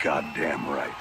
goddamn right.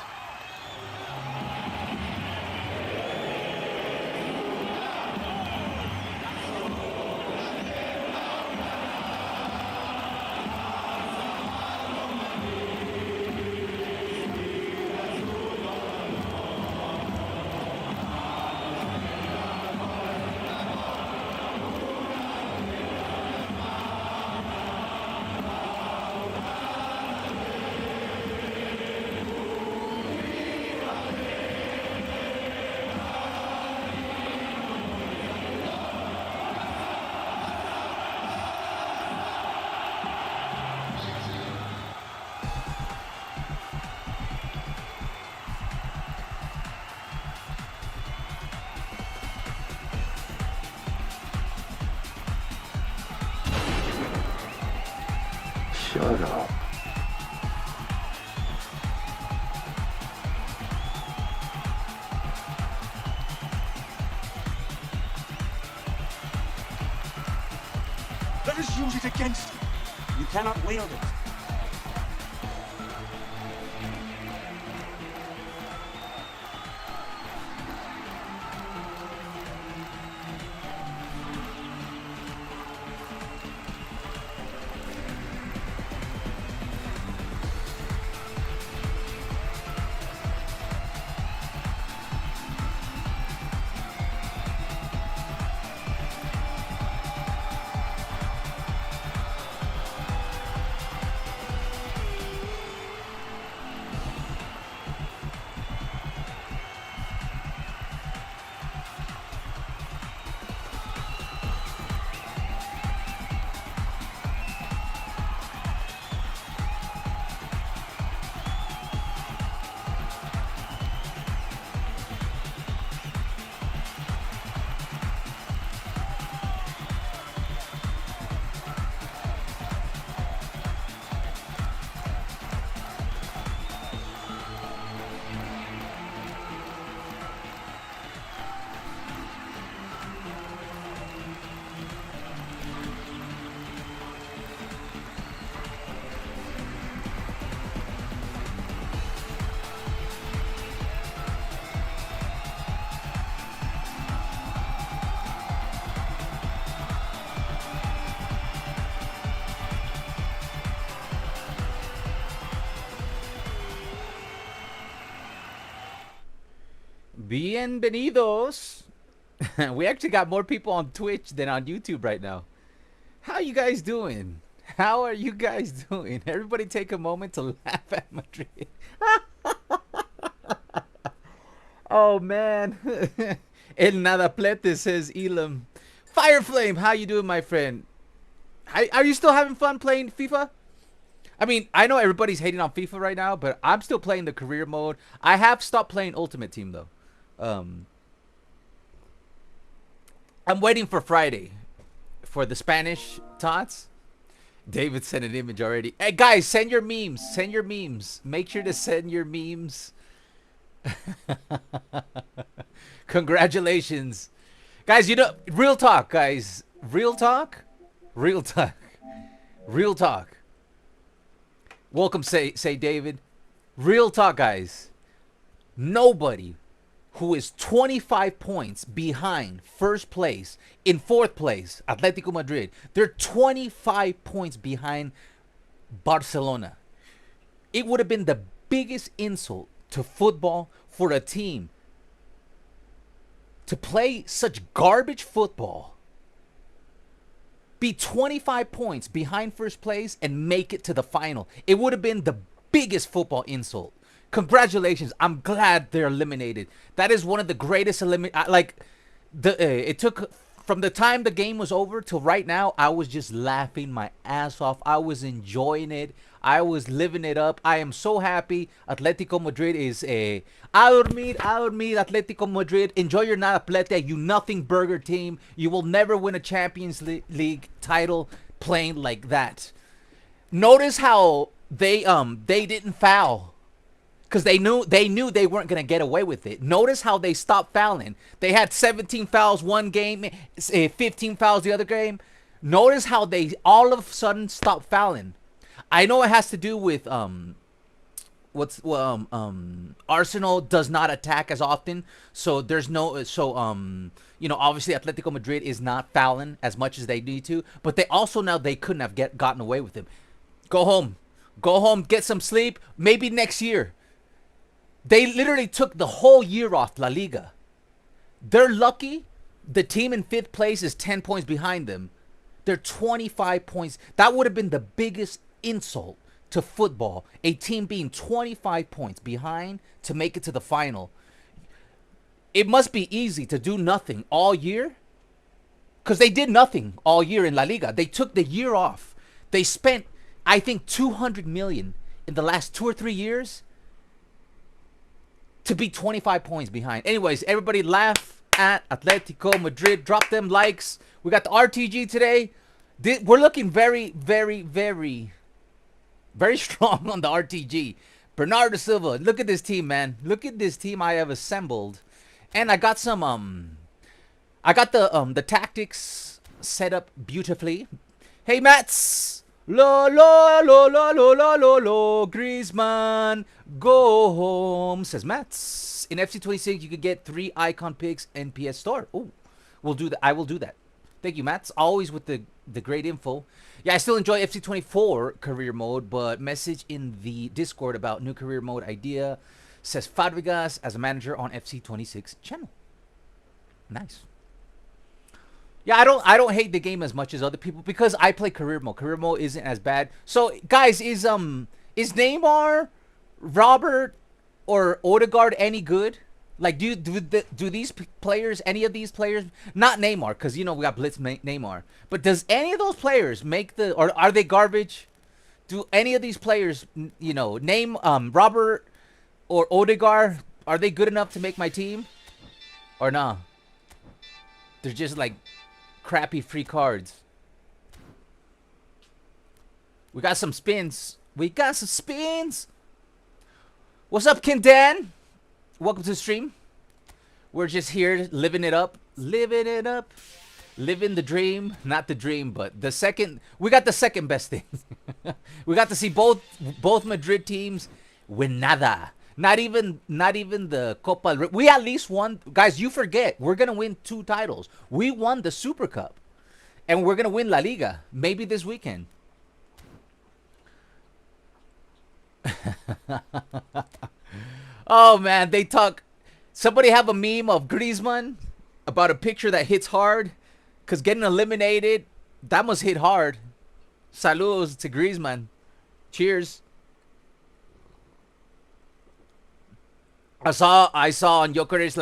Shut up. Let us use it against you. You cannot wield it. Bienvenidos. We actually got more people on Twitch than on YouTube right now. How you guys doing? How are you guys doing? Everybody take a moment to laugh at Madrid. Oh, man. El Nadaplete says Elam. Fireflame, how you doing, my friend? Are you still having fun playing FIFA? I mean, I know everybody's hating on FIFA right now, but I'm still playing the career mode. I have stopped playing Ultimate Team, though. I'm waiting for Friday for the Spanish tots. David sent an image already. Hey, guys, send your memes. Send your memes. Make sure to send your memes. Congratulations. Guys, you know, real talk, guys. Real talk. Real talk. Real talk. Welcome, say David. Real talk, guys. Nobody who is 25 points behind first place, in fourth place, Atletico Madrid. They're 25 points behind Barcelona. It would have been the biggest insult to football for a team to play such garbage football, be 25 points behind first place, and make it to the final. It would have been the biggest football insult. Congratulations. I'm glad they're eliminated. That is one of the greatest it took from the time the game was over till right now. I was just laughing my ass off. I was enjoying it. I was living it up. I am so happy. Atletico Madrid is a dormir, Atletico Madrid. Enjoy your Nadaplete, you nothing burger team. You will never win a Champions League title playing like that. Notice how they didn't foul. Because they knew they weren't going to get away with it. Notice how they stopped fouling. They had 17 fouls one game, 15 fouls the other game. Notice how they all of a sudden stopped fouling. I know it has to do with Arsenal does not attack as often, so there's no obviously Atletico Madrid is not fouling as much as they need to, but they also now they couldn't have gotten away with him. Go home, get some sleep. Maybe next year. They literally took the whole year off La Liga. They're lucky. The team in 5th place is 10 points behind them. They're 25 points. That would have been the biggest insult to football. A team being 25 points behind to make it to the final. It must be easy to do nothing all year. Because they did nothing all year in La Liga. They took the year off. They spent, I think, 200 million in the last 2 or 3 years to be 25 points behind. Anyways, everybody laugh at Atletico Madrid. Drop them likes. We got the RTG today. We're looking very, very, very, very strong on the RTG. Bernardo Silva. Look at this team, man. Look at this team I have assembled. And I got some I got the tactics set up beautifully. Hey, Mats. Lo lo lo lo lo lo lo lo Griezmann, go home, says Mats. In FC26 you could get 3 icon picks and PS Store. Oh, we'll do that. I will do that. Thank you, Mats. Always with the great info. Yeah, I still enjoy FC24 career mode, but message in the Discord about new career mode idea, says Fabregas as a manager on FC26 channel. Nice. Yeah, I don't hate the game as much as other people because I play career mode. Career mode isn't as bad. So, guys, is Neymar, Robert, or Odegaard any good? Like, do these players, any of these players, not Neymar, because, we got Blitz Neymar, but does any of those players make or are they garbage? Do any of these players, name Robert or Odegaard, are they good enough to make my team? Or nah? They're just like crappy free cards. We got some spins. What's up, Kindan? Welcome to the stream. We're just here living it up. Living the dream. Not the dream, but the second. We got the second best thing. We got to see both Madrid teams win nada. Not even the Copa. We at least won. Guys, you forget. We're going to win 2 titles. We won the Super Cup. And we're going to win La Liga. Maybe this weekend. Oh, man. They talk. Somebody have a meme of Griezmann about a picture that hits hard. Because getting eliminated, that must hit hard. Saludos to Griezmann. Cheers. I saw on Gyökeres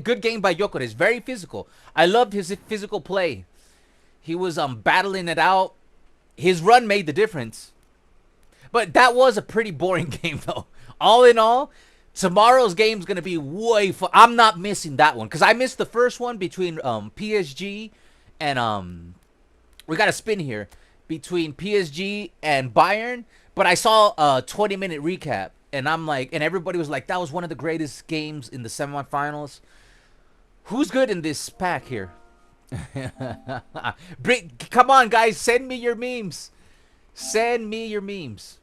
good game by Gyökeres. Very physical. I loved his physical play. He was battling it out. His run made the difference. But that was a pretty boring game though. All in all, tomorrow's game's gonna be way fun. I'm not missing that one because I missed the first one between PSG and we got a spin here between PSG and Bayern. But I saw a 20-minute recap. And I'm like, and everybody was like, that was one of the greatest games in the semifinals. Who's good in this pack here? Come on, guys, send me your memes. Send me your memes.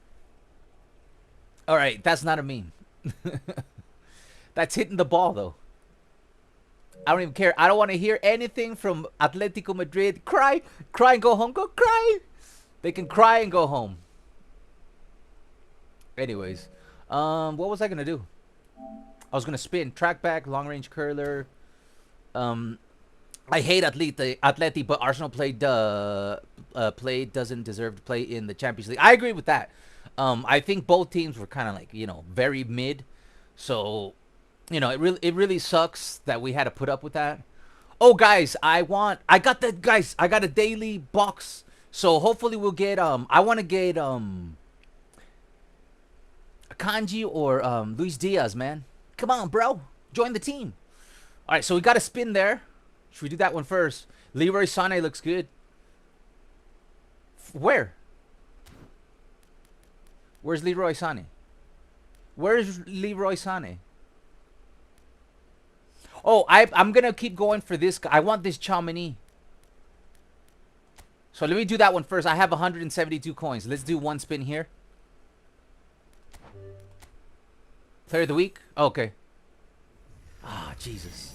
All right, that's not a meme. That's hitting the ball, though. I don't even care. I don't want to hear anything from Atletico Madrid. Cry and go home. Go cry. They can cry and go home. Anyways. What was I gonna do? I was gonna spin, track back, long range curler. I hate Atleti, but Arsenal played doesn't deserve to play in the Champions League. I agree with that. I think both teams were kind of like very mid, so it really sucks that we had to put up with that. Oh guys, I got a daily box, so hopefully we'll get I want to get Kanji or Luis Diaz, man. Come on, bro. Join the team. All right, so we got a spin there. Should we do that one first? Leroy Sané looks good. Where? Where's Leroy Sané? Where's Leroy Sané? Oh, I'm going to keep going for this guy. I want this Chamonix. So let me do that one first. I have 172 coins. Let's do one spin here. Player of the week? Okay. Ah, Jesus.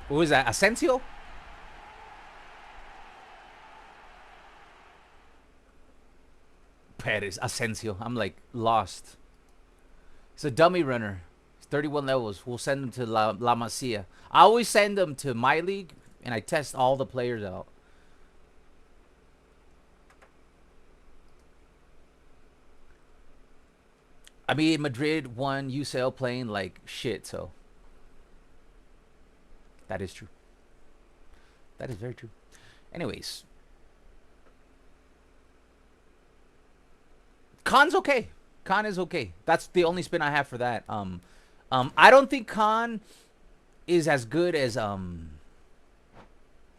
Who is that? Asensio? Perez, Asensio. I'm like lost. He's a dummy runner. He's 31 levels. We'll send him to La Masia. I always send them to my league, and I test all the players out. I mean, Madrid won UCL playing like shit, so that is true. That is very true. Anyways, Khan's okay. Khan is okay. That's the only spin I have for that. I don't think Khan is as good as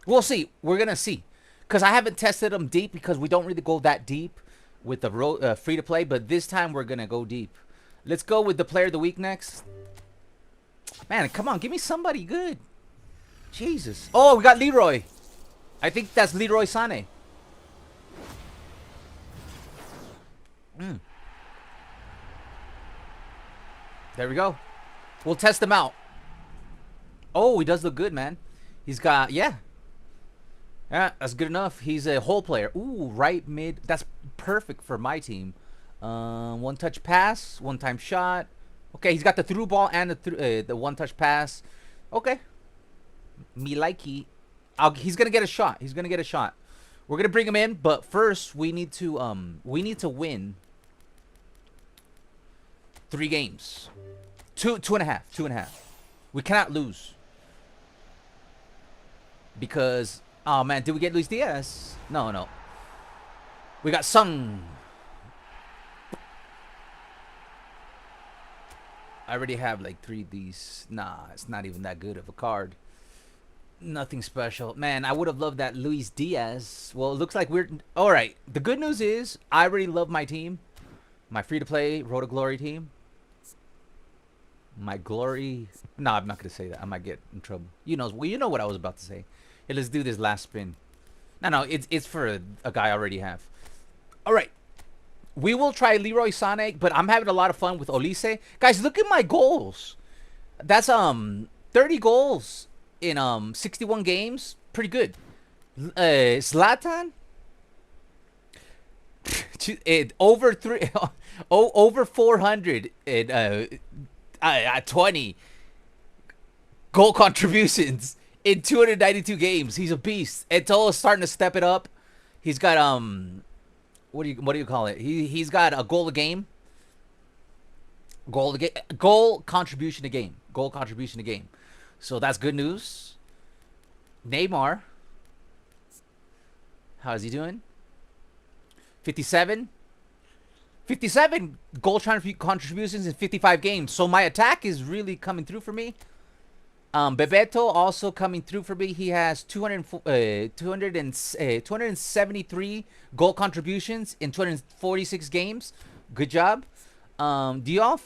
We'll see. We're gonna see, cause I haven't tested him deep because we don't really go that deep with the free to play. But this time we're gonna go deep. Let's go with the player of the week next. Man, come on, give me somebody good. Jesus. Oh, we got Leroy. I think that's Leroy Sané. There we go. We'll test him out. Oh, he does look good, man. He's got, yeah. Yeah, that's good enough. He's a hole player. Ooh, right mid. That's perfect for my team. One touch pass, one time shot. Okay, he's got the through ball and the one touch pass. Okay. Me likey. He's gonna get a shot. He's gonna get a shot. We're gonna bring him in, but first we need to win 3 games. Two and a half. We cannot lose. Because oh man, did we get Luis Diaz? No. We got Sung. I already have like 3 of these. Nah, it's not even that good of a card. Nothing special. Man, I would have loved that Luis Diaz. Well, it looks like we're... Alright, the good news is I already love my team. My free-to-play Road to Glory team. My glory... No, I'm not going to say that. I might get in trouble. You know what I was about to say. Hey, let's do this last spin. No, it's for a guy I already have. Alright. We will try Leroy Sané, but I'm having a lot of fun with Olise. Guys, look at my goals. That's 30 goals in 61 games. Pretty good. Zlatan over 400 in 20 goal contributions in 292 games. He's a beast. Eto'o is starting to step it up. He's got what do you call it? He's got a goal a game. Goal contribution a game. Goal contribution a game. So that's good news. Neymar. How's he doing? 57. 57 goal contributions in 55 games. So my attack is really coming through for me. Bebeto also coming through for me. He has 273 goal contributions in 246 games. Good job. Diouf.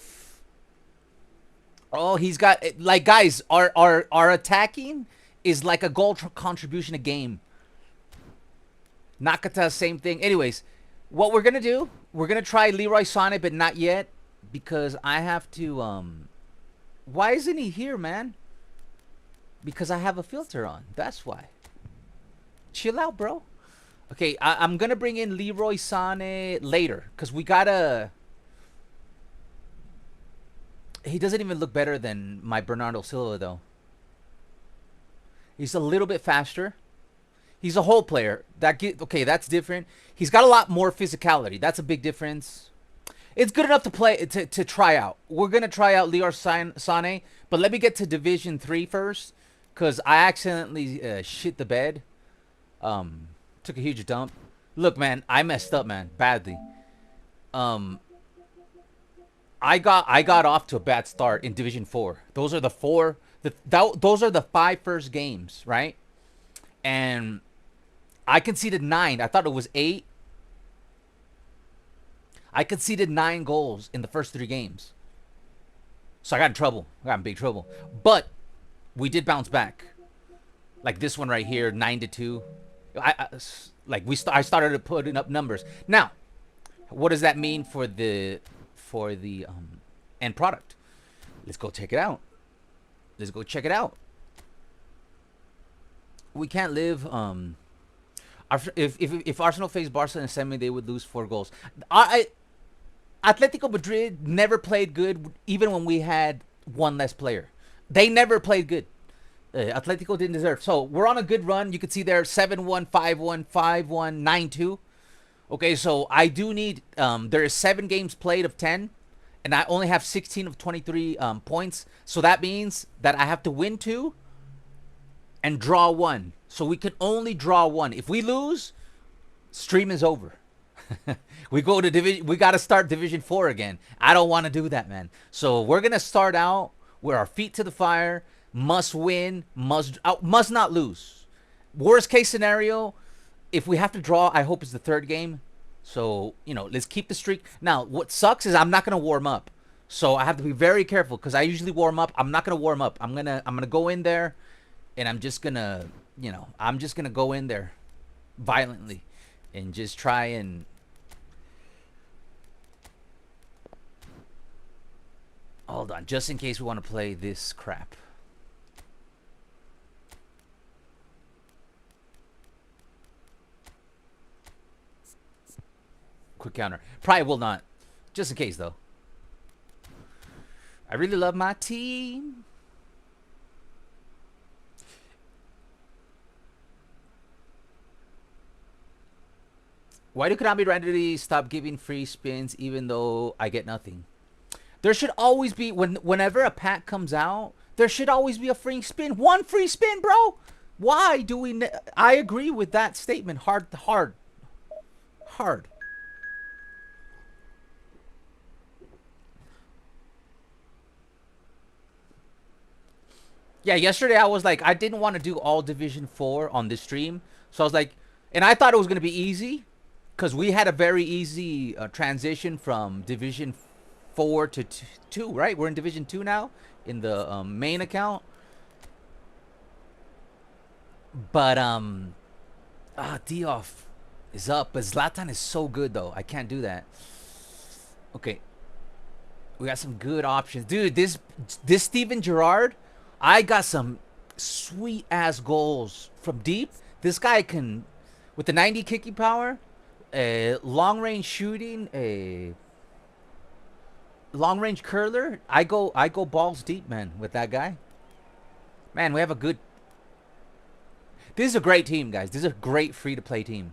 Oh, he's got, like, guys, our attacking is like a goal contribution a game. Nakata, same thing. Anyways, what we're gonna do, we're gonna try Leroy Sané, but not yet, because I have to why isn't he here, man? Because I have a filter on. That's why. Chill out, bro. Okay, I'm gonna bring in Leroy Sané later, because we gotta... He doesn't even look better than my Bernardo Silva, though. He's a little bit faster. He's a whole player. Okay, that's different. He's got a lot more physicality. That's a big difference. It's good enough to play to try out. We're gonna try out Leroy Sané, but let me get to Division 3 first, because I accidentally shit the bed. Took a huge dump. Look, man, I messed up, man, badly. I got off to a bad start in Division 4. Those are the those are the 5 first games, right? And I conceded 9. I thought it was 8. I conceded 9 goals in the first 3 games. So I got in trouble. I got in big trouble. But we did bounce back. Like this one right here, 9-2. I started putting up numbers. Now, what does that mean for the end product? Let's go check it out. Let's go check it out. We can't live. If Arsenal faced Barca in the semi, they would lose 4 goals. Atletico Madrid never played good, even when we had one less player. They never played good. Atletico didn't deserve. So we're on a good run. You can see there 7-1, 5-1, 5-1, 9-2. Okay, so I do need. There is 7 games played of 10, and I only have 16 of 23 points. So that means that I have to win 2 and draw 1. So we can only draw 1. If we lose, stream is over. We go to division. We got to start Division 4 again. I don't want to do that, man. So we're gonna start out with our feet to the fire. Must win. Must not lose. Worst case scenario, if we have to draw, I hope it's the 3rd game. So let's keep the streak. Now, what sucks is I'm not gonna warm up. So I have to be very careful because I usually warm up. I'm not gonna warm up. I'm gonna go in there, and I'm just gonna go in there violently and just try and. Hold on, just in case we want to play this crap. Quick counter. Probably will not. Just in case, though. I really love my team. Why do Konami randomly stop giving free spins even though I get nothing? There should always be, whenever a pack comes out, there should always be a free spin. 1 free spin, bro. Why do we... I agree with that statement. Hard. Yeah, yesterday I was like, I didn't want to do all Division 4 on this stream. So I was like, and I thought it was going to be easy because we had a very easy transition from Division 4 to 2, right? We're in Division 2 now in the main account. But Dioff is up, but Zlatan is so good though. I can't do that. Okay, we got some good options, dude. This Eto'o Gerrard, I got some sweet ass goals from deep. This guy can, with the 90 kicking power, long range shooting, a long range curler. I go balls deep, man, with that guy. Man, we have a good. This is a great team, guys. This is a great free-to-play team,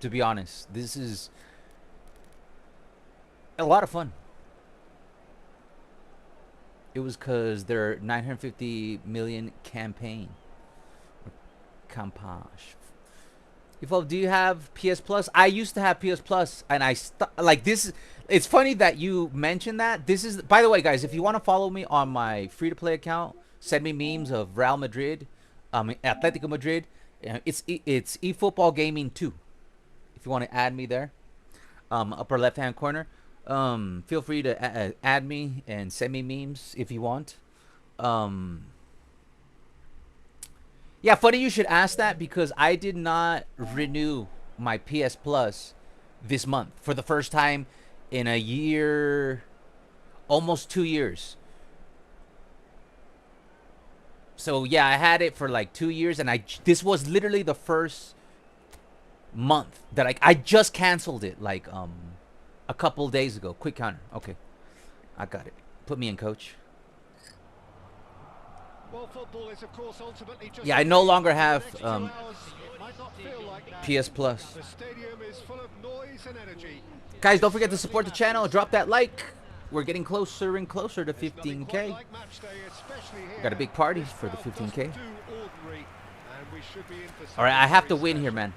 to be honest. This is a lot of fun. It was because their 950 million campaign. Campage. eFootball, do you have PS Plus? I used to have PS Plus, and I like this. It's funny that you mentioned that. This is, by the way, guys, if you want to follow me on my free-to-play account, send me memes of Real Madrid, Atletico Madrid. It's eFootball Gaming 2. If you want to add me there, upper left-hand corner. Feel free to add me and send me memes if you want. Yeah, funny you should ask that because I did not renew my PS Plus this month for the first time in a year, almost 2 years. So yeah, I had it for like 2 years, and this was literally the first month that I just canceled it like a couple days ago. Quick counter. Okay, I got it. Put me in, coach. Well, football is, of course, ultimately just yeah, I no longer have PS Plus. The stadium is full of noise and energy. Guys, don't forget to support the channel. Drop that like. We're getting closer and closer to 15K. We got a big party for the 15K. All right, I have to win here, man.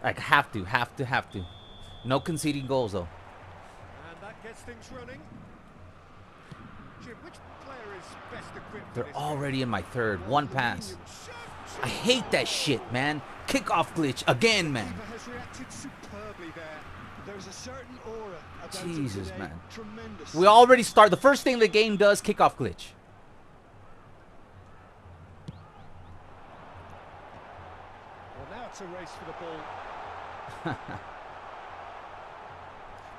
Like, have to. No conceding goals, though. And that gets things running. Jim, which player is best equipped? They're already in my third. 1 pass. I hate that shit, man. Kickoff glitch again, man. There's a certain aura about Jesus, today. man. Tremendous. We already start. The first thing the game does, kickoff glitch. Well, now That's a race for the ball.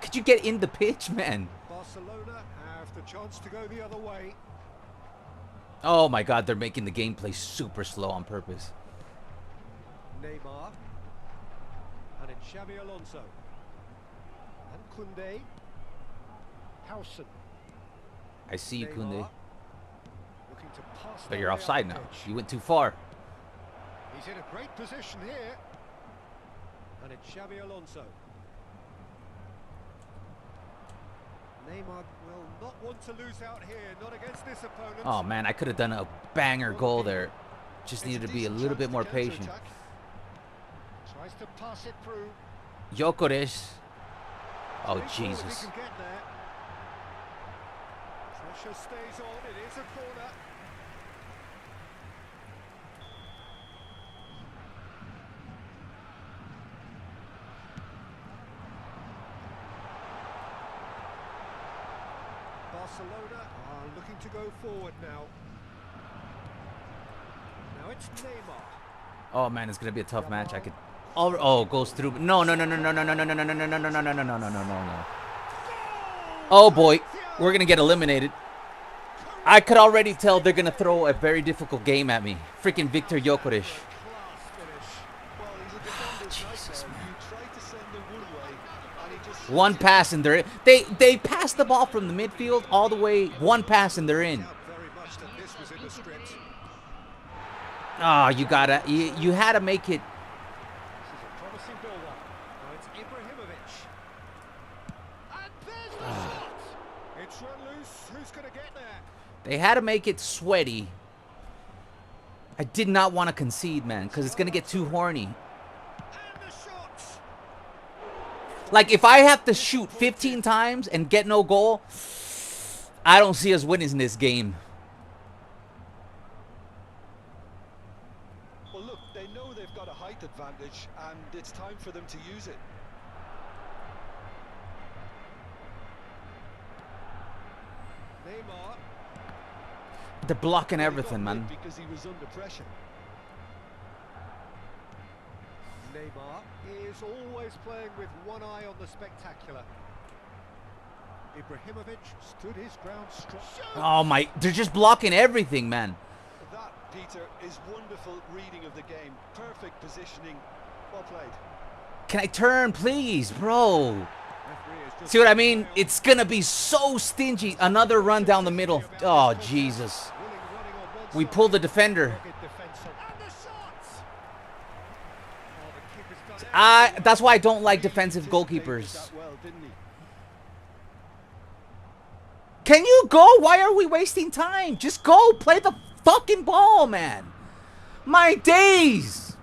Could you get in the pitch, man? Barcelona have the chance to go the other way. Oh my God, they're making the gameplay super slow on purpose. Neymar. And it's Xabi Alonso. And Koundé. Howson. I see you, Koundé. Looking to pass But their you're way offside up the now. pitch. You went too far. He's in a great position here. And it's Xabi Alonso. Neymar will not want to lose out here, not against this opponent. Oh man, I could have done a banger goal there. Just needed to be a little bit more patient. Tries to pass it through. Gyökeres. Oh He Jesus. can get there. Pressure stays on, it is a corner. Barcelona are looking to go forward now. Now it's Neymar. Oh man, it's gonna be a tough match. I could. Oh, goes through. No. Oh boy, we're gonna get eliminated. I could already tell they're gonna throw a very difficult game at me. Freaking Victor Gyökeres. Jesus, man. One pass and they're in. They pass the ball from the midfield all the way. One pass and they're in. Very much that this was in the script. Oh, you had to make it. This is a promising build-up. Now it's Ibrahimović. And there's the shot! It's run loose. Who's going to get there? They had to make it sweaty. I did not want to concede, man, because it's going to get too horny. And the shot! Like, if I have to shoot 15 times and get no goal, I don't see us winning this game. Well, look, they know they've got a height advantage, and it's time for them to use it. Neymar. They're blocking He got everything, man. hit because he was under pressure. Neymar is always playing with one eye on the spectacular. Ibrahimović stood his ground strong. Oh, my. They're just blocking everything, man. That, Peter, is wonderful reading of the game. Perfect positioning. Well played. Can I turn, please, bro? Referee has just See what I mean? It's going to be so stingy. Another run down the middle. Oh, Jesus. running on one We side. pulled the defender. Rugged defense. And the shot! Oh, the keeper's done it. That's why I don't like defensive Anticipated goalkeepers. that well, didn't he? Can you go? Why are we wasting time? Just go. Play the fucking ball, man. My days.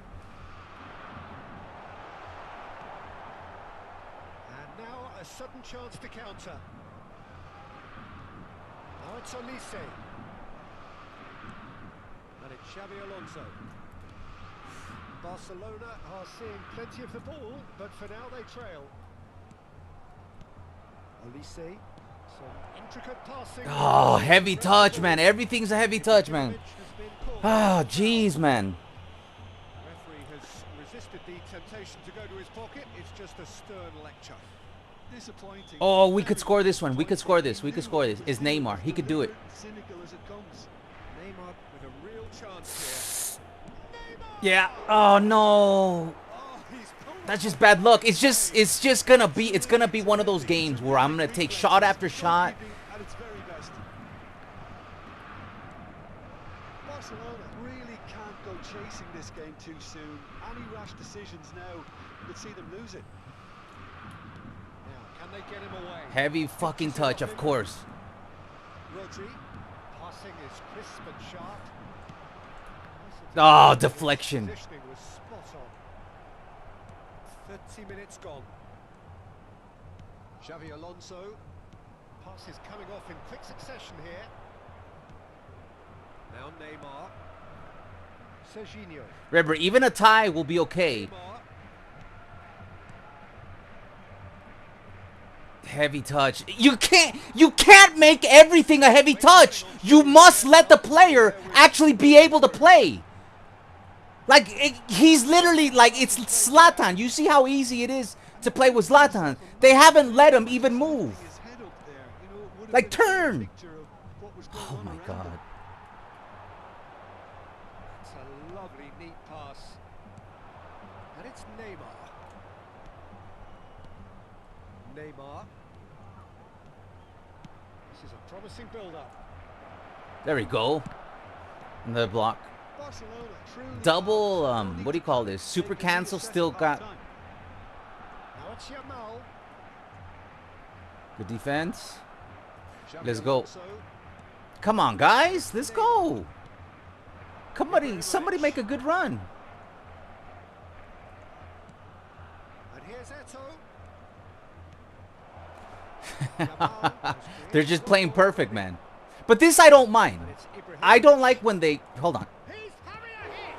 And now a sudden chance to counter. Now it's Olise. And it's Xabi Alonso. Barcelona are seeing plenty of the ball, but for now they trail. Olise, some intricate passing. Oh, heavy touch, man. Everything's a heavy touch, man. Ibrahimović has been called. Oh, jeez, man. Referee has resisted the temptation to go to his pocket. It's just a stern lecture. Disappointing. Oh, we could score this one. We could score this. We could score this. It's Neymar. He could do it. Cynical as it comes. Neymar with a real chance here. Neymar! Yeah. Oh, no. Oh, he's pulled That's just bad luck. It's just gonna be one of those games where I'm gonna take shot after shot. At its very best. Barcelona really can't go chasing this game too soon. Any rash decisions now could see them lose it. now. Can they get him away? Heavy fucking touch, of course. Rodri, passing is crisp and sharp. Oh, deflection. Positioning was spot on. 30 minutes gone. Xabi Alonso. Pass is coming off in quick succession here. Now Neymar. Serginho. Remember, even a tie will be okay. Neymar. Heavy touch. You can't make everything a heavy touch. You must let the player actually be able to play. Like, he's literally, like, it's Zlatan. You see how easy it is to play with Zlatan. They haven't let him even move. His head up there, you know, it would have Like, been a better turn. picture of what was going Oh, on my around God. him. It's a lovely, neat pass. And it's Neymar. Neymar. This is a promising build-up. There we go. The block. Barcelona truly Double, have no what do you need call to this? panic. Super They can cancel reassess still at got half-time. Now it's Yamal. good defense. Xabi Let's go. Alonso. Come on, guys. Let's go. Somebody make a good run. And here's Eto'o. Yamal has They're just created playing football. perfect, man. But this I don't mind. And it's Ibrahimović. I don't like when they... Hold on. He's having a hit.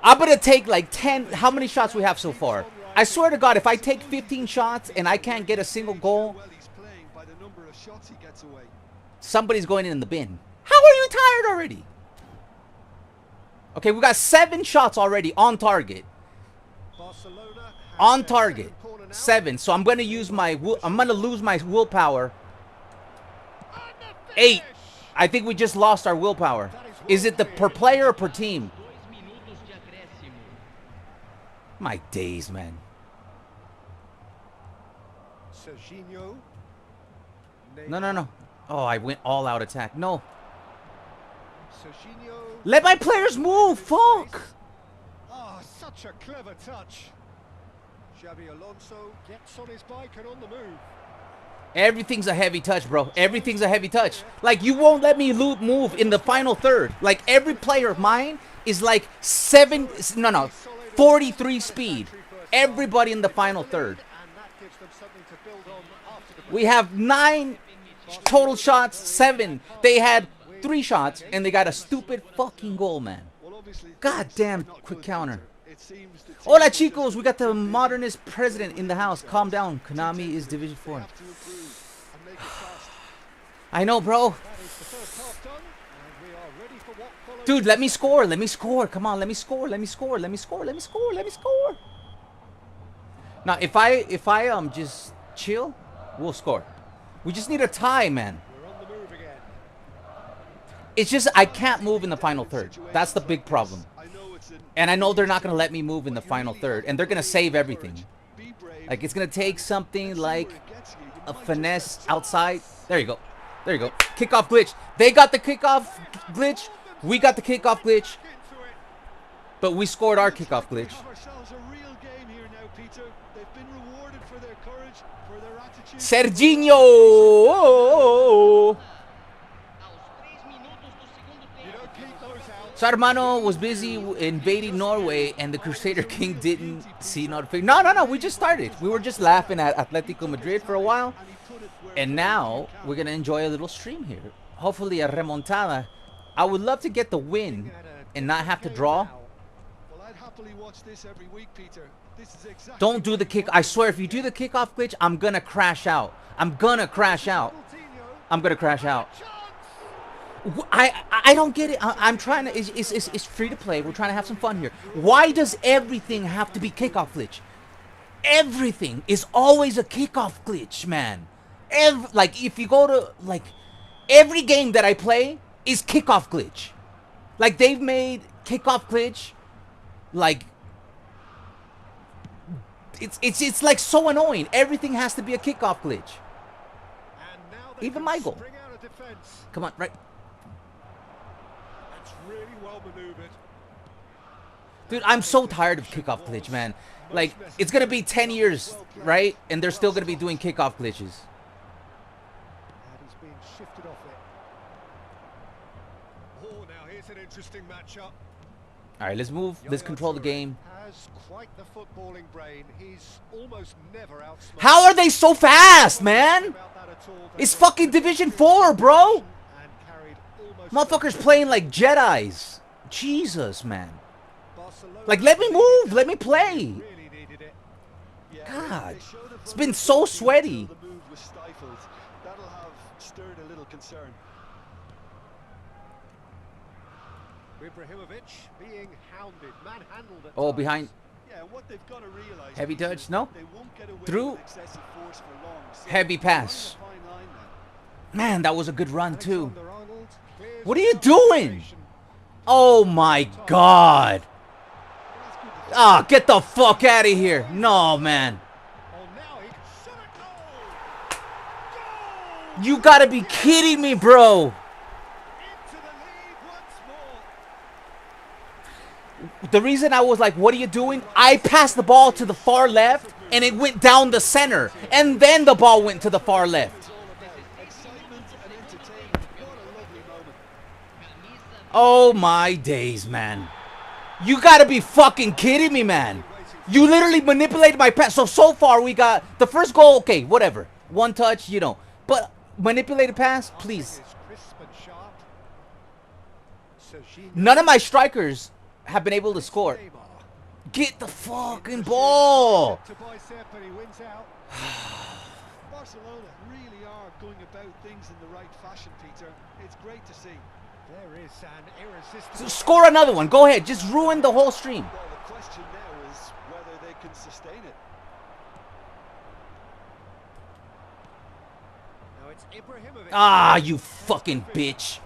I'm going to take like 10... How many shots we have so far? I swear to God, if I take 15 shots and I can't get a single goal, Well, he's playing by the number of shots he gets away. somebody's going in the bin. How are you tired already? Okay, we got 7 shots already on target. Barcelona has On their target. second corner now. 7. So I'm going to use my... I'm going to lose my willpower. And the 8. finish. I think we just lost our willpower. Is it the per player or per team? My days, man. Serginho. No, no, no. Oh, I went all out attack. No. Serginho. Let my players move. Fuck. Ah, such a clever touch. Xabi Alonso gets on his bike and on the move. Everything's a heavy touch, bro. Everything's a heavy touch. Like, you won't let me move in the final third. Like, every player of mine is like 43 speed. Everybody in the final third. And that gives them something to build on after the We have 9 total shots, 7. They had 3 shots, and they got a stupid fucking goal, man. Well, obviously, God things damn, are not quick good, counter. Peter. It seems the team Hola, will just chicos. We got the look busy. modernist president in the house. Calm down. Konami is Division They 4. have to improve and make it fast. I know, bro. that is the first half done, and we are ready for what follows. Dude, let me score. Let me score. Come on, let me score. Let me score. Let me score. Let me score. Let me score. Now, if I just chill, we'll score. We just need a tie, man. We're on the move again. It's just I can't move in the final third. That's the big problem. I know it's an And I know they're not going to let me move in the final third. And they're going to save everything. be brave. Like, it's going to take something like Where it gets you. You a might just finesse have outside. There you go. There you go. Kickoff glitch. They got the kickoff glitch. We got the kickoff glitch. Into it. But we scored our kickoff We glitch. have ourselves a real game here now, Peter. They've been rewarded for their courage, for their attitude. Serginho! You don't keep those out. Sarmano was busy invading Norway, and the Crusader King didn't see notification. No. We just started. We were just laughing at Atletico Madrid for a while. And he put it where And now we're going to enjoy a little stream here. Hopefully a remontada. I would love to get the win and not have to draw. Well, I'd happily watch this every week, Peter. This is exactly Don't do the kick. I swear, if you do the kickoff glitch, I'm going to crash out. I'm going to crash out. I'm going to crash out. I don't get it. I'm trying to... It's free to play. We're trying to have some fun here. Why does everything have to be kickoff glitch? Everything is always a kickoff glitch, man. Like, if you go to... Like, every game that I play is kickoff glitch. Like, they've made kickoff glitch... Like... It's like so annoying. Everything has to be a kickoff glitch. Even my goal. Come on, right. That's really well maneuvered. Dude, I'm so tired of kickoff glitch, man. Like, it's going to be 10 years, right? And they're still going to be doing kickoff glitches. And he's being shifted off it. Oh, now here's an interesting matchup. All right, let's move. Let's Yaya control the Touré game. Has quite the footballing brain. He's almost never outsmarted. How are they so fast, man? About that at all. It's fucking Division 4, bro. And carried almost Motherfuckers playing like Jedis. Jesus, man. Barcelona Like, let me move. Let me play. really needed it. Yeah, God, they showed a it's been so sweaty. until the move was stifled. That'll have stirred a little concern. Ibrahimović being hounded, manhandled at Oh, times. behind. Yeah, what they've got to realize, Heavy Peter, touch, no? they won't get away Through. with excessive force for long. So Heavy they're running pass. a fine line now. Man, that was a good run too. Alexander-Arnold clears What are you without doing? hesitation. Oh my God. That's good defense. Ah, get the fuck out of here. No, man. Oh, now he shot a goal. Goal! You gotta be kidding me, bro. Into the lead once more. The reason I was like, what are you doing? I passed the ball to the far left and it went down the center. And then the ball went to the far left. It's all about excitement and entertainment. What a lovely moment. Oh my days, man. You gotta be fucking kidding me, man. You literally manipulated my pass. So far we got the first goal. Okay, whatever. One touch, you know. But manipulated pass, please. It's crisp and sharp. Serginho. None of my strikers have been able to score. Neymar. Get the fucking ball. To bicep and he wins out. Barcelona really are going about things in the right fashion, Peter. It's great to see. There is an irresistible. Score another one. Go ahead. Just ruin the whole stream. Well, the question now is whether they can sustain it. Now it's Ibrahimović. Ah, you fucking bitch.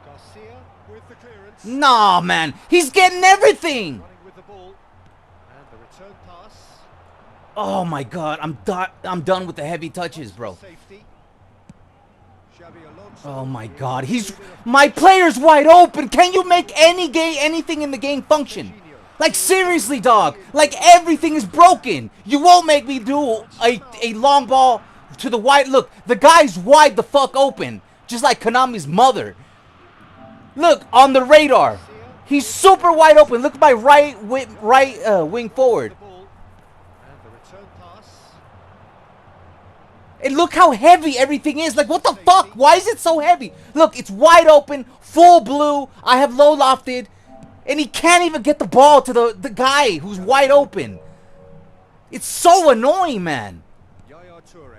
Garcia with the clearance. Nah, man. He's getting everything. Running with the ball. And the return pass. Oh my God. I'm done with the heavy touches, bro. Safety. Xabi Alonso. Oh my God. My player's wide open. Can you make anything in the game function? Like seriously, dog. Like everything is broken. You won't make me do a long ball to the wide. Look, the guy's wide the fuck open. Just like Konami's mother. Look, on the radar. He's super wide open. Look at my right wing forward. The ball. And the return pass. And look how heavy everything is. Like, what the fuck? Why is it so heavy? Look, it's wide open, full blue. I have low lofted. And he can't even get the ball to the guy who's wide open. It's so annoying, man. Yaya Touré.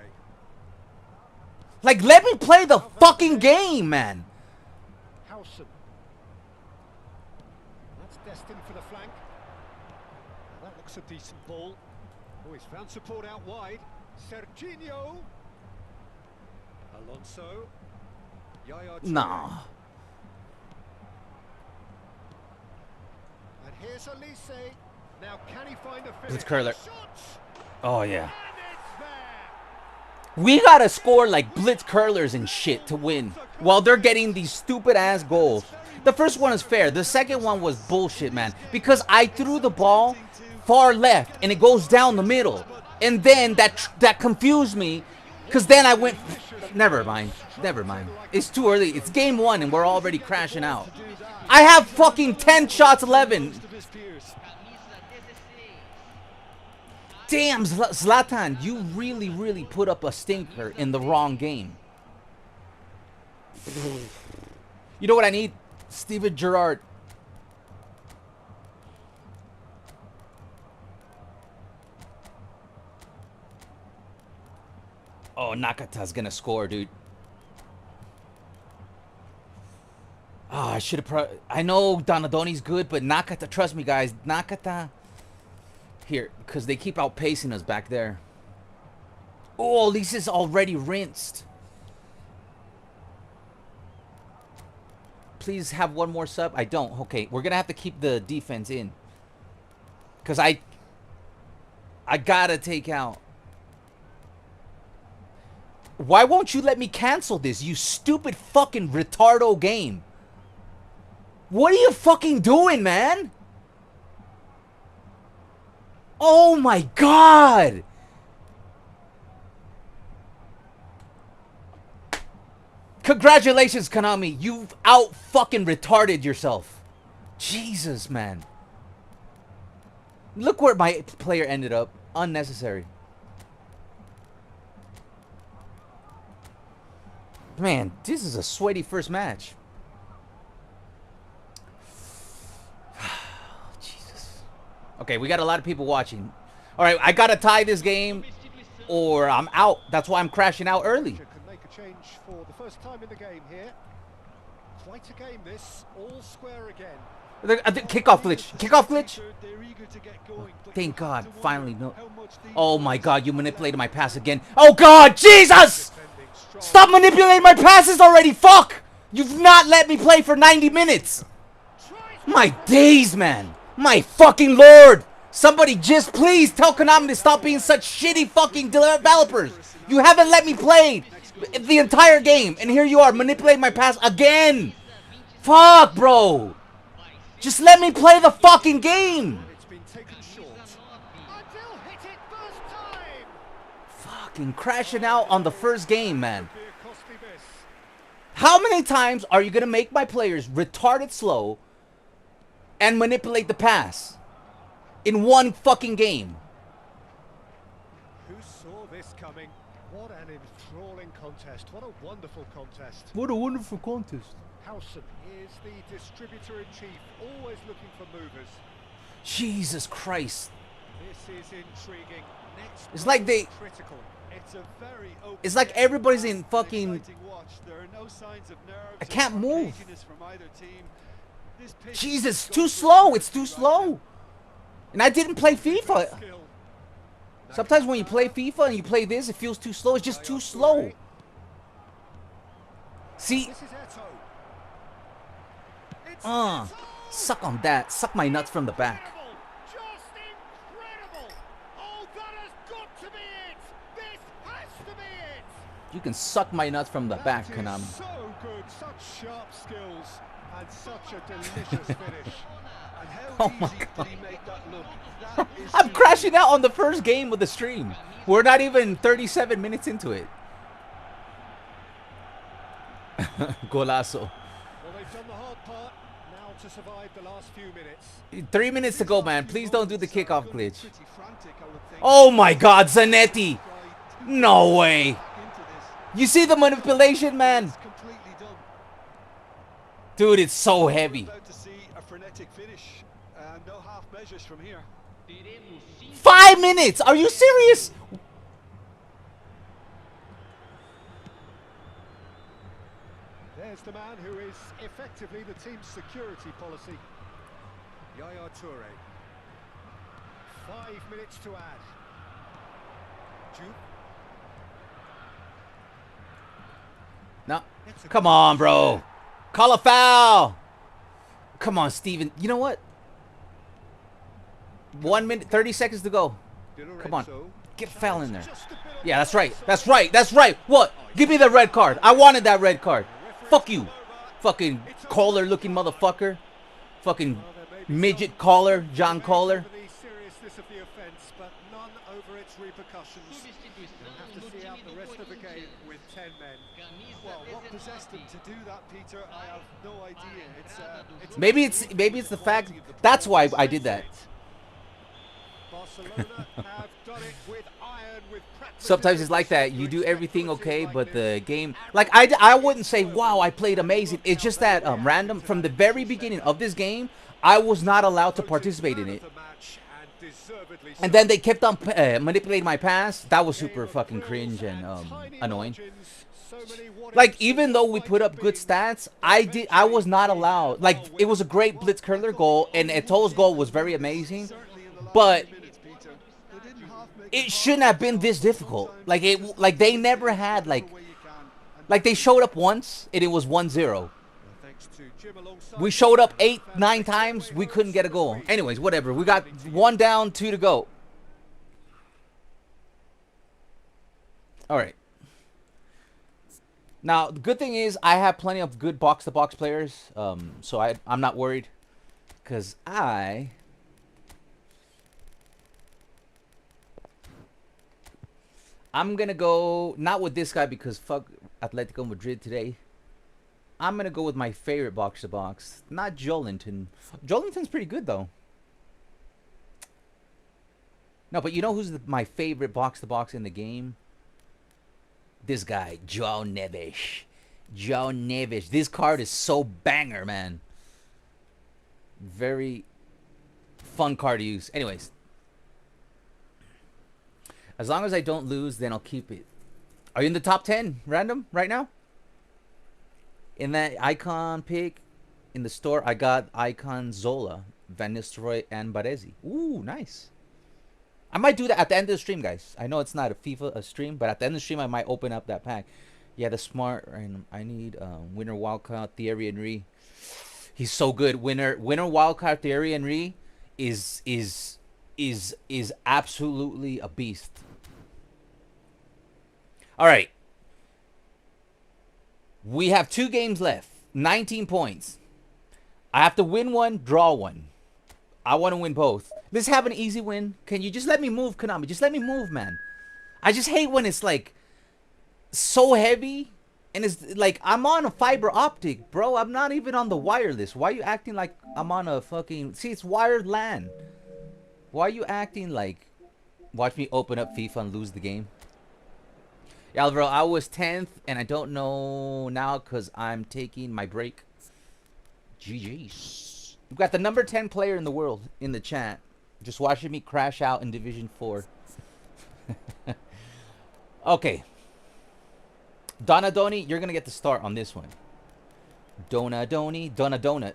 Like, let me play the fucking game, man. Howson. That's destined for the flank. Now that looks a decent ball. Oh, he's found support out wide. Serginho. Alonso. Yaya Touré. Nah. And here's Olise. Now can he find a finish? Blitz curler. Shot! Oh, yeah. And it's there. We gotta score like blitz curlers and shit to win, while they're getting these stupid ass goals. The first one is fair. The second one was bullshit, man. Because I threw the ball far left and it goes down the middle. And then that confused me. Because then I went... Never mind. Never mind. It's too early. It's game one and we're already crashing out. I have fucking 10 shots, 11. Most of his peers. Damn, Zlatan, you really put up a stinker in the wrong game. You know what I need? Eto'o Gerrard. Oh, Nakata's gonna score, dude. Oh, I should have. I know Donadoni's good, but Nakata, trust me, guys. Nakata. Here, because they keep outpacing us back there. Oh, Olise's already rinsed. Please have one more sub. I don't. Okay, we're gonna have to keep the defense in. Cause I gotta take out. Why won't you let me cancel this, you stupid fucking retardo game? What are you fucking doing, man? Oh my God! Congratulations, Konami. You've out fucking retarded yourself. Jesus, man. Look where my player ended up. Unnecessary. Man, this is a sweaty first match. Jesus. Okay, we got a lot of people watching. All right, I got to tie this game or I'm out. That's why I'm crashing out early. Can make a change for the first time in the game here. Quite a game this, all square again. Kickoff glitch. Kickoff glitch. They're eager to get going, but Thank you have God. to wonder Finally, no. how much these Oh my boys God, you are manipulated my left pass again. Oh God, Jesus! Defending strong. Stop manipulating my passes already, fuck! You've not let me play for 90 minutes. My days, man. My fucking lord. Somebody just please tell Konami to stop being such shitty fucking developers. You haven't let me play the entire game, and here you are manipulating my pass again. Fuck, bro. Just let me play the fucking game. It's been taken short. Until hit it first time. Fucking crashing out on the first game, man. Be a costly miss. How many times are you going to make my players retarded slow and manipulate the pass in one fucking game? Who saw this coming? What an enthralling contest. What a wonderful contest. What a wonderful contest. Howson is the distributor-in-chief, always looking for movers. Jesus Christ. This is intriguing. Next It's like they... critical. It's a very open It's like game, everybody's in fast and fucking... exciting watch. There are no signs of nerves I or can't move. caginess from either team. This pitch Jesus, is too going slow. for It's too right slow. now. And I didn't play FIFA. Skill. Sometimes when you play FIFA and you play this, it feels too slow. It's just too slow. See? This is Eto'o. It's Uh, Eto'o! suck on that. Suck my nuts from the back. Incredible! Just incredible! Oh, that has got to be it! This has to be it! You can suck my nuts from the back, That is Konami. so good, such sharp skills, and such a delicious finish. And how Oh my easy God. did he make that look? That is I'm just- crashing out on the first game of the stream. We're not even 37 minutes into it. Golazo. Well, they've done the hard part. Now to survive the last few minutes. 3 minutes to go, man. Please don't do the kickoff glitch. Pretty frantic, I would think. Oh my God, Zanetti. Try to No way. back into this. You see the manipulation, man? It's completely done. Dude, it's so heavy. About to see a frenetic finish. No half measures from here. 5 minutes. Are you serious? There's the man who is effectively the team's security policy. Yaya Touré. 5 minutes to add. Jude. No. Come on, bro. Call a foul. Come on, Steven. You know what? 1 minute, 30 seconds to go. Come on. Get a foul in there. Yeah, that's right. That's right. That's right. What? Give me the red card. I wanted that red card. Fuck you. Fucking caller looking motherfucker. Fucking midget caller, John Caller. For the seriousness of the offence, but none over its repercussions. We'll have to see out the rest of the game with 10 men. Well, what possessed him to do that, Peter? I have no idea. It's Maybe it's the fact. That's why I did that. Barcelona have done it with iron, with practice. Sometimes it's like that. You do everything okay, but the game, like I wouldn't say, wow, I played amazing. It's just that random from the very beginning of this game, I was not allowed to participate in it. And then they kept on manipulating my pass. That was super fucking cringe and annoying. Like, even though we put up good stats, I was not allowed. Like, it was a great Blitz curler goal, and Eto'o's goal was very amazing, but it shouldn't have been this difficult. Like they never had like they showed up once and it was 1-0. We showed up 8, 9 times, we couldn't get a goal. Anyways, whatever. We got 1 down, 2 to go. All right. Now, the good thing is I have plenty of good box-to-box players, so I'm not worried, because I'm going to go, not with this guy because fuck Atletico Madrid today. I'm going to go with my favorite box-to-box, not Jolinton. Jolinton's pretty good, though. No, but you know who's my favorite box-to-box in the game? This guy, João Neves. João Neves. This card is so banger, man. Very fun card to use. Anyways. As long as I don't lose, then I'll keep it. Are you in the top 10 random right now? In that icon pick in the store, I got icon Zola, Van Nistelrooy, and Baresi. Ooh, nice. I might do that at the end of the stream, guys. I know it's not a FIFA stream, but at the end of the stream, I might open up that pack. Yeah, the smart, and I need winner wildcard Thierry Henry. He's so good. Winner wildcard Thierry Henry is absolutely a beast. All right. We have 2 games left. 19 points. I have to win one, draw one. I want to win both. Let's have an easy win. Can you just let me move, Konami? Just let me move, man. I just hate when it's like so heavy and it's like I'm on a fiber optic, bro. I'm not even on the wireless. Why are you acting like I'm on a fucking... See, it's wired LAN. Why are you acting like... Watch me open up FIFA and lose the game. Yeah, Alvaro, I was 10th and I don't know now because I'm taking my break. GG's. We've got the number 10 player in the world in the chat. Just watching me crash out in Division 4. Okay. Donadoni, you're going to get the start on this one. Donadoni, Donut.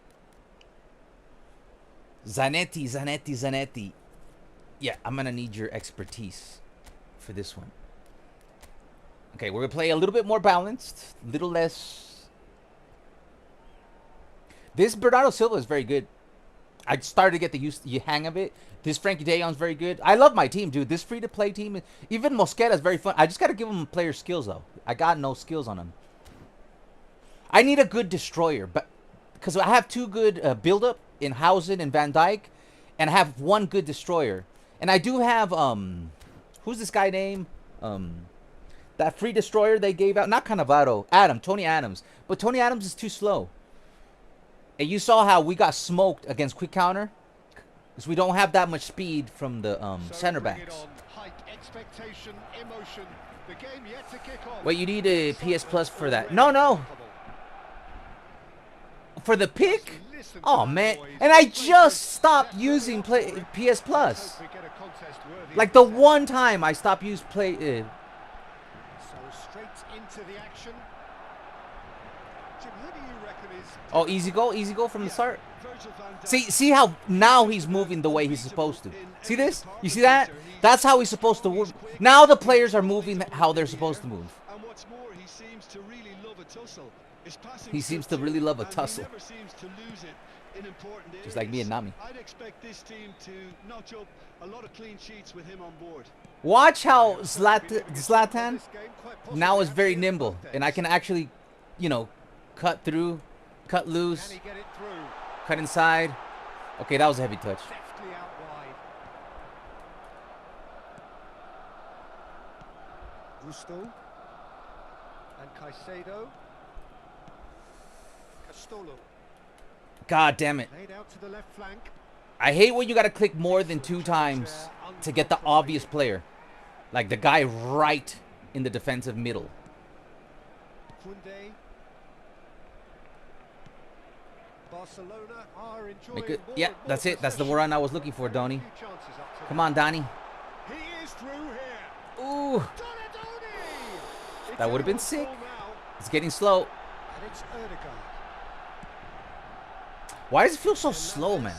Zanetti. Yeah, I'm going to need your expertise for this one. Okay, we're going to play a little bit more balanced. A little less. This Bernardo Silva is very good. I started to get the hang of it. This Frankie de Jong's very good. I love my team, dude. This free-to-play team, even Mosquera is very fun. I just got to give him player skills, though. I got no skills on him. I need a good destroyer, but because I have 2 good build-up in Housen and Van Dijk, and I have 1 good destroyer. And I do have, who's this guy name? That free destroyer they gave out. Not Cannavaro. Tony Adams. But Tony Adams is too slow. And you saw how we got smoked against quick counter. Because we don't have that much speed from the center backs. Wait, you need a PS Plus for that. No. For the pick? Oh, man. And I just stopped using PS Plus. Like the one time I stopped using Oh, easy goal from the start. See how now he's moving the way he's supposed to. See this? You see that? That's how he's supposed to move. Now the players are moving how they're supposed to move. And what's more, he seems to really love a tussle. He seems to really love a tussle. Just like me and Nami. I'd expect this team to notch up a lot of clean sheets with him on board. Watch how Zlatan now is very nimble, and I can actually, you know, cut through, cut loose, cut inside. Okay, that was a heavy touch. Rusto and Caicedo. Castolo. God damn it. Laid out to the left flank. I hate when you gotta click more than 2 times to get the obvious player. Like the guy right in the defensive middle. Barcelona are enjoying Make it. Yeah, that's it. That's the run I was looking for, Donny. Come on, Donny. He is through here. Ooh. That would have been sick. It's getting slow. And it's Odegaard. Why does it feel so slow, man?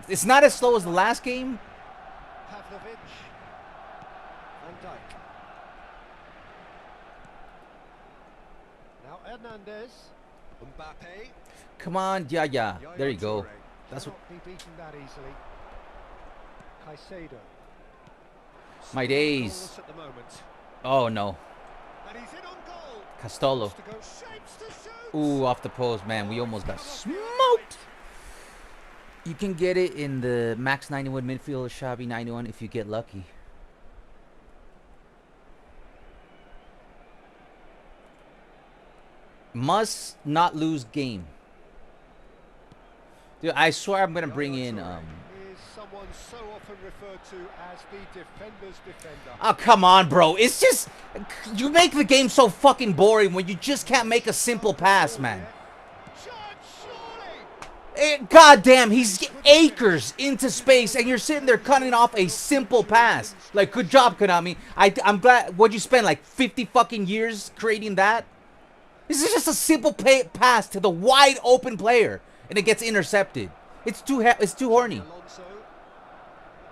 It's not as slow as the last game. Pavlovic. Van Dijk. Now Hernandez. Mbappe. Come on, Yaya. There you go. Touré. That's what. Cannot be beaten that easily. Caicedo. My days. Scoreless at the moment. Oh no. And he's in on goal. Castolo. To go. Shapes to shoot. Ooh, off the post, man. We almost got smoked. You can get it in the Max 91 midfield Shabby 91 if you get lucky. Must not lose game. Dude, I swear I'm gonna bring in Is someone so often referred to as the defender's defender. Oh, come on, bro. It's just you make the game so fucking boring when you just can't make a simple pass, man. God damn, he's acres into space, and you're sitting there cutting off a simple pass. Like, good job, Konami. I'm glad. What'd you spend, like 50 fucking years creating that? This is just a simple pass to the wide open player, and it gets intercepted. It's too horny. Alonso.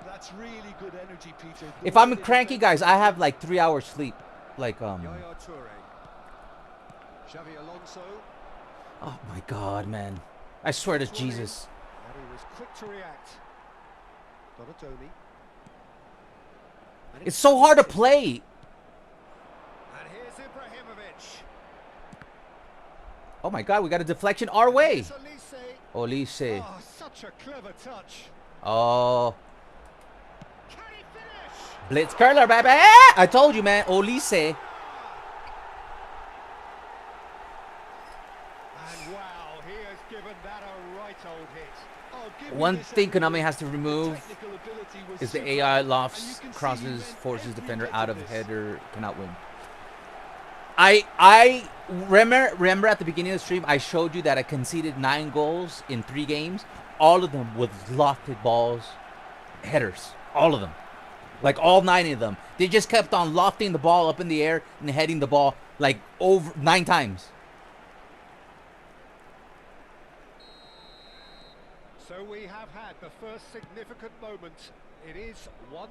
That's really good energy, Peter. If I'm cranky, guys, I have like 3 hours sleep. Like Yaya Touré. Xavi Alonso. Oh my God, man! I swear to Jesus. And he was quick to react. Donadoni. And It's so hard to play. And here's Ibrahimović. Oh my God, we got a deflection our way. Here's Olise. Olise. Oh, such a clever touch. Oh, Can he finish? Blitz curler, baby. I told you, man. Olise. And wow, he has given that a right old hit. Oh, give me One this thing effort. Konami has to The remove technical ability was is the superb, AI and lofts, you can see crosses, he meant forces every defender bit out of of this. header, cannot win. I remember at the beginning of the stream, I showed you that I conceded 9 goals in 3 games. All of them with lofted balls, headers. All of them. Like all 9 of them. They just kept on lofting the ball up in the air and heading the ball like over 9 times. So we have had the first significant moment. It is 1-0.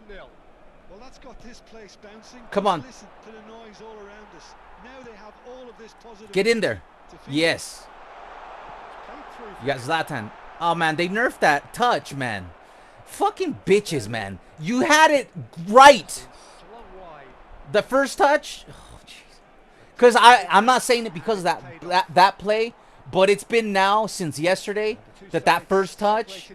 Well, that's got this place bouncing. Come Just on. Listen to the noise all around us. Now they have all of this positive. Get in there. to feed. Yes. Played through You got Zlatan. Oh, man, they nerfed that touch, man. Fucking bitches, man. You had it right. slung wide. The first touch. Oh, jeez. Because I'm not saying it because of that play, but it's been now since yesterday that first touch,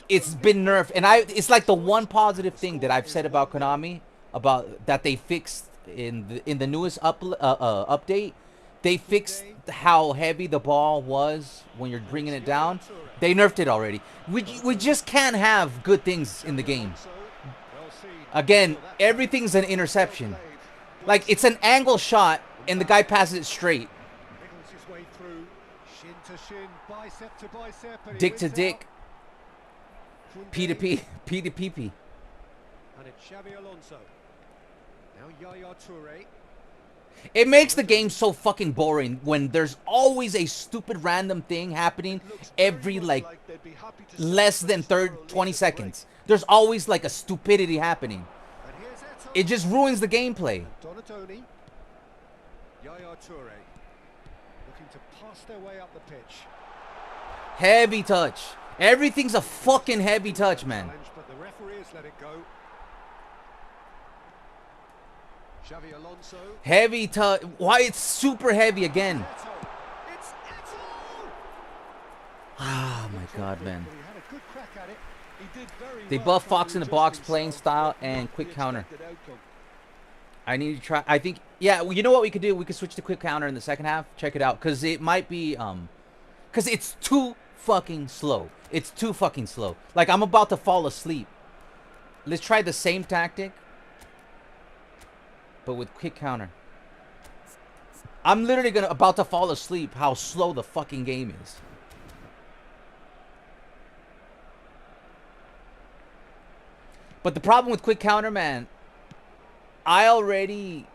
it's been nerfed. And it's like the one positive thing that I've said about Konami, about that they fixed in the newest update. They fixed how heavy the ball was when you're bringing it down. They nerfed it already. We just can't have good things in the game. Again, everything's an interception. Like, it's an angle shot, and the guy passes it straight. Wriggles his way through, shin to shin, bicep to bicep, and he Dick to wins dick. out. P to P. P to PP. And it's Xavi Alonso. Now Yaya Touré. It makes the game so fucking boring when there's always a stupid random thing happening every, like, They'd be happy to less than 20 seconds. There's always, like, a stupidity happening. And here's Eto'o. It just ruins the gameplay. Donadoni. Yaya Touré. Looking to pass their way up the pitch. Heavy touch. Everything's a fucking heavy touch, man. Challenge, but the referee has let it go. Xavi Alonso. Heavy touch. Why it's super heavy again? Eto'o. It's Eto'o! Ah, my God, man. But he had a good crack at it. He did very They well buff from Fox in the box adjusting playing himself, style but and not quick the counter. expected outcome. I need to try. I think, yeah, well, you know what we could do? We could switch to quick counter in the second half. Check it out. Because it might be, because it's too fucking slow. It's too fucking slow. Like, I'm about to fall asleep. Let's try the same tactic, but with quick counter. I'm literally about to fall asleep how slow the fucking game is. But the problem with quick counter, man, I already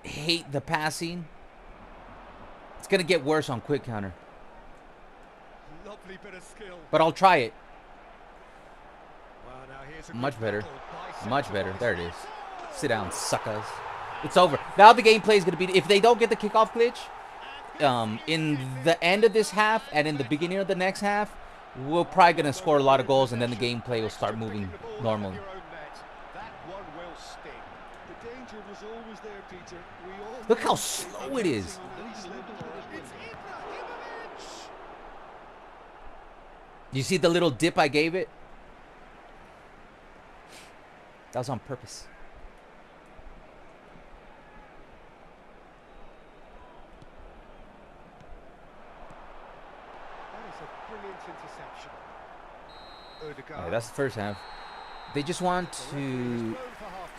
hate the passing. It's going to get worse on quick counter. Lovely bit of skill. But I'll try it. Well, now here's a Much good better. battle, bicep Much to better. bicep. There it is. Sit down, suckers. It's over. Now the gameplay is going to be... If they don't get the kickoff glitch, in the end of this half and in the beginning of the next half, we're probably going to score a lot of goals, and then the gameplay will start moving normally. That one will sting. The danger was always there, Peter. We all Look how knew slow it is. on these level It's Ibrahimović. You see the little dip I gave it? That was on purpose. That is a brilliant interception. Odegaard. Alright, that's the first half. They just want to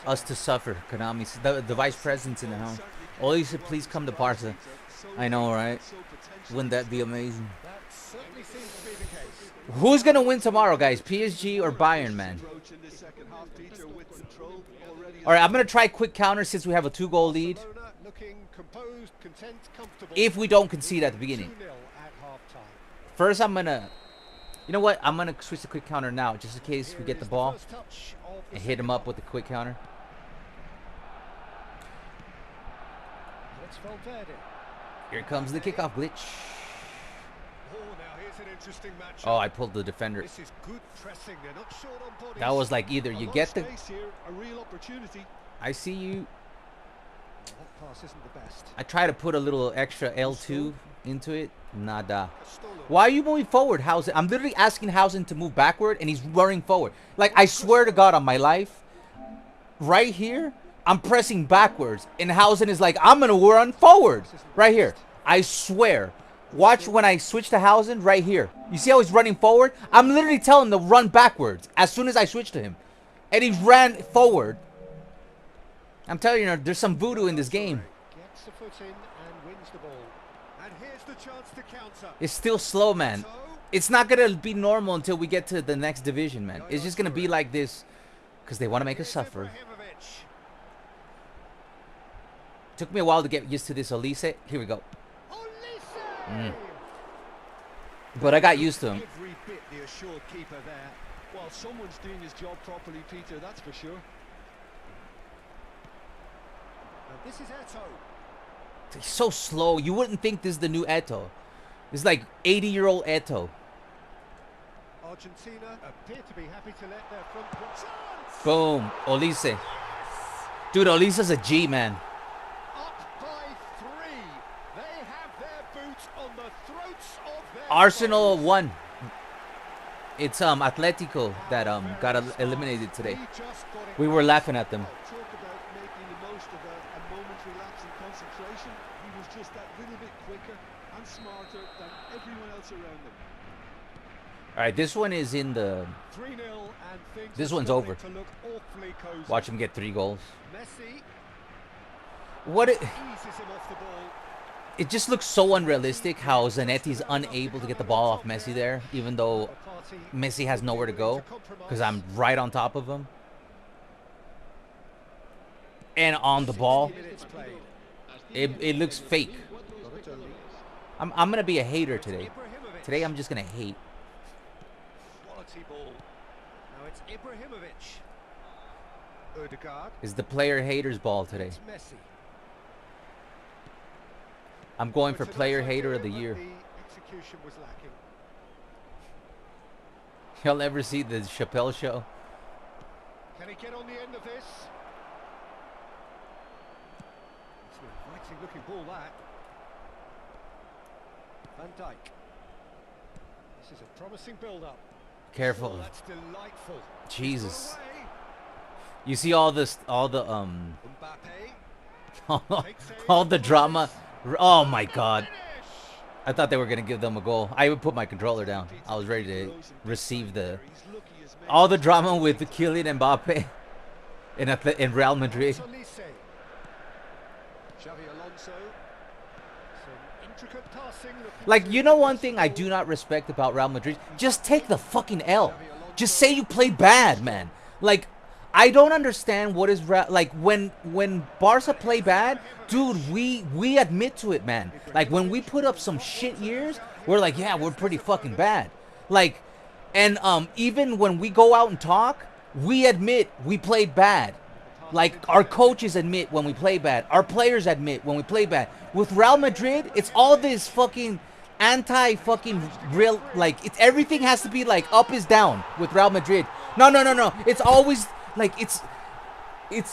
us to suffer. Konami's the vice president's in the house. Olise, please come to Barça. I know, right? Wouldn't that be amazing? That certainly seems to be the case. Who's gonna win tomorrow, guys? PSG or Bayern, man? approach in this second half, Peter, with control already. All right, I'm gonna try quick counter since we have a 2-goal lead. Barcelona looking composed, content, comfortable. if we don't concede at the beginning. 2-0 at half-time. First, I'm gonna, you know what? I'm gonna switch the quick counter now, just in case we get the ball First touch of the and hit him second up with the quick counter. half. It's Valverde. Here comes the kickoff glitch. Oh, now here's an interesting match. Oh, I pulled the defender. This is good pressing. They're not short on bodies. That was like either A you lot get of the, space here, a real opportunity. I see you. That pass isn't the best. I try to put a little extra L2 into it. Nada. Castello. Why are you moving forward, Housen? I'm literally asking Housen to move backward, and he's running forward. Like, I swear to God on my life, right here, I'm pressing backwards, and Housen is like, I'm going to run forward. Right here. I swear. Watch when I switch to Housen right here. You see how he's running forward? I'm literally telling him to run backwards as soon as I switch to him. And he ran forward. I'm telling you, there's some voodoo in this game. Gets the foot in and wins the ball. And here's the chance to counter. It's still slow, man. It's not going to be normal until we get to the next division, man. It's just going to be like this because they want to make us suffer. Ibrahimović. Took me a while to get used to this Olise. Here we go. Olise. But I got used to him. Every bit the assured keeper there. Well, someone's doing his job properly, Peter, that's for sure. And this is Eto'o. He's so slow. You wouldn't think this is the new Eto'o. It's like 80-year-old Eto'o. Argentina appear to be happy to let their front foot. Chance! Boom. Olise. Dude, Olise's a G, man. Up by 3. They have their boots on the throats of their Arsenal foes. won. It's Atletico that got eliminated today. He just got it We were laughing at them. Talk about making the most of a momentary lapse in concentration. He was just that little bit quicker and smarter than everyone else around him. All right, this one is in the... 3-0 and things This are one's starting over. to look awfully cozy. Watch him get 3 goals. Messi What it... eases him off the ball. It just looks so unrealistic how Zanetti's unable to get the ball off Messi there, even though Messi has nowhere to go, because I'm right on top of him. And on the ball, Minutes played. it looks fake. Donadoni. I'm going to be a hater today. Ibrahimović. Today I'm just going to hate. Quality ball. Now it's Ibrahimović. Odegaard. It's the player haters ball today. It's Messi. I'm going for It's a player nice hater idea, of the but year. the execution was lacking. Y'all ever see the Chappelle show? Can he get on the end of this? It's an inviting looking ball, that. Van Dijk. This is a promising build-up. Careful. Oh, that's delightful. Jesus. Away. You see all the Mbappe. all the drama. Oh my God. I thought they were going to give them a goal. I even put my controller down. I was ready to receive the... All the drama with Kylian Mbappe in Real Madrid. Olise. Xavi Alonso. Some intricate passing. Like, you know one thing I do not respect about Real Madrid? Just take the fucking L. Just say you played bad, man. Like, I don't understand what is... Like, when Barca play bad, dude, we admit to it, man. Like, when we put up some shit years, we're like, yeah, we're pretty fucking bad. Like, and even when we go out and talk, we admit we played bad. Like, our coaches admit when we play bad. Our players admit when we play bad. With Real Madrid, it's all this fucking anti-fucking real... Like, it's everything has to be, like, up is down with Real Madrid. No. It's always... Like, it's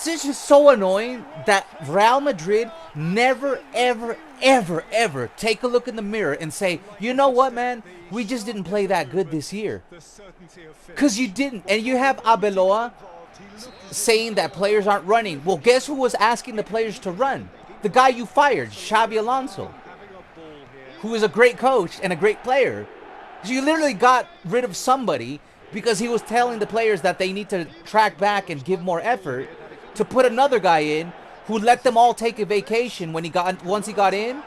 just so annoying that Real Madrid never, ever take a look in the mirror and say, you know what, man? We just didn't play that good this year. Because you didn't. And you have Arbeloa saying that players aren't running. Well, guess who was asking the players to run? The guy you fired, Xavi Alonso, who is a great coach and a great player. So you literally got rid of somebody because he was telling the players that they need to track back and give more effort, to put another guy in who let them all take a vacation when once he got in.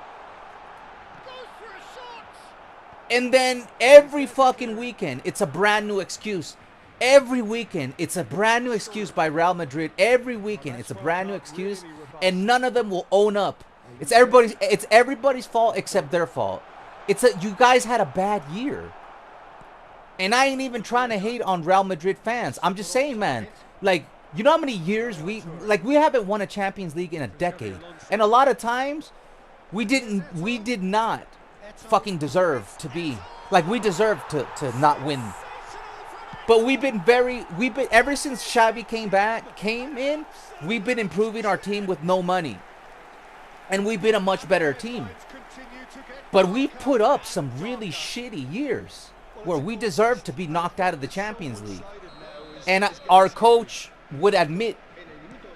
And then every fucking weekend, it's a brand new excuse. Every weekend, it's a brand new excuse by Real Madrid. Every weekend, it's a brand new excuse, and none of them will own up It's everybody's fault except their fault. You guys had a bad year. And I ain't even trying to hate on Real Madrid fans. I'm just saying, man, like, you know how many years we haven't won a Champions League in a decade. And a lot of times we did not fucking deserve to be, like, we deserve to not win. But ever since Xavi came in, we've been improving our team with no money. And we've been a much better team. But we've put up some really shitty years where we deserve to be knocked out of the Champions League. And our coach would admit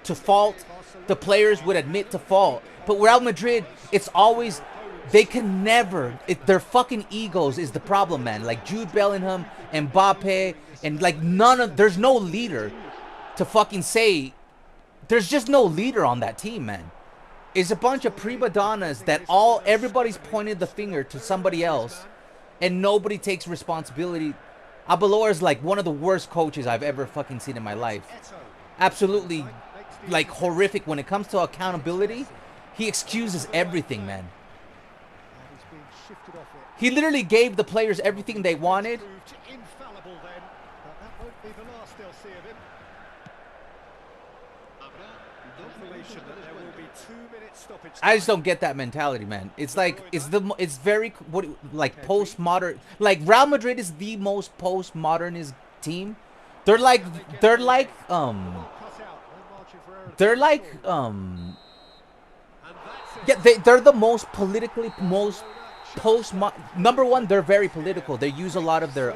to fault. The players would admit to fault. But Real Madrid, it's always, they can never, their fucking egos is the problem, man. Like Jude Bellingham, Mbappe, and like there's no leader to fucking say, there's just no leader on that team, man. It's a bunch of prima donnas that everybody's pointed the finger to somebody else and nobody takes responsibility. Abelor is like one of the worst coaches I've ever fucking seen in my life. Absolutely, like, horrific when it comes to accountability. He excuses everything, man. He literally gave the players everything they wanted. I just don't get that mentality, man. It's like it's very postmodern. Like Real Madrid is the most postmodernist team. They're like the most politically number one. They're very political. They use a lot of their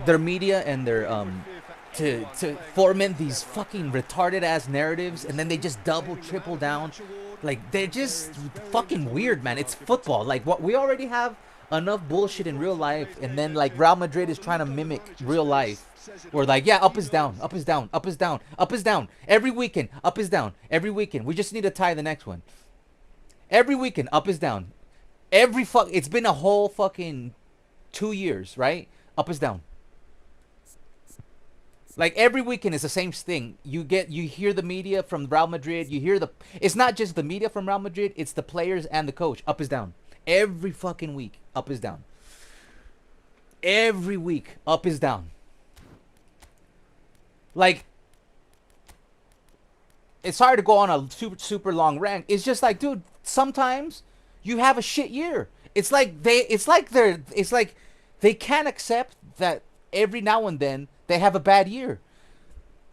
their media and their to foment these fucking retarded ass narratives, and then they just double triple down. Like, they're just fucking weird, man. It's football. Like, what we already have enough bullshit in real life, and then like Real Madrid is trying to mimic real life. We're like, yeah, up is down, up is down, up is down, up is down. Every weekend, up is down. Every weekend, we just need to tie the next one. Every weekend, up is down. It's been a whole fucking 2 years, right? Up is down. Like every weekend is the same thing. You hear the media from Real Madrid. It's not just the media from Real Madrid. It's the players and the coach. Up is down. Every fucking week, up is down. Every week, up is down. Like, it's hard to go on a super long rant. It's just like, dude, sometimes you have a shit year. It's like they can't accept that every now and then they have a bad year.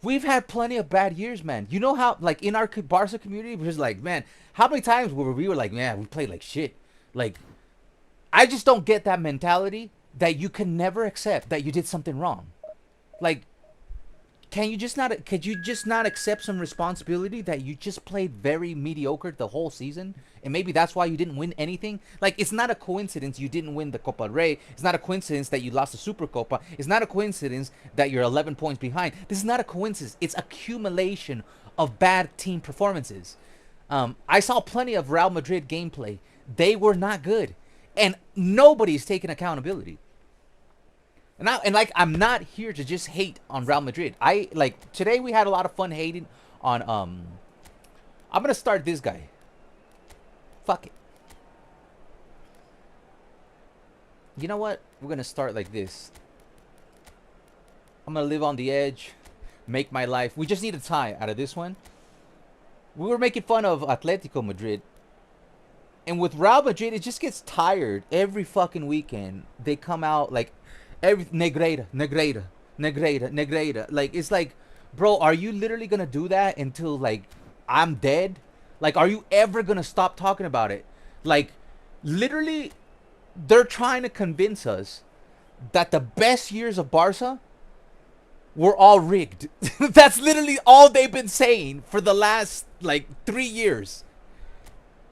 We've had plenty of bad years, man. You know how, like, in our Barça community, we're just like, man, how many times we were like, man, we played like shit. Like, I just don't get that mentality that you can never accept that you did something wrong. Like, could you just not accept some responsibility that you just played very mediocre the whole season? And maybe that's why you didn't win anything? Like, it's not a coincidence you didn't win the Copa del Rey. It's not a coincidence that you lost the Super Copa. It's not a coincidence that you're 11 points behind. This is not a coincidence. It's accumulation of bad team performances. I saw plenty of Real Madrid gameplay. They were not good. And nobody's taking accountability. And like, I'm not here to just hate on Real Madrid. Today we had a lot of fun hating on, I'm going to start this guy. Fuck it. You know what? We're going to start like this. I'm going to live on the edge. Make my life. We just need a tie out of this one. We were making fun of Atletico Madrid. And with Real Madrid, it just gets tired. Every fucking weekend, they come out like, Negreira. Like, it's like, bro, are you literally gonna do that until, like, I'm dead? Like, are you ever gonna stop talking about it? Like, literally, they're trying to convince us that the best years of Barça were all rigged. That's literally all they've been saying for the last, like, 3 years.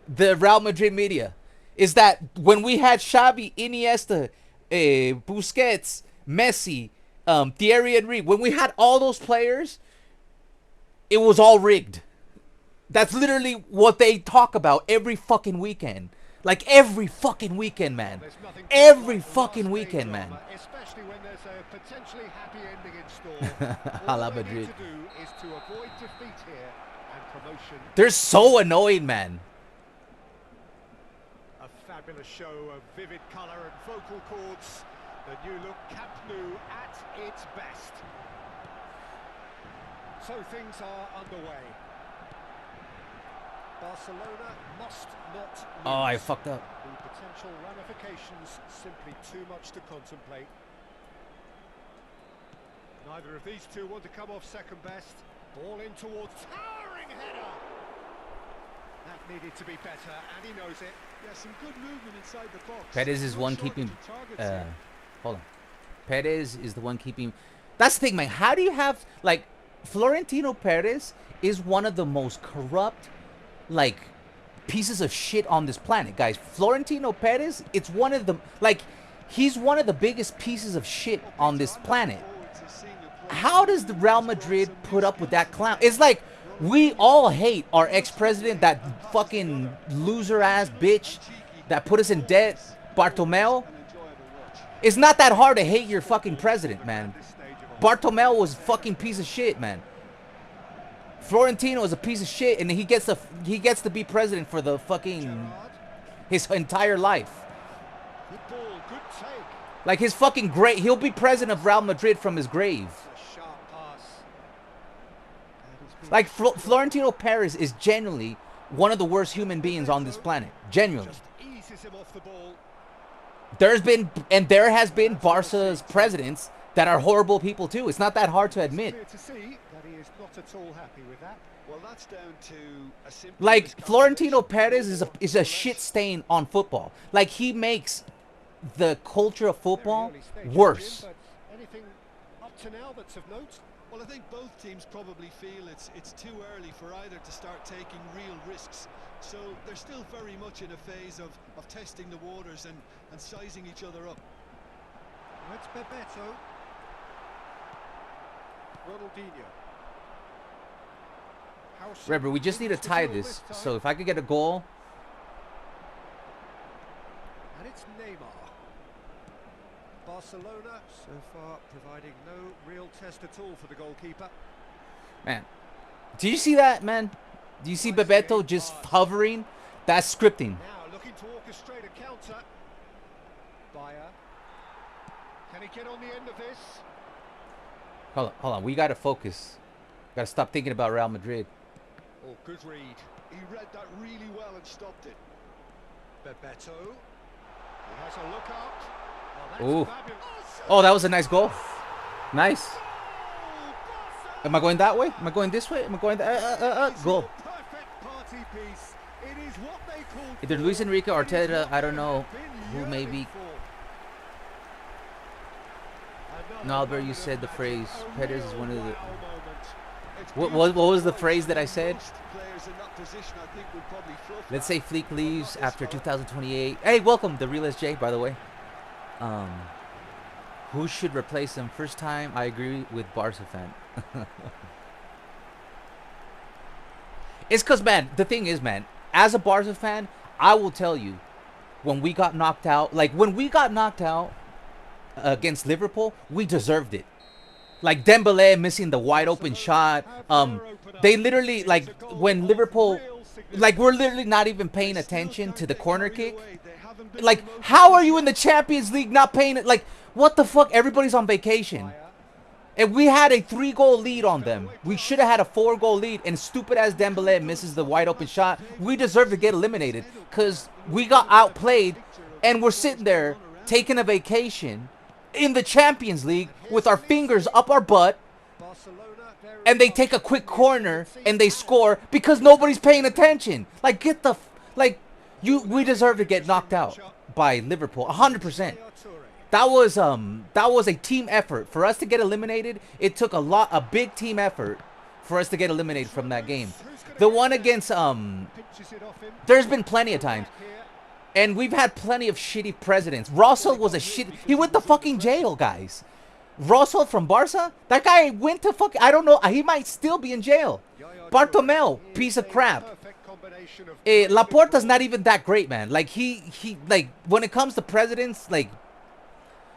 The Real Madrid media is that when we had Xavi, Iniesta, Busquets, Messi, Thierry Henry, when we had all those players, it was all rigged. That's literally what they talk about every fucking weekend. Like, every fucking weekend, man. Every fucking weekend, man. Especially when there's a potentially happy ending in store. All they need to do is to avoid defeat here and promotion. They're so annoying, man. Fabulous show of vivid colour and vocal cords. The new look Camp Nou at its best. So things are underway. Barcelona must not lose. Oh, I fucked up. The potential ramifications simply too much to contemplate. Neither of these two want to come off second best. Ball in towards towering header. That needed to be better, and he knows it. Yeah, some good movement inside the box. Perez is Not one short keeping. of targets here. Hold on. Perez is the one keeping. That's the thing, man. How do you have like Florentino Perez is one of the most corrupt, like, pieces of shit on this planet, guys. Florentino Perez, it's one of the he's one of the biggest pieces of shit on this planet. How does the Real Madrid put up with that clown? It's like we all hate our ex-president, that fucking loser-ass bitch that put us in debt, Bartomeu. It's not that hard to hate your fucking president, man. Bartomeu was a fucking piece of shit, man. Florentino is a piece of shit, and he gets to be president for the fucking his entire life. Good ball, good take. Like his fucking grave, he'll be president of Real Madrid from his grave. A sharp pass. Like Florentino Perez is genuinely one of the worst human beings on this planet. Genuinely. Just eases him off the ball. There has been Barca's presidents that are horrible people too. It's not that hard to admit. Clear to see that he is not at all happy with that. Well, that's down to a simple Like miscalculation. Florentino Perez is a shit stain on football. Like he makes the culture of football Very early stage, worse. Jim, but anything up to now that's of note? Well, I think both teams probably feel it's too early for either to start taking real risks. So they're still very much in a phase of testing the waters and sizing each other up. It's Bebeto. Ronaldinho. Remember, we just need to tie this. So if I could get a goal. And it's Neymar. Barcelona so far providing no real test at all for the goalkeeper. Man, do you see that, man? Do you see Bebeto just hovering? That's scripting. Now looking to orchestrate a counter. Yaya. Can he get on the end of this? Hold on. We gotta focus. Gotta stop thinking about Real Madrid. Oh, good read. He read that really well and stopped it. Bebeto. He has a look out. Ooh. That's fabulous. Oh, that was a nice goal. Nice. Am I going that way? Am I going this way? Am I going that? Goal. Perfect party piece. It is what they call Either Luis Enrique or Arteta, I don't know who may be. No, Albert, you said the phrase. Perez is one of the. What was the phrase that I said? Let's say Fleek leaves after 2028. Hey, welcome, the Real SJ, by the way. Who should replace him? First time, I agree with Barca fan. It's because, man, the thing is, man, as a Barca fan, I will tell you, when we got knocked out, against Liverpool, we deserved it. Like Dembele missing the wide open shot. They literally, like, when Liverpool, like, we're literally not even paying attention to the corner kick. Like, how are you in the Champions League not paying it? Like, what the fuck? Everybody's on vacation. And we had a 3-goal lead on them. We should have had a 4-goal lead. And stupid-ass Dembele misses the wide open shot. We deserve to get eliminated. Because we got outplayed. And we're sitting there taking a vacation in the Champions League with our fingers up our butt. And they take a quick corner and they score because nobody's paying attention. Like, get the... we deserve to get knocked out by Liverpool. 100%. That was a team effort. For us to get eliminated, it took a big team effort for us to get eliminated from that game. The one against there's been plenty of times. And we've had plenty of shitty presidents. Russell was a shit. He went to fucking jail, guys. Russell from Barca? That guy went to fucking... I don't know. He might still be in jail. Bartomeu, piece of crap. Laporta's not even that great, man. Like, like, when it comes to presidents, like,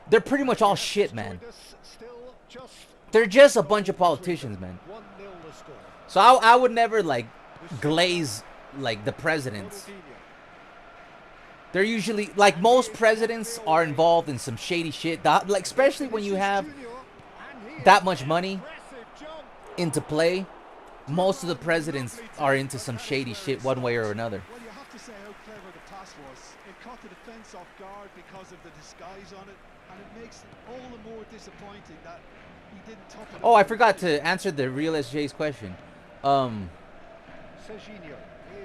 they're pretty much all shit, man. They're just a bunch of politicians, man. So I would never, like, glaze, like, the presidents. They're usually, like, most presidents are involved in some shady shit. Like, especially when you have that much money into play. Most of the presidents are into some shady shit one way or another. Well, you have to say how clever the pass was. It caught the defence off guard because of the disguise on it, and it makes it all the more disappointing that he didn't top it. Oh, I forgot to answer the Real SJ's question. Serginho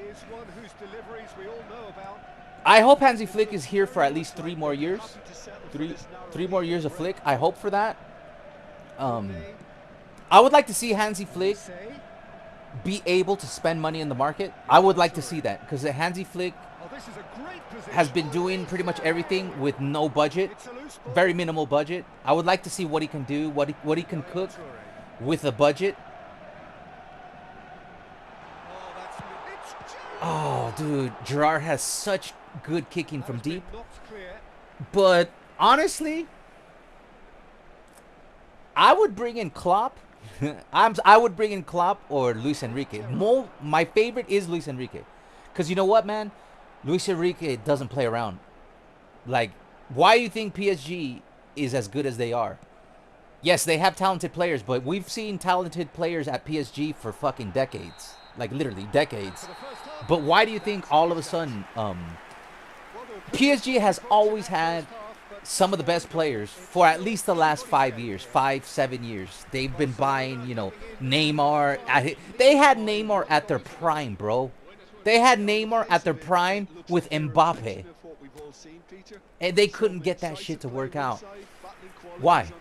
is one whose deliveries we all know about. I hope Hansi Flick is here for at least 3 more years. Three more years of Flick. I hope for that. I would like to see Hansi Flick be able to spend money in the market. I would like to see that, because Hansi Flick has been doing pretty much everything with no budget, very minimal budget. I would like to see what he can do, what he can cook with a budget. Oh, dude, Gerrard has such good kicking from deep. But honestly, I would bring in Klopp. I would bring in Klopp or Luis Enrique. My favorite is Luis Enrique, because you know what, man? Luis Enrique doesn't play around. Like, why do you think PSG is as good as they are? Yes, they have talented players, but we've seen talented players at PSG for fucking decades. Like, literally decades. But why do you think all of a sudden PSG has always had some of the best players for at least the last 5 years, 7 years. They've been buying, you know, Neymar. They had Neymar at their prime, bro. They had Neymar at their prime with Mbappe. And they couldn't get that shit to work out. Why?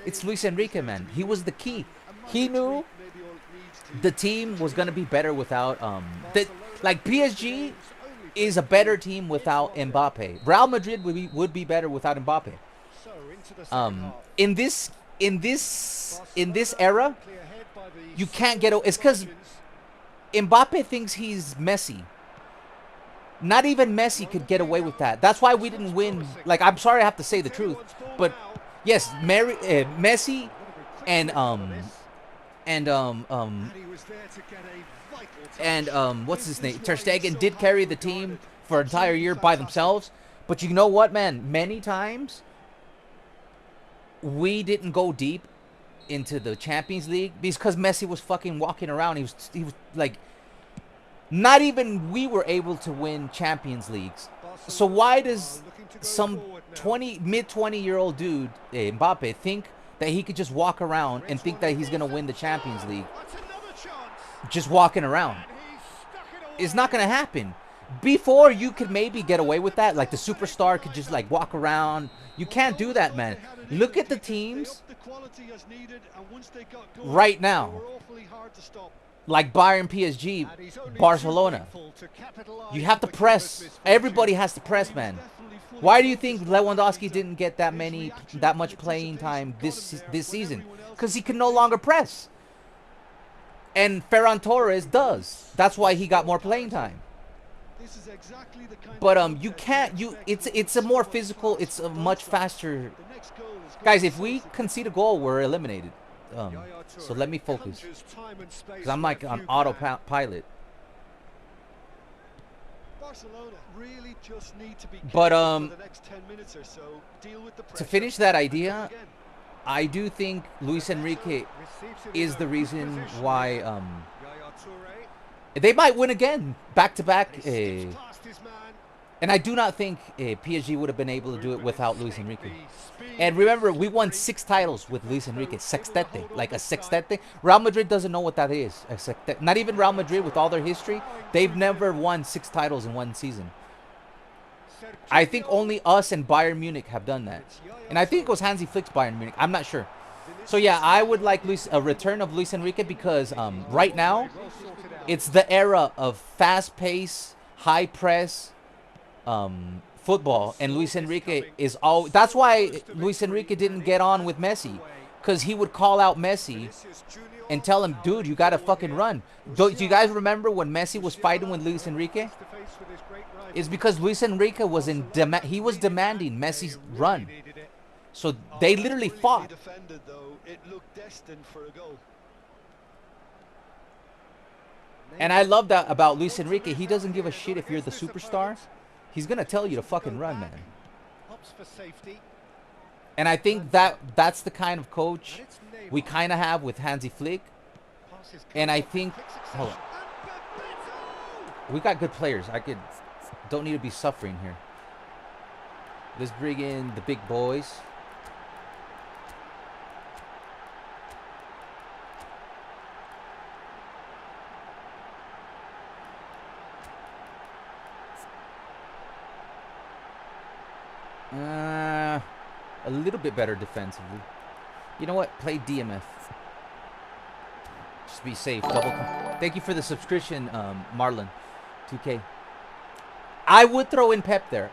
It's Luis Enrique, man. He was the key. He knew the team was going to be better without, like, PSG is a better team without Mbappe. Real Madrid would be better without Mbappe. In this era, you can't get. It's because Mbappe thinks he's Messi. Not even Messi could get away with that. That's why we didn't win. Like, I'm sorry I have to say the truth, but yes, Messi and what's his name? Ter Stegen did carry the team for an entire year by themselves. But you know what, man? Many times we didn't go deep into the Champions League because Messi was fucking walking around. He was like, not even we were able to win Champions Leagues. So why does some mid-20-year-old dude, Mbappe, think that he could just walk around and think that he's gonna win the Champions League? Just walking around. It's not going to happen. Before, you could maybe get away with that. Like, the superstar could just, like, walk around. You can't do that, man. Look at the teams right now. Like Bayern, PSG, Barcelona. You have to press. Everybody has to press, man. Why do you think Lewandowski didn't get that much playing time this season? Because he can no longer press. And Ferran Torres does. That's why he got more playing time. But you can't. It's a more physical. It's a much faster. Guys, if we concede a goal, we're eliminated. So let me focus, because I'm like on autopilot. But to finish that idea, I do think Luis Enrique is the reason why they might win again, back-to-back. And I do not think PSG would have been able to do it without Luis Enrique. And remember, we won 6 titles with Luis Enrique. Sextete, like a sextete. Real Madrid doesn't know what that is. A sextete. Not even Real Madrid, with all their history, they've never won 6 titles in one season. I think only us and Bayern Munich have done that. And I think it was Hansi Flick's Bayern Munich. I'm not sure. So yeah, I would like a return of Luis Enrique, because right now, it's the era of fast-paced, high-press football, and Luis Enrique is all. That's why Luis Enrique didn't get on with Messi, because he would call out Messi and tell him, dude, you gotta fucking run. Do you guys remember when Messi was fighting with Luis Enrique? It's because Luis Enrique was he was demanding Messi's run. So they literally fought. And I love that about Luis Enrique. He doesn't give a shit if you're the superstar. He's gonna tell you to fucking run, man. Opts for safety. And I think that's the kind of coach we kind of have with Hansi Flick. And I think, hold on, we got good players. Don't need to be suffering here. Let's bring in the big boys. A little bit better defensively. You know what? Play DMF. Just be safe. Thank you for the subscription, Marlon. 2K. I would throw in Pep there,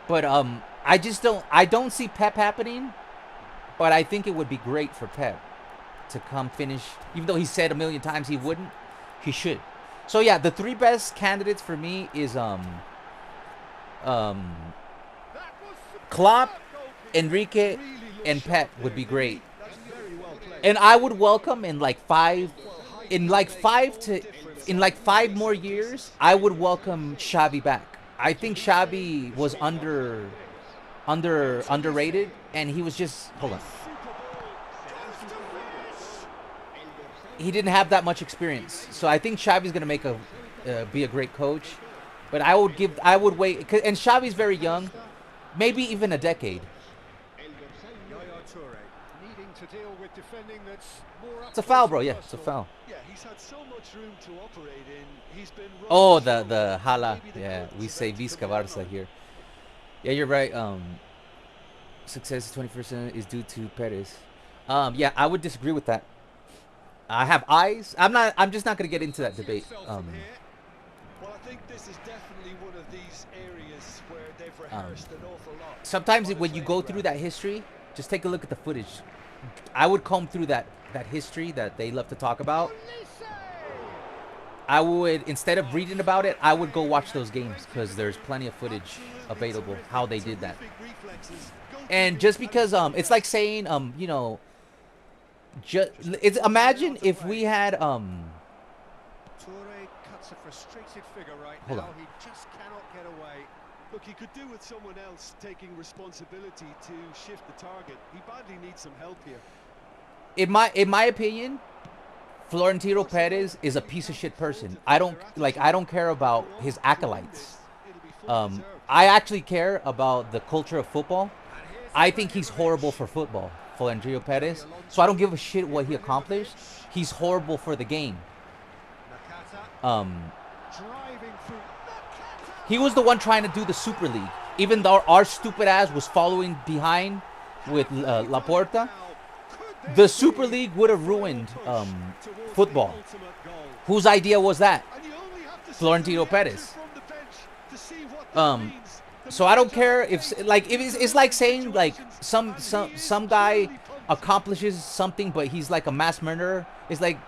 but I don't see Pep happening. But I think it would be great for Pep to come finish. Even though he said a million times he wouldn't, he should. So yeah, the 3 best candidates for me is Klopp, Enrique, and Pep would be great. And I would welcome in like 5 more years, I would welcome Xavi back. I think Xavi was underrated, and he was just, hold on. He didn't have that much experience. So I think Xavi's going to be a great coach. But I would wait, and Xavi's very young, maybe even a decade. Yaya Touré needing to deal with defending that's more. It's a foul, bro. Yeah, it's a foul. Yeah, he's had so much room to operate in. He's been Oh, the hala. Yeah, we say Vizca Barça here. Yeah, you're right. Success 21% is due to Perez. Yeah, I would disagree with that. I have eyes. I'm just not gonna get into that debate. Well, I think this is definitely one of these areas where they've rehearsed an awful lot. Sometimes when you go through that history, just take a look at the footage. I would comb through that history that they love to talk about. I would, instead of reading about it, I would go watch those games because there's plenty of footage available how they did that. And just because it's like saying you know, imagine if we had Touré cuts a frustrated figure right hold now. on. He just cannot get away. Look, he could do with someone else taking responsibility to shift the target. He badly needs some help here. In my opinion, Florentino Perez is a piece of shit person. I don't care about his acolytes. I actually care about the culture of football. I think he's horrible for football, Florentino Perez. So I don't give a shit what he accomplished. He's horrible for the game. He was the one trying to do the Super League. Even though our stupid ass was following behind with Laporta, the Super League would have ruined football. Whose idea was that? Florentino Perez. So I don't care if it's like saying like some guy accomplishes something but he's like a mass murderer. It's like,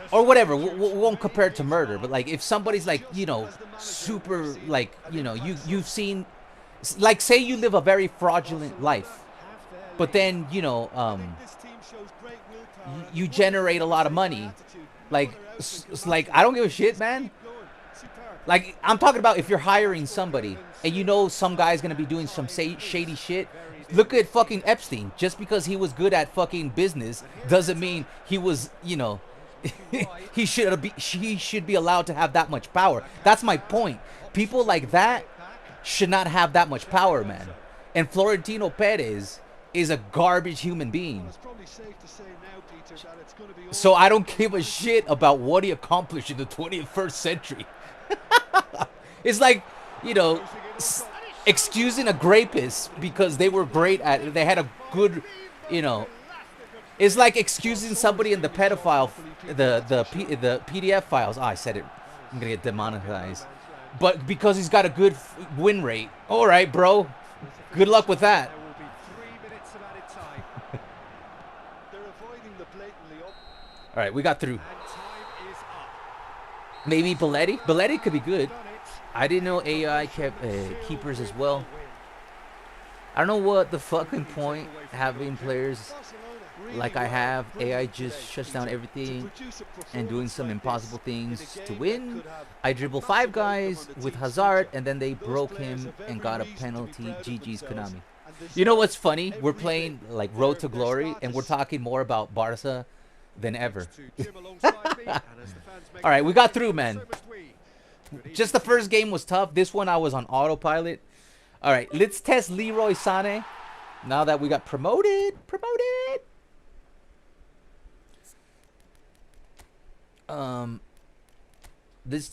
or whatever. We won't compare it to murder, but like if somebody's like, you know, super, like, you know, you've seen, like, say you live a very fraudulent life, but then, you know, you generate a lot of money. Like I don't give a shit, man. Like, I'm talking about if you're hiring somebody and you know some guy's gonna be doing some shady shit. Look at fucking Epstein. Just because he was good at fucking business doesn't mean he was, you know, he should be allowed to have that much power. That's my point. People like that should not have that much power, man. And Florentino Perez is a garbage human being. So I don't give a shit about what he accomplished in the 21st century. It's like, you know, excusing a rapist because they were great at, they had a good, you know, it's like excusing somebody in the pedophile, the PDF files. Oh, I said it. I'm gonna get demonetized. But because he's got a good win rate. All right, bro. Good luck with that. All right, we got through. Maybe Belletti. Belletti could be good. I didn't know AI kept keepers as well. I don't know what the fucking point having players like I have. AI just shuts down everything and doing some impossible things to win. I dribble 5 guys with Hazard, and then they broke him and got a penalty. GG's Konami. You know what's funny? We're playing like Road to Glory, and we're talking more about Barça than ever. All right, we got through, man. Just the first game was tough. This one I was on autopilot. All right, let's test Leroy Sané. Now that we got promoted. Let's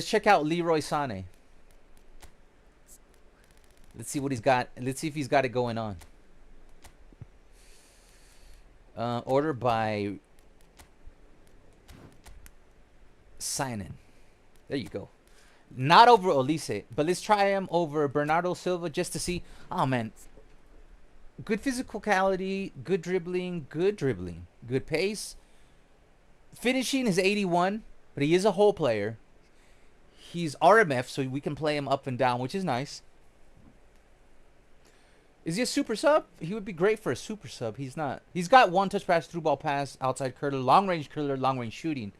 check out Leroy Sané. Let's see what he's got. Let's see if he's got it going on. Order by sign-in. There you go. Not over Olise, but let's try him over Bernardo Silva just to see. Oh, man. Good physicality, good dribbling, good pace. Finishing is 81, but he is a whole player. He's RMF, so we can play him up and down, which is nice. Is he a super sub? He would be great for a super sub. He's not. He's got 1 touch pass, through ball pass, outside curler, long range shooting.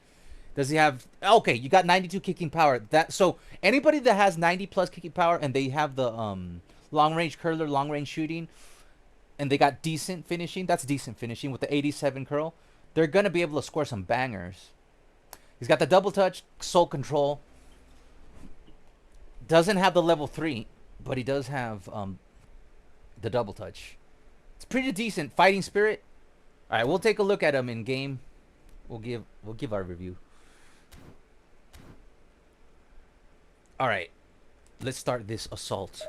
Does he have... Okay, you got 92 kicking power. So anybody that has 90 plus kicking power and they have the long range curler, long range shooting, and they got decent finishing, that's decent finishing with the 87 curl, they're going to be able to score some bangers. He's got the double touch, soul control. Doesn't have the level 3, but he does have the double touch. It's pretty decent. Fighting spirit. All right, we'll take a look at him in game. We'll give our review. All right, let's start this assault.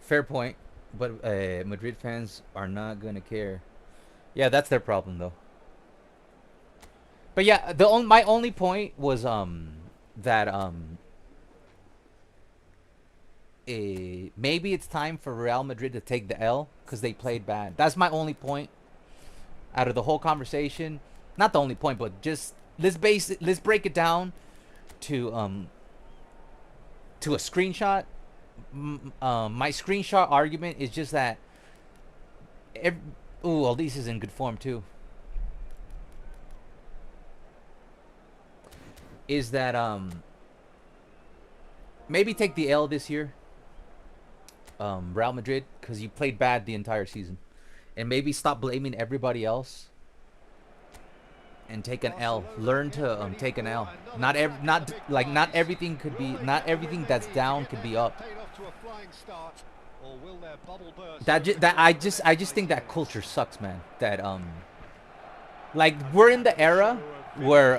Fair point, but Madrid fans are not gonna care. Yeah, that's their problem though. But yeah, my only point was that maybe it's time for Real Madrid to take the L because they played bad. That's my only point out of the whole conversation. Not the only point, but just let's break it down to a screenshot. My screenshot argument is just that Olise is in good form too. Is that maybe take the L this year, Real Madrid, because you played bad the entire season, and maybe stop blaming everybody else and take an L. Learn to take an L. Not everything that's down could be up. I just think that culture sucks, man. That like we're in the era where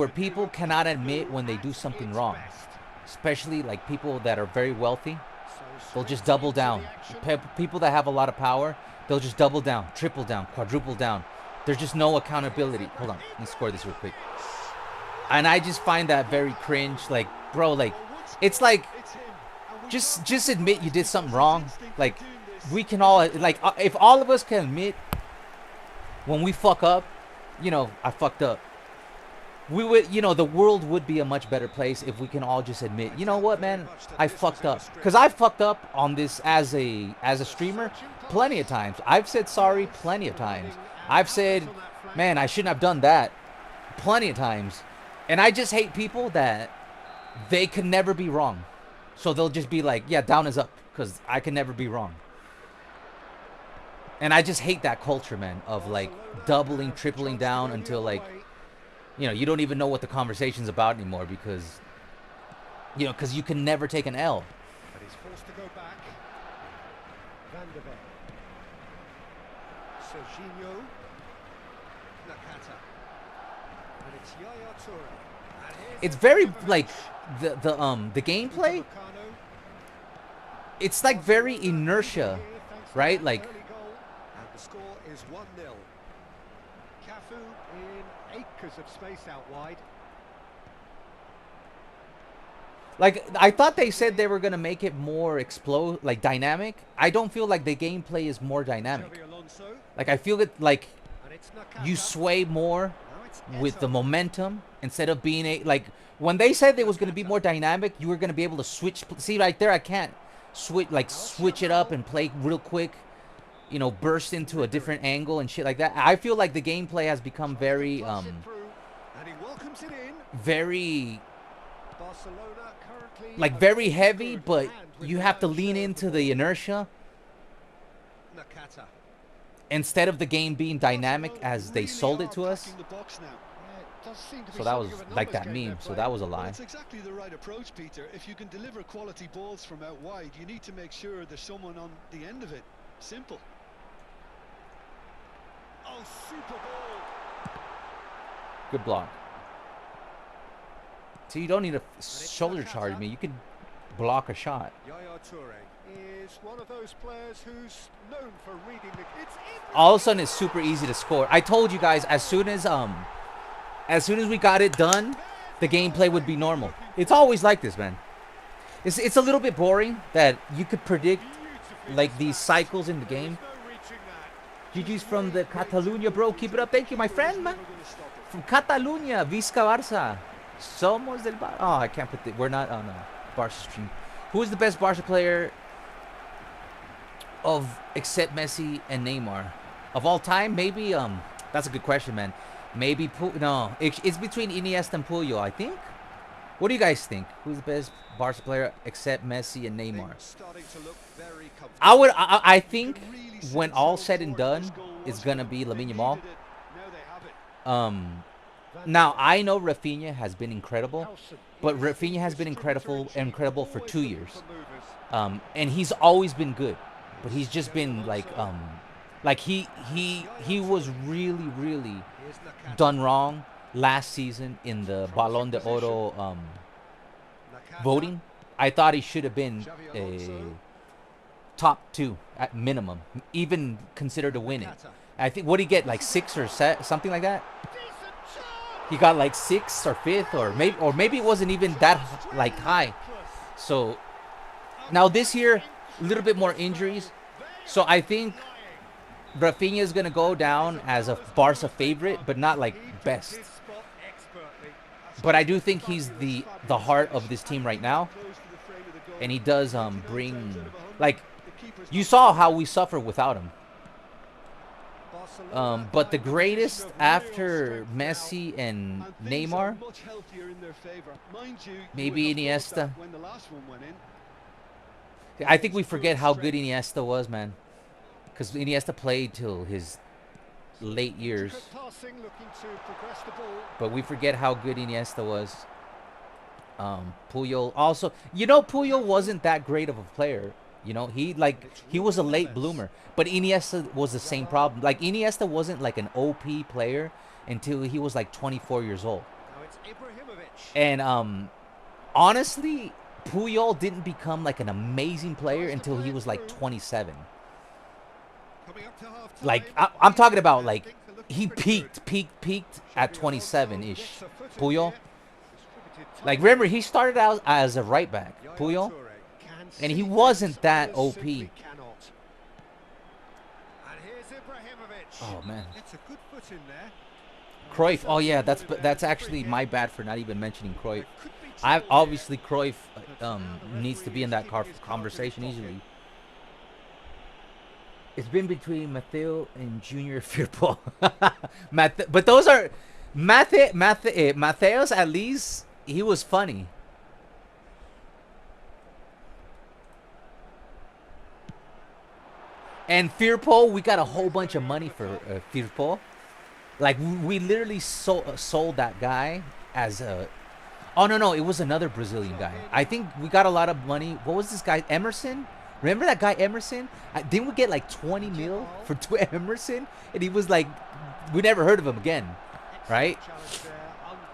people cannot admit when they do something wrong, especially like people that are very wealthy. They'll just double down. People that have a lot of power, they'll just double down, triple down, quadruple down. There's just no accountability. Hold on, let me score this real quick. And I just find that very cringe. Like, bro, like, it's like, just admit you did something wrong. Like, we can all, like, if all of us can admit when we fuck up, you know, I fucked up. We would, you know, the world would be a much better place if we can all just admit, you know what, man, I fucked up. Because I fucked up on this as a streamer plenty of times. I've said sorry plenty of times. I've said, man, I shouldn't have done that plenty of times. And I just hate people that they can never be wrong. So they'll just be like, yeah, down is up because I can never be wrong. And I just hate that culture, man, of like doubling, tripling down until like, you know, you don't even know what the conversation's about anymore because, you know, because you can never take an L. But he's forced to go back. Van de Ven. Serginho. Nakata. And it's Yaya Touré. It's very like the gameplay. It's like very inertia, right? Like. And the score is 1-0. Cafu in acres of space out wide. Like, I thought they said they were going to make it more like dynamic. I don't feel like the gameplay is more dynamic. Like, I feel it like you sway more with the momentum instead of being like when they said it was going to be more dynamic, you were going to be able to switch. See right there, I can't switch it up and play real quick. You know, burst into a different angle and shit like that. I feel like the gameplay has become very like very heavy, but you have to lean into the inertia Nakata. instead of the game being dynamic as they sold it to us. So that was like that meme. So that was a lie. It's exactly the right approach, Peter. If you can deliver quality balls from out wide, you need to make sure there's someone on the end of it. Simple. Oh, super ball. Good block. So you don't need to shoulder charge me. You could block a shot. Yaya Touré is one of those players who's known for reading the... All of a sudden, it's super easy to score. I told you guys, as soon as we got it done, the gameplay would be normal. It's always like this, man. It's a little bit boring that you could predict like these cycles in the game. GG's from the Catalunya, bro. Keep it up. Thank you, my friend, man. From Catalunya, Visca Barça. Somos del Barça. Oh, I can't put the... We're not on a Barça stream. Who is the best Barça player of except Messi and Neymar? Of all time? Maybe, that's a good question, man. Maybe, no. It's between Iniesta and Puyol, I think. What do you guys think? Who's the best Barça player except Messi and Neymar? I think when all said and done, it's gonna be Lamine Yamal. Now I know Rafinha has been incredible, but Rafinha has been incredible for 2 years, and he's always been good, but he's just been like he was really done wrong last season in the Ballon d'Oro voting. I thought he should have been a top 2 at minimum, even considered to win it. I think, what did he get, like 6 or something like that? He got like 6th or 5th, or maybe it wasn't even that like high. So now this year, a little bit more injuries. So I think Rafinha is gonna go down as a Barca favorite, but not like best. But I do think he's the heart of this team right now, and he does bring, like, you saw how we suffer without him. But the greatest after Messi and Neymar, maybe Iniesta. I think we forget how good Iniesta was, man, because Iniesta played till his late years, but we forget how good Iniesta was. Puyol also, Puyol wasn't that great of a player. He was a late bloomer, but Iniesta was the same problem. Like, Iniesta wasn't like an OP player until he was like 24 years old. Now it's Ibrahimović. And honestly, Puyol didn't become like an amazing player until he was like 27. Like, I'm talking about, like, he peaked at 27-ish. Puyol. Like, remember, he started out as a right back, Puyol, and he wasn't that OP. Oh, man. Cruyff. Oh, yeah, that's actually my bad for not even mentioning Cruyff. Obviously, Cruyff needs to be in that conversation easily. It's been between Mateo and Junior Firpo. But those are... Mateos, at least, he was funny. And Firpo, we got a whole bunch of money for Firpo. Like, we literally sold that guy as a... Oh, no, it was another Brazilian guy. I think we got a lot of money. What was this guy? Emerson? Remember that guy Emerson? Didn't we get like 20 mil for Emerson? And he was like, we never heard of him again, right?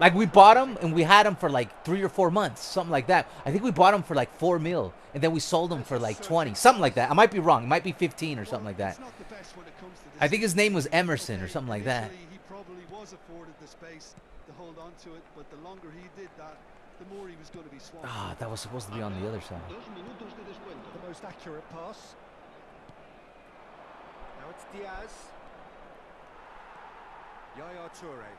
Like, we bought him and we had him for like 3 or 4 months, something like that. I think we bought him for like 4 mil and then we sold him for like 20, something like that. I might be wrong. It might be 15 or something like that. I think his name was Emerson or something like that. He probably was afforded the space to hold on to it, but the longer he did that, the more he was going to be swamped. Ah, that was supposed to be on the other side. The most accurate pass. Now it's Diaz. Yaya Touré.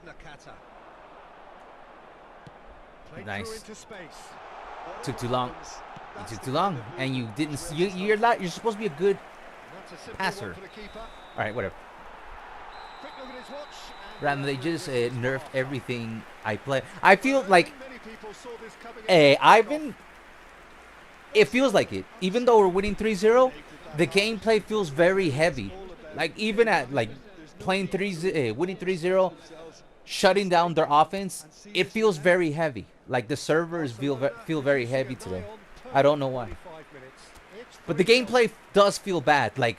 Nakata. Played Nice. through into space. Took too long. You took too long, and you didn't. You're not. You're supposed to be a good That's a simple passer. one for the keeper. All right, whatever. Quick look at his watch. and Rather, the they referee just whistles nerfed off. everything I play. I feel like, Many people saw this coming hey, as a Ivan. It feels like it. Even though we're winning 3-0, the gameplay feels very heavy. Like even at like playing winning 3-0, shutting down their offense, it feels very heavy. Like the servers feel very heavy today. I don't know why. 45 minutes. It's But the 3-0. gameplay does feel bad. Like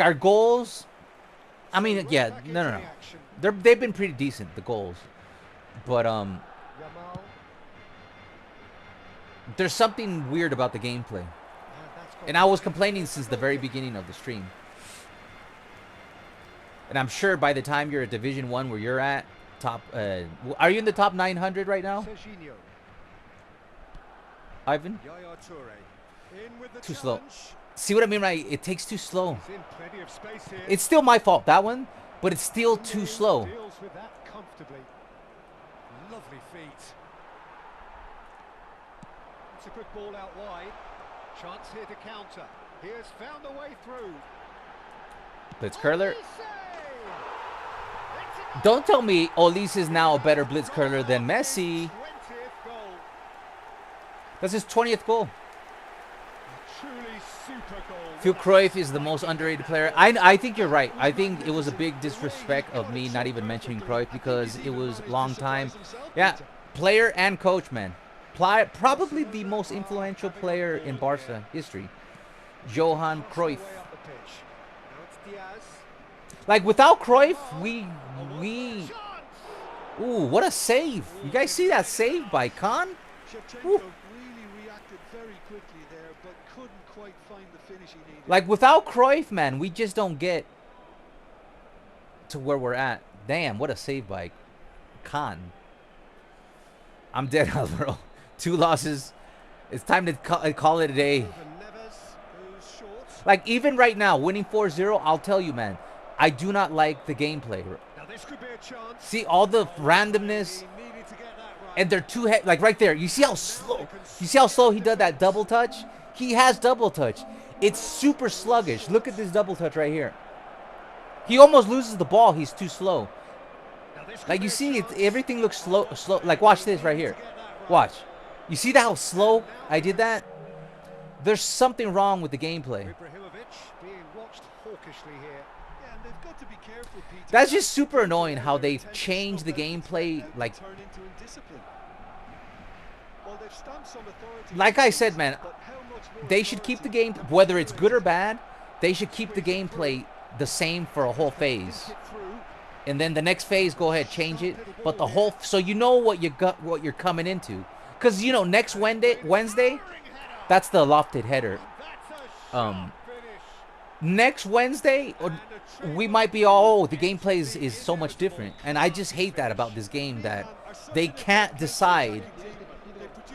our goals. I mean, Right yeah, back no. into the action. They've been pretty decent, the goals. But Yamal. there's something weird about the gameplay. That's And I was complaining since the very beginning of the stream. And I'm sure by the time you're at Division 1 where you're at, are you in the top 900 right now, Serginho. Ivan? Yaya Touré. In with the Too slow. challenge. See what I mean, right? It takes too slow. He's in plenty of space here. It's still my fault, that one, but it's still too slow. Deals with that comfortably. Lovely feet. It's a good ball out wide. Chance here to counter. He has found a way through. Blitz curler. Olise! It's Don't tell me Olise is now a better blitz curler than Messi. 20th goal. That's his 20th goal. A truly super goal. Phil Cruyff is the most underrated player. I think you're right. I think it was a big disrespect of me not even mentioning Cruyff because it was a long time. Yeah, player and coach, man. Probably the most influential player in Barça history. Johan Cruyff. Way up the pitch. Now it's Diaz. Like without Cruyff, we Chance! ooh, what a save. You guys see that save by Khan? Shevchenko Woo. really reacted very quickly there, but couldn't quite find the finish he needed. Like without Cruyff, man, we just don't get to where we're at. Damn, what a save by Khan. I'm dead, Alvaro. 2 losses. It's time to call it a day. Ruben Neves goes short. Like even right now, winning 4-0, I'll tell you, man, I do not like the gameplay. Now this could be a chance. See all the randomness, He needed to get that right. and they're too like right there. You see how slow? You see how slow he did that double touch? He has double touch. It's super sluggish. Look at this double touch right here. He almost loses the ball. He's too slow. Now this could Like be you a see, chance. everything looks slow. Like watch this right here. Watch. You see how slow I did that? There's something wrong with the gameplay. Ibrahimović being watched hawkishly here. Yeah, and they've got to be careful, Peter. That's just super annoying how they've changed the gameplay. Like turn into indiscipline. Well, they've stamped some authority. Like I said, man, But how much more they should keep the authority game, whether it's good or bad, they should keep the gameplay the same for a whole phase. Get through. And then the next phase, go ahead, change it. But the whole, so you know what what you're coming into. Because, you know, next Wednesday, that's the lofted header. That's a sharp finish. Next Wednesday, we might be all, oh, the gameplay is so much different. And I just hate that about this game, that they can't decide.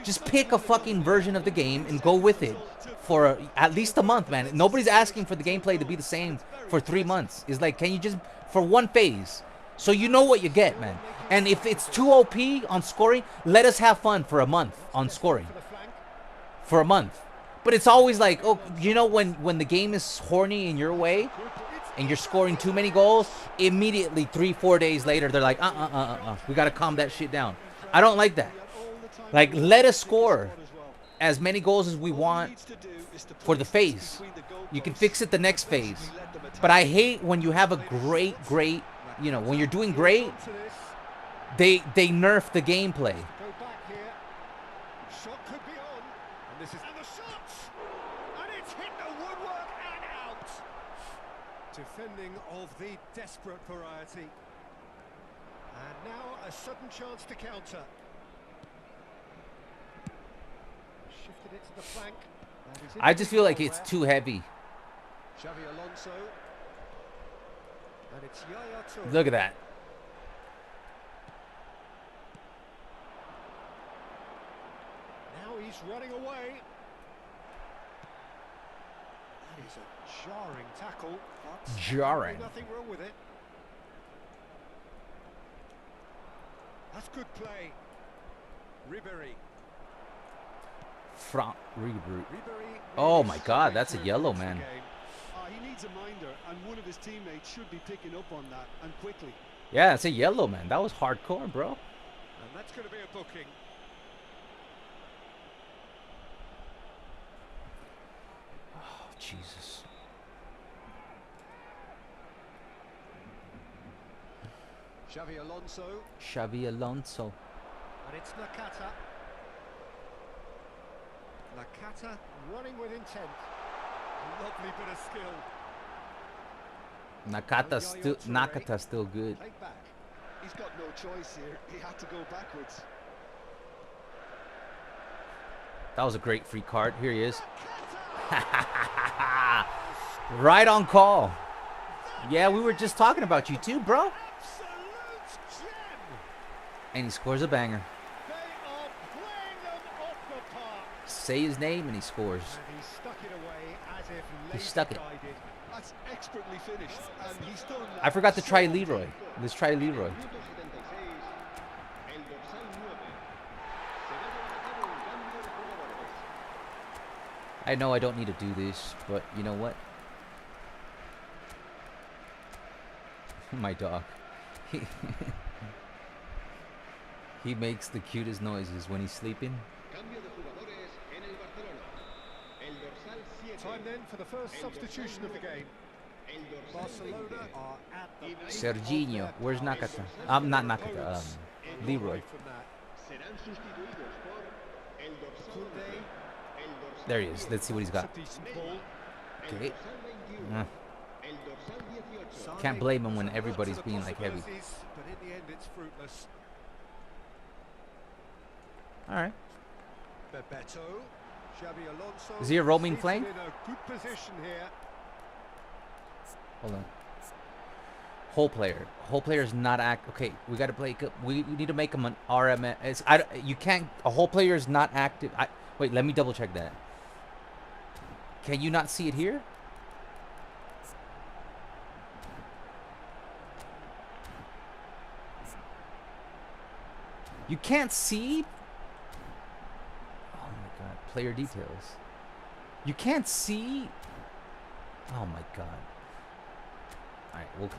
Just pick a fucking version of the game and go with it for at least a month, man. Nobody's asking for the gameplay to be the same for 3 months. It's like, can you just, for one phase, so you know what you get, man. And if it's too OP on scoring, let us have fun for a month on scoring. For a month. But it's always like, oh, you know, when the game is horny in your way and you're scoring too many goals, immediately 3-4 days later, they're like, we got to calm that shit down. I don't like that. Like, let us score as many goals as we want for the phase. You can fix it the next phase. But I hate when you have a great, you know, when you're doing great, they nerf the gameplay. Go back here. Shot could be on. And this is and the shots. And it's hit the woodwork and out. Defending of the desperate variety. And now a sudden chance to counter. Shifted it to the flank. And he's I into just feel like goal it's there. too heavy. Xavi Alonso. And it's Yaya Touré. Look at that. Now he's running away. That is a jarring tackle. But Jarring. nothing wrong with it. That's good play. Ribery. Ribery. Ribery Oh is my God, that's a straight yellow, through man. into the game. He needs a minder, and one of his teammates should be picking up on that, and quickly. Yeah, it's a yellow, man. That was hardcore, bro. And that's going to be a booking. Oh, Jesus. Xavi Alonso. Xavi Alonso. And it's Nakata. Nakata running with intent. Lovely bit of skill. Nakata's still good. Take back. He's got no choice here. He had to go backwards. That was a great free card. Here he is. Right on call. Yeah, we were just talking about you too, bro. Absolute gem. And he scores a banger. They are playing them off the park. Say his name and he scores. And he stuck it away as if He laser stuck it. guided. That's expertly finished, and he's done that. I forgot to so try Leroy. well. Let's try Leroy. I know I don't need to do this, but you know what? My dog. He makes the cutest noises when he's sleeping. Time then for the first substitution of the game. Barcelona are at the peak of Serginho. their Where's powers. Nakata? Not Nakata. Opponents in Leroy. away from that. Touré, There he is. Let's see what he's got. it's a decent ball. Okay. Sane Can't blame him when has a lot everybody's to the being like heavy. possibilities, but in the end it's fruitless. All right. Bebeto, Xavi Alonso. Is he a roaming seated flank? in a good position here. Hold on. Whole player. Whole player is not act. Okay, we got to play. We need to make him an RMS. You can't. A whole player is not active. Wait. Let me double check that. Can you not see it here? You can't see. Oh my God! Player details. You can't see. Oh my God! All right, we'll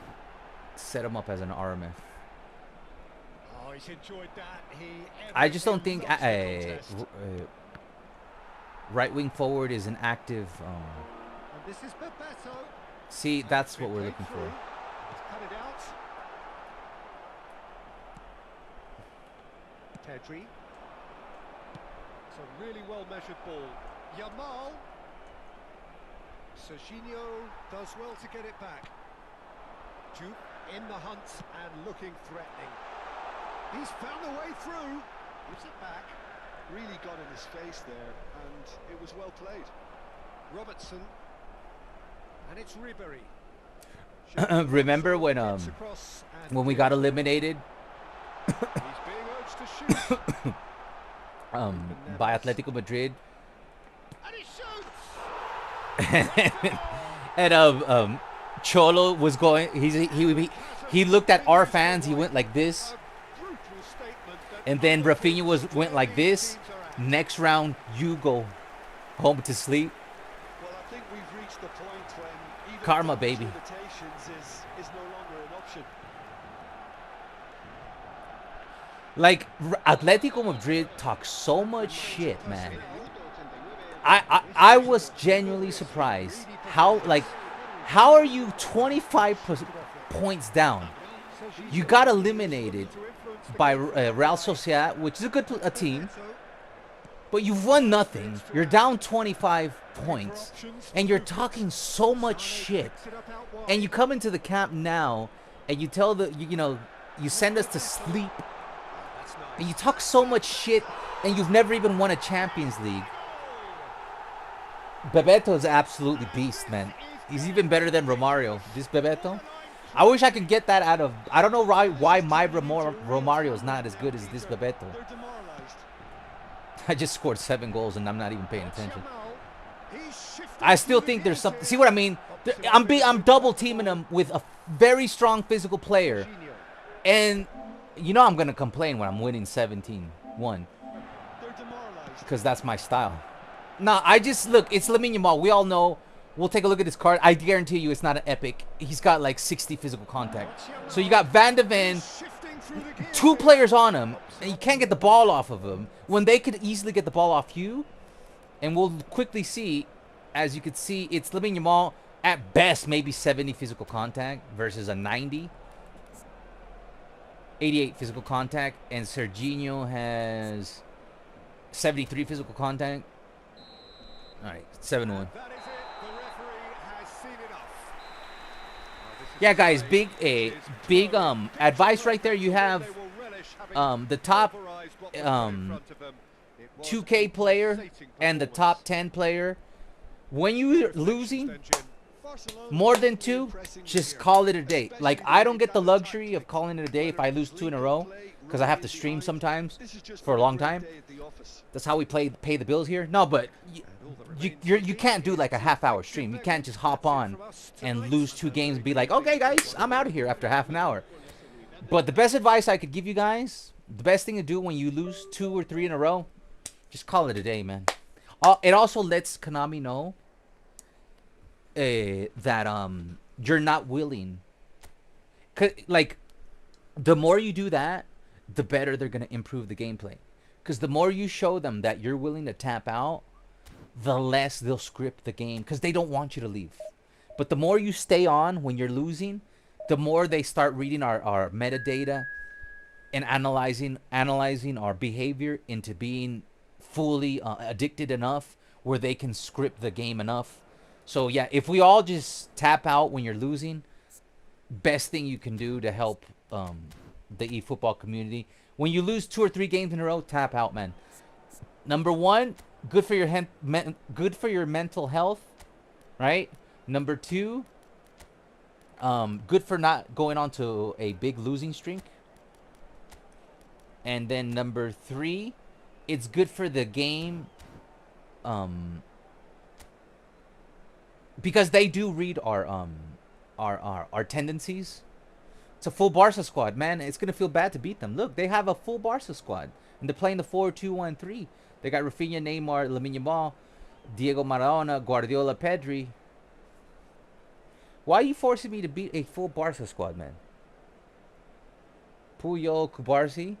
set him up as an RMF. Oh, he's enjoyed that. I just don't think loves the contest. right wing forward is an active. And this is Bebeto. See, that's what we're Played looking through. for. He's cut it out. Pedri. It's a really well measured ball. Yamal. Serginho does well to get it back. Duke in the hunt and looking threatening. He's found a way through. Gives it back. Really got in his face there, and it was well played. Robertson. And it's Ribery. Remember when Gets across and we got eliminated he's being urged to shoot. by Atletico Madrid? And he shoots. And Cholo was going. He looked at our fans. He went like this, A brutal statement that and then other Rafinha went like this. teams are at. Next round, you go home to sleep. Well, I think we've reached the point when even Karma, damage baby. limitations is no longer an option. Like Atletico Madrid talks so much shit, man. I was genuinely surprised how are you 25 points down? You got eliminated by Real Sociedad, which is a good team, but you've won nothing. You're down 25 points, and you're talking so much shit. And you come into the camp now, and you tell you send us to sleep, and you talk so much shit, and you've never even won a Champions League. Bebeto is absolutely beast, man. He's even better than Romario. This Bebeto. I wish I could get that out of. I don't know why my Romario is not as good as this Bebeto. They're demoralised. I just scored 7 goals and I'm not even paying attention. He's shifted I still to think the there's something. inside. See what I mean? I'm double teaming him with a very strong physical player, Serginho. and You know I'm going to complain when I'm winning 17-1. They're demoralised. Because that's my style. Nah, I just... Look, it's Lamine Yamal. We all know. We'll take a look at this card. I guarantee you it's not an epic. He's got like 60 physical contact. So you got Van de Ven. 2 players on him. And you can't get the ball off of him. When they could easily get the ball off you. And we'll quickly see. As you can see, it's Lamine Yamal. At best, maybe 70 physical contact versus a 90. 88 physical contact. And Serginho has 73 physical contact. Alright, 7-1. Yeah, guys, big advice right there. You have the top 2K player and the top 10 player. When you're losing more than 2, just call it a day. Like, I don't get the luxury of calling it a day if I lose 2 in a row, because I have to stream sometimes for a long time. That's how we pay the bills here. No, but you can't do like a half-hour stream. You can't just hop on and lose 2 games and be like, okay, guys, I'm out of here after half an hour. But the best advice I could give you guys, the best thing to do when you lose 2 or 3 in a row, just call it a day, man. It also lets Konami know that you're not willing. Like, the more you do that, the better they're gonna improve the gameplay. Because the more you show them that you're willing to tap out, the less they'll script the game, because they don't want you to leave. But the more you stay on when you're losing, the more they start reading our metadata and analyzing our behavior into being fully addicted enough where they can script the game enough. So yeah, if we all just tap out when you're losing, best thing you can do to help the eFootball community. When you lose 2 or 3 games in a row, tap out, man. Number 1, good for your mental health, right? Number 2, good for not going on to a big losing streak. And then number 3, it's good for the game, because they do read our tendencies. It's a full Barça squad, man. It's gonna feel bad to beat them. Look, they have a full Barça squad, and they're playing the 4-2-1-3. They got Rafinha, Neymar, Lamine Yamal, Diego Maradona, Guardiola, Pedri. Why are you forcing me to beat a full Barça squad, man? Puyol, Kubarsi.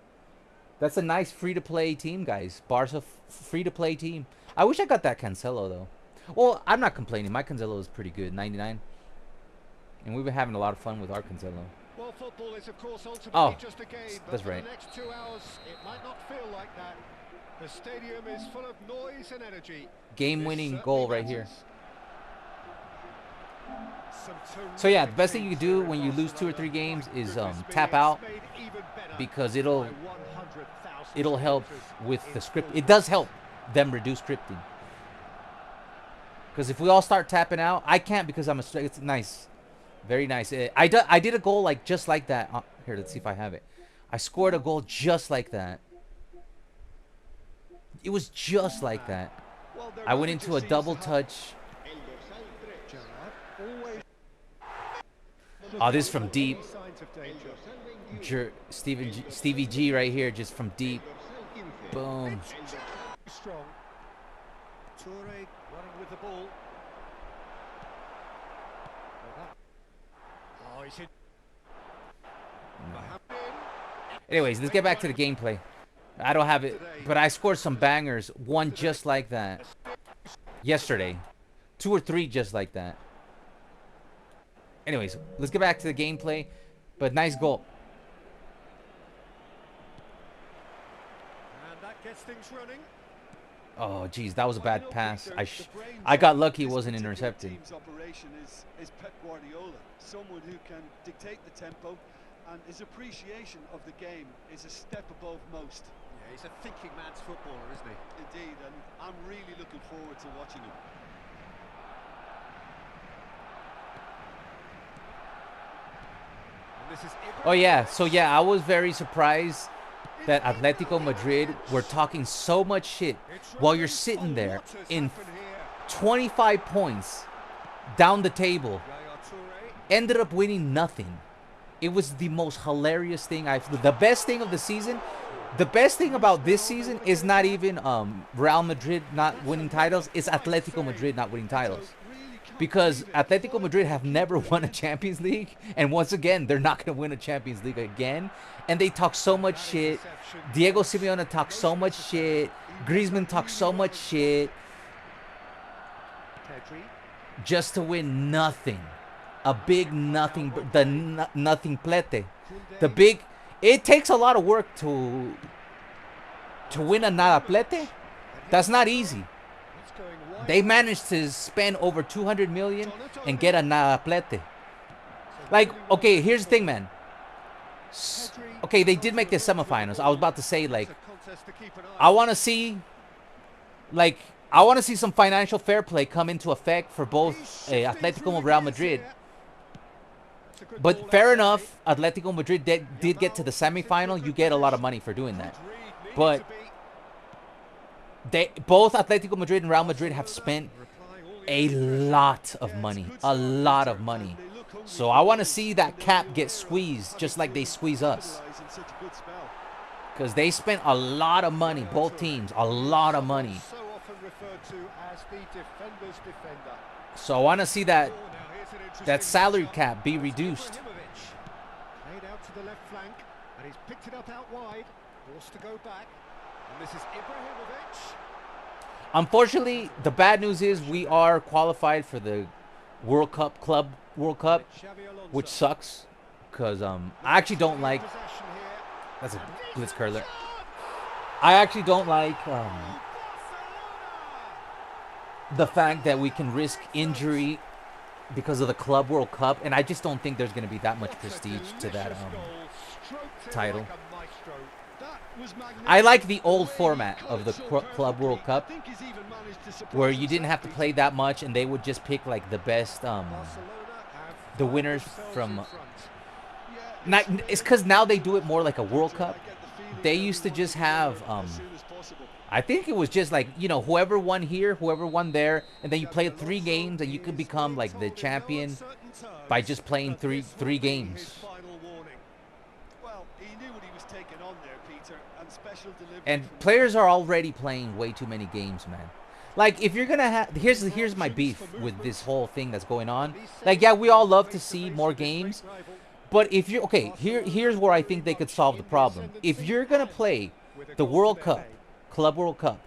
That's a nice free-to-play team, guys. Barça free-to-play team. I wish I got that Cancelo, though. Well, I'm not complaining. My Cancelo is pretty good, 99. And we've been having a lot of fun with our Cancelo. Well, football is, of course, ultimately just a game. That's right. For the next 2 hours, it might not feel like that. The stadium is full of noise and energy. Game-winning goal right here. So yeah, the best thing you can do when you lose 2 or 3 games is tap out, because it'll help with the script. It does help them reduce scripting. Because if we all start tapping out, I can't, because I'm a. It's nice, very nice. I did a goal like just like that. Here, let's see if I have it. I scored a goal just like that. It was just like that. I went into a double touch. Oh, this is from deep. Stevie G right here, just from deep. Boom. Strong. Touré running with the ball. Oh, he's hit. Anyways, let's get back to the gameplay. I don't have it, but I scored some bangers. One just like that yesterday. 2 or 3 just like that. Anyways, let's get back to the gameplay. But nice goal. And that gets things running. Oh, geez, that was a bad pass. I got lucky it wasn't intercepted. Team's operation is Pep Guardiola, someone who can dictate the tempo, and his appreciation of the game is a step above most. Yeah, he's a thinking man's footballer, isn't he? Indeed, and I'm really looking forward to watching him. And this is Oh, yeah. So, yeah, I was very surprised that Atletico Madrid were talking so much shit while you're sitting there in 25 points down the table. Ended up winning nothing. It was the most hilarious thing I've. The best thing of the season. The best thing about this season is not even Real Madrid not winning titles. It's Atletico Madrid not winning titles. Because Atletico Madrid have never won a Champions League. And once again, they're not going to win a Champions League again. And they talk so much shit. Diego Simeone talks so much shit. Griezmann talks so much shit. Just to win nothing. A big nothing. The nothing plete. The big... It takes a lot of work to win a nada plete. That's not easy. They managed to spend over 200 million and get a nada plete. Like, okay, here's the thing, man. Okay, they did make the semifinals. I was about to say, like, I want to see, some financial fair play come into effect for both Atletico and Real Madrid. But fair enough, Atletico Madrid did get to the semifinal. You get a lot of money for doing that. But both Atletico Madrid and Real Madrid have spent a lot of money. A lot of money. So I want to see that cap get squeezed just like they squeeze us. Because they spent a lot of money, both teams. A lot of money. So I want to see that salary cap be reduced. Played out to the left flank, and he's picked it up out wide. Forced to go back, and this is Ibrahimović. Unfortunately, the bad news is we are qualified for the World Cup, Club World Cup, which sucks. Because I actually don't like... That's a Blitz curler. I actually don't like the fact that we can risk injury because of the Club World Cup, and I just don't think there's going to be that much prestige to that title. I like the old format of the Club World Cup, where you didn't have to play that much, and they would just pick like the best, the winners from. It's because now they do it more like a World Cup. They used to just have. I think it was just like, you know, whoever won here, whoever won there, and then you play 3 games and you could become like the champion by just playing three games. And players are already playing way too many games, man. Like, if you're gonna have, here's my beef with this whole thing that's going on. Like, yeah, we all love to see more games, but if you're okay, here's where I think they could solve the problem. If you're gonna play the World Cup, Club World Cup,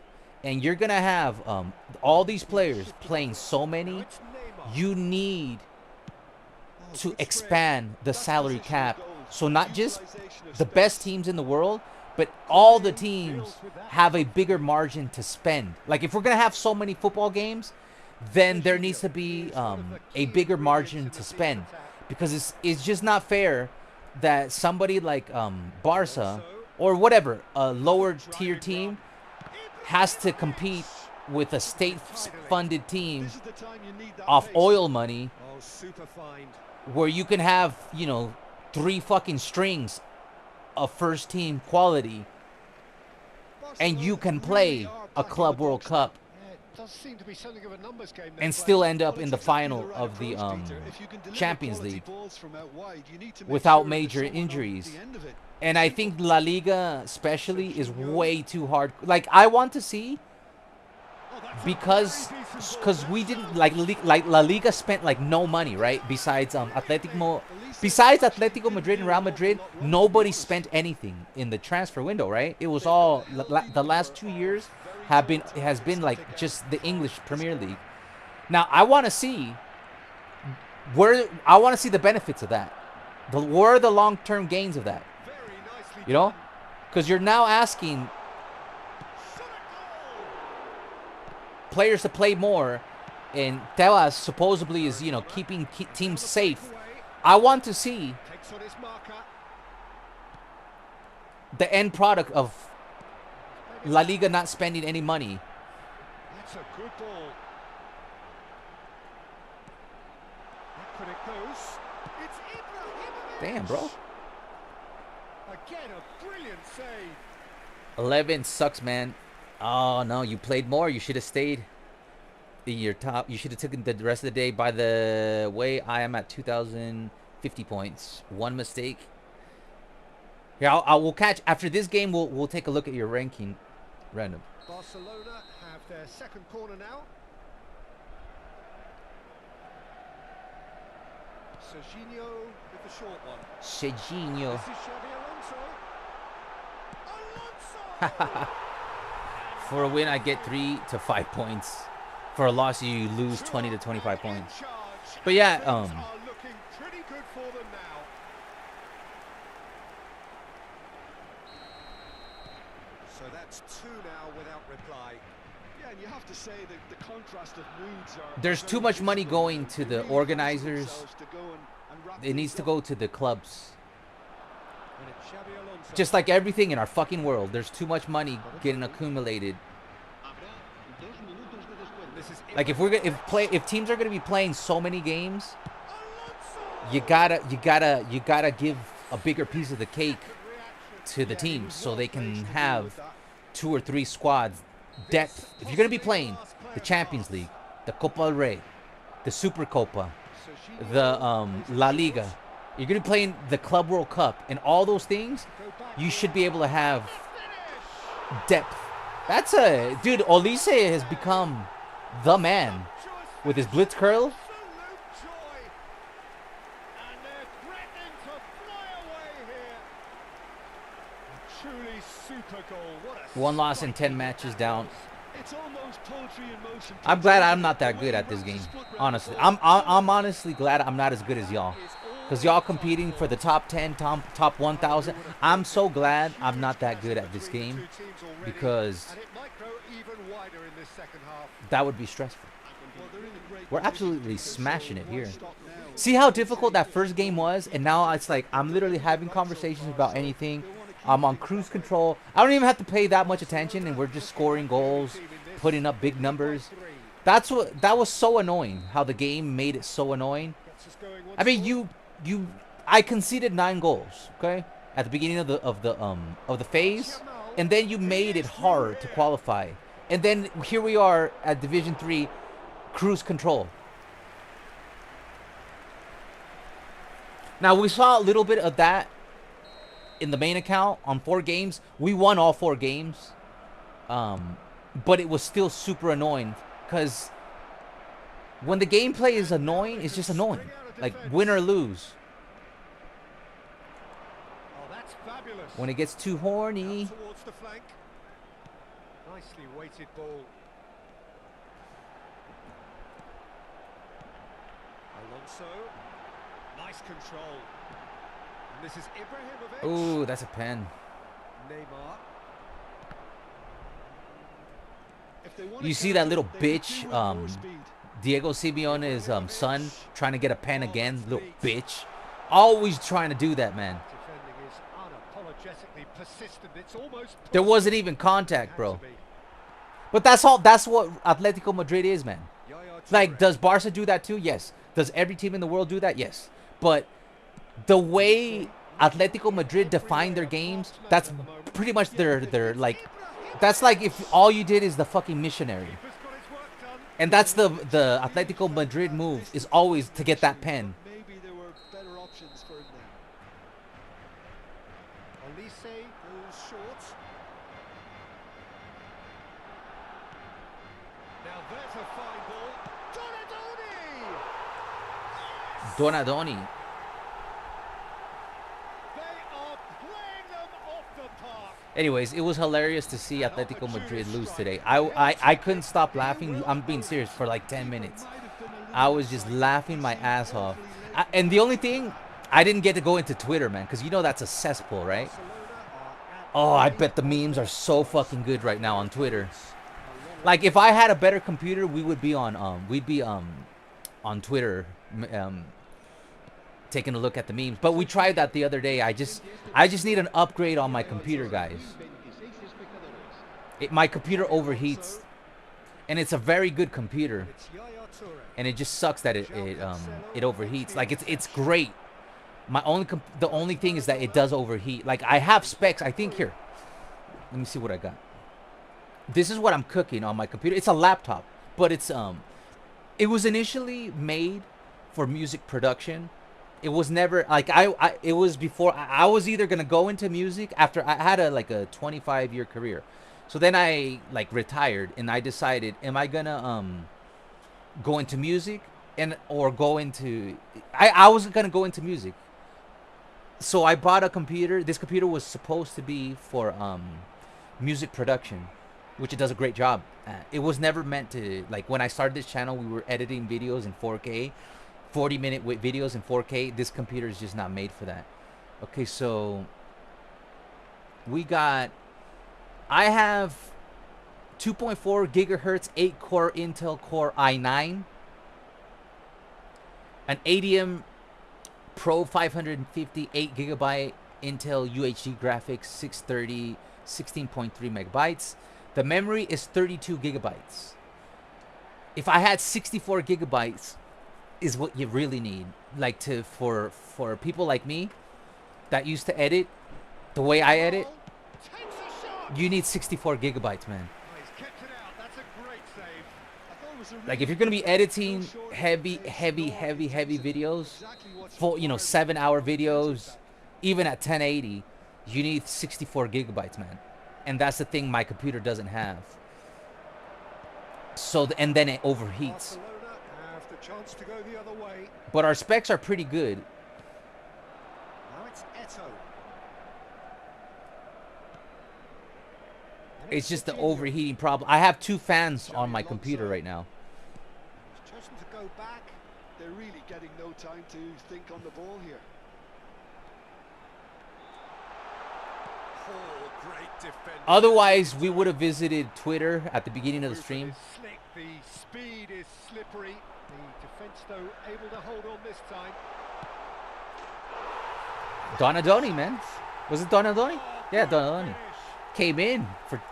and you're gonna have all these players playing so many, you need to expand the salary cap, so not just the best teams in the world, but all the teams have a bigger margin to spend. Like, if we're gonna have so many football games, then there needs to be a bigger margin to spend, because it's just not fair that somebody like Barça or whatever, a lower tier team, has to compete with a state-funded team off oil money, where you can have, you know, 3 fucking strings of first-team quality, and you can play a Club World Cup and still end up in the final of the Champions League without major injuries. And I think La Liga especially is way too hard. Like, I want to see, because we didn't like La Liga spent like no money, right? Besides Atletico Madrid and Real Madrid, nobody spent anything in the transfer window, right? It was all the last 2 years has been like just the English Premier League. Now I want to see the benefits of that. Where are the long-term gains of that? You know, because you're now asking players to play more, and Tebas supposedly is, you know, keeping teams safe. I want to see the end product of La Liga not spending any money. That's a good ball. Could it goes? It's Ibrahimović. Damn, bro. Again, a brilliant save. 11 sucks, man. Oh no, you played more. You should have stayed in your top. You should have taken the rest of the day. By the way, I am at 2,000 50 points. One mistake. Here, we'll catch after this game. We'll take a look at your ranking, random. Barcelona have their second corner now. Serginho with the short one. Serginho. This is Xabi Alonso. For a win, I get 3 to 5 points. For a loss, you lose 20 to 25 points. But yeah, Things are looking pretty good for them now. So that's 2 now without reply. Yeah, and you have to say that the contrast of moods are... there's too much money going to the organizers. It needs to go to the clubs. Just like everything in our fucking world, there's too much money getting accumulated. Like if teams are gonna be playing so many games, you gotta give a bigger piece of the cake to the teams so they can have 2 or 3 squads depth. If you're gonna be playing the Champions League, the Copa del Rey, the Super Copa, the La Liga, you're gonna be playing the Club World Cup and all those things, you should be able to have depth. That's a dude. Olise has become the man with his blitz curl. One loss in 10 matches down. I'm glad I'm not that good at this game. Honestly, I'm honestly glad I'm not as good as y'all. Because y'all competing for the top 10, top 1,000. I'm so glad I'm not that good at this game. Because that would be stressful. We're absolutely smashing it here. See how difficult that first game was? And now it's like I'm literally having conversations about anything. I'm on cruise control. I don't even have to pay that much attention. And we're just scoring goals, putting up big numbers. That was so annoying. How the game made it so annoying. I mean, I conceded 9 goals, okay, at the beginning of the phase, and then you made it hard to qualify, and then here we are at Division 3, cruise control. Now we saw a little bit of that in the main account on 4 games. We won all 4 games, but it was still super annoying because when the gameplay is annoying, it's just annoying, like win or lose. When it gets too horny. Towards the flank. Nicely weighted ball. Alonso. Nice control. And this is Ibrahimović. Ooh, that's a pen. Neymar. You see that little bitch, Diego Simeone's son, trying to get a pen again? Little bitch. Always trying to do that, man. There wasn't even contact, bro. But that's all. That's what Atletico Madrid is, man. Like, does Barça do that too? Yes. Does every team in the world do that? Yes. But the way Atletico Madrid define their games, that's pretty much their like. That's like if all you did is the fucking missionary. And that's the Atletico Madrid move is always to get that pen. Maybe there were better options for him there. Olise goes short. Now there's a fine ball. Donadoni! Donadoni. They are playing them off the park. Anyways, it was hilarious to see Atletico Madrid lose today. I couldn't stop laughing. I'm being serious for like 10 minutes. I was just laughing my ass off. And the only thing, I didn't get to go into Twitter, man, because you know that's a cesspool, right? Oh, I bet the memes are so fucking good right now on Twitter. Like if I had a better computer, we would be on on Twitter taking a look at the memes. But we tried that the other day. I just need an upgrade on my computer, guys. My computer overheats, and it's a very good computer, and it just sucks that it overheats. Like it's great. The only thing is that it does overheat. Like I have specs. I think here. Let me see what I got. This is what I'm cooking on my computer. It's a laptop, but it was initially made for music production. It was never like it was before I was either gonna go into music after I had a 25-year career. So then I like retired and I decided, am I gonna go into music or go into I wasn't gonna go into music. So I bought a computer. This computer was supposed to be for music production, which it does a great job at. It was never meant to, like, when I started this channel, we were editing videos in 4K, 40-minute videos in 4K. This computer is just not made for that. Okay, so I have 2.4 gigahertz 8-core Intel Core i9, an ADM Pro 550 8GB Intel UHD graphics 630 16.3 megabytes. The memory is 32 gigabytes. If I had 64 gigabytes is what you really need, like for people like me that used to edit the way I edit. You need 64 gigabytes, man. Like if you're gonna be editing heavy videos, full 7-hour videos, even at 1080, you need 64 gigabytes, man. And that's the thing my computer doesn't have. So and then it overheats. But our specs are pretty good. Now it's Eto'o. It's just the overheating problem. I have 2 fans on my computer right now. He's chosen to go back. They're really getting no time to think on the ball here. Oh, great defender. Otherwise, we would have visited Twitter at the beginning of the stream. Slick, the speed is slippery. The defense, though, able to hold on this time. Donadoni, man. Was it Donadoni? Yeah, Donadoni. Came in,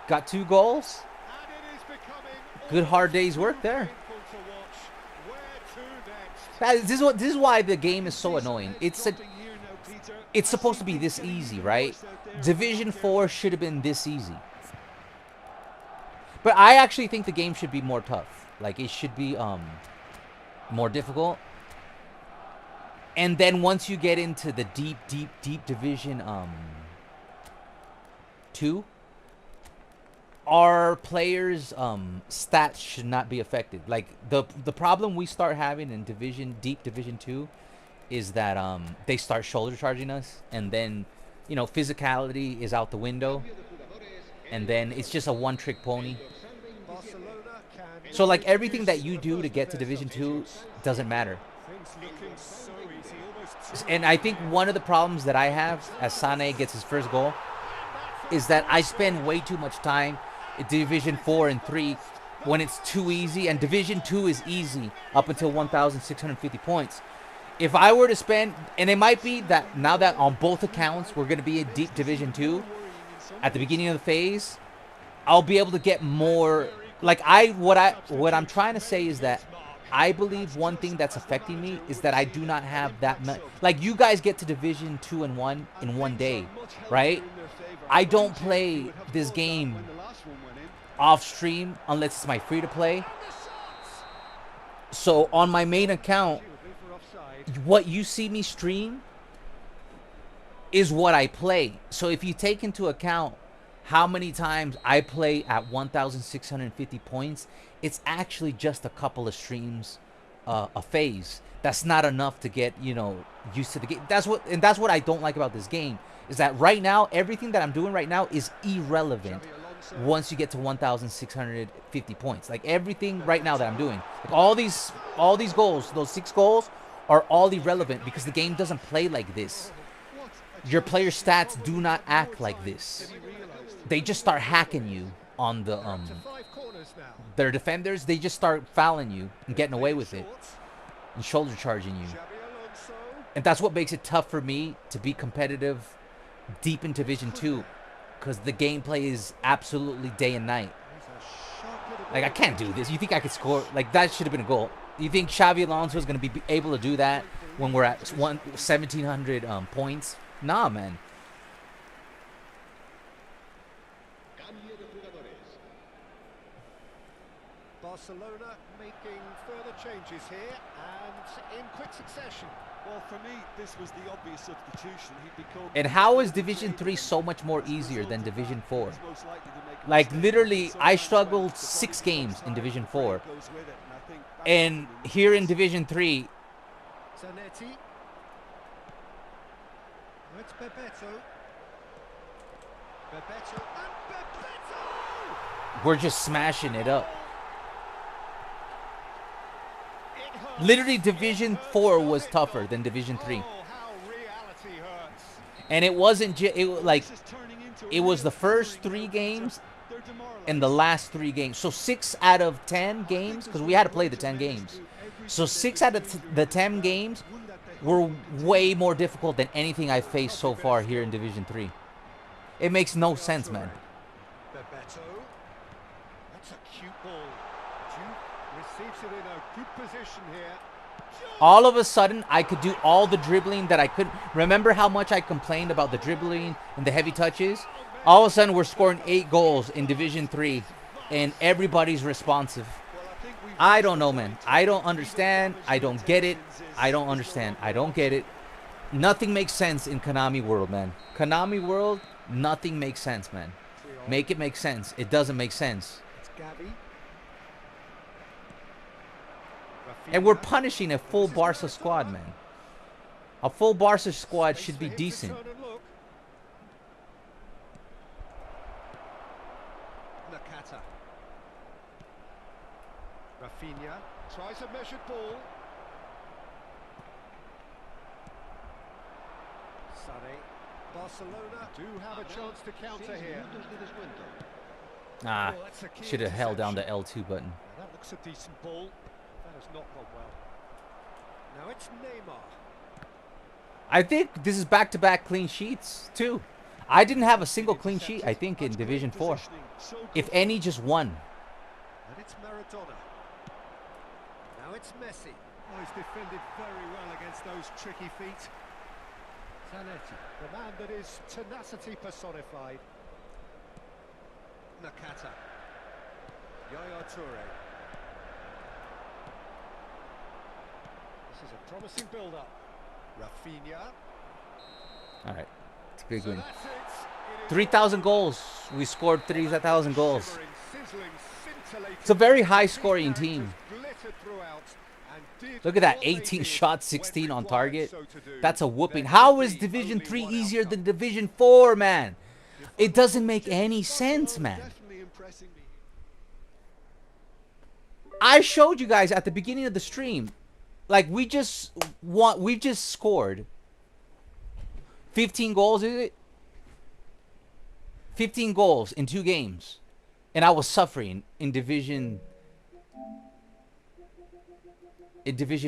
got 2 goals. Good hard day's work there. This is why the game is so annoying. It's supposed to be this easy, right? Division 4 should have been this easy. But I actually think the game should be more tough. Like it should be more difficult. And then once you get into the deep Division 2, our players' stats should not be affected. Like the problem we start having in deep Division 2 is that they start shoulder charging us, and then physicality is out the window, and then it's just a one-trick pony. So like everything that you do to get to Division 2 doesn't matter. And I think one of the problems that I have as Sané gets his first goal is that I spend way too much time in Division 4 and 3 when it's too easy, and Division 2 is easy up until 1,650 points. If I were to spend, and it might be that now that on both accounts we're going to be in deep Division 2 at the beginning of the phase, I'll be able to get more. Like what I'm trying to say is that I believe one thing that's affecting me is that I do not have that much. Like you guys get to Division 2 and 1 in one day, right? I don't play this game off stream unless it's my free to play. So on my main account, what you see me stream is what I play. So if you take into account how many times I play at 1,650 points, it's actually just a couple of streams a phase. That's not enough to get used to the game. That's what I don't like about this game, is that right now everything that I'm doing right now is irrelevant once you get to 1,650 points. Like everything right now that I'm doing, like all these goals, those 6 goals are all irrelevant because the game doesn't play like this. Your player stats do not act like this. They just start hacking you on the their defenders. They just start fouling you and getting away with it and shoulder charging you. And that's what makes it tough for me to be competitive deep in Division 2, because the gameplay is absolutely day and night. Like I can't do this. You think I could score? Like that should have been a goal. You think Xavi Alonso is going to be able to do that when we're at 1,700 points? Nah, man. Barcelona making further changes here and in quick succession. Well, for me, this was the obvious substitution. He'd become. And how is Division 3 so much more easier than Division 4? Like, literally, I struggled 6 games in Division 4. And here in Division 3... Zanetti. It's Bebeto. Bebeto and Bebeto! we're just smashing it up. Literally, Division 4 was tougher than Division 3. And it wasn't it was the first 3 games and the last 3 games. So 6 out of 10 games, because we had to play the 10 games. So 6 out of the 10 games were way more difficult than anything I faced so far here in Division 3. It makes no sense, man. Bebeto. That's a cute ball. Receives it in a good position here. All of a sudden, I could do all the dribbling that I couldn't. Remember how much I complained about the dribbling and the heavy touches? All of a sudden, we're scoring 8 goals in Division 3, and everybody's responsive. I don't know, man. I don't understand. I don't get it. I don't understand. I don't get it. Nothing makes sense in Konami World, man. Konami World, nothing makes sense, man. Make it make sense. It doesn't make sense. And we're punishing a full Barca squad, man. A full Barca squad should be decent. Nakata. Rafinha tries a measured ball. Sunny. Barcelona do have a chance to counter here. Ah, should have held down the L2 button. That looks a decent ball. That has not gone well. Now it's Neymar. I think this is back-to-back clean sheets, too. I didn't have a single clean sheet, I think, in Division 4. If any, just one. And it's Maradona. Now it's Messi. Oh, he's defended very well against those tricky feet. Zanetti, the man that is tenacity personified. Nakata. Yaya Touré. This is a promising build-up. Rafinha. All right. It's a big win. 3,000 goals. We scored 3,000 goals. It's a very high-scoring team. Look at that. 18 shots, 16 on target. That's a whooping. How is Division 3 easier than Division 4, man? It doesn't make any sense, man. I showed you guys at the beginning of the stream. Like, we just scored 15 goals, is it? 15 goals in 2 games. And I was suffering in Division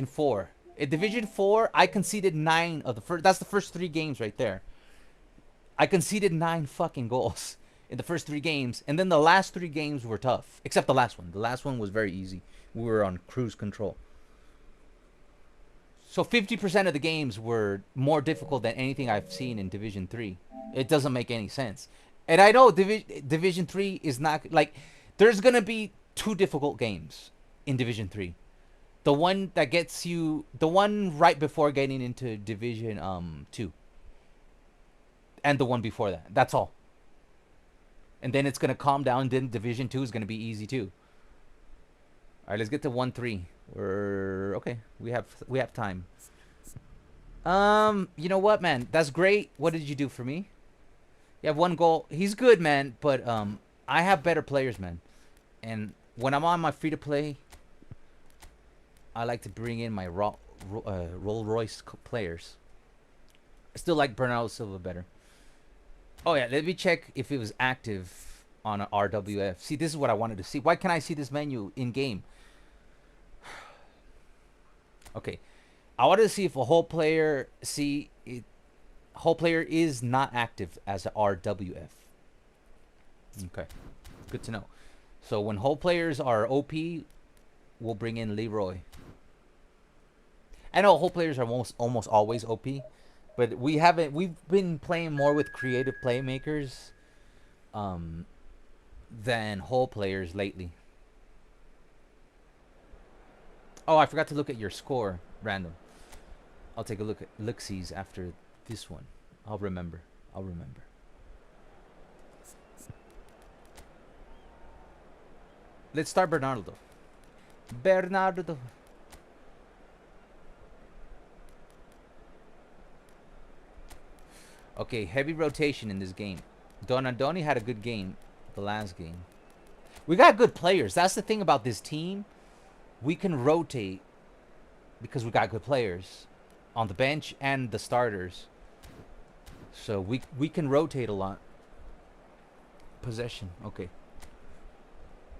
4. In Division 4, I conceded 9 of the first. That's the first 3 games right there. I conceded 9 fucking goals in the first 3 games. And then the last 3 games were tough. Except the last one. The last one was very easy. We were on cruise control. So 50% of the games were more difficult than anything I've seen in Division 3. It doesn't make any sense. And I know Division 3 is not... Like, there's going to be 2 difficult games in Division 3. The one that gets you... The one right before getting into Division 2. And the one before that. That's all. And then it's going to calm down. Then Division 2 is going to be easy too. All right, let's get to 1-3. We're okay. We have time. You know what, man? That's great. What did you do for me? You have 1 goal. He's good, man. But I have better players, man. And when I'm on my free to play, I like to bring in my Rolls Royce players. I still like Bernardo Silva better. Oh yeah, let me check if it was active on RWF. See, this is what I wanted to see. Why can't I see this menu in game? Okay, I wanted to see if a whole player whole player is not active as a RWF. Okay, good to know. So when whole players are OP, we'll bring in Leroy. I know whole players are almost always OP, but we've been playing more with creative playmakers than whole players lately. Oh, I forgot to look at your score, random. I'll take a look at look-sees after this one. I'll remember. I'll remember. Let's start Bernardo. Bernardo. Okay, heavy rotation in this game. Donadoni had a good game the last game. We got good players. That's the thing about this team. We can rotate because we got good players on the bench and the starters. So we can rotate a lot. Possession. Okay.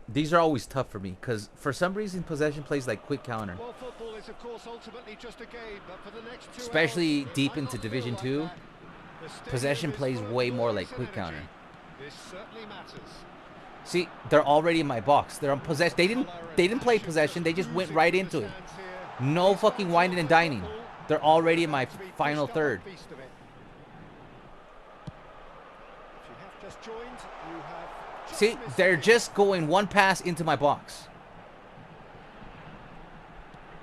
These are always tough for me because for some reason possession plays like quick counter. Well, football is of course ultimately just a game, but for the next 2 Especially hours, deep it might into not Division feel 2. like that. The stadium Possession is plays full of way more like noise and quick energy. counter. This certainly matters. See, they're already in my box. They're on possession. They didn't play possession. They just went right into it. No fucking whining and dining. They're already in my final third. See, they're just going one pass into my box.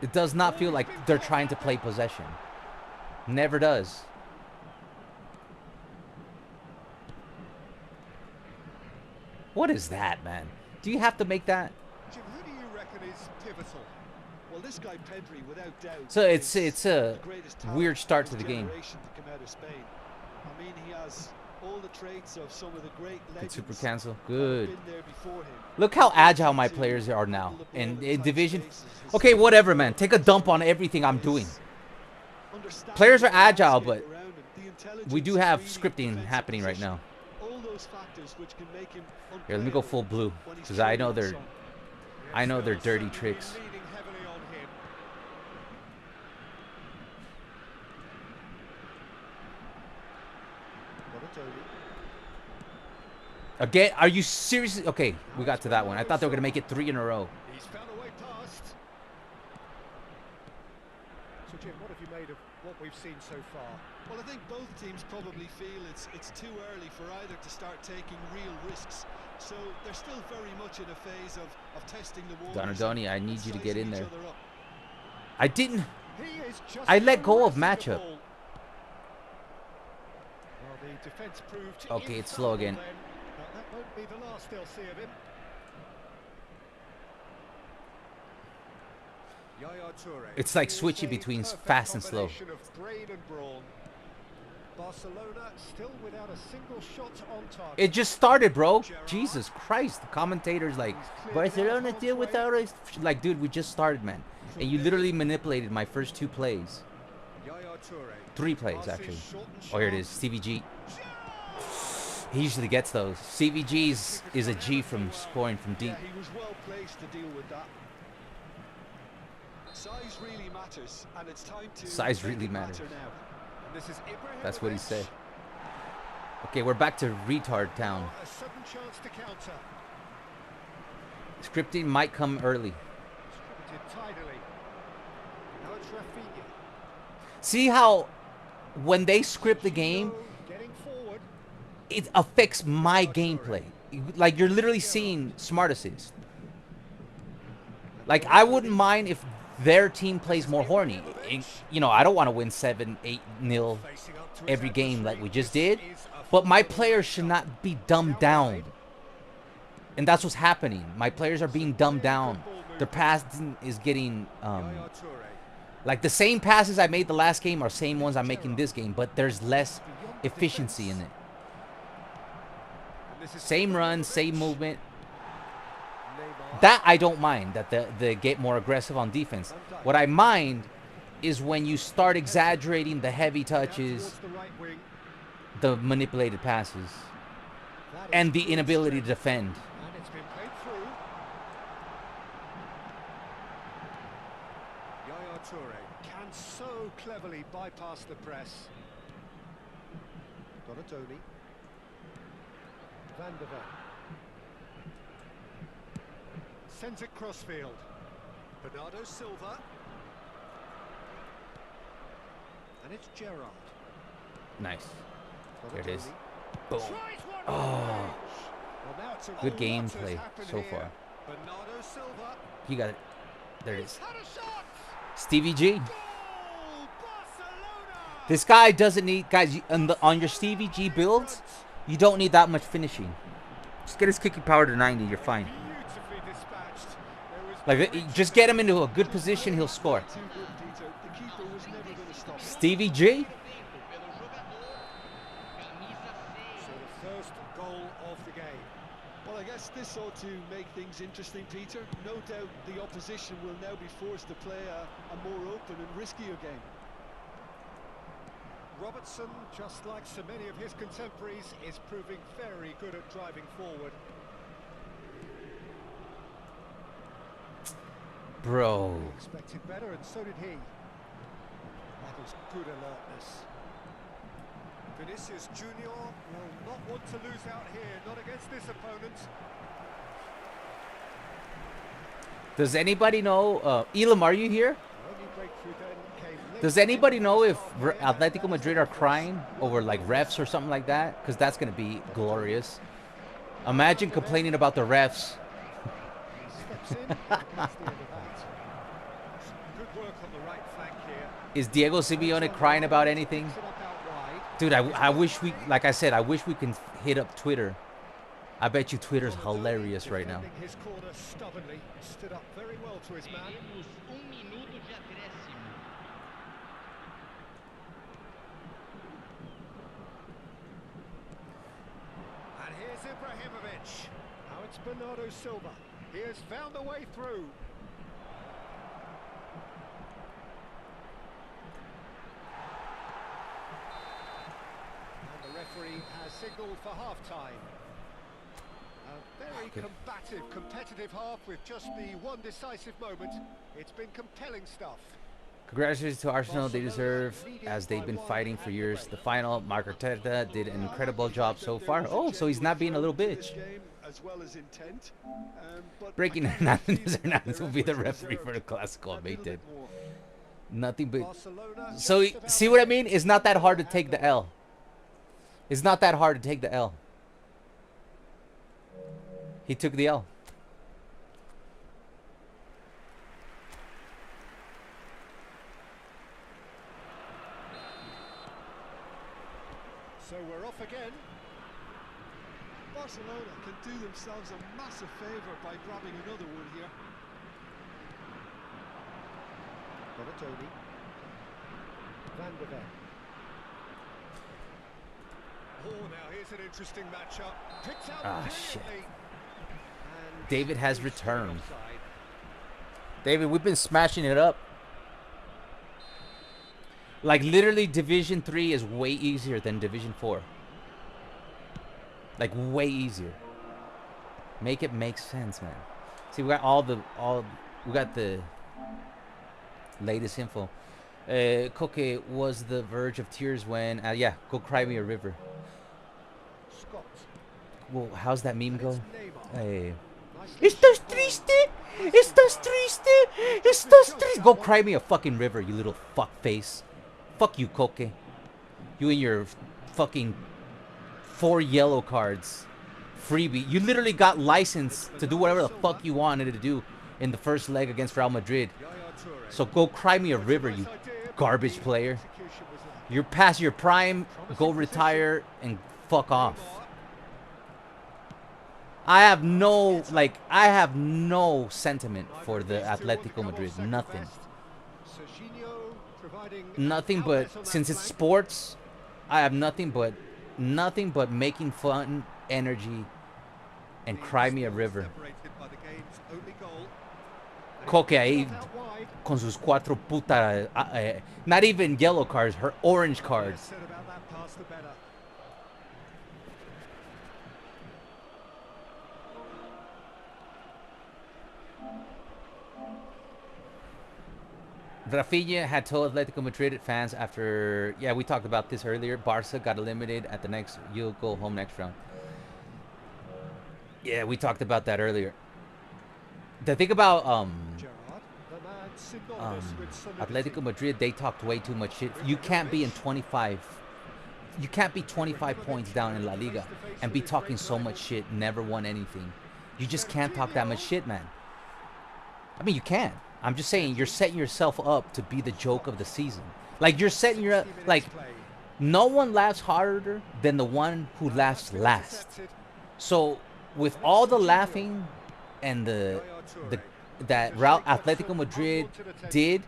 It does not feel like they're trying to play possession. Never does. What is that, man? Do you have to make that? Jim, who do you reckon is pivotal? Well, this guy Pedri, without doubt. So it's is a the greatest talent weird start of to his the game. generation to come out of Spain. I mean, he has all the traits of some of the great Good legends. super cancel. that have Good. been there before him. Look how agile my players are now. And in Division... Okay, whatever, man. Take a dump on everything I'm doing. Players are agile, but we do have scripting happening right now. Here, let me go full blue, because I know they're dirty tricks. Leaning heavily on him. Again, are you seriously? Okay, we got to that one. I thought they were going to make it 3 in a row. He's found a way past. So, Jim, what have you made of what we've seen so far? Well, I think both teams probably feel it's too early for either to start taking real risks. So they're still very much in a phase of testing the waters. Donadoni, I need you to get in sizing there. each other up. I didn't. He is just I let go of arresting the matchup. ball. Well, the defense proved Okay, it's slow again. then, but that won't be the last they'll see of him. Yaya Touré. It's like He is switching a between perfect fast and slow. combination of brain and brawn. Barcelona still without a single shot on target. It just started, bro. Jesus Christ. The commentators like, Barcelona still without us. Like, dude, we just started, man. And you literally manipulated my first 2 plays. Yaya Touré. 3 plays, actually. Oh, here it is. CVG. He usually gets those. CVG is a G from scoring from deep. Yeah, he was well placed to deal with that. Size really matters, and it's time to Size make really it matters. matter now. And this is Ibrahimović. That's what he said. Okay, we're back to retard town. A sudden chance to counter. Scripting might come early. Distributed tidily. Now it's Rafinha. See how when they script the game, Getting forward. it affects my gameplay. Like, you're literally seeing smart assist. Like, I wouldn't mind if their team plays more horny. You know, I don't want to win 7-8-0 every game like we just did. But my players should not be dumbed down. And that's what's happening. My players are being dumbed down. Their passing is getting... like, the same passes I made the last game are same ones I'm making this game. But there's less efficiency in it. Same run, same movement. That I don't mind, that they get more aggressive on defense. What I mind is when you start exaggerating the heavy touches, the manipulated passes, and the inability to defend. And it's been played through. Yaya Touré can so cleverly bypass the press. Donadoni. Van de Ven. Sends it crossfield. Bernardo Silva. And it's Gerrard. Nice. There it Donadoni. is. Boom. Tries one Oh, range. Well, now it's a good lot has gameplay happened so here. far. Bernardo Silva. You got it. There it is. He's had a shot. Stevie G. Goal, Barcelona. This guy doesn't need, guys, on your Stevie G builds, you don't need that much finishing. Just get his kicking power to 90, you're fine. Beautifully dispatched. Like, just get him into a good position, he'll score. Too good, Peter. The keeper was never going to stop. Stevie G. So the first goal of the game. Well, I guess this ought to make things interesting, Peter. No doubt the opposition will now be forced to play a more open and riskier game. Robertson, just like so many of his contemporaries, is proving very good at driving forward. Bro. Expected better, and so did he. That was good alertness. Vinicius Junior will not want to lose out here, not against this opponent. Does anybody know, Elam, are you here? Only breakthrough then came late. Does anybody know if Atletico Madrid are crying over like refs or something like that? Because that's going to be glorious. Imagine complaining about the refs. Steps in, and gets the end of that. Good work on the right flank here. Is Diego Simeone crying about anything? Picks it up out wide. Dude, I wish we, like I said, I wish we can hit up Twitter. I bet you Twitter's hilarious right now. Defending his corner stubbornly, stood up very well to his man. And here's Ibrahimović. Now it's Bernardo Silva. He has found a way through. And the referee has signalled for half-time. A very combative, competitive half with just the one decisive moment. It's been compelling stuff. Congratulations to Arsenal. They deserve, as they've been fighting for years. The final, Marc Arteta did an incredible job so far. Oh, so he's not being a little bitch. As well as intent. Breaking Hernandez will be the referee for the Clásico, mate. Nothing but... So, see what I mean? It's not that hard to take the L. It's not that hard to take the L. He took the L. So we're off again. Barcelona can do themselves a massive favour by grabbing another one here. Donadoni. Van de Ven. Oh, now here's an interesting matchup. Picked out Shit. brilliantly. And David has he's returned. offside. David, we've been smashing it up. Like, literally, Division 3 is way easier than Division 4. Like, way easier. Make it make sense, man. See, we got we got the latest info. Koke was the verge of tears when, yeah, go cry me a river. Scott. Well, how's that meme go? Neymar. Hey. Nicely Estás shot. triste? Estás triste? Estás triste? Go cry me a fucking river, you little fuck face. Fuck you, Koke. You and your fucking 4 yellow cards. Freebie. You literally got license to do whatever the fuck you wanted to do in the first leg against Real Madrid. Yaya Touré. So go cry me a river, you garbage player. Execution was a- You're past your prime. Go retire and fuck off. I have no sentiment for the Atletico Madrid. Nothing. Serginho providing Nothing outlets on but, that since it's flank. sports, I have nothing but making fun, energy, and cry me a river. Separated by the game's only goal. Koke ahí Out wide. con sus 4 puta, not even yellow cards, her orange cards. Said about that pass, the better. Rafinha had told Atletico Madrid fans after, yeah, we talked about this earlier. Barça got eliminated at the next, you'll go home next round. Yeah, we talked about that earlier. The thing about Gerrard, the man synonymous with solidity. Atletico Madrid, they talked way too much shit. You can't be in 25. You can't be 25 points down in La Liga and be talking so much shit, never won anything. You just can't talk that much shit, man. I mean, you can. I'm just saying you're setting yourself up to be the joke of the season. Like you're setting your like no one laughs harder than the one who laughs last. So with all the laughing and the that Real Atletico Madrid did,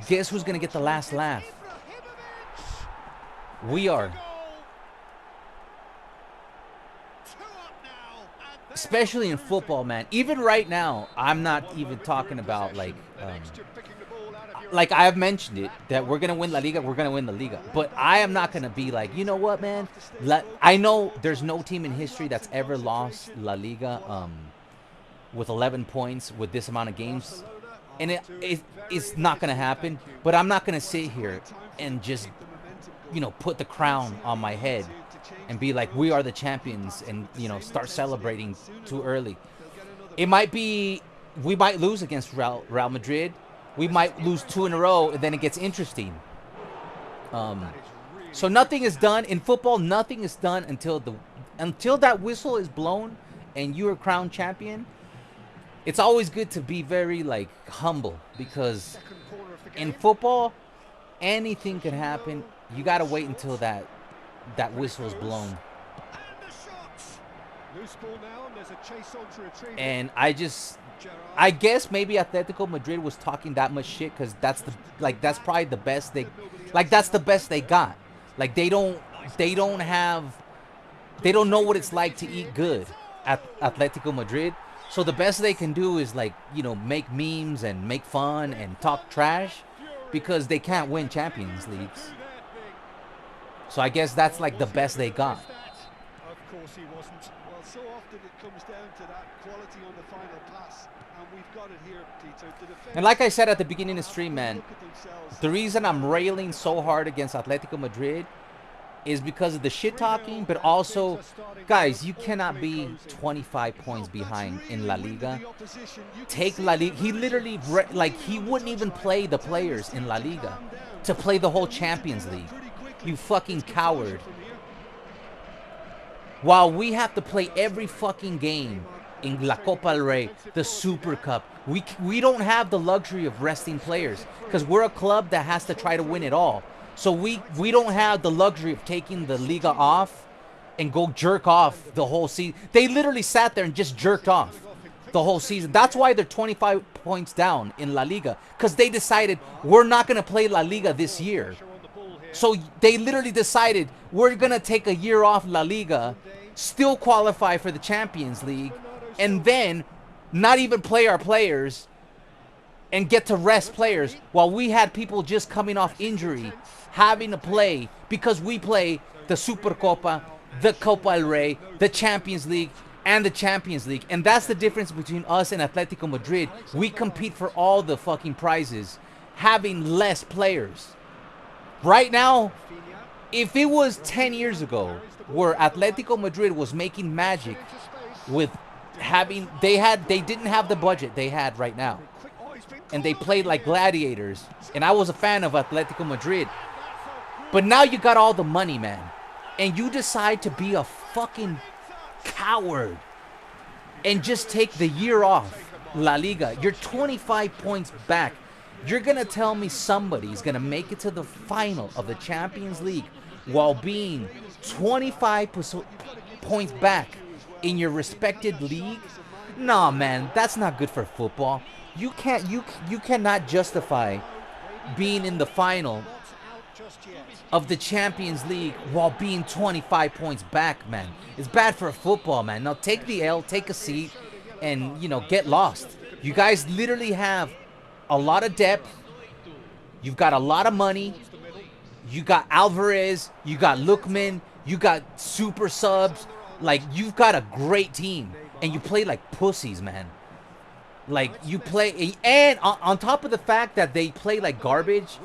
guess who's gonna get the last laugh? We are. Especially in football, man. Even right now, I'm not even talking about like I have mentioned it that we're gonna win La Liga, we're gonna win the Liga. But I am not gonna be like, you know what, man? I know there's no team in history that's ever lost La Liga with 11 points with this amount of games, and it's not gonna happen. But I'm not gonna sit here and just put the crown on my head and be like, we are the champions, and start celebrating too early. It might be we might lose against Real Madrid. We might lose 2 in a row, and then it gets interesting. So nothing is done in football. Nothing is done until that whistle is blown and you are crowned champion. It's always good to be very humble, because in football anything can happen. You gotta wait until that whistle is blown. And I guess maybe Atletico Madrid was talking that much shit because that's probably the best they got. Like they don't know what it's like to eat good at Atletico Madrid. So the best they can do is make memes and make fun and talk trash, because they can't win Champions Leagues. So I guess that's the best they got. Of course he wasn't. Well, so often it comes down to that quality on the final pass, and we've got it here, Peter. And like I said at the beginning of the stream, man, the reason I'm railing so hard against Atletico Madrid is because of the shit talking, but also, guys, you cannot be 25 points behind in La Liga. Take La Liga. He literally, he wouldn't even play the players in La Liga to play the whole Champions League. You fucking coward. While we have to play every fucking game in La Copa del Rey, the Super Cup, we don't have the luxury of resting players, because we're a club that has to try to win it all. So we don't have the luxury of taking the Liga off and go jerk off the whole season. They literally sat there and just jerked off the whole season. That's why they're 25 points down in La Liga, because they decided we're not going to play La Liga this year. So they literally decided we're going to take a year off La Liga, still qualify for the Champions League, and then not even play our players and get to rest players, while we had people just coming off injury having to play, because we play the Supercopa, the Copa del Rey, the Champions League, and the Champions League. And that's the difference between us and Atletico Madrid. We compete for all the fucking prizes, having less players. Right now, if it was 10 years ago where Atletico Madrid was making magic with having, they didn't have the budget they had right now, and they played like gladiators, and I was a fan of Atletico Madrid. But now you got all the money, man, and you decide to be a fucking coward and just take the year off La Liga. You're 25 points back. You're going to tell me somebody's going to make it to the final of the Champions League while being 25 points back in your respected league? Nah, man, that's not good for football. You cannot justify being in the final of the Champions League while being 25 points back, man. It's bad for football, man. Now take the L, take a seat, and, get lost. You guys literally have a lot of depth. You've got a lot of money. You got Alvarez. You got Lookman. You got super subs. You've got a great team. And you play like pussies, man. You play, and on top of the fact that they play like garbage,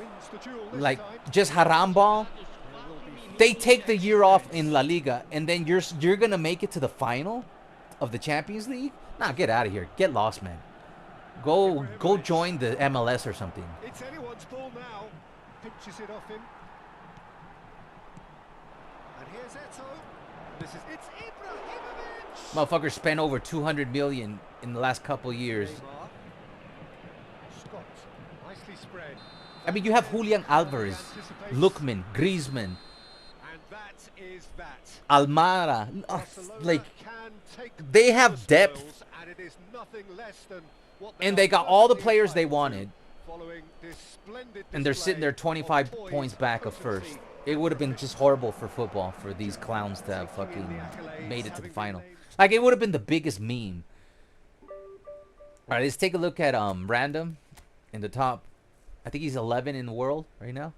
just haram ball, they take the year off in La Liga, and then you're gonna make it to the final of the Champions League? Nah, get out of here. Get lost, man. Go join the MLS or something. It's anyone's ball now. Pinches it off him. And here's Eto'o. It's Ibrahimović. Motherfucker spent over 200 million in the last couple years. Neymar. Scott spread. I mean, you have Julian Alvarez, Lookman, Griezmann, And that is that. Almada. Barcelona Like, can take they have the depth. spoils, and it is nothing less than what and they got all the players they entitled to wanted. following this splendid And they're sitting there display 25 of points poise back of and first. potency. It would have been just horrible for football for these clowns to have Taking in fucking the accolades, made it to the having been final. named. Like, it would have been the biggest meme. All right, let's take a look at Random in the top. I think he's 11 in the world right now.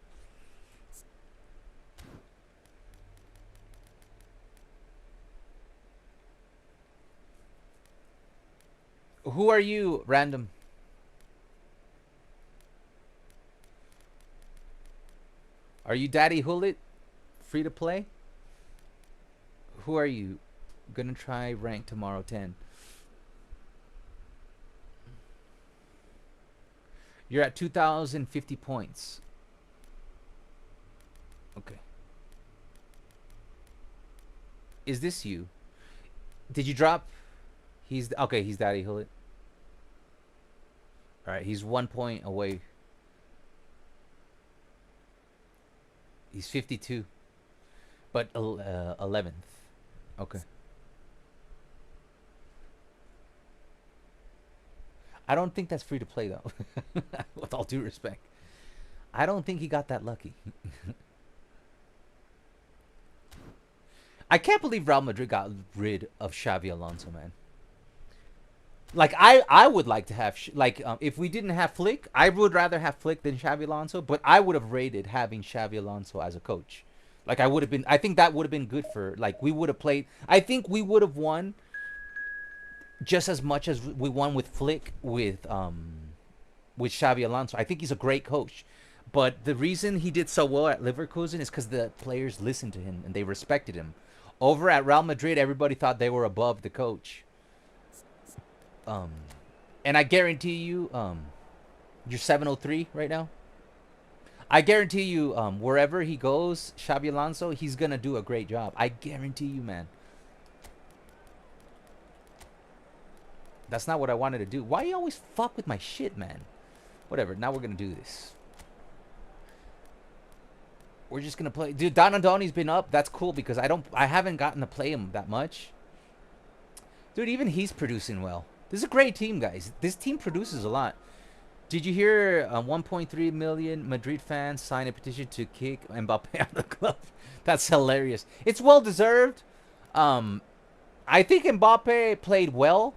Who are you, Random? Are you Daddy Hullet? Free to play? Who are you? Gonna try rank tomorrow 10. You're at 2,050 points. Okay. Is this you? Did you drop? He's okay. He's Daddy Hullet. All right. He's 1 point away. He's 52, but 11th. Okay. I don't think that's free to play though. With all due respect, I don't think he got that lucky. I can't believe Real Madrid got rid of Xavi Alonso, man. Like I would like to have if we didn't have Flick, I would rather have Flick than Xavi Alonso. But I would have rated having Xavi Alonso as a coach. Like I would have been. I think that would have been good for we would have played. I think we would have won just as much as we won with Flick with Xavi Alonso. I think he's a great coach. But the reason he did so well at Leverkusen is because the players listened to him and they respected him. Over at Real Madrid, everybody thought they were above the coach. And I guarantee you, you're 703 right now. I guarantee you, wherever he goes, Xabi Alonso, he's gonna do a great job. I guarantee you, man. That's not what I wanted to do. Why you always fuck with my shit, man? Whatever. Now we're gonna do this. We're just gonna play. Dude, Donadoni's been up. That's cool because I haven't gotten to play him that much. Dude, even he's producing well. This is a great team, guys. This team produces a lot. Did you hear 1.3 million Madrid fans sign a petition to kick Mbappe out of the club? That's hilarious. It's well deserved. I think Mbappe played well.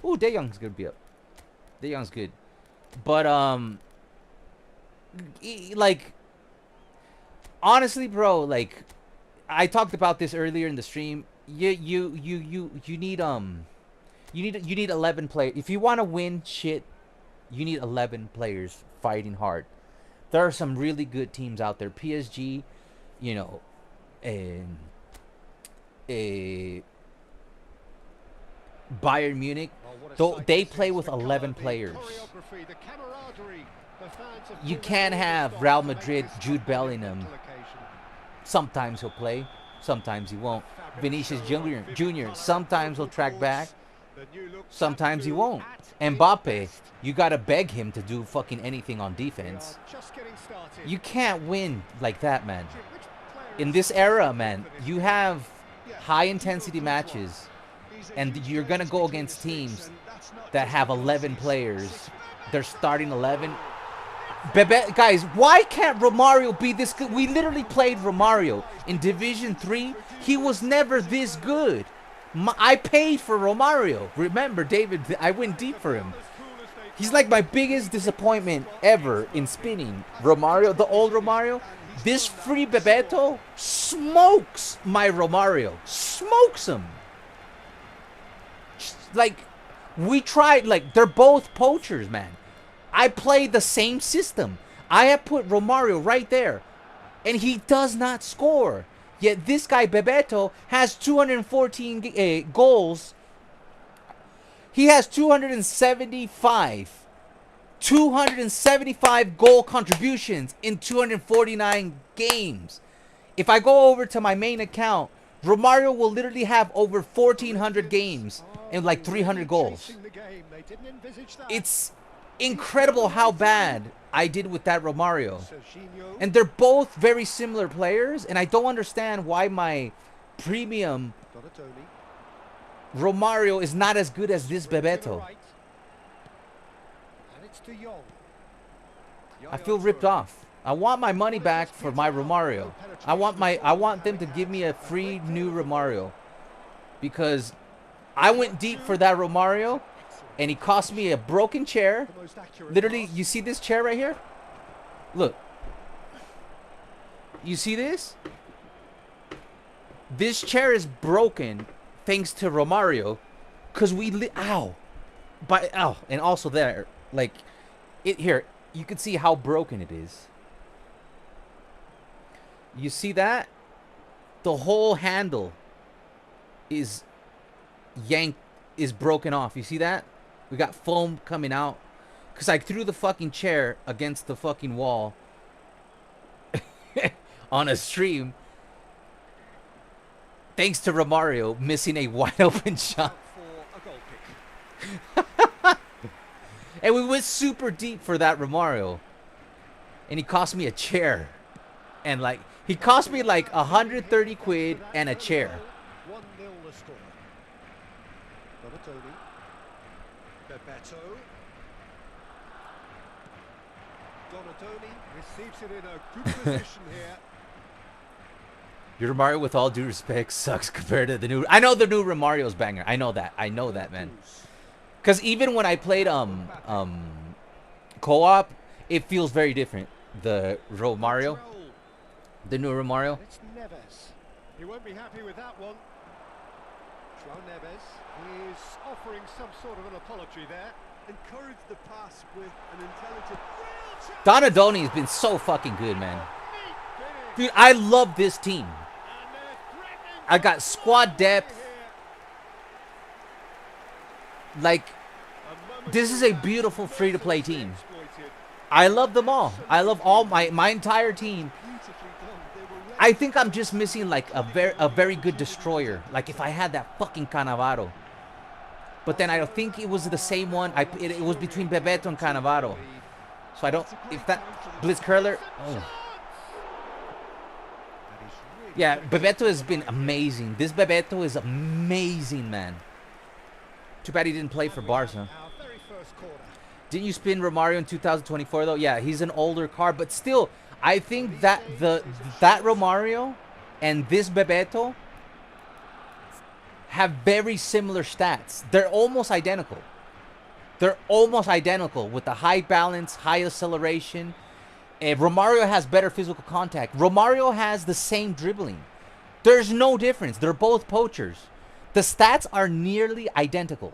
Ooh, De Jong's gonna be up. De Jong's good, but honestly, bro, like I talked about this earlier in the stream. You need 11 players if you want to win shit. You need 11 players fighting hard. There are some really good teams out there. PSG, you know, Bayern Munich, they play with 11 players. You can't have Real Madrid, Jude Bellingham. Sometimes he'll play, sometimes he won't. Vinicius Jr. Sometimes he'll track back, sometimes he won't. Mbappe, you gotta beg him to do fucking anything on defense. You can't win like that, man. In this era, man, you have high intensity matches, and you're gonna go against teams that have 11 players. They're starting 11. Guys, why can't Romario be this good? We literally played Romario in Division 3. He was never this good. I paid for Romario. Remember, David, I went deep for him. He's like my biggest disappointment ever in spinning. Romario, the old Romario. This free Bebeto smokes my Romario. Smokes him. Like, we tried, like, they're both poachers, man. I played the same system. I have put Romario right there, and he does not score. Yet this guy, Bebeto, has 214 goals. He has 275 goal contributions in 249 games. If I go over to my main account, Romario will literally have over 1,400 games and like 300 goals. incredible how bad I did with that Romario. Serginho. And they're both very similar players, and I don't understand why my premium Donadoni. Romario is not as good as this To the Bebeto. right. And it's De Jong. I Yaya feel ripped Touré. off. I want my money back for my Romario. I want them to give me a free new Romario, because I went deep for that Romario and he cost me a broken chair. The most accurate Literally, pass. you see this chair right here? Look. You see this? This chair is broken thanks to Romario, cuz ow. And also there, like it here, you can see how broken it is. You see that? The whole handle is broken off. You see that? We got foam coming out cuz I threw the fucking chair against the fucking wall on a stream. Thanks to Romario missing a wide open shot. For a goal kick. And we went super deep for that Romario. And he cost me a chair. And like, he cost me like 130 quid and a chair. 1-0 the score. Donadoni. Bebeto. Donadoni receives it in a good position here. Your Romario, with all due respect, sucks compared to the new. I know the new Romario's banger. I know that, man. Because even when I played co-op, it feels very different. The Romario, the new Romario. It's Neves. He won't be happy with that one. João Neves is offering some sort of an apology there. Encourage the pass with an intelligent. Donadoni has been so fucking good, man. Dude, I love this team. I got squad depth. Like, this is a beautiful free-to-play team. I love them all. I love all my entire team. I think I'm just missing like a very good destroyer. Like if I had that fucking Cannavaro. But then I don't think it was the same one. It was between Bebeto and Cannavaro. So I don't. If that Blitz curler. Oh. Yeah, Bebeto has been amazing. This Bebeto is amazing, man. Too bad he didn't play for Barça. Our very first quarter. Didn't you spin Romario in 2024 though? Yeah, he's an older card, but still, I think that that Romario and this Bebeto have very similar stats. They're almost identical. They're almost identical with the high balance, high acceleration. Romario has better physical contact. Romario has the same dribbling. There's no difference. They're both poachers. The stats are nearly identical.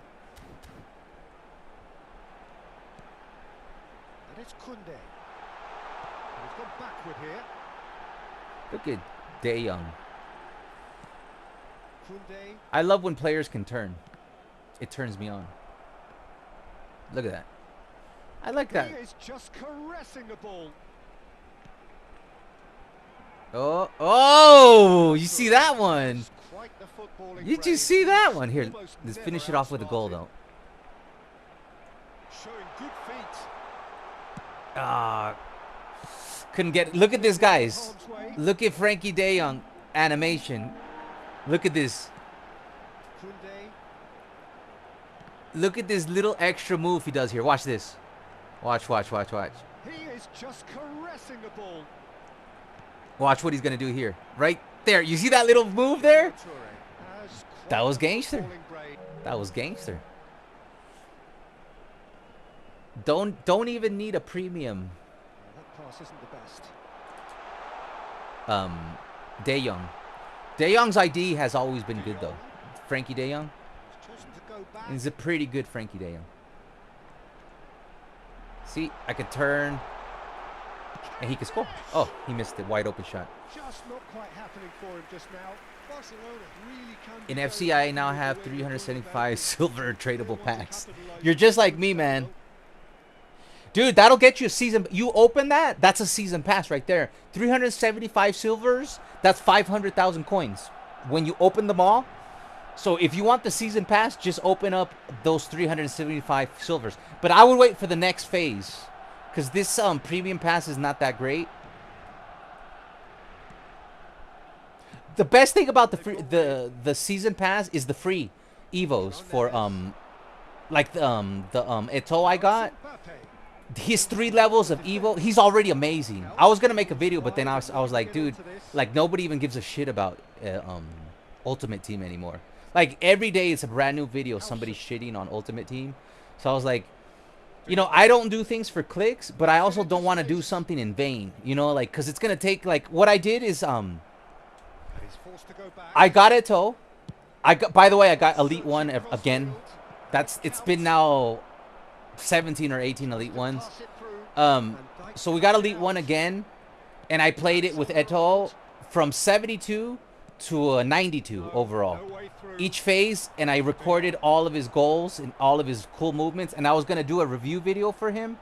And it's Kunde. He's gone backward here. Look at De Jong. Kunde. I love when players can turn. It turns me on. Look at that. I like that. He is just caressing the ball. Oh, you see that one? It's quite the footballing Did you brain. see that one? Here, Almost let's never finish it off with a goal, outsmarted. though. Showing good feet. Couldn't get. Look at this, guys. Harm's way. Look at Frankie De Jong animation. Look at this. Kunde. Look at this little extra move he does here. Watch this. Watch. He is just caressing the ball. Watch what he's gonna do here. Right there. You see that little move there? Touré has quite That was the gangster. footballing brain. That was gangster. Don't even need a premium. That pass isn't the best. De Jong. De Jong's ID has always been good though. Frankie De Jong. He's chosen to go back. He's a pretty good Frankie De Jong. See, I could turn and he could score. Oh, he missed it. Wide open shot. Just not quite happening for him just now. Barcelona really can In be FC, very I now lucky have with the way they're 375 silver tradable packs. capitalising You're just like me, man. Dude, that'll get you a season. You open that, that's a season pass right there. 375 silvers, that's 500,000 coins. When you open them all, So if you want the season pass, just open up those 375 silvers. But I would wait for the next phase, because this premium pass is not that great. The best thing about the season pass is the free evos for like the Eto'o I got. His 3 levels of evo, he's already amazing. I was gonna make a video, but then I was like, dude, like nobody even gives a shit about Ultimate Team anymore. Like every day it's a brand new video, somebody shitting on Ultimate Team. So I was like, you know, I don't do things for clicks, but I also don't want to do something in vain, you know, like, because it's gonna take, like, what I did is I got Eto'o. By the way, I got Elite 1 again. It's been now 17 or 18 Elite 1s. So we got Elite 1 again, and I played it with Eto'o from 72 to 92 overall. Each phase, and I recorded all of his goals and all of his cool movements, and I was going to do a review video for him.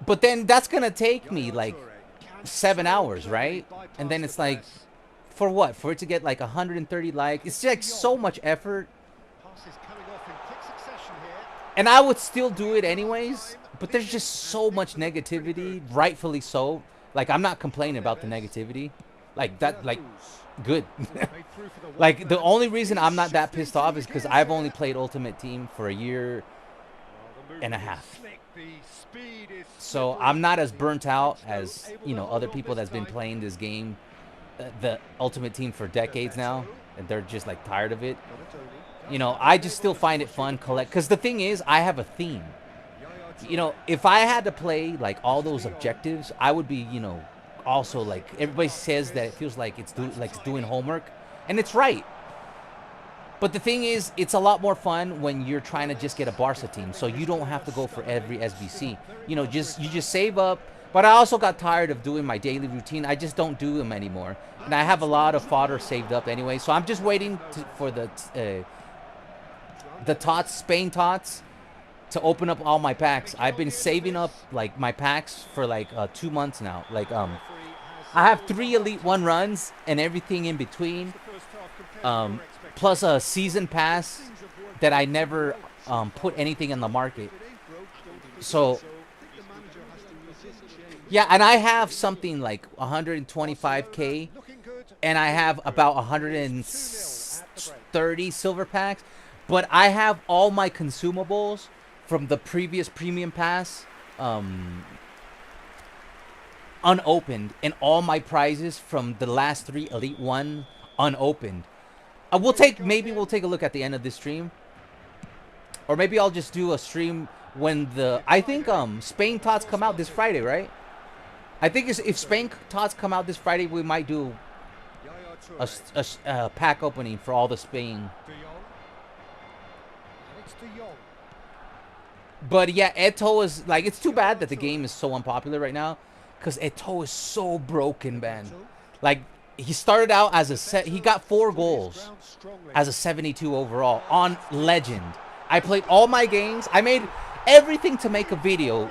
But then that's going to take me like 7 hours, right? And then it's like, for what? For it to get like 130 likes? It's like so much effort. And I would still do it anyways, but there's just so much negativity, rightfully so. Like, I'm not complaining about the negativity. Like, that, like, good. Like, the only reason I'm not that pissed off is because I've only played Ultimate Team for a year and a half. So I'm not as burnt out as, you know, other people that's been playing this game, the Ultimate Team, for decades now, and they're just, like, tired of it. You know, I just still find it fun, because the thing is, I have a theme. You know, if I had to play, like, all those objectives, I would be, you know, also, like, everybody says that it feels like it's doing homework, and it's right. But the thing is, it's a lot more fun when you're trying to just get a Barça team, so you don't have to go for every SBC. You know, you just save up. But I also got tired of doing my daily routine. I just don't do them anymore, and I have a lot of fodder saved up anyway. So I'm just waiting for the tots, Spain tots, to open up all my packs. I've been saving up, like, my packs for like 2 months now. Like, I have 3 Elite 1 runs and everything in between, plus a season pass that I never put anything in the market. So yeah, and I have something like 125k, and I have about 130 silver packs. But I have all my consumables from the previous premium pass unopened, and all my prizes from the last 3 Elite 1 unopened. Maybe we'll take a look at the end of this stream, or maybe I'll just do a stream when I think Spain tots come out this Friday, right? I think if Spain tots come out this Friday, we might do a pack opening for all the Spain. But yeah, Eto'o is, like, it's too bad that the game is so unpopular right now, because Eto'o is so broken, man. Like, he started out as he got 4 goals as a 72 overall on Legend. I played all my games. I made everything to make a video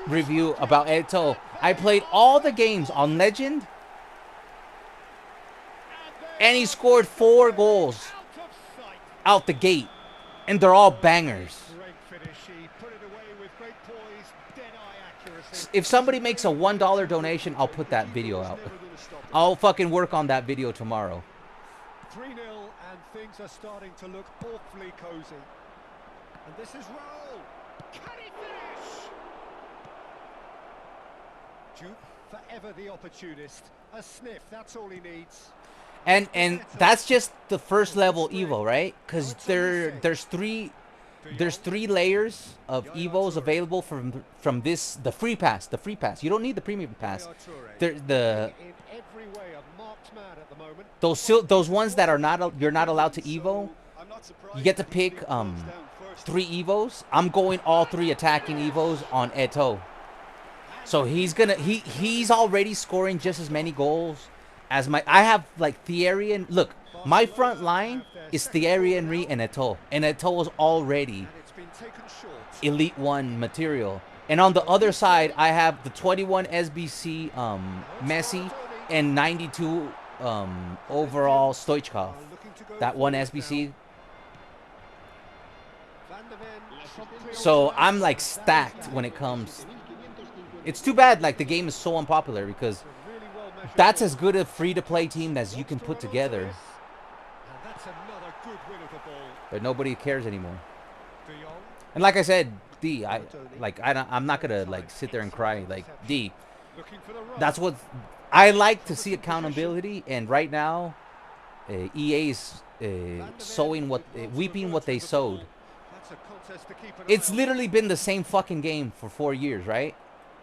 review about Eto'o. I played all the games on Legend, and he scored 4 goals out the gate, and they're all bangers. If somebody makes a $1 donation, I'll put that video out. I'll fucking work on that video tomorrow. 3-0, and things are starting to look awfully cozy. And this is Raul. Can he finish? Duke, forever the opportunist. A sniff, that's all he needs. And that's just the first level Evo, right? Because there's three layers of Evos available from the free pass. The free pass. You don't need the premium pass. Those ones that are you're not allowed to Evo. You get to pick 3 Evos. I'm going all 3 attacking Evos on Eto'o. So he's already scoring just as many goals as I have, like, Thierry and look, my front line is Thierry Henry and Eto'o. And Eto'o is already Elite 1 material. And on the other side, I have the 21 SBC Messi and 92 overall Stoichkov. that one SBC. So I'm like stacked when it comes. It's too bad like the game is so unpopular because that's as good a free-to-play team as you can put together. But nobody cares anymore. And like I said, I'm not gonna like sit there and cry. Like that's what I like to see, accountability. And right now, EA is weeping what they sowed. It's literally been the same fucking game for 4 years, right?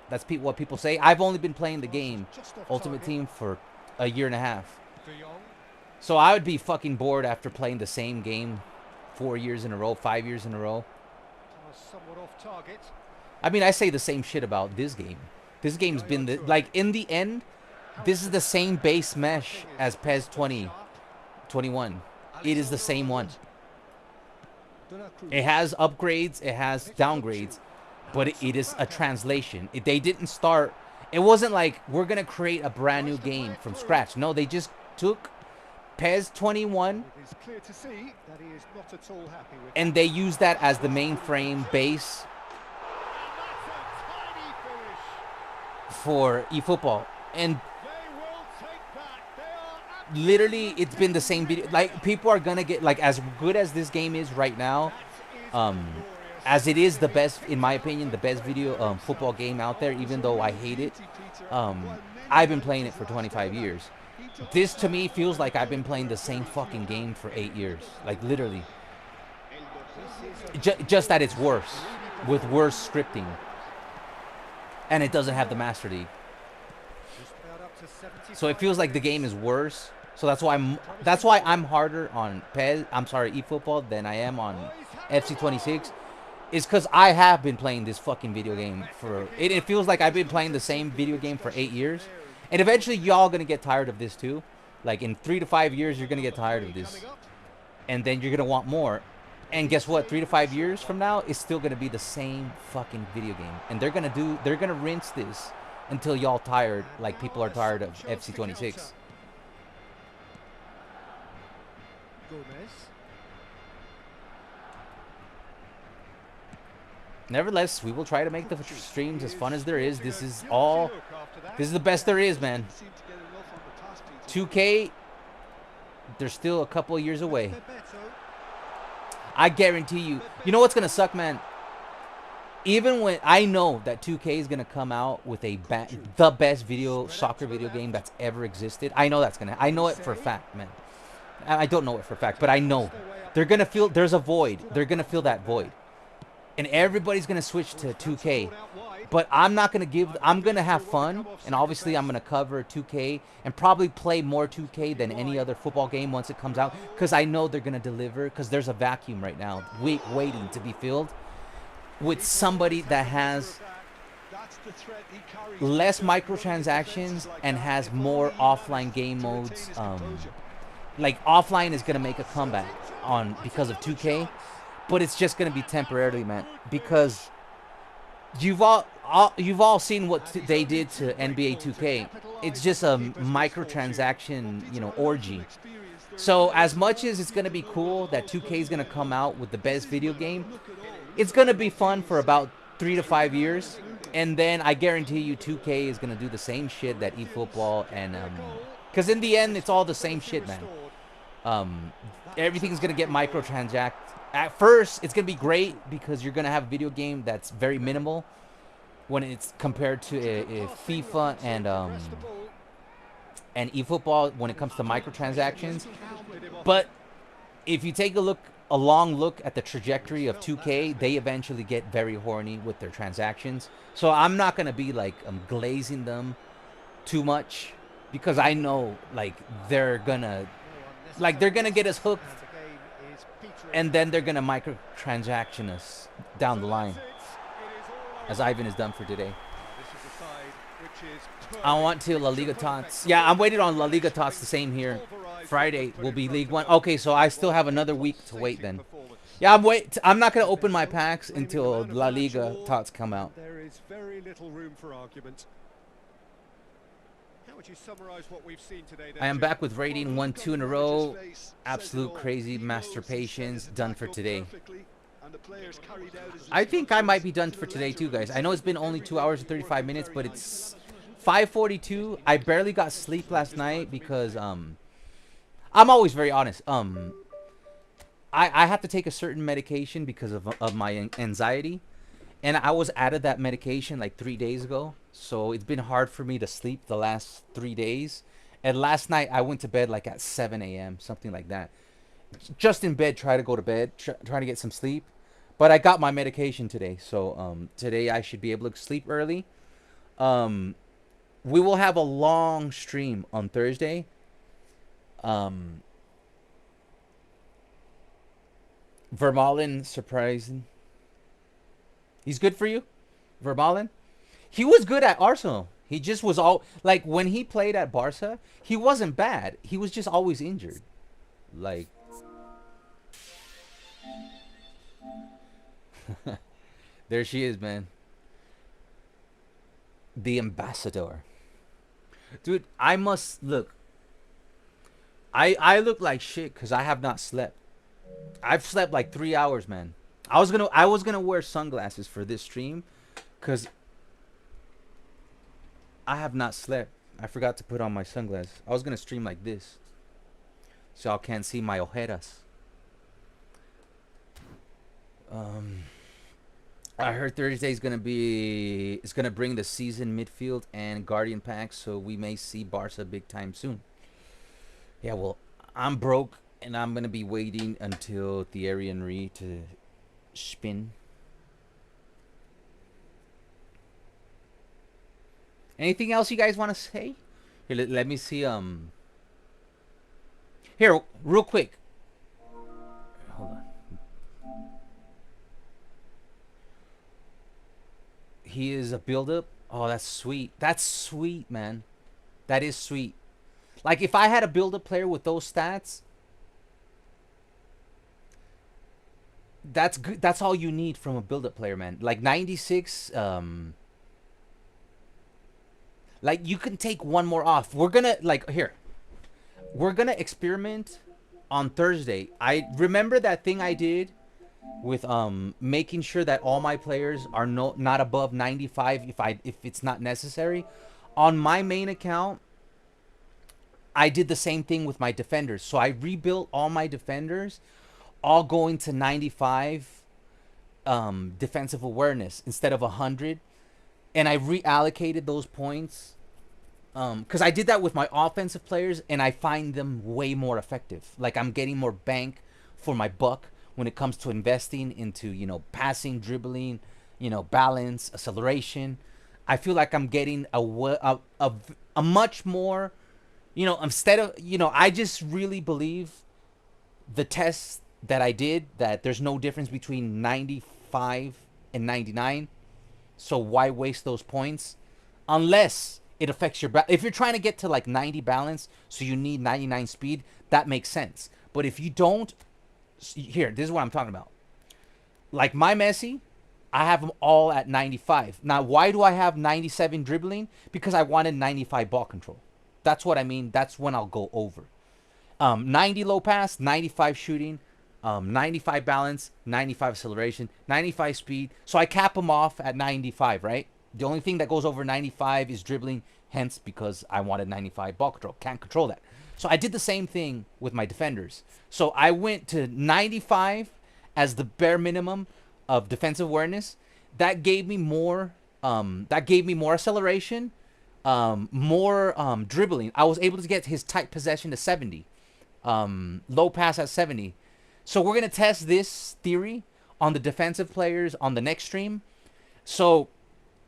That's what people say. I've only been playing the game, Ultimate Team, for a year and a half. So I would be fucking bored after playing the same game 4 years in a row, 5 years in a row. I mean, I say the same shit about this game. This game's been, in the end, this is the same base mesh as PES 2021. It is the same one. It has upgrades, it has downgrades, but it is a translation. They didn't start, it wasn't like we're going to create a brand new game from scratch. No, they just took PES 21 and they used that as the mainframe base for eFootball. And literally it's been the same video. Like, people are gonna get, like, as good as this game is right now, as it is the best, in my opinion, the best video football game out there, even though I hate it. I've been playing it for 25 years. This to me feels like I've been playing the same fucking game for 8 years. Like, literally. Just that it's worse, with worse scripting, and it doesn't have the Master League. So it feels like the game is worse. So that's why I'm harder on eFootball than I am on FC26. Is because I have been playing this fucking video game for it feels like I've been playing the same video game for 8 years. And eventually y'all gonna get tired of this too. Like, in 3 to 5 years you're gonna get tired of this. And then you're gonna want more. And guess what? 3 to 5 years from now, it's still gonna be the same fucking video game. And they're gonna rinse this until y'all tired, like people are tired of FC26. Nevertheless, we will try to make the streams as fun as there is. This is the best there is, man. 2K, they're still a couple of years away. I guarantee you. You know what's gonna suck, man? Even when I know that 2K is gonna come out with the best soccer video game that's ever existed. I know that's gonna. I know it for a fact, man. I don't know it for a fact, but I know they're gonna feel there's a void. They're gonna feel that void. And everybody's going to switch to 2K. But I'm not going to I'm going to have fun. And obviously I'm going to cover 2K. And probably play more 2K than any other football game once it comes out. Because I know they're going to deliver. Because there's a vacuum right now waiting to be filled. With somebody that has less microtransactions. And has more offline game modes. Like, offline is going to make a comeback because of 2K. But it's just going to be temporarily, man, because you've all seen what they did to NBA 2K. It's just a microtransaction, orgy. So as much as it's going to be cool that 2K is going to come out with the best video game, it's going to be fun for about 3 to 5 years. And then I guarantee you 2K is going to do the same shit that eFootball and because in the end, it's all the same shit, man. Everything's going to get microtransacted. At first, it's going to be great because you're going to have a video game that's very minimal when it's compared to FIFA and eFootball when it comes to microtransactions. But if you take a long look at the trajectory of 2K, they eventually get very horny with their transactions. So I'm not going to be like glazing them too much because I know like they're going to get us hooked. And then they're going to microtransaction us down the line, as Ivan has done for today. I want to La Liga Tots. Yeah, I'm waiting on La Liga Tots, the same here. Friday will be League One. Okay, so I still have another week to wait then. Yeah, I'm not going to open my packs until La Liga Tots come out. There is very little room for argument. How would you summarize what we've seen today? I am back with rating 1-2 in a row. Absolute crazy masturbations done for today. I think I might be done for today too, guys. I know it's been only 2 hours and 35 minutes, but it's 5:42. I barely got sleep last night because I'm always very honest. I have to take a certain medication because of my anxiety, and I was out of that medication like 3 days ago. So it's been hard for me to sleep the last 3 days. And last night I went to bed like at 7 a.m. something like that. Just in bed, trying to go to bed, trying to get some sleep. But I got my medication today, so today I should be able to sleep early. We will have a long stream on Thursday. Vermaelen, surprising. He's good for you, Vermaelen? He was good at Arsenal. He just was all like when he played at Barça, he wasn't bad. He was just always injured. Like there she is, man. The ambassador. Dude, I must look. I look like shit because I have not slept. I've slept like 3 hours, man. I was gonna wear sunglasses for this stream because I have not slept. I forgot to put on my sunglasses. I was gonna stream like this, so y'all can't see my ojeras. I heard Thursday's gonna bring the season midfield and guardian packs, so we may see Barça big time soon. Yeah, well, I'm broke and I'm gonna be waiting until Thierry Henry to spin. Anything else you guys want to say? Here, let me see. Here, real quick. Hold on. He is a build-up. Oh, that's sweet. That's sweet, man. That is sweet. Like, if I had a build-up player with those stats, that's good. That's all you need from a build-up player, man. Like 96. Like, you can take one more off. We're gonna we're gonna experiment on Thursday. I remember that thing I did with making sure that all my players are not above 95 if it's not necessary. On my main account, I did the same thing with my defenders. So I rebuilt all my defenders, all going to 95 defensive awareness instead of 100. And I reallocated those points because I did that with my offensive players, and I find them way more effective. Like, I'm getting more bank for my buck when it comes to investing into, passing, dribbling, balance, acceleration. I feel like I'm getting a much more, instead of, I just really believe the test that I did, that there's no difference between 95 and 99. So why waste those points? Unless it affects your if you're trying to get to like 90 balance, so you need 99 speed, that makes sense. But if you don't, here, this is what I'm talking about. Like my Messi, I have them all at 95. Now, why do I have 97 dribbling? Because I wanted 95 ball control. That's what I mean. That's when I'll go over. 90 low pass, 95 shooting, 95 balance, 95 acceleration, 95 speed. So I cap them off at 95, right? The only thing that goes over 95 is dribbling, hence because I wanted 95 ball control. Can't control that. So I did the same thing with my defenders. So I went to 95 as the bare minimum of defensive awareness. That gave me more. That gave me more acceleration, more dribbling. I was able to get his tight possession to 70, low pass at 70. So we're gonna test this theory on the defensive players on the next stream. So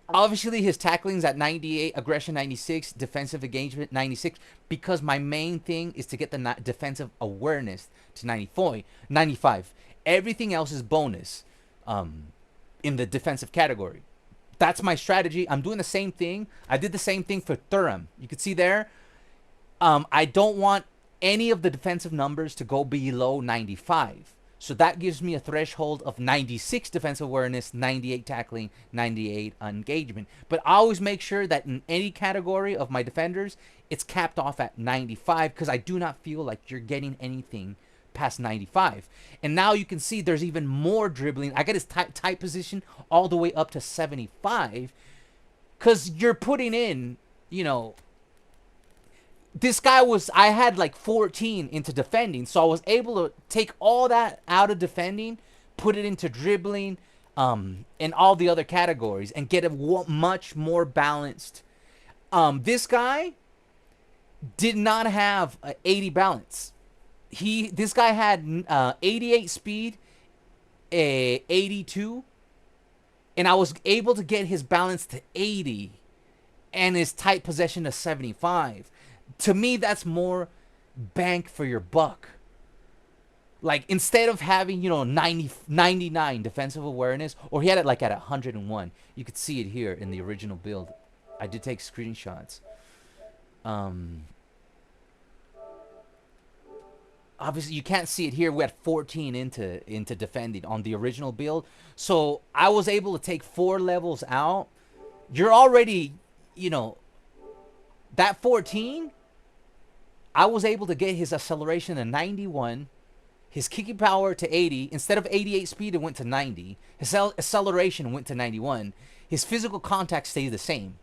obviously his tackling's at 98, aggression 96, defensive engagement 96, because my main thing is to get the defensive awareness to 95. Everything else is bonus in the defensive category. That's my strategy. I'm doing the same thing. I did the same thing for Thuram. You can see there. I don't want any of the defensive numbers to go below 95. So that gives me a threshold of 96 defensive awareness, 98 tackling, 98 engagement. But I always make sure that in any category of my defenders, it's capped off at 95 because I do not feel like you're getting anything past 95. And now you can see there's even more dribbling. I got his tight position all the way up to 75 because you're putting in, you know, this guy was, I had like 14 into defending, so I was able to take all that out of defending, put it into dribbling, and all the other categories, and get a much more balanced. This guy did not have 80 balance. This guy had 88 speed, 82, and I was able to get his balance to 80, and his tight possession to 75. To me, that's more bang for your buck. Like, instead of having, you know, 99 defensive awareness, or he had it like at 101. You could see it here in the original build. I did take screenshots. Obviously, you can't see it here. We had 14 into defending on the original build. So, I was able to take 4 levels out. You're already, you know, that 14... I was able to get his acceleration to 91, his kicking power to 80. Instead of 88 speed, it went to 90. His acceleration went to 91. His physical contact stayed the same.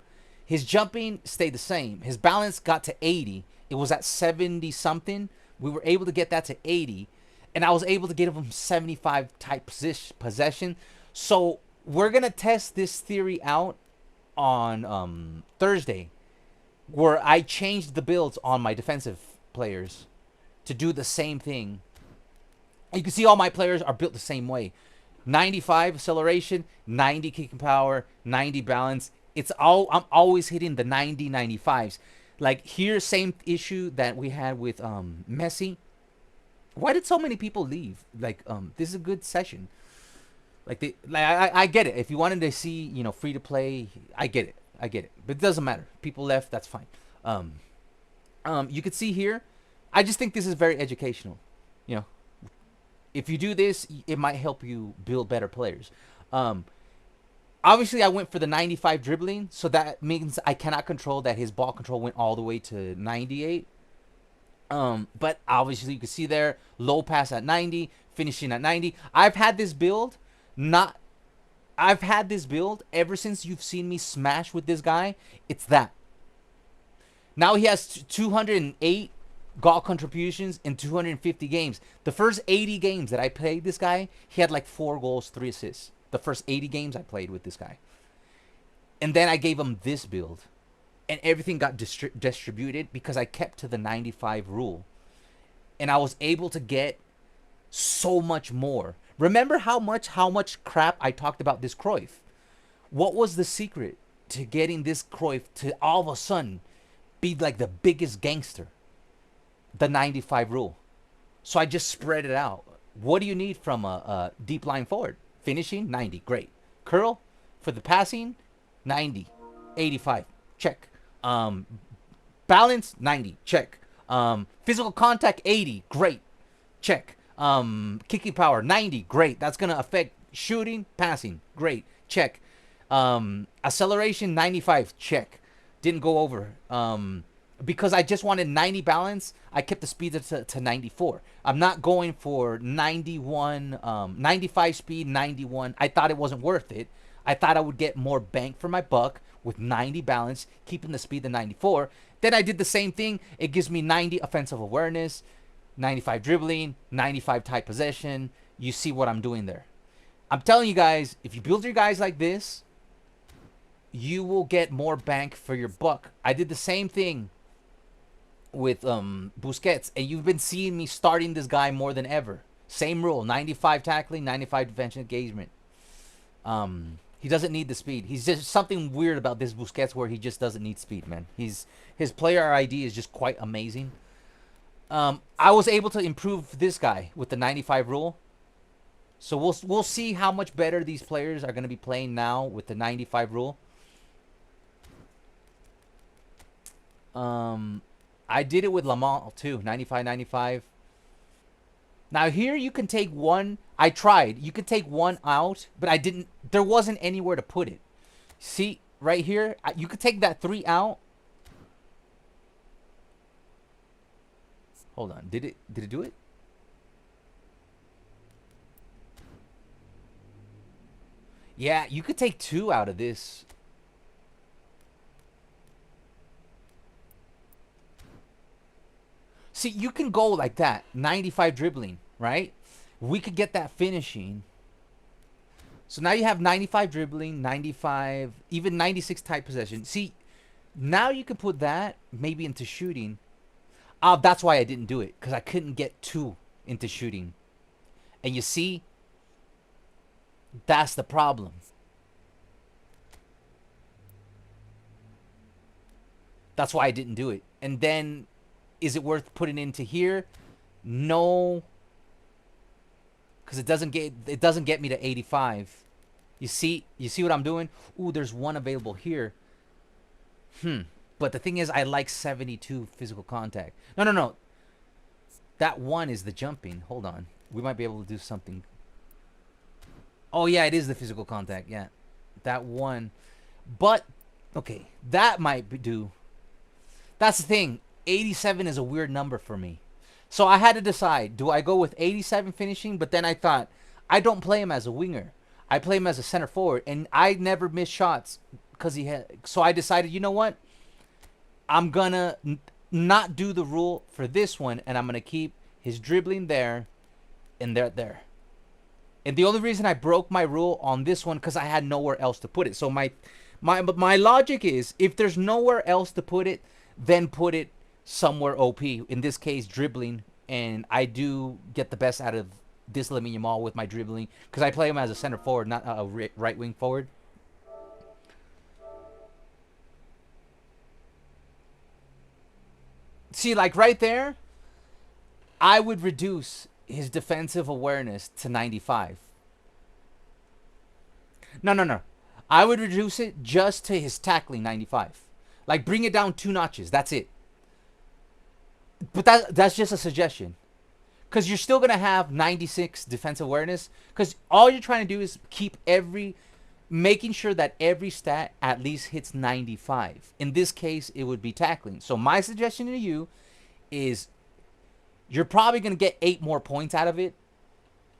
His jumping stayed the same. His balance got to 80. It was at 70-something. We were able to get that to 80. And I was able to get him 75 type possession. So we're going to test this theory out on Thursday, where I changed the builds on my defensive players to do the same thing. You can see all my players are built the same way. 95 acceleration, 90 kicking power, 90 balance. I'm always hitting the 90, 95s. Like here, same issue that we had with Messi. Why did so many people leave? Like this is a good session. Like I get it. If you wanted to see, you know, free to play, I get it. I get it, but it doesn't matter. People left, that's fine. You could see here, I just think this is very educational. You know, if you do this, it might help you build better players. Obviously, I went for the 95 dribbling, so that means I cannot control that his ball control went all the way to 98. But obviously, you can see there, low pass at 90, finishing at 90. I've had this build ever since you've seen me smash with this guy. It's that. Now he has 208 goal contributions in 250 games. The first 80 games that I played this guy, he had like 4 goals, 3 assists. The first 80 games I played with this guy. And then I gave him this build. And everything got distributed because I kept to the 95 rule. And I was able to get so much more. Remember how much crap I talked about this Cruyff? What was the secret to getting this Cruyff to all of a sudden be like the biggest gangster? The 95 rule. So I just spread it out. What do you need from a deep line forward? Finishing, 90, great. Curl for the passing, 90, 85, check. Balance, 90, check. Physical contact, 80, great, check. Kicking power 90, great. That's gonna affect shooting, passing, great, check. Acceleration 95, check. Didn't go over. Because I just wanted 90 balance, I kept the speed to 94. I'm not going for 91, 95 speed, 91. I thought it wasn't worth it. I thought I would get more bang for my buck with 90 balance, keeping the speed to 94. Then I did the same thing. It gives me 90 offensive awareness, 95 dribbling, 95 tight possession. You see what I'm doing there. I'm telling you guys, if you build your guys like this, you will get more bang for your buck. I did the same thing with Busquets, and you've been seeing me starting this guy more than ever. Same rule, 95 tackling, 95 defensive engagement. He doesn't need the speed. He's just something weird about this Busquets where he just doesn't need speed, man. His player ID is just quite amazing. I was able to improve this guy with the 95 rule. So we'll see how much better these players are going to be playing now with the 95 rule. I did it with Lamont too, 95-95. Now here you can take one. I tried. You could take one out, but I didn't. There wasn't anywhere to put it. See, right here, you could take that 3 out. Hold on. Did it do it? Yeah, you could take 2 out of this. See, you can go like that. 95 dribbling, right? We could get that finishing. So now you have 95 dribbling, 95, even 96 tight possession. See, now you can put that maybe into shooting. That's why I didn't do it, because I couldn't get 2 into shooting. And you see, that's the problem. That's why I didn't do it. And then, is it worth putting into here? No, because it doesn't get me to 85. You see what I'm doing? Ooh, there's one available here. But the thing is, I like 72 physical contact. No. That one is the jumping. Hold on. We might be able to do something. Oh, yeah, it is the physical contact. Yeah, that one. But, okay, that might do. That's the thing. 87 is a weird number for me. So I had to decide. Do I go with 87 finishing? But then I thought, I don't play him as a winger. I play him as a center forward. And I never miss shots because he had. So I decided, you know what? I'm going to not do the rule for this one. And I'm going to keep his dribbling there and there. And the only reason I broke my rule on this one, because I had nowhere else to put it. So my logic is, if there's nowhere else to put it, then put it somewhere OP. In this case, dribbling. And I do get the best out of this Lamine Yamal with my dribbling, because I play him as a center forward, not a right wing forward. See, like right there, I would reduce his defensive awareness to 95. No. I would reduce it just to his tackling 95. Like, bring it down 2 notches. That's it. But that's just a suggestion. Because you're still going to have 96 defensive awareness. Because all you're trying to do is making sure that every stat at least hits 95. In this case, it would be tackling. So my suggestion to you is, you're probably going to get 8 more points out of it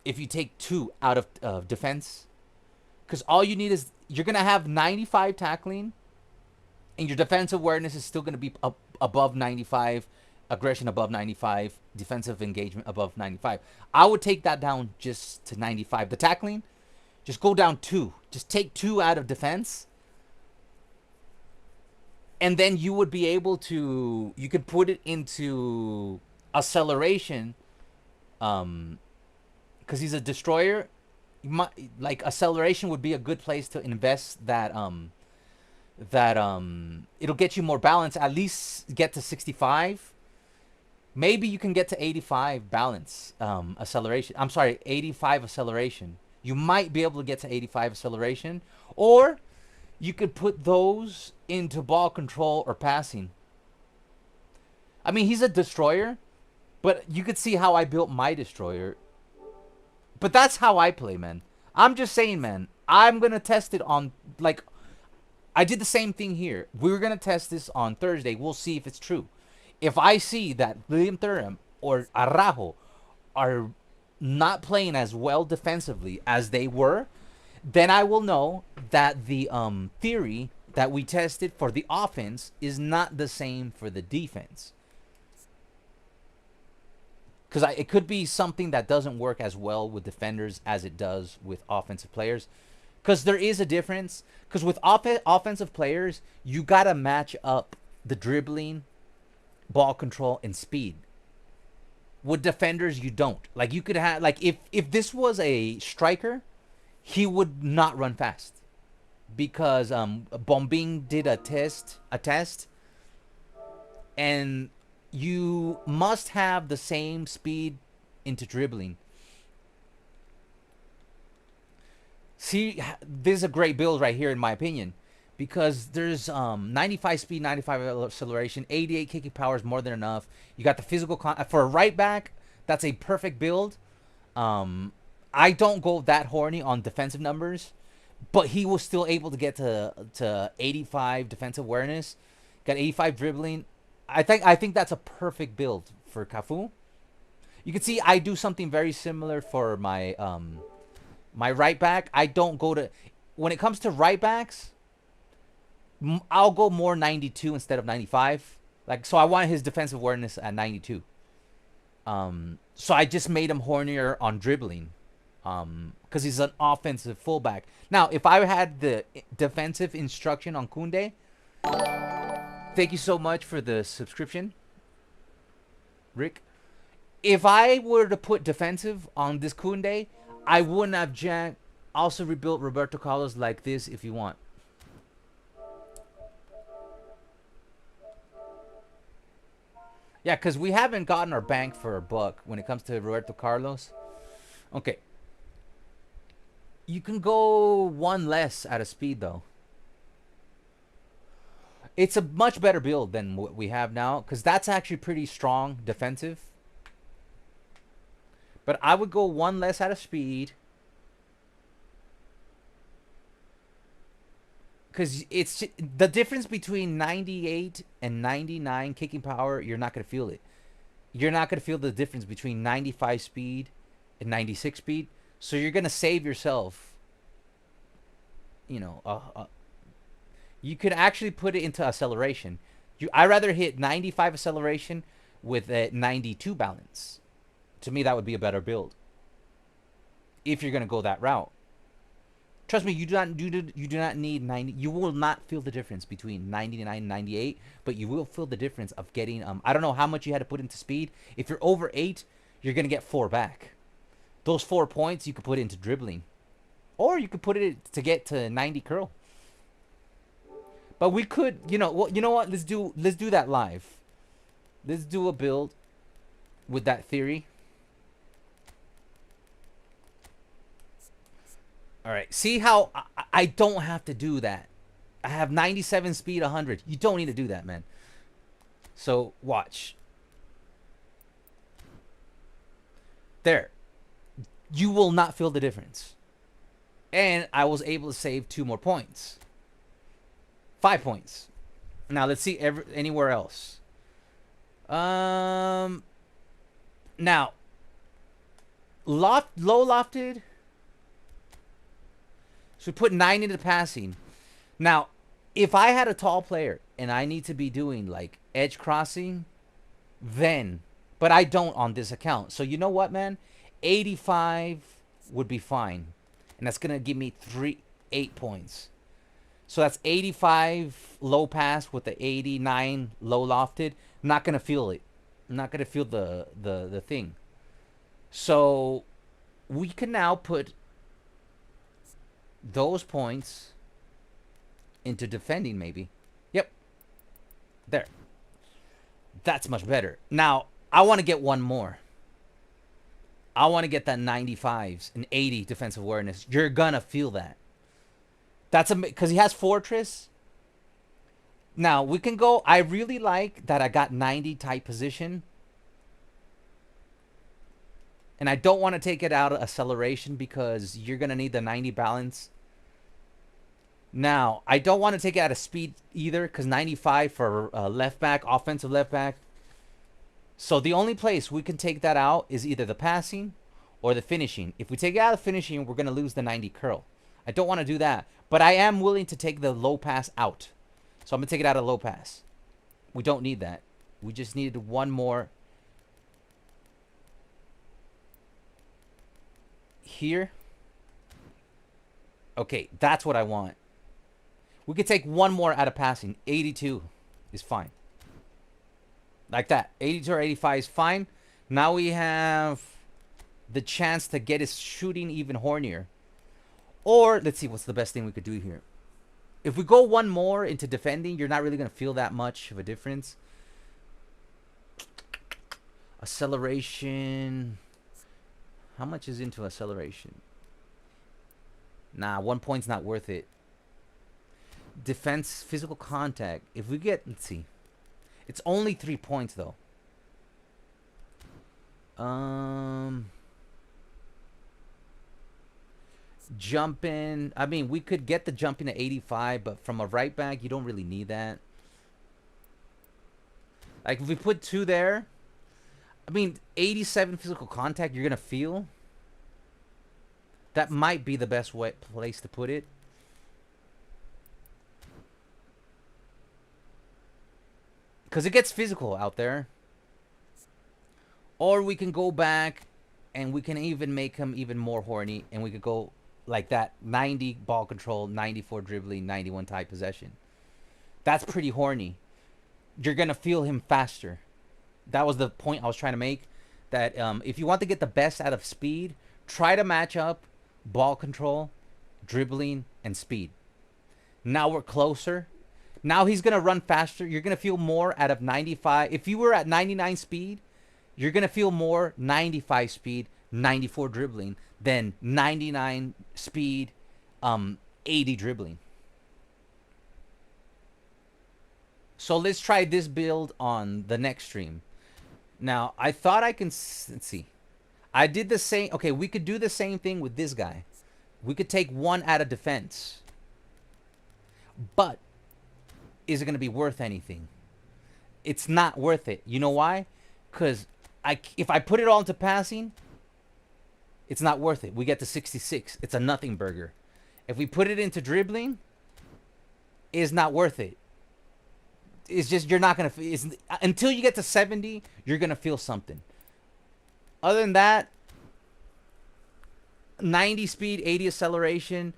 if you take 2 out of defense. Because all you need is, you're going to have 95 tackling, and your defensive awareness is still going to be above 95, aggression above 95, defensive engagement above 95. I would take that down just to 95. The tackling, just go down 2. Just take 2 out of defense. And then you would be able to, you could put it into acceleration, because he's a destroyer. Like, acceleration would be a good place to invest that it'll get you more balance, at least get to 65. Maybe you can get to 85 balance acceleration. I'm sorry, 85 acceleration. You might be able to get to 85 acceleration, or you could put those into ball control or passing. I mean, he's a destroyer, but you could see how I built my destroyer. But that's how I play, man. I'm just saying, man. I'm going to test it on, like, I did the same thing here. We're going to test this on Thursday. We'll see if it's true. If I see that William Thuram or Araujo are not playing as well defensively as they were, then I will know that the theory that we tested for the offense is not the same for the defense. Because it could be something that doesn't work as well with defenders as it does with offensive players. Because there is a difference. Because with offensive players, you got to match up the dribbling, ball control, and speed. With defenders, you don't. Like, you could have, like, if this was a striker, he would not run fast. Because Bombing did a test, and you must have the same speed into dribbling. See, this is a great build right here, in my opinion, because there's 95 speed, 95 acceleration, 88 kicking power is more than enough. You got the physical for a right back. That's a perfect build. I don't go that horny on defensive numbers, but he was still able to get to 85 defensive awareness, got 85 dribbling. I think that's a perfect build for Cafu. You can see I do something very similar for my my right back. I don't go to, when it comes to right backs, I'll go more 92 instead of 95. Like, so I want his defensive awareness at 92. So I just made him hornier on dribbling, because he's an offensive fullback. Now, if I had the defensive instruction on Koundé, thank you so much for the subscription, Rick. If I were to put defensive on this Koundé, I wouldn't have jacked. Also rebuilt Roberto Carlos like this if you want. Yeah, because we haven't gotten our bang for our buck when it comes to Roberto Carlos. Okay. You can go one less out of speed, though. It's a much better build than what we have now, because that's actually pretty strong defensive. But I would go one less out of speed, because it's the difference between 98 and 99 kicking power. You're not going to feel it. You're not going to feel the difference between 95 speed and 96 speed. So you're going to save yourself, you know, you could actually put it into acceleration. I rather hit 95 acceleration with a 92 balance. To me, that would be a better build if you're going to go that route. Trust me, you do not need 90. You will not feel the difference between 99 and 98, but you will feel the difference of getting, I don't know how much you had to put into speed. If you're over 8, you're going to get 4 back. Those 4 points you could put into dribbling, or you could put it to get to 90 curl. But we could, you know what? Let's do that live. Let's do a build with that theory. All right. See how I don't have to do that. I have 97 speed, 100. You don't need to do that, man. So watch. There. You will not feel the difference. And I was able to save 2 more points. 5 points. Now let's see anywhere else. Now, low lofted. So we put 9 into passing. Now, if I had a tall player and I need to be doing like edge crossing, then, but I don't on this account. So you know what, man? 85 would be fine. And that's going to give me 8 points. So that's 85 low pass with the 89 low lofted. I'm not going to feel it. I'm not going to feel the thing. So we can now put those points into defending, maybe. Yep. There. That's much better. Now, I want to get one more. I want to get that 95s and 80 defensive awareness. You're going to feel that. That's because he has Fortress. Now, we can go. I really like that I got 90 tight position. And I don't want to take it out of acceleration because you're going to need the 90 balance. Now, I don't want to take it out of speed either because 95 for left back, offensive left back. So the only place we can take that out is either the passing or the finishing. If we take it out of finishing, we're going to lose the 90 curl. I don't want to do that. But I am willing to take the low pass out. So I'm going to take it out of low pass. We don't need that. We just needed one more here. Okay, that's what I want. We could take one more out of passing. 82 is fine. Like that. 82 or 85 is fine. Now we have the chance to get his shooting even hornier. Or, let's see what's the best thing we could do here. If we go one more into defending, you're not really going to feel that much of a difference. Acceleration. How much is into acceleration? Nah, 1 point's not worth it. Defense, physical contact. If we get, let's see. It's only 3 points, though. Jumping. I mean, we could get the jumping to 85, but from a right back, you don't really need that. Like, if we put 2 there, I mean, 87 physical contact, you're going to feel. That might be the best place to put it. Because it gets physical out there. Or we can go back and we can even make him even more horny. And we could go like that. 90 ball control, 94 dribbling, 91 tight possession. That's pretty horny. You're going to feel him faster. That was the point I was trying to make. That if you want to get the best out of speed, try to match up ball control, dribbling, and speed. Now we're closer. Now he's going to run faster. You're going to feel more out of 95. If you were at 99 speed, you're going to feel more 95 speed, 94 dribbling than 99 speed, 80 dribbling. So let's try this build on the next stream. Now, I thought I can... Let's see. I did the same... Okay, we could do the same thing with this guy. We could take 1 out of defense. But is it going to be worth anything? It's not worth it. You know why? Because if I put it all into passing, it's not worth it. We get to 66. It's a nothing burger. If we put it into dribbling, it's not worth it. It's just you're not going to... Until you get to 70, you're going to feel something. Other than that, 90 speed, 80 acceleration,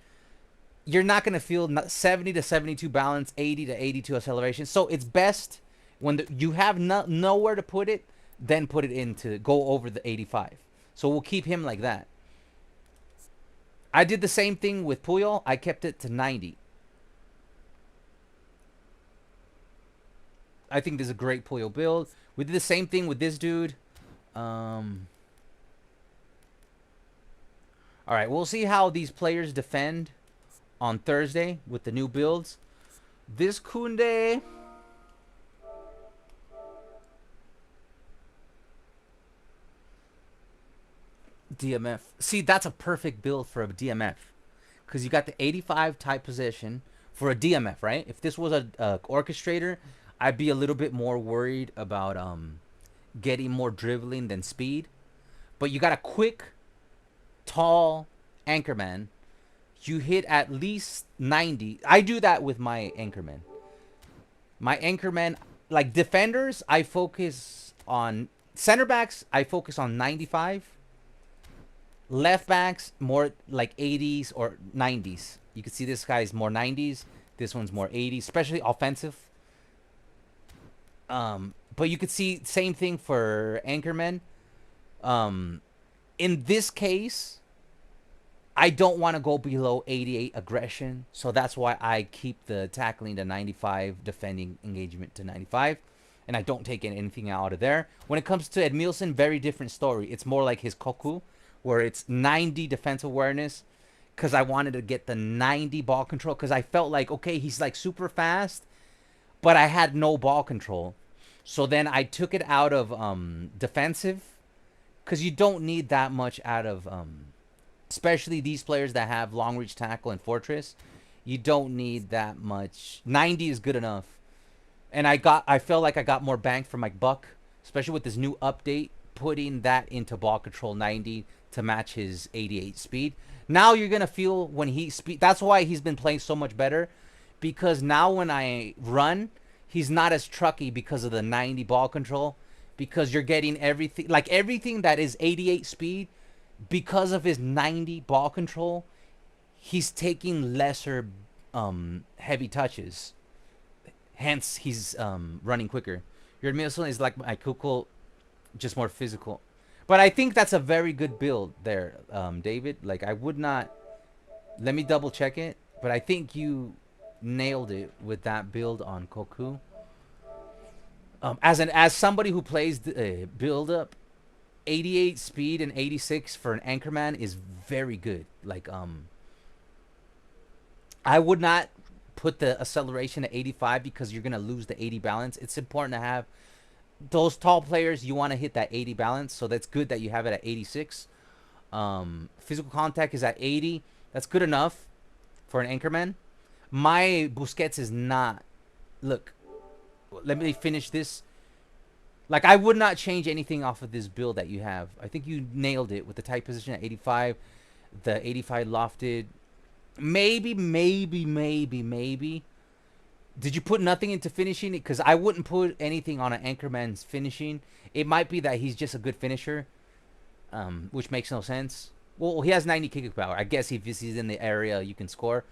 you're not going to feel 70 to 72 balance, 80 to 82 acceleration. So it's best when you have nowhere to put it, then put it into go over the 85. So we'll keep him like that. I did the same thing with Puyol. I kept it to 90. I think this is a great Puyol build. We did the same thing with this dude. All right, we'll see how these players defend on Thursday with the new builds. This Koundé... DMF. See, that's a perfect build for a DMF. Because you got the 85 type position for a DMF, right? If this was a orchestrator, I'd be a little bit more worried about getting more dribbling than speed. But you got a quick, tall anchorman. You hit at least 90. I do that with my anchorman. My anchorman, like defenders, I focus on... Center backs, I focus on 95. Left backs, more like 80s or 90s. You can see this guy's more 90s. This one's more 80s, especially offensive. But you could see same thing for anchormen. In this case, I don't want to go below 88 aggression. So that's why I keep the tackling to 95, defending engagement to 95. And I don't take anything out of there. When it comes to Edmilson, very different story. It's more like his Koku, where it's 90 defense awareness. Because I wanted to get the 90 ball control. Because I felt like, okay, he's like super fast. But I had no ball control. So then I took it out of defensive. Because you don't need that much out of... especially these players that have long reach tackle and fortress. You don't need that much. 90 is good enough. And I felt like I got more bang for my buck. Especially with this new update. Putting that into ball control 90 to match his 88 speed. Now you're going to feel when he speed. That's why he's been playing so much better. Because now when I run, he's not as trucky because of the 90 ball control. Because you're getting everything. Like everything that is 88 speed. Because of his 90 ball control, he's taking lesser heavy touches. Hence, he's running quicker. Your Milson is like my Kukul, just more physical. But I think that's a very good build there, David. Like, I would not... Let me double check it. But I think you nailed it with that build on Koku. As somebody who plays the build up, 88 speed and 86 for an anchorman is very good. Like, I would not put the acceleration at 85 because you're going to lose the 80 balance. It's important to have those tall players, you want to hit that 80 balance. So that's good that you have it at 86. Physical contact is at 80. That's good enough for an anchorman. My Busquets is not. Look, let me finish this. Like, I would not change anything off of this build that you have. I think you nailed it with the tight position at 85. The 85 lofted. Maybe. Did you put nothing into finishing it? Because I wouldn't put anything on an anchorman's finishing. It might be that he's just a good finisher, which makes no sense. Well, he has 90 kicking power. I guess if he's in the area, you can score.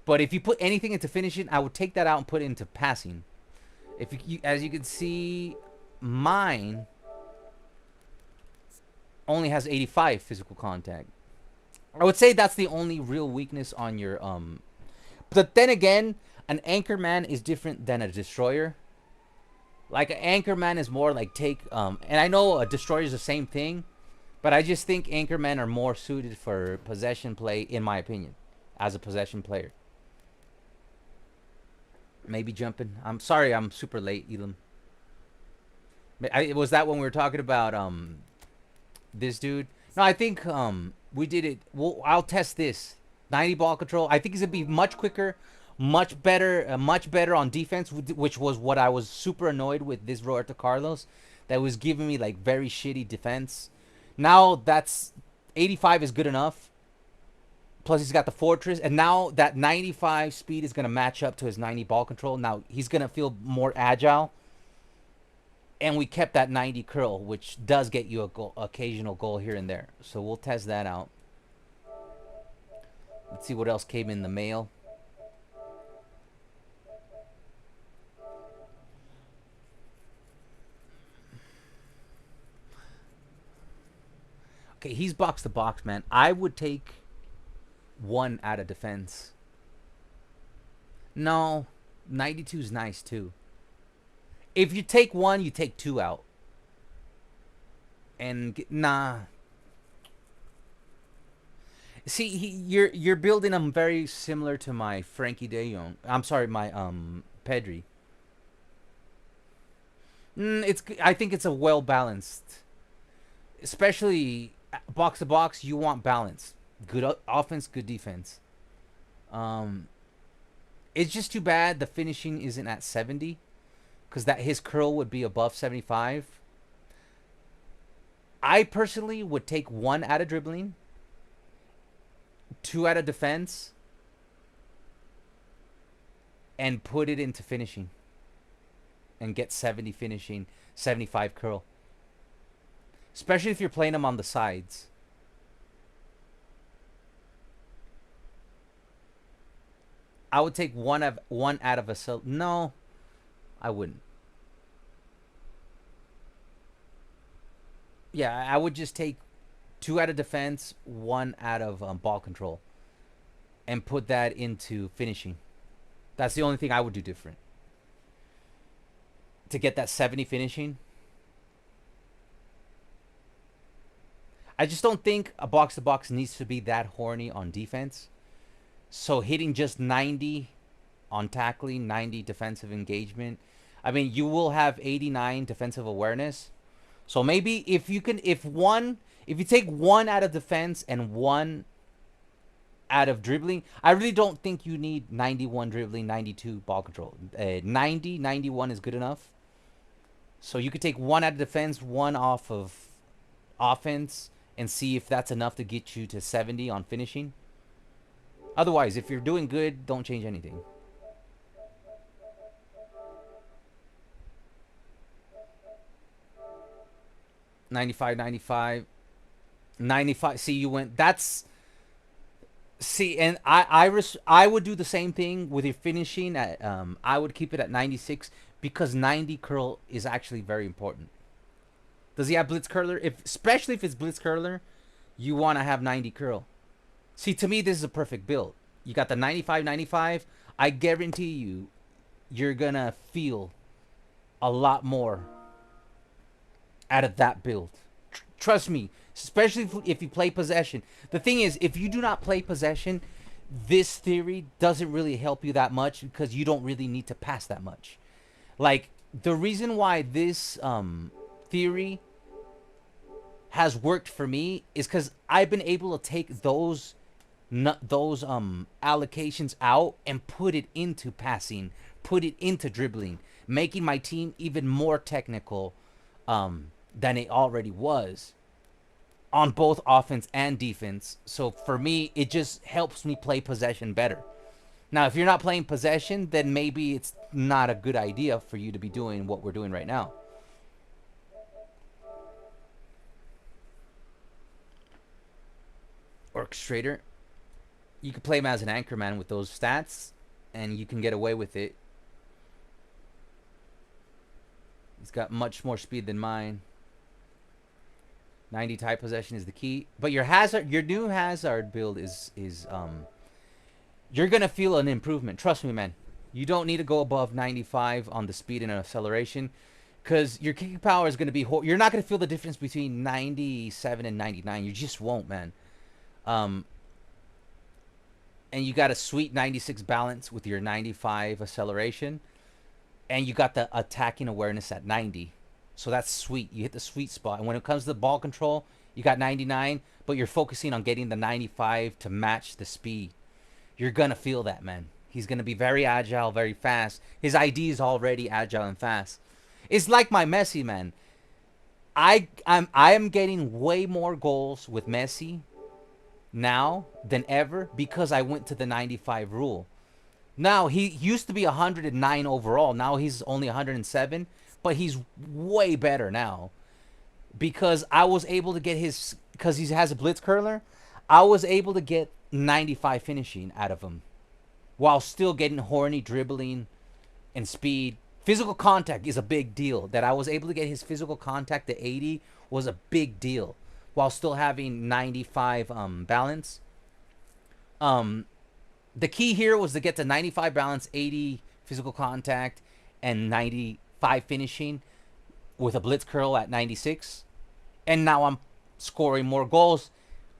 But if you put anything into finishing, I would take that out and put it into passing. If you as you can see, mine only has 85 physical contact. I would say that's the only real weakness on your But then again, an anchorman is different than a destroyer. Like, an anchorman is more like and I know a destroyer is the same thing, but I just think anchormen are more suited for possession play, in my opinion, as a possession player. Maybe jumping. I'm sorry, I'm super late, Elam. Was that when we were talking about this dude? No, I think we did it. Well, I'll test this 90 ball control. I think he's gonna be much quicker, much better on defense, which was what I was super annoyed with this Roberto Carlos, that was giving me like very shitty defense. Now that's 85 is good enough. Plus he's got the fortress, and now that 95 speed is gonna match up to his 90 ball control. Now he's gonna feel more agile. And we kept that 90 curl, which does get you a goal, occasional goal here and there. So we'll test that out. Let's see what else came in the mail. Okay, he's box to box, man. I would take 1 out of defense. No, 92 is nice too. If you take 1, you take 2 out. And nah. See, you're building them very similar to my Frankie De Jong. I'm sorry, my Pedri. I think it's a well balanced. Especially box to box, you want balance. Good offense, good defense. It's just too bad the finishing isn't at 70. Because that his curl would be above 75. I personally would take 1 out of dribbling, 2 out of defense, and put it into finishing. And get 70 finishing, 75 curl. Especially if you're playing him on the sides. I would take one out of a... No, I wouldn't. Yeah, I would just take 2 out of defense, 1 out of ball control, and put that into finishing. That's the only thing I would do different. To get that 70 finishing. I just don't think a box-to-box needs to be that horny on defense. So hitting just 90 on tackling, 90 defensive engagement. I mean, you will have 89 defensive awareness. So maybe if you take 1 out of defense and 1 out of dribbling, I really don't think you need 91 dribbling, 92 ball control. 90, 91 is good enough. So you could take 1 out of defense, 1 off of offense, and see if that's enough to get you to 70 on finishing. Otherwise, if you're doing good, don't change anything. $95. See, you went. That's. See, and I would do the same thing with your finishing. At I would keep it at 96 because 90 curl is actually very important. Does he have blitz curler? Especially if it's blitz curler, you want to have 90 curl. See, to me, this is a perfect build. You got the 95. I guarantee you're gonna feel a lot more out of that build. Trust me, especially if you play possession. The thing is, if you do not play possession, this theory doesn't really help you that much because you don't really need to pass that much. Like, the reason why this theory has worked for me is because I've been able to take those allocations out and put it into passing, put it into dribbling, making my team even more technical than it already was on both offense and defense. So for me, it just helps me play possession better. Now, if you're not playing possession, then maybe it's not a good idea for you to be doing what we're doing right now. Orchestrator. You could play him as an anchor man with those stats, and you can get away with it. He's got much more speed than mine. 90 tight possession is the key. But your new Hazard build is you're gonna feel an improvement. Trust me, man. You don't need to go above 95 on the speed and acceleration, because your kicking power is gonna be. You're not gonna feel the difference between 97 and 99. You just won't, man. And you got a sweet 96 balance with your 95 acceleration, and you got the attacking awareness at 90. So that's sweet. You hit the sweet spot. And when it comes to the ball control, you got 99, but you're focusing on getting the 95 to match the speed. You're going to feel that, man. He's going to be very agile, very fast. His ID is already agile and fast. It's like my Messi, man. I am getting way more goals with Messi now than ever because I went to the 95 rule. Now, he used to be 109 overall. Now he's only 107. But he's way better now because I was able to get his, because he has a blitz curler, I was able to get 95 finishing out of him while still getting horny dribbling and speed. Physical contact is a big deal. That I was able to get his physical contact to 80 was a big deal while still having 95 balance. The key here was to get to 95 balance, 80 physical contact, and 95 finishing with a blitz curl at 96, and now I'm scoring more goals.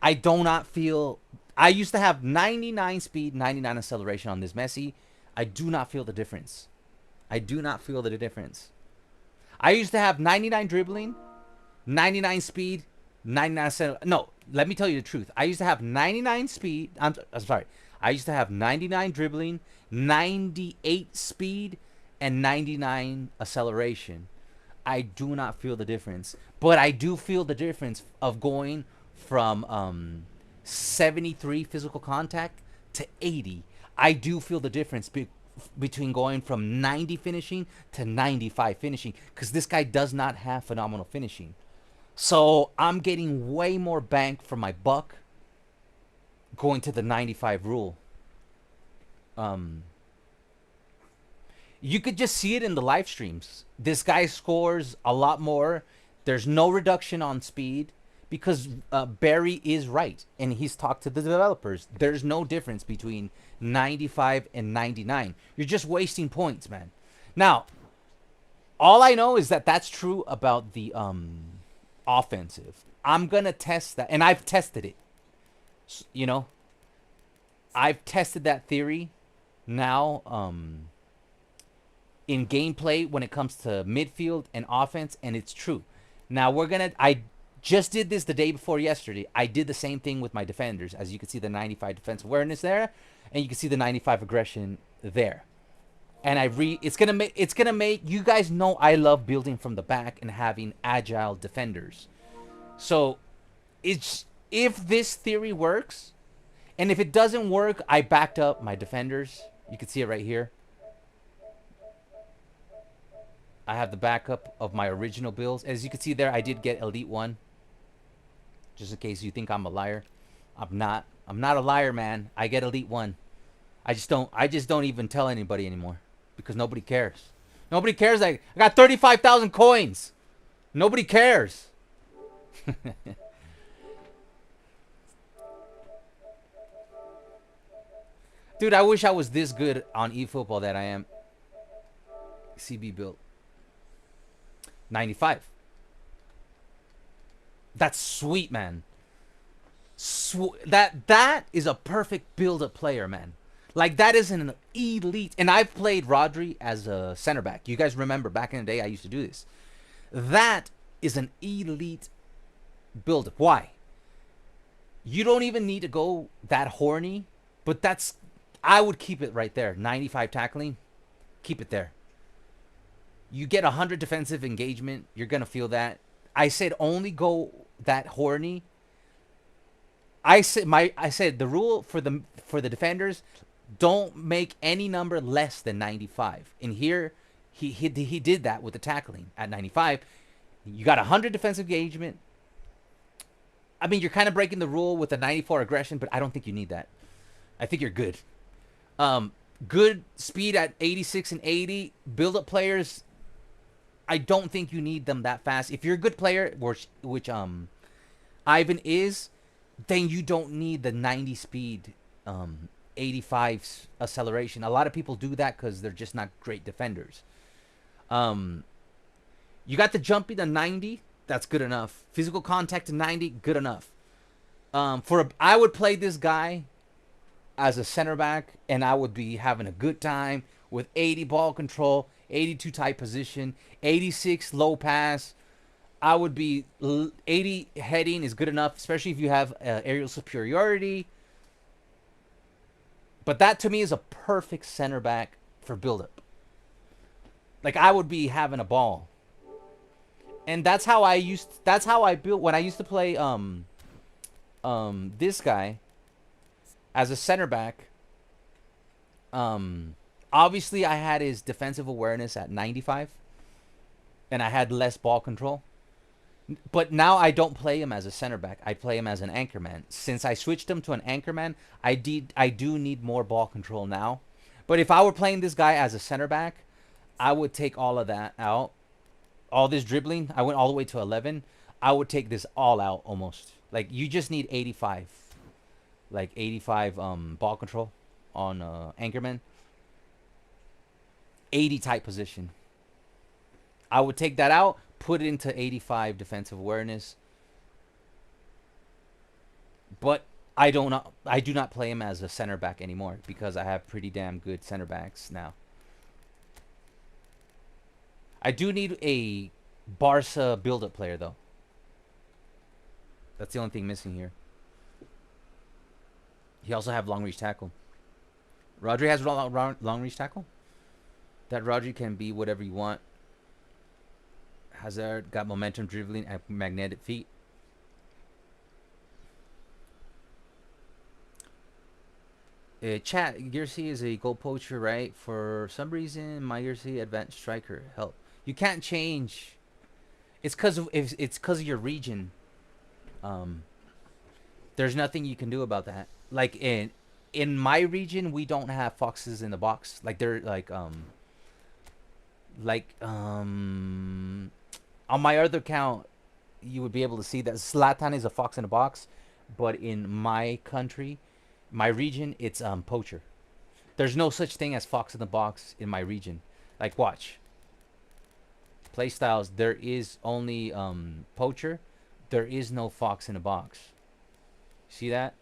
I do not feel. I used to have 99 speed, 99 acceleration on this Messi. I do not feel the difference. I do not feel the difference. I used to have 99 dribbling, 99 speed, 99 acceleration. No, let me tell you the truth. I used to have 99 speed. I'm sorry. I used to have 99 dribbling, 98 speed, and 99 acceleration. I do not feel the difference, but I do feel the difference of going from 73 physical contact to 80. I do feel the difference between going from 90 finishing to 95 finishing, because this guy does not have phenomenal finishing. So I'm getting way more bang for my buck going to the 95 rule. You could just see it in the live streams. This guy scores a lot more. There's no reduction on speed because Barry is right, and he's talked to the developers. There's no difference between 95 and 99. You're just wasting points, man. Now, all I know is that that's true about the offensive. I'm going to test that, and I've tested it. You know, I've tested that theory now in gameplay when it comes to midfield and offense, and it's true. Now I just did this the day before yesterday. I did the same thing with my defenders. As you can see, the 95 defense awareness there, and you can see the 95 aggression there. And it's gonna make you guys know I love building from the back and having agile defenders. So if this theory works, and if it doesn't work, I backed up my defenders. You can see it right here. I have the backup of my original builds. As you can see there, I did get Elite 1. Just in case you think I'm a liar. I'm not. I'm not a liar, man. I get Elite 1. I just don't even tell anybody anymore. Because nobody cares. Nobody cares. I got 35,000 coins. Nobody cares. Dude, I wish I was this good on eFootball that I am. CB build. 95. That's sweet, man. That is a perfect build-up player, man. Like, that is an elite. And I've played Rodri as a center back. You guys remember back in the day I used to do this. That is an elite build-up. Why? You don't even need to go that horny, but that's, I would keep it right there. 95 tackling, keep it there. You get 100 defensive engagement, you're going to feel that. I said only go that horny. I said the rule for the defenders, don't make any number less than 95. And here he did that with the tackling at 95. You got 100 defensive engagement. I mean, you're kind of breaking the rule with a 94 aggression, but I don't think you need that. I think you're good. Good speed at 86 and 80. Build-up players, I don't think you need them that fast. If you're a good player, which Ivan is, then you don't need the 90 speed, 85 acceleration. A lot of people do that because they're just not great defenders. You got the jumping to 90. That's good enough. Physical contact to 90, good enough. I would play this guy as a center back, and I would be having a good time with 80 ball control, 82 tight position, 86 low pass. I would be 80 heading is good enough, especially if you have aerial superiority. But that to me is a perfect center back for build-up. Like, I would be having a ball. And that's how I built when I used to play this guy as a center back. Obviously I had his defensive awareness at 95 and I had less ball control. But now I don't play him as a center back. I play him as an anchorman. Since I switched him to an anchorman, I do need more ball control now. But if I were playing this guy as a center back, I would take all of that out. All this dribbling, I went all the way to 11. I would take this all out almost. Like, you just need 85. Like 85 ball control on anchorman. 80 tight position. I would take that out, put it into 85 defensive awareness. But I do not play him as a center back anymore because I have pretty damn good center backs now. I do need a Barça build-up player, though. That's the only thing missing here. He also have long-reach tackle. Rodri has long-reach tackle? That Rodri can be whatever you want. Hazard got momentum, dribbling, and magnetic feet. Chat, Gersi is a goal poacher, right? For some reason, my Gersi advanced striker. Help. You can't change. It's because of your region. There's nothing you can do about that. Like in my region, we don't have foxes in the box. Like they're on my other account, you would be able to see that Zlatan is a fox in a box, but in my country, my region, it's poacher. There's no such thing as fox in the box in my region. Like, watch. Playstyles, there is only poacher. There is no fox in a box. See that?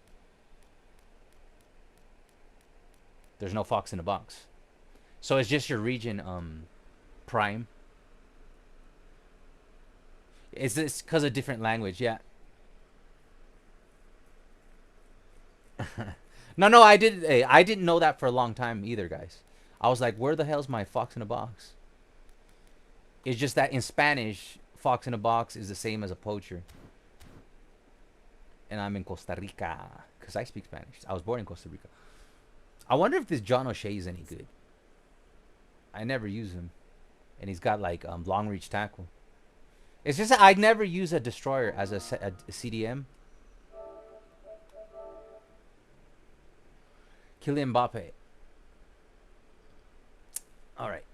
There's no fox in a box. So it's just your region prime. Is this because of different language? Yeah. No, I didn't know that for a long time either, guys. I was like, where the hell's my fox in a box? It's just that in Spanish, fox in a box is the same as a poacher. And I'm in Costa Rica because I speak Spanish. I was born in Costa Rica. I wonder if this John O'Shea is any good. I never use him. And he's got like long reach tackle. It's just that I'd never use a destroyer as a CDM. Kylian Mbappe. Alright.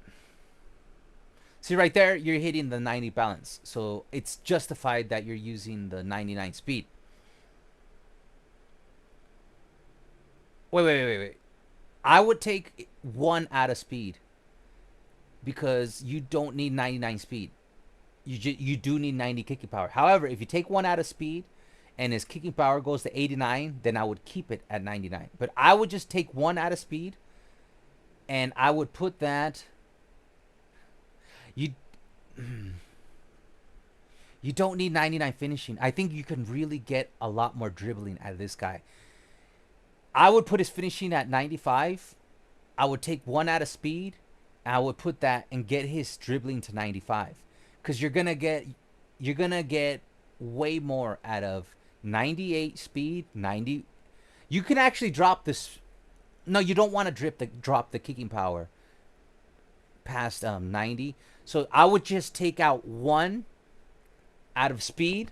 See right there, you're hitting the 90 balance. So it's justified that you're using the 99 speed. Wait. I would take 1 out of speed. Because you don't need 99 speed. You do need 90 kicking power. However, if you take 1 out of speed and his kicking power goes to 89, then I would keep it at 99. But I would just take 1 out of speed, and I would put that. You don't need 99 finishing. I think you can really get a lot more dribbling out of this guy. I would put his finishing at 95. I would take 1 out of speed, and I would put that and get his dribbling to 95. Because you're gonna get way more out of 98 speed, 90. You can actually drop this. No, you don't want to drop the kicking power past 90. So I would just take out 1 out of speed.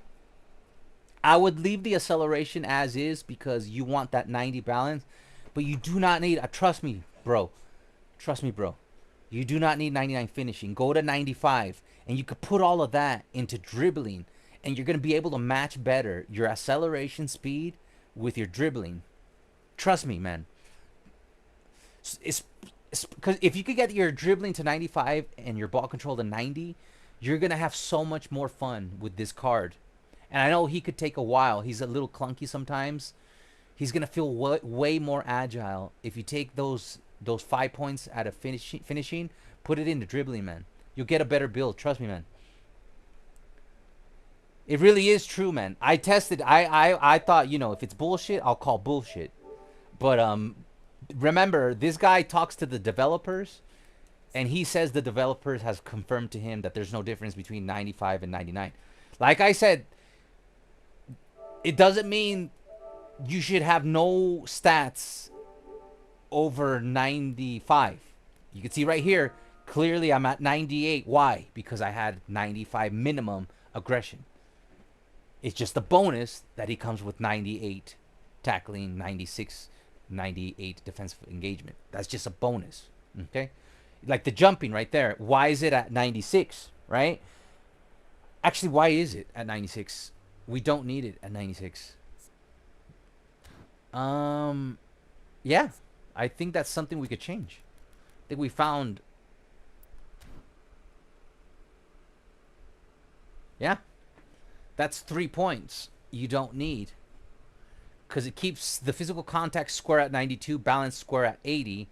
I would leave the acceleration as is because you want that 90 balance. But you do not need, trust me, bro. Trust me, bro. You do not need 99 finishing. Go to 95. And you could put all of that into dribbling. And you're going to be able to match better your acceleration speed with your dribbling. Trust me, man. It's because if you could get your dribbling to 95 and your ball control to 90, you're going to have so much more fun with this card. And I know he could take a while. He's a little clunky sometimes. He's going to feel way more agile if you take those 5 points out of finishing, put it into dribbling, man. You'll get a better build. Trust me, man. It really is true, man. I tested. I thought, if it's bullshit, I'll call bullshit. But remember, this guy talks to the developers, and he says the developers has confirmed to him that there's no difference between 95 and 99. Like I said, it doesn't mean you should have no stats over 95. You can see right here, clearly I'm at 98. Why? Because I had 95 minimum aggression. It's just a bonus that he comes with 98 tackling, 96, 98 defensive engagement. That's just a bonus. Okay? Like the jumping right there. Why is it at 96? Right? Actually, why is it at 96? We don't need it at 96. Yeah. I think that's something we could change. I think we found. Yeah. That's 3 points you don't need. Because it keeps the physical contact square at 92, balance square at 80.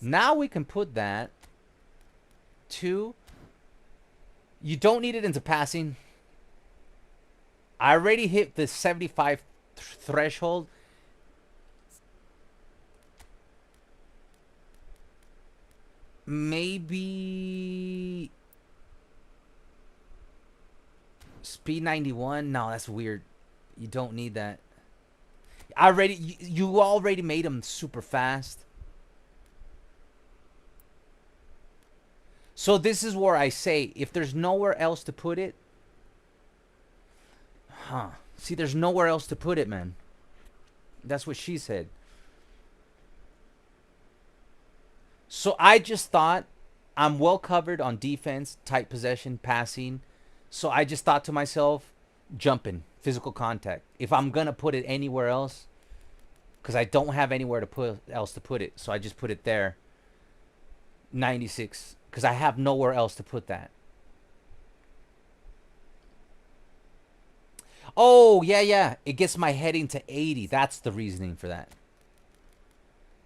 Now we can put that to. You don't need it into passing. I already hit the 75 threshold. Maybe speed 91. No, that's weird. You don't need that. You already made him super fast. So this is where I say, if there's nowhere else to put it. See, there's nowhere else to put it, man. That's what she said. So I just thought I'm well covered on defense, tight possession, passing. So I just thought to myself, jumping, physical contact. If I'm going to put it anywhere else, because I don't have anywhere else to put it. So I just put it there. 96. Because I have nowhere else to put that. Oh, yeah. It gets my heading to 80. That's the reasoning for that.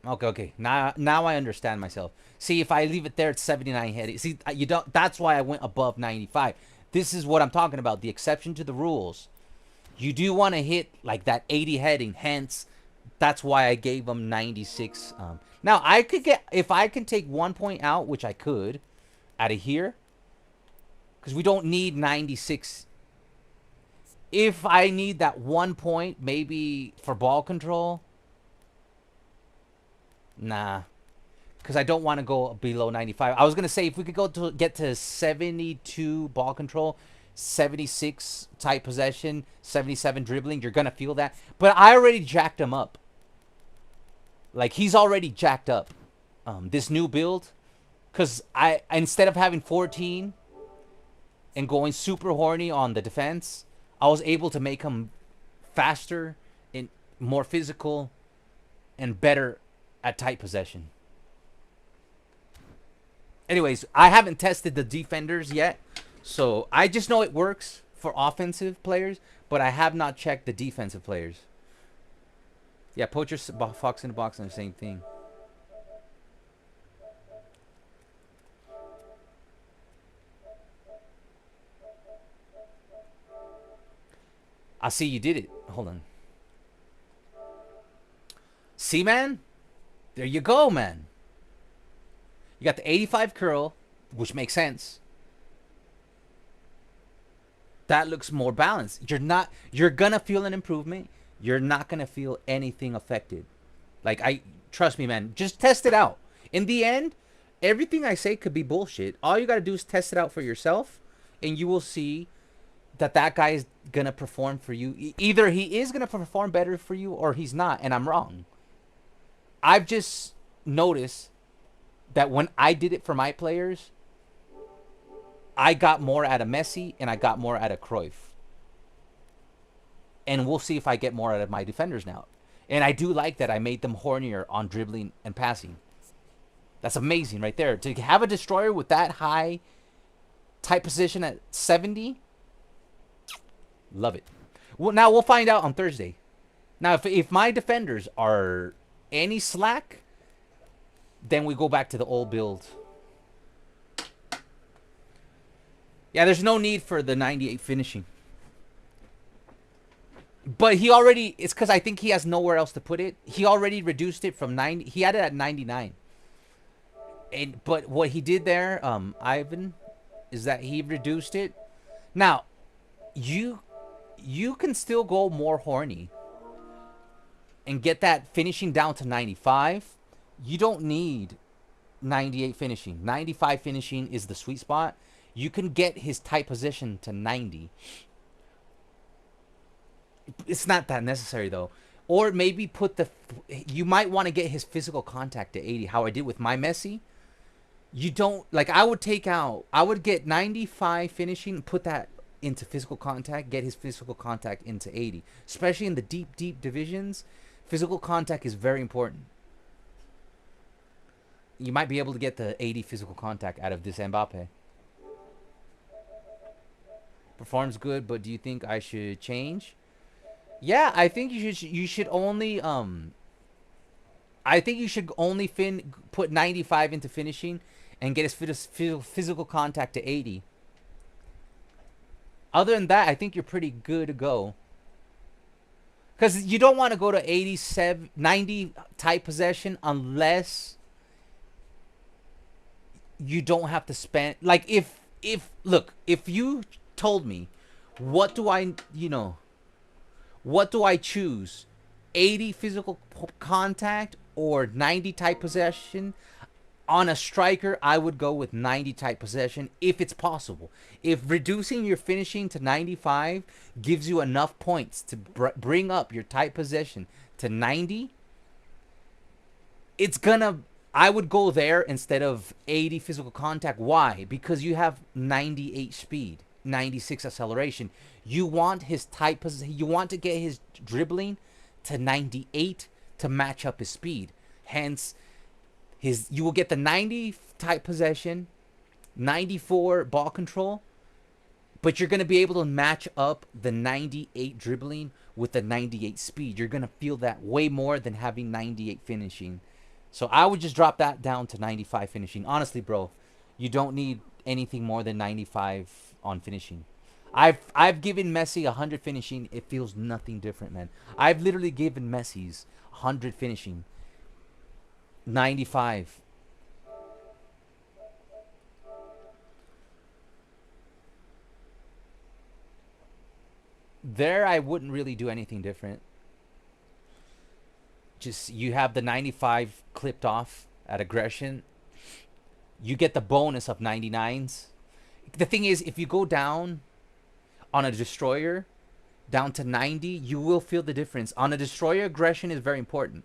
Okay. Now I understand myself. See, if I leave it there at 79 heading. See, you don't. That's why I went above 95. This is what I'm talking about. The exception to the rules. You do want to hit like that 80 heading. Hence, that's why I gave them 96. Now, I could get, if I can take 1 point out, which I could, out of here. Because we don't need 96. If I need that 1 point, maybe for ball control. Nah. Because I don't want to go below 95. I was going to say, if we could get to 72 ball control, 76 tight possession, 77 dribbling, you're going to feel that. But I already jacked him up. Like, he's already jacked up. This new build. Because instead of having 14 and going super horny on the defense, I was able to make him faster and more physical and better at tight possession. Anyways, I haven't tested the defenders yet, so I just know it works for offensive players, but I have not checked the defensive players. Yeah, Poacher, Fox in the Box, and the same thing. I see you did it. Hold on. See, man? There you go, man. You got the 85 curl, which makes sense. That looks more balanced. You're gonna feel an improvement. You're not gonna feel anything affected. Like, trust me, man. Just test it out. In the end, everything I say could be bullshit. All you gotta do is test it out for yourself, and you will see that guy is gonna perform for you. Either he is gonna perform better for you, or he's not, and I'm wrong. I've just noticed that when I did it for my players, I got more out of Messi and I got more out of Cruyff. And we'll see if I get more out of my defenders now. And I do like that I made them hornier on dribbling and passing. That's amazing right there. To have a destroyer with that high tight position at 70, love it. Well, now we'll find out on Thursday. Now, if my defenders are any slack, then we go back to the old build. Yeah, there's no need for the 98 finishing. But he already, it's because I think he has nowhere else to put it. He already reduced it from 90. He had it at 99. But what he did there, Ivan, is that he reduced it. Now, you can still go more horny and get that finishing down to 95. You don't need 98 finishing. 95 finishing is the sweet spot. You can get his tight position to 90. It's not that necessary, though. Or maybe you might want to get his physical contact to 80, how I did with my Messi. You don't, like, I would get 95 finishing, put that into physical contact, get his physical contact into 80. Especially in the deep, deep divisions, physical contact is very important. You might be able to get the 80 physical contact out of this Mbappe. Performs good, but do you think I should change? Yeah, I think you should only put 95 into finishing and get his physical contact to 80. Other than that, I think you're pretty good to go. Because you don't want to go to 90 tight possession unless you don't have to spend, like, if you told me, what do I choose? 80 physical contact or 90 tight possession? On a striker, I would go with 90 tight possession if it's possible. If reducing your finishing to 95 gives you enough points to bring up your tight possession to 90, I would go there instead of 80 physical contact. Why? Because you have 98 speed, 96 acceleration. You want his tight position. You want to get his dribbling to 98 to match up his speed. Hence, you will get the 90 tight possession, 94 ball control, but you're going to be able to match up the 98 dribbling with the 98 speed. You're going to feel that way more than having 98 finishing. So I would just drop that down to 95 finishing. Honestly, bro, you don't need anything more than 95 on finishing. I've given Messi 100 finishing. It feels nothing different, man. I've literally given Messi's 100 finishing. 95. There, I wouldn't really do anything different. Just, you have the 95 clipped off at aggression. You get the bonus of 99s. The thing is, if you go down on a destroyer down to 90, you will feel the difference. On a destroyer, aggression is very important.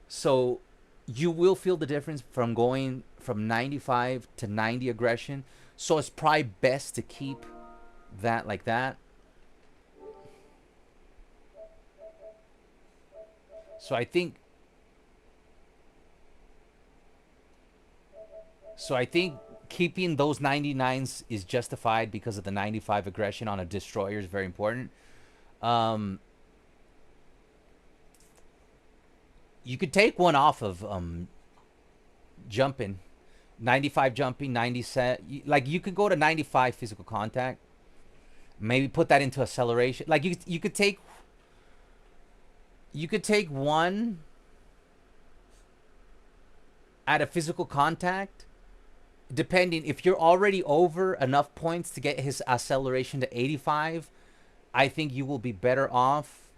So you will feel the difference from going from 95 to 90 aggression. So it's probably best to keep that like that. So I think keeping those 99s is justified because of the 95 aggression on a destroyer is very important. You could take one off of jumping. 95 jumping, 90 set. Like, you could go to 95 physical contact. Maybe put that into acceleration. Like, you could take one at a physical contact, depending if you're already over enough points to get his acceleration to 85. I think you will be better off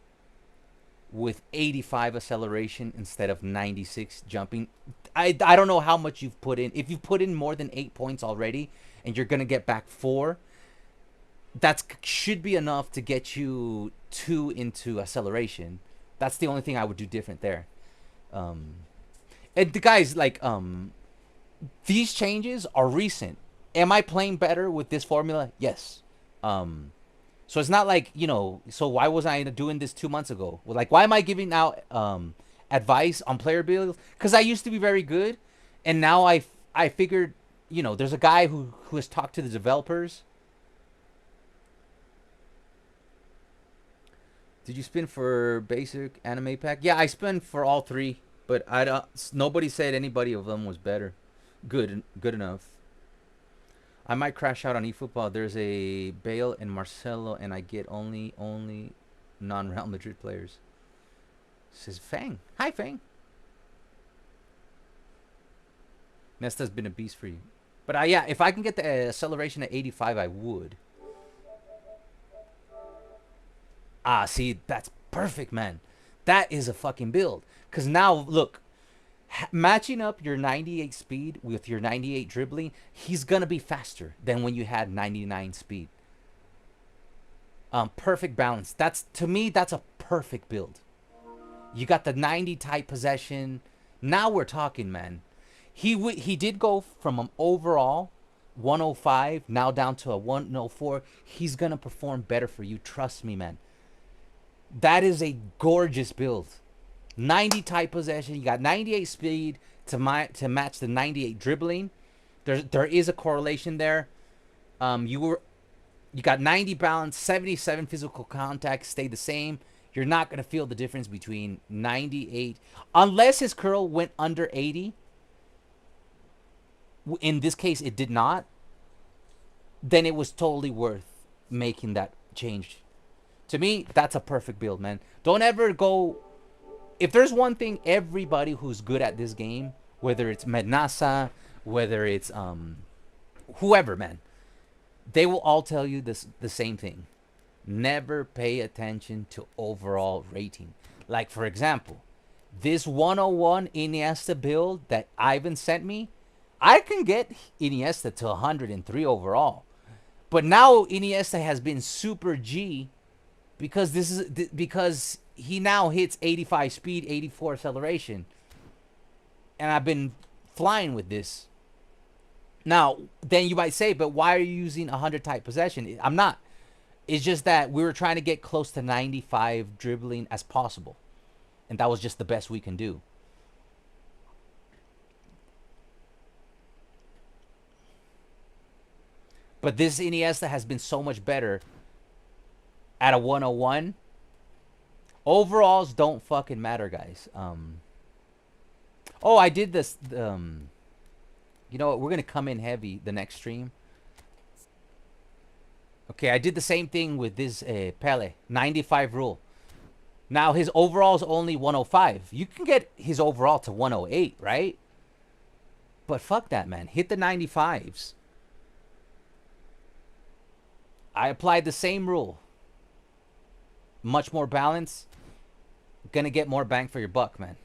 with 85 acceleration instead of 96 jumping. I don't know how much you've put in. If you've put in more than 8 points already and you're going to get back 4, that should be enough to get you 2 into acceleration. That's the only thing I would do different there. And the guys, like, these changes are recent. Am I playing better with this formula? Yes. So it's not like, you know, so why wasn't I doing this 2 months ago? Well, like, why am I giving out advice on player builds? Because I used to be very good, and now I figured, you know, there's a guy who has talked to the developers. Did you spin for basic anime pack? Yeah, I spent for all 3, but nobody said anybody of them was better. Good enough. I might crash out on eFootball. There's a Bale and Marcelo, and I get only non-Real Madrid players. Says Fang. Hi, Fang. Nesta's been a beast for you. But yeah, if I can get the acceleration at 85, I would. Ah, see, that's perfect, man. That is a fucking build. Because now, look, matching up your 98 speed with your 98 dribbling, he's going to be faster than when you had 99 speed. Perfect balance. To me, that's a perfect build. You got the 90 type possession. Now we're talking, man. He did go from an overall 105 now down to a 104. He's going to perform better for you. Trust me, man. That is a gorgeous build. 90 type possession. You got 98 speed to match the 98 dribbling. There is a correlation there. You got 90 balance, 77 physical contact, stay the same. You're not gonna feel the difference between 98 unless his curl went under 80. In this case, it did not. Then it was totally worth making that change. To me, that's a perfect build, man. Don't ever go. If there's one thing everybody who's good at this game, whether it's Mednasa, whether it's whoever, man, they will all tell you the same thing. Never pay attention to overall rating. Like, for example, this 101 Iniesta build that Ivan sent me, I can get Iniesta to 103 overall. But now Iniesta has been super G because he now hits 85 speed, 84 acceleration. And I've been flying with this. Now, then you might say, but why are you using 100 type possession? I'm not. It's just that we were trying to get close to 95 dribbling as possible. And that was just the best we can do. But this Iniesta has been so much better at a 101. Overalls don't fucking matter, guys. Oh, I did this. You know what? We're going to come in heavy the next stream. Okay, I did the same thing with this Pele. 95 rule. Now, his overall is only 105. You can get his overall to 108, right? But fuck that, man. Hit the 95s. I applied the same rule. Much more balance. Gonna get more bang for your buck, man.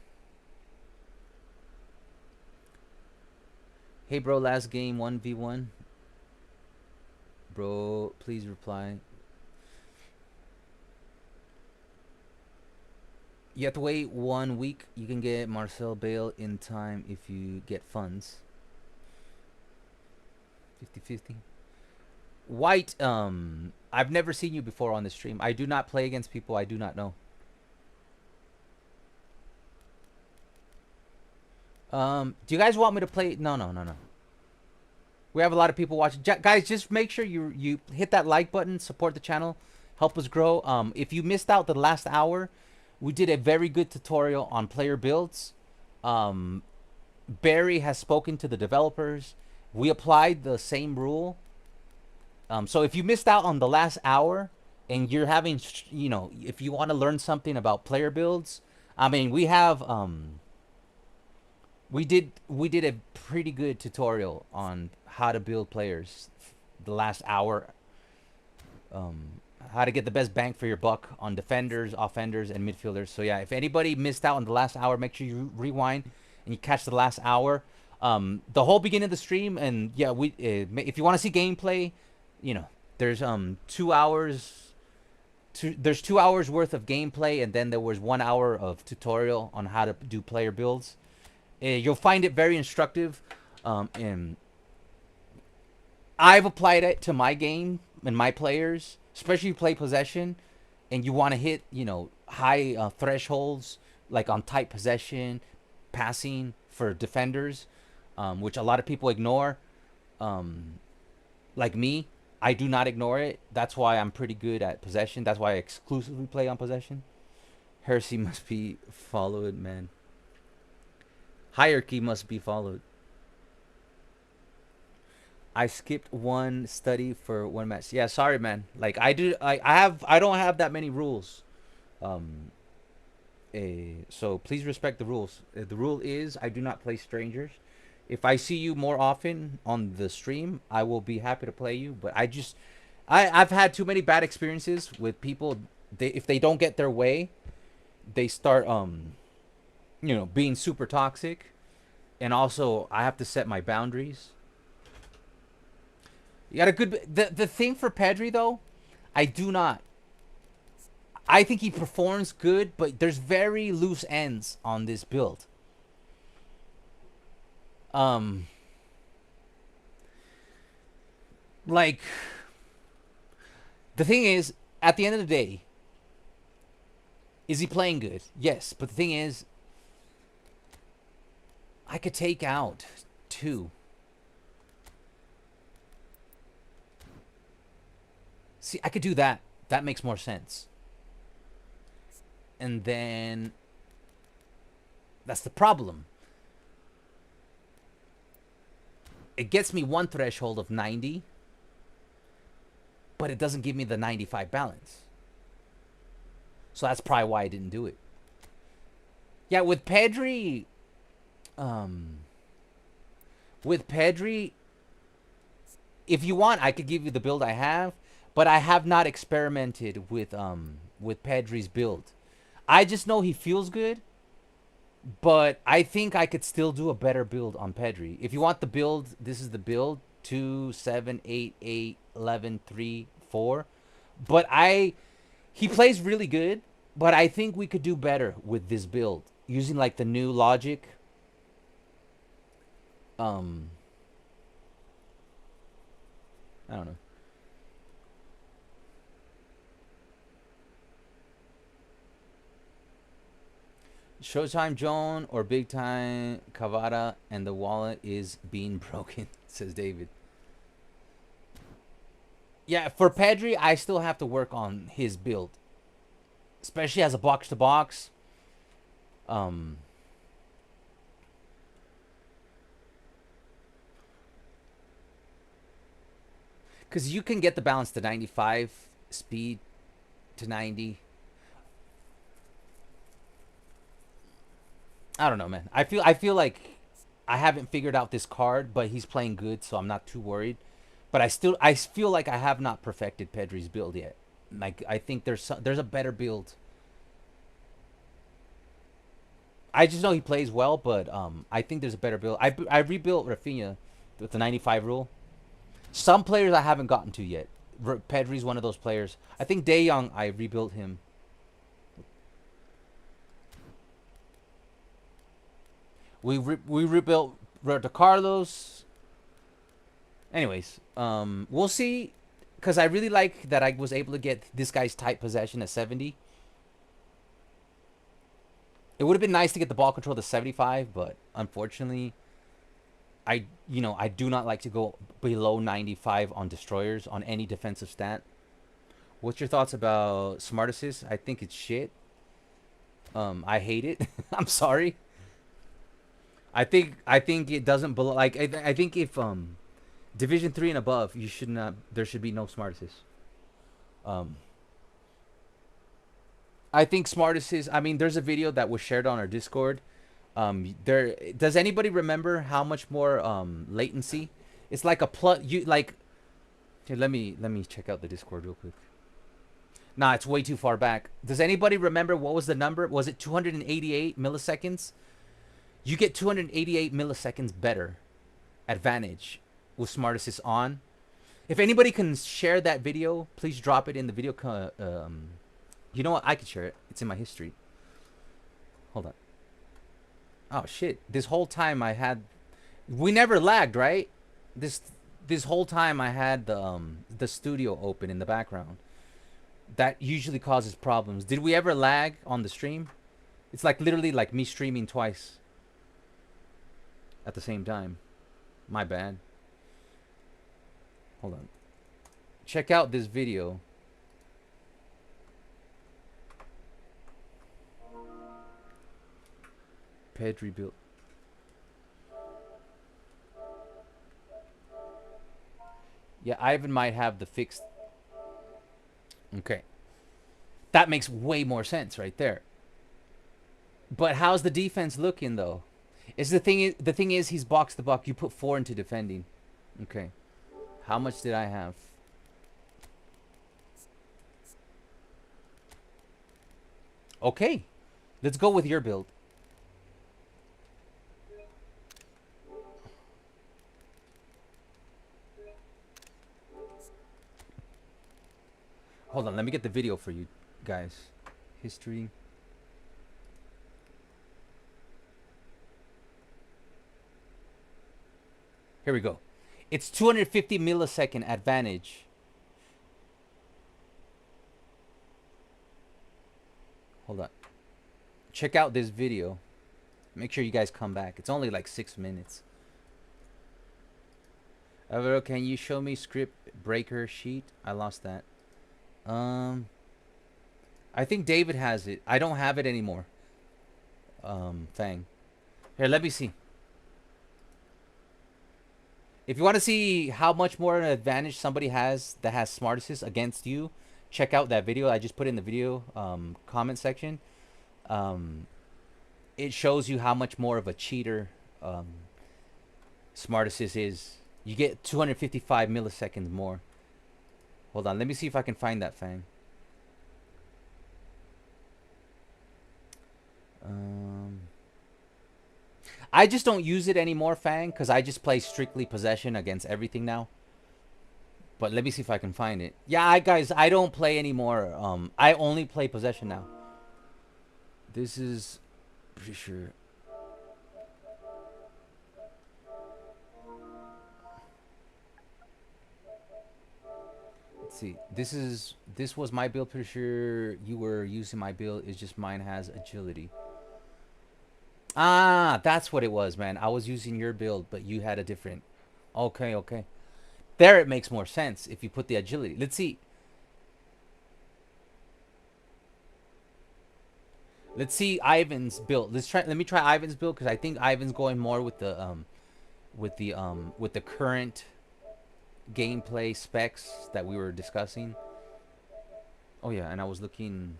Hey, bro, last game 1v1. Bro, please reply. You have to wait 1 week. You can get Marcel Bale in time if you get funds. 50-50. White, I've never seen you before on the stream. I do not play against people I do not know. Do you guys want me to play? No. We have a lot of people watching. Guys, just make sure you hit that like button, support the channel, help us grow. If you missed out the last hour, we did a very good tutorial on player builds. Barry has spoken to the developers. We applied the same rule. So if you missed out on the last hour and you're having, you know, if you want to learn something about player builds, I mean, we have, we did a pretty good tutorial on how to build players the last hour. How to get the best bang for your buck on defenders, offenders, and midfielders. So yeah, if anybody missed out on the last hour, make sure you rewind and you catch the last hour. The whole beginning of the stream, and yeah, if you want to see gameplay, you know, there's 2 hours. There's 2 hours worth of gameplay, and then there was 1 hour of tutorial on how to do player builds. You'll find it very instructive, and I've applied it to my game and my players, especially if you play possession, and you want to hit, you know, high thresholds like on tight possession, passing for defenders, which a lot of people ignore. Like me, I do not ignore it. That's why I'm pretty good at possession. That's why I exclusively play on possession. Heresy must be followed, man. Hierarchy must be followed. I skipped one study for one match. Yeah, sorry, man. Like I don't have that many rules. So please respect the rules. The rule is I do not play strangers. If I see you more often on the stream, I will be happy to play you. But I've had too many bad experiences with people. If they don't get their way, they start you know, being super toxic. And also I have to set my boundaries. You got a good the thing for Pedri though, I think he performs good, but there's very loose ends on this build. Like, the thing is, at the end of the day, is he playing good? Yes, but the thing is, I could take out 2. See, I could do that. That makes more sense. And then that's the problem. It gets me one threshold of 90, but it doesn't give me the 95 balance. So that's probably why I didn't do it. Yeah, with Pedri, if you want, I could give you the build I have, but I have not experimented with Pedri's build. I just know he feels good, but I think I could still do a better build on Pedri. If you want the build, this is the build: 2, 7, 8, 8, 11, 3, 4. But he plays really good, but I think we could do better with this build using like the new logic. I don't know. Showtime Joan or Big Time Cavada and the wallet is being broken, says David. Yeah, for Pedri, I still have to work on his build, especially as a box-to-box. Because you can get the balance to 95, speed to 90. I don't know, man. I feel like I haven't figured out this card, but he's playing good, so I'm not too worried. But I feel like I have not perfected Pedri's build yet. Like I think there's a better build. I just know he plays well, but I think there's a better build. I rebuilt Rafinha with the 95 rule. Some players I haven't gotten to yet. Pedri's one of those players. I think De Jong, I rebuilt him. We rebuilt Roberto Carlos. Anyways, we'll see. Because I really like that I was able to get this guy's tight possession at 70. It would have been nice to get the ball control to 75, but unfortunately, I do not like to go below 95 on destroyers on any defensive stat. What's your thoughts about smart assist? I think it's shit. I hate it. I'm sorry. I think it doesn't belong. Like I think if Division 3 and above, you should not. There should be no smart assist. I think smart assist. I mean, there's a video that was shared on our Discord. There. Does anybody remember how much more latency? It's like a plus. You like. Here, let me check out the Discord real quick. Nah, it's way too far back. Does anybody remember what was the number? Was it 288 milliseconds? You get 288 milliseconds better advantage with smart assist on. If anybody can share that video, please drop it in the video. You know what? I can share it. It's in my history. Hold on. Oh shit! This whole time I had, we never lagged, right? This whole time I had the studio open in the background. That usually causes problems. Did we ever lag on the stream? It's like literally like me streaming twice at the same time. My bad. Hold on. Check out this video. Pedri built. Yeah, Ivan might have the fixed. Okay. That makes way more sense right there. But how's the defense looking though? The thing is he's box to box. You put 4 into defending. Okay. How much did I have? Okay. Let's go with your build. Hold on, let me get the video for you guys. History. Here we go. It's 250 millisecond advantage. Hold on. Check out this video. Make sure you guys come back. It's only like 6 minutes. Alvaro, can you show me script breaker sheet? I lost that. I think David has it. I don't have it anymore. Fang. Here, let me see. If you want to see how much more an advantage somebody has that has smart assist against you, check out that video. I just put in the video comment section. It shows you how much more of a cheater smart assist is. You get 255 milliseconds more. Hold on, let me see if I can find that, Fang. I just don't use it anymore, Fang, because I just play strictly possession against everything now. But let me see if I can find it. Yeah, guys, I don't play anymore. I only play possession now. This is pretty sure. Let's see. This was my build. Pretty sure you were using my build. It's just mine has agility. Ah, that's what it was, man. I was using your build, but you had a different. Okay, okay. There it makes more sense if you put the agility. Let's see. Let's see Ivan's build. Let me try Ivan's build because I think Ivan's going more with the current gameplay specs that we were discussing. Oh yeah, and I was looking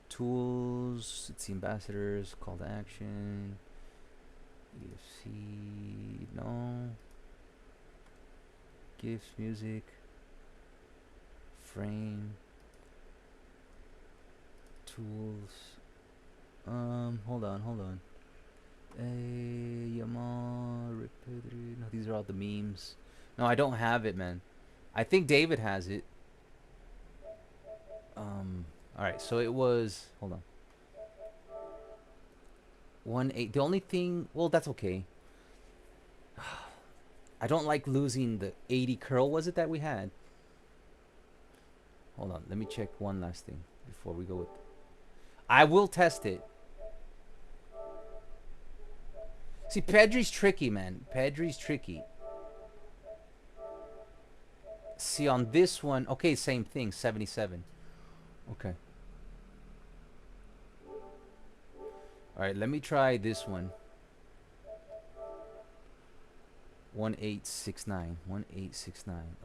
tools, it's the ambassadors, call to action, EFC, no, gifts, music, frame, tools, hold on. No, these are all the memes. No, I don't have it, man. I think David has it. Alright, so it was, hold on. 1-8. The only thing, well, that's okay. I don't like losing the 80 curl, was it, that we had? Hold on, let me check one last thing before we go with. I will test it. See, Pedri's tricky, man. Pedri's tricky. See, on this one, okay, same thing, 77. Okay. All right, let me try this one. 1869. 1869.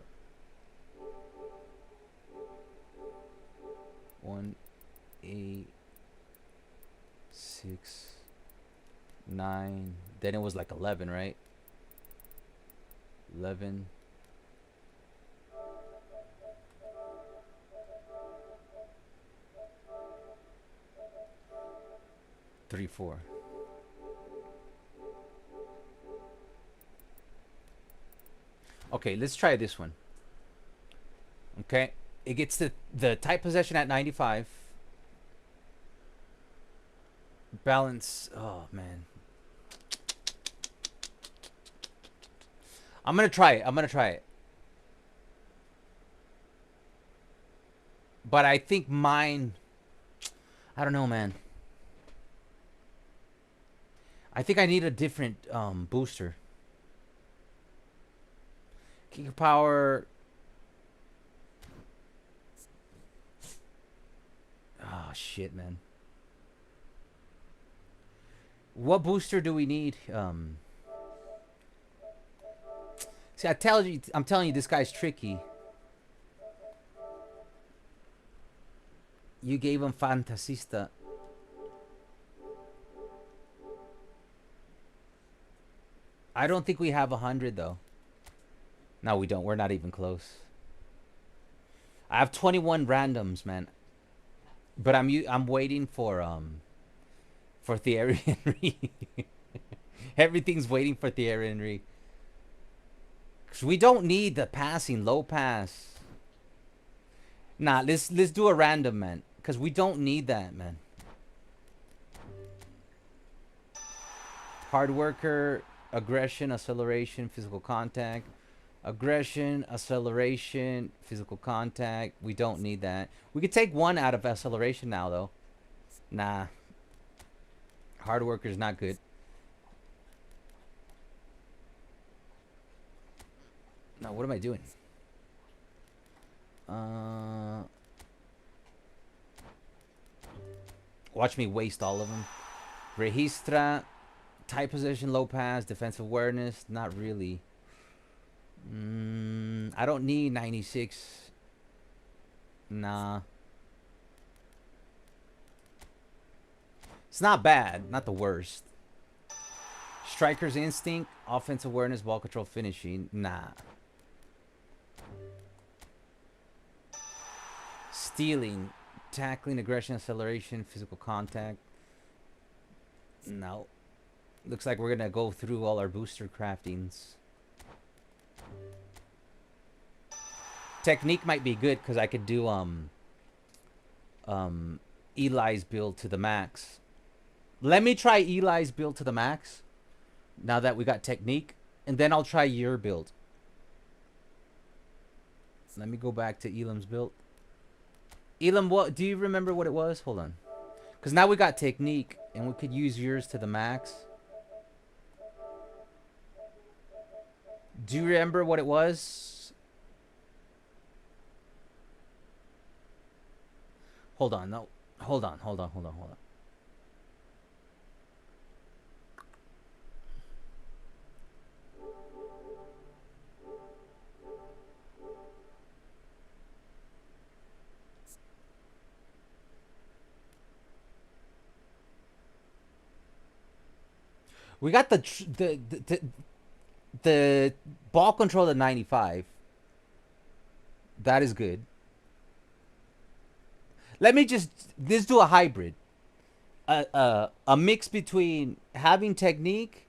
1869. Then it was like 11, right? 11. 3-4. Okay, let's try this one. Okay, it gets the tight possession at 95. Balance. Oh man, I'm gonna try it. I'm gonna try it. But I think mine. I don't know, man. I think I need a different booster. Kick power. Oh shit, man. What booster do we need? See, I'm telling you, this guy's tricky. You gave him Fantasista. I don't think we have 100 though. No, we don't. We're not even close. I have 21 randoms, man. But I'm waiting for Thierry Henry. Everything's waiting for Thierry Henry. Cause we don't need the passing, low pass. Nah, let's do a random, man. Cause we don't need that, man. Hard worker, aggression, acceleration, physical contact. Aggression, acceleration, physical contact. We don't need that. We could take one out of acceleration now, though. Nah. Hard worker is not good. No, what am I doing? Watch me waste all of them. Registra, tight position, low pass, defensive awareness. Not really. I don't need 96. Nah. It's not bad. Not the worst. Striker's instinct, offensive awareness, ball control, finishing. Nah. Stealing, tackling, aggression, acceleration, physical contact. No. Looks like we're going to go through all our booster craftings. Technique might be good because I could do Eli's build to the max. Let me try Eli's build to the max. Now that we got technique, and then I'll try your build. Let me go back to Elam's build. Elam, what do you remember what it was? Hold on, because now we got technique, and we could use yours to the max. Do you remember what it was? Hold on, no. Hold on. We got the ball control at 95. That is good. Let's do a hybrid. A mix between having technique,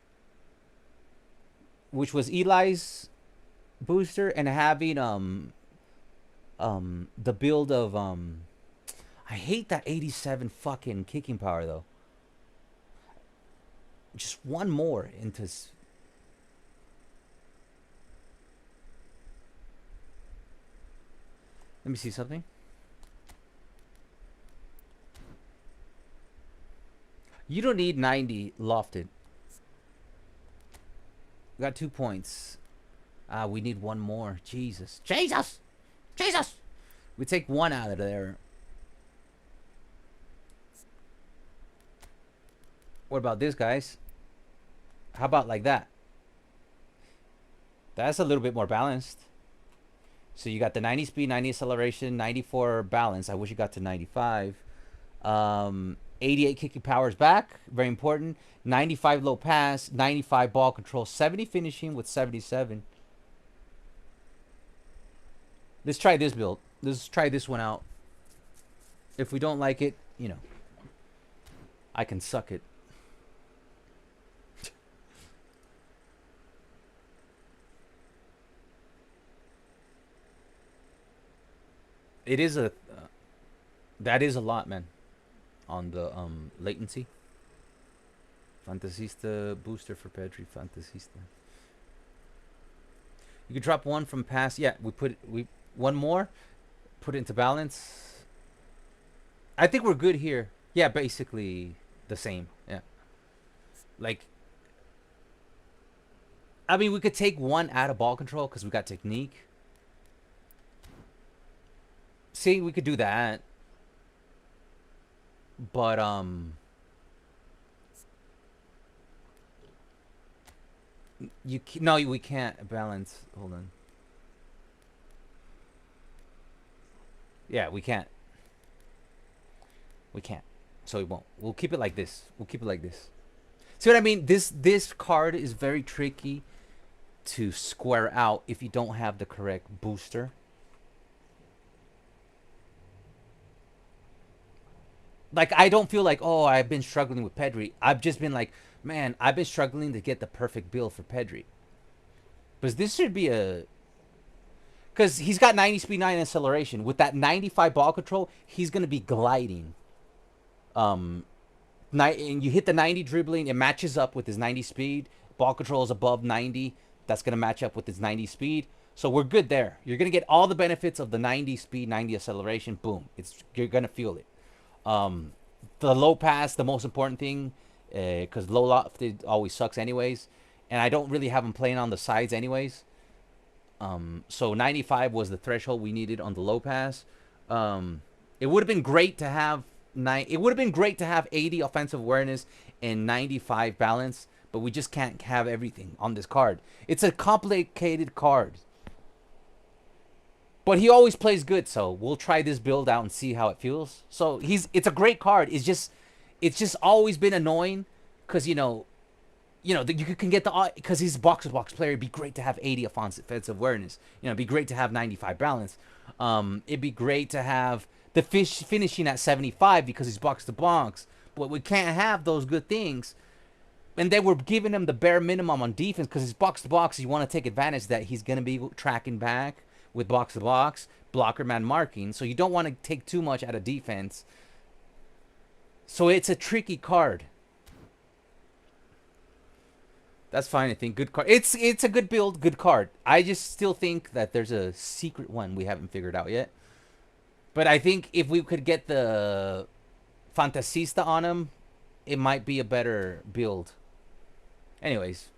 which was Eli's booster, and having the build of I hate that 87 fucking kicking power though. Just one more into let me see something. You don't need 90 lofted. We got 2 points. We need one more. Jesus. Jesus! Jesus! We take one out of there. What about this, guys? How about like that? That's a little bit more balanced. So you got the 90 speed, 90 acceleration, 94 balance. I wish you got to 95. 88 kicking powers back. Very important. 95 low pass, 95 ball control, 70 finishing with 77. Let's try this build. Let's try this one out. If we don't like it, you know, I can suck it. It is a that is a lot, man, on the latency. Fantasista booster for Pedri. Fantasista. You could drop one from pass. Yeah, we one more, put it into balance. I think we're good here. Yeah, basically the same. Yeah, like, I mean, we could take one out of ball control because we got technique. See, we could do that. But, no, we can't balance. Hold on. Yeah, we can't. We can't. So we won't. We'll keep it like this. We'll keep it like this. See what I mean? This card is very tricky to square out if you don't have the correct booster. Like, I don't feel like, oh, I've been struggling with Pedri. I've just been like, man, I've been struggling to get the perfect build for Pedri. But this should be a... Because he's got 90 speed, 9 acceleration. With that 95 ball control, he's going to be gliding. And you hit the 90 dribbling, it matches up with his 90 speed. Ball control is above 90. That's going to match up with his 90 speed. So we're good there. You're going to get all the benefits of the 90 speed, 90 acceleration. Boom. You're going to feel it. The low pass, the most important thing, because low loft it always sucks anyways, and I don't really have him playing on the sides anyways. So 95 was the threshold we needed on the low pass. It would have been great to have 80 offensive awareness and 95 balance, but we just can't have everything on this card. It's a complicated card. But he always plays good, so we'll try this build out and see how it feels. So it's a great card. It's just always been annoying because you can get the, because he's a box-to-box player. It'd be great to have 80 offensive awareness. It'd be great to have 95 balance. It'd be great to have the finishing at 75 because he's box-to-box. But we can't have those good things. And they were giving him the bare minimum on defense because he's box-to-box. You want to take advantage that he's going to be tracking back with box-to-box, blocker man marking. So you don't want to take too much out of defense. So it's a tricky card. That's fine, I think. Good card. It's a good build, good card. I just still think that there's a secret one we haven't figured out yet. But I think if we could get the Fantasista on him, it might be a better build. Anyways.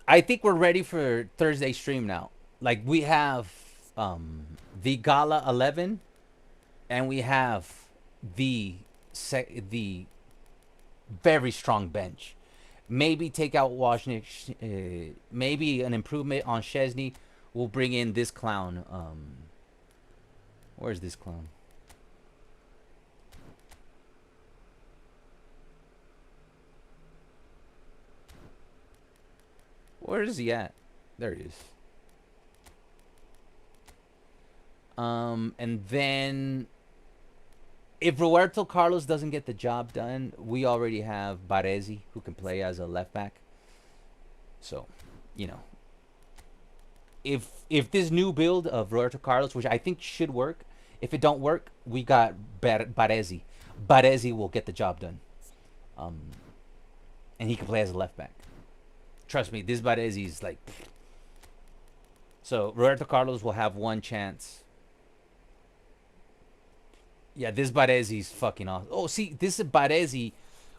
I think we're ready for Thursday stream now. Like, we have the Gala 11 and we have the very strong bench. Maybe take out Wozniak, maybe an improvement on Szczesny. We'll bring in this clown. Where's this clown? Where is he at? There he is. And then if Roberto Carlos doesn't get the job done, we already have Baresi who can play as a left back. So, if this new build of Roberto Carlos, which I think should work, if it don't work, we got Baresi. Baresi will get the job done. And he can play as a left back. Trust me, this Baresi is like... So, Roberto Carlos will have one chance. Yeah, this Baresi is fucking awesome. Oh, see, this Baresi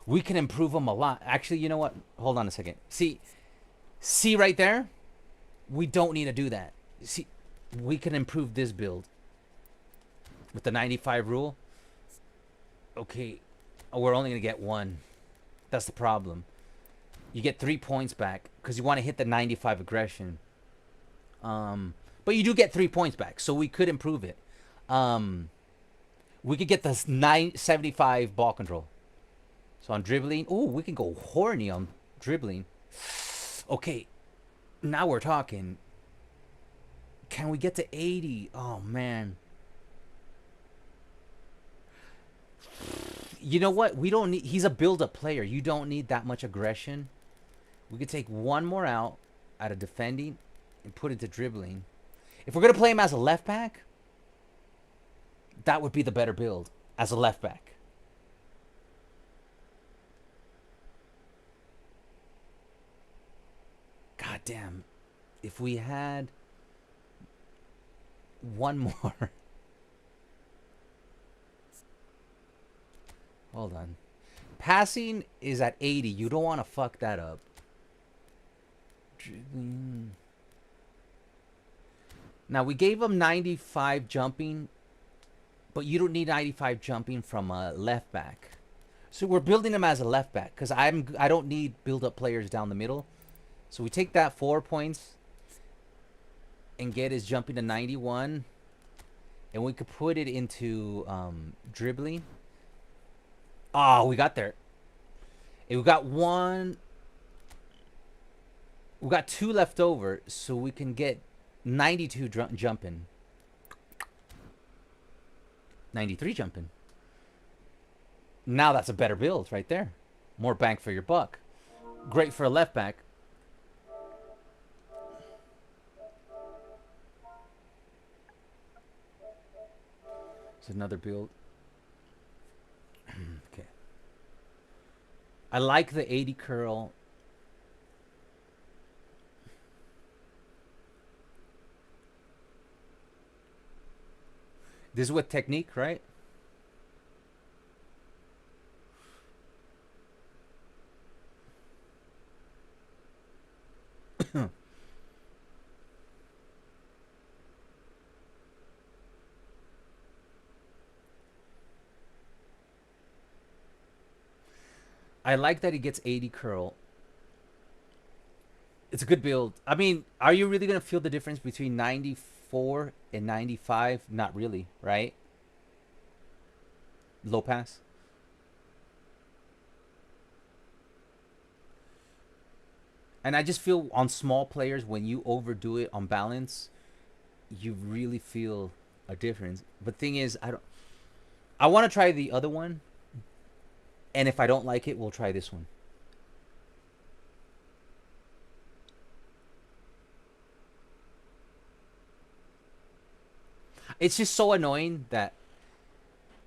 We can improve them a lot. Actually, you know what? Hold on a second. See right there? We don't need to do that. See, we can improve this build with the 95 rule. Okay, we're only going to get 1. That's the problem. You get 3 points back because you want to hit the 95 aggression. But you do get 3 points back, so we could improve it. We could get the 75 ball control. So on dribbling, ooh, we can go horny on dribbling. Okay, now we're talking. Can we get to 80? Oh, man. You know what? We don't need... He's a build-up player. You don't need that much aggression. We could take 1 more out of defending and put it to dribbling. If we're going to play him as a left back, that would be the better build as a left back. God damn. If we had 1 more. Hold on. Passing is at 80. You don't want to fuck that up. Now, we gave him 95 jumping, but you don't need 95 jumping from a left back. So we're building him as a left back because I don't need build-up players down the middle. So we take that 4 points and get his jumping to 91, and we could put it into dribbling. Oh, we got there. And we got 1. We got 2 left over, so we can get 92 jumping. 93 jumping. Now that's a better build right there. More bang for your buck. Great for a left back. It's another build. Okay. I like the 80 curl. This is with technique, right? I like that he gets 80 curl. It's a good build. I mean, are you really going to feel the difference between 94 and 95? Not really, right? Low pass. And I just feel on small players, when you overdo it on balance, you really feel a difference. But thing is, I want to try the other one. And if I don't like it, we'll try this one. It's just so annoying that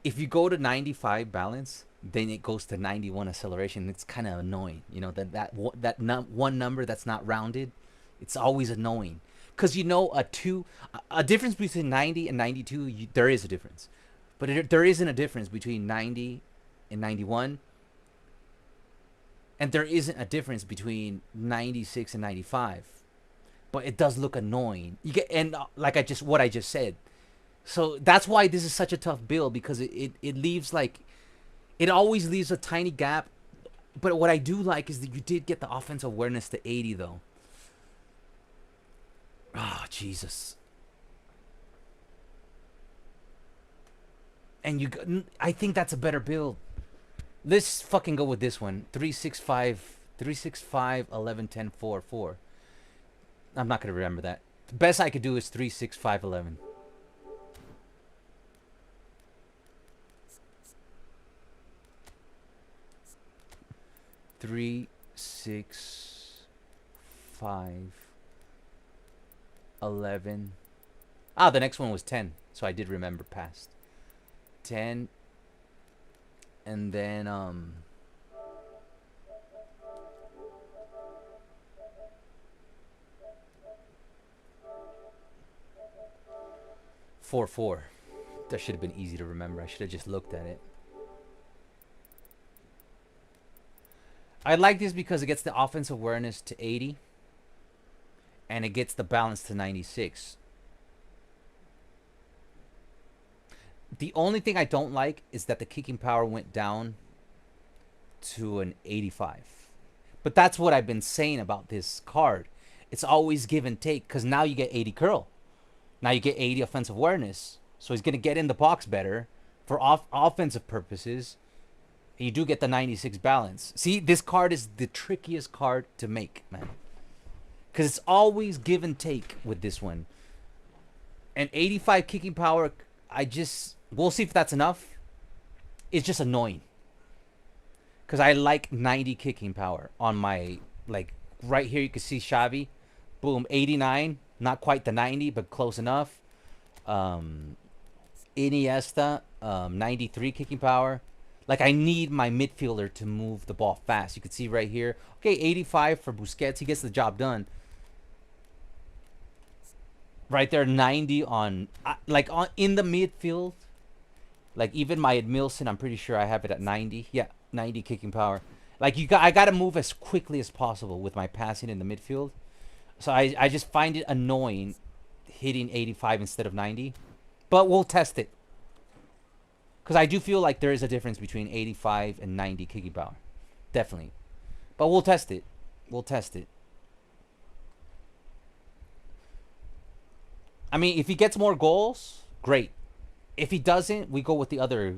if you go to 95 balance, then it goes to 91 acceleration. It's kind of annoying, you know, that one number that's not rounded. It's always annoying because, you know, a difference between 90 and 92, there is a difference, but there isn't a difference between 90 and 91, and there isn't a difference between 96 and 95, but it does look annoying. You get, and like what I just said. So that's why this is such a tough build, because it leaves like, it always leaves a tiny gap. But what I do like is that you did get the offensive awareness to 80 though. Oh, Jesus. And I think that's a better build. Let's fucking go with this one. 365 11 10 4 4. I'm not going to remember that. The best I could do is 365 11. Three, 6, 5, 11. Ah, the next one was 10, so I did remember past 10, and then 4, 4. That should have been easy to remember. I should have just looked at it. I like this because it gets the offensive awareness to 80. And it gets the balance to 96. The only thing I don't like is that the kicking power went down to an 85. But that's what I've been saying about this card. It's always give and take, because now you get 80 curl. Now you get 80 offensive awareness. So he's going to get in the box better for offensive purposes. You do get the 96 balance. See, this card is the trickiest card to make, man. Because it's always give and take with this one. And 85 kicking power, we'll see if that's enough. It's just annoying. Because I like 90 kicking power on my, like, right here you can see Xavi. Boom, 89. Not quite the 90, but close enough. Iniesta, 93 kicking power. Like, I need my midfielder to move the ball fast. You can see right here. Okay, 85 for Busquets. He gets the job done. Right there, 90 on, like, in the midfield. Like, even my Edmilson, I'm pretty sure I have it at 90. Yeah, 90 kicking power. Like, I got to move as quickly as possible with my passing in the midfield. So I just find it annoying hitting 85 instead of 90. But we'll test it. Because I do feel like there is a difference between 85 and 90 kicking power. Definitely. But we'll test it. We'll test it. I mean, if he gets more goals, great. If he doesn't, we go with the other.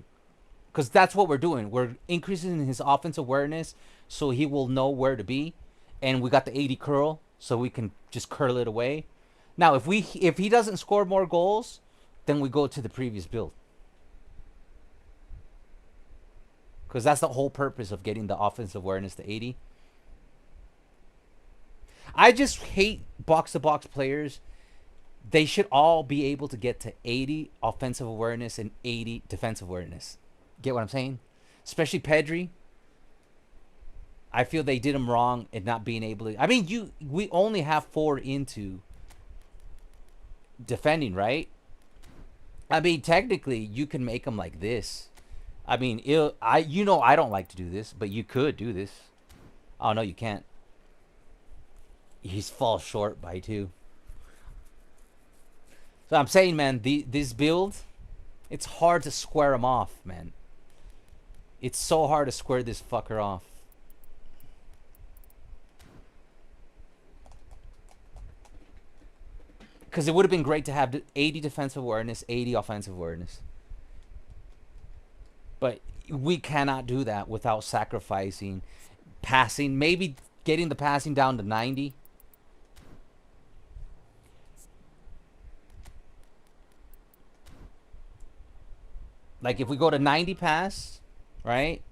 Because that's what we're doing. We're increasing his offensive awareness so he will know where to be. And we got the 80 curl so we can just curl it away. Now, if he doesn't score more goals, then we go to the previous build. Because that's the whole purpose of getting the offensive awareness to 80. I just hate box-to-box players. They should all be able to get to 80 offensive awareness and 80 defensive awareness. Get what I'm saying? Especially Pedri. I feel they did him wrong in not being able to. I mean, we only have 4 into defending, right? I mean, technically, you can make them like this. I mean, I don't like to do this, but you could do this. Oh, no, you can't. He's falls short by 2. So I'm saying, man, this build, it's hard to square him off, man. It's so hard to square this fucker off. Because it would have been great to have 80 defensive awareness, 80 offensive awareness. But we cannot do that without sacrificing passing. Maybe getting the passing down to 90. Like, if we go to 90 pass, right?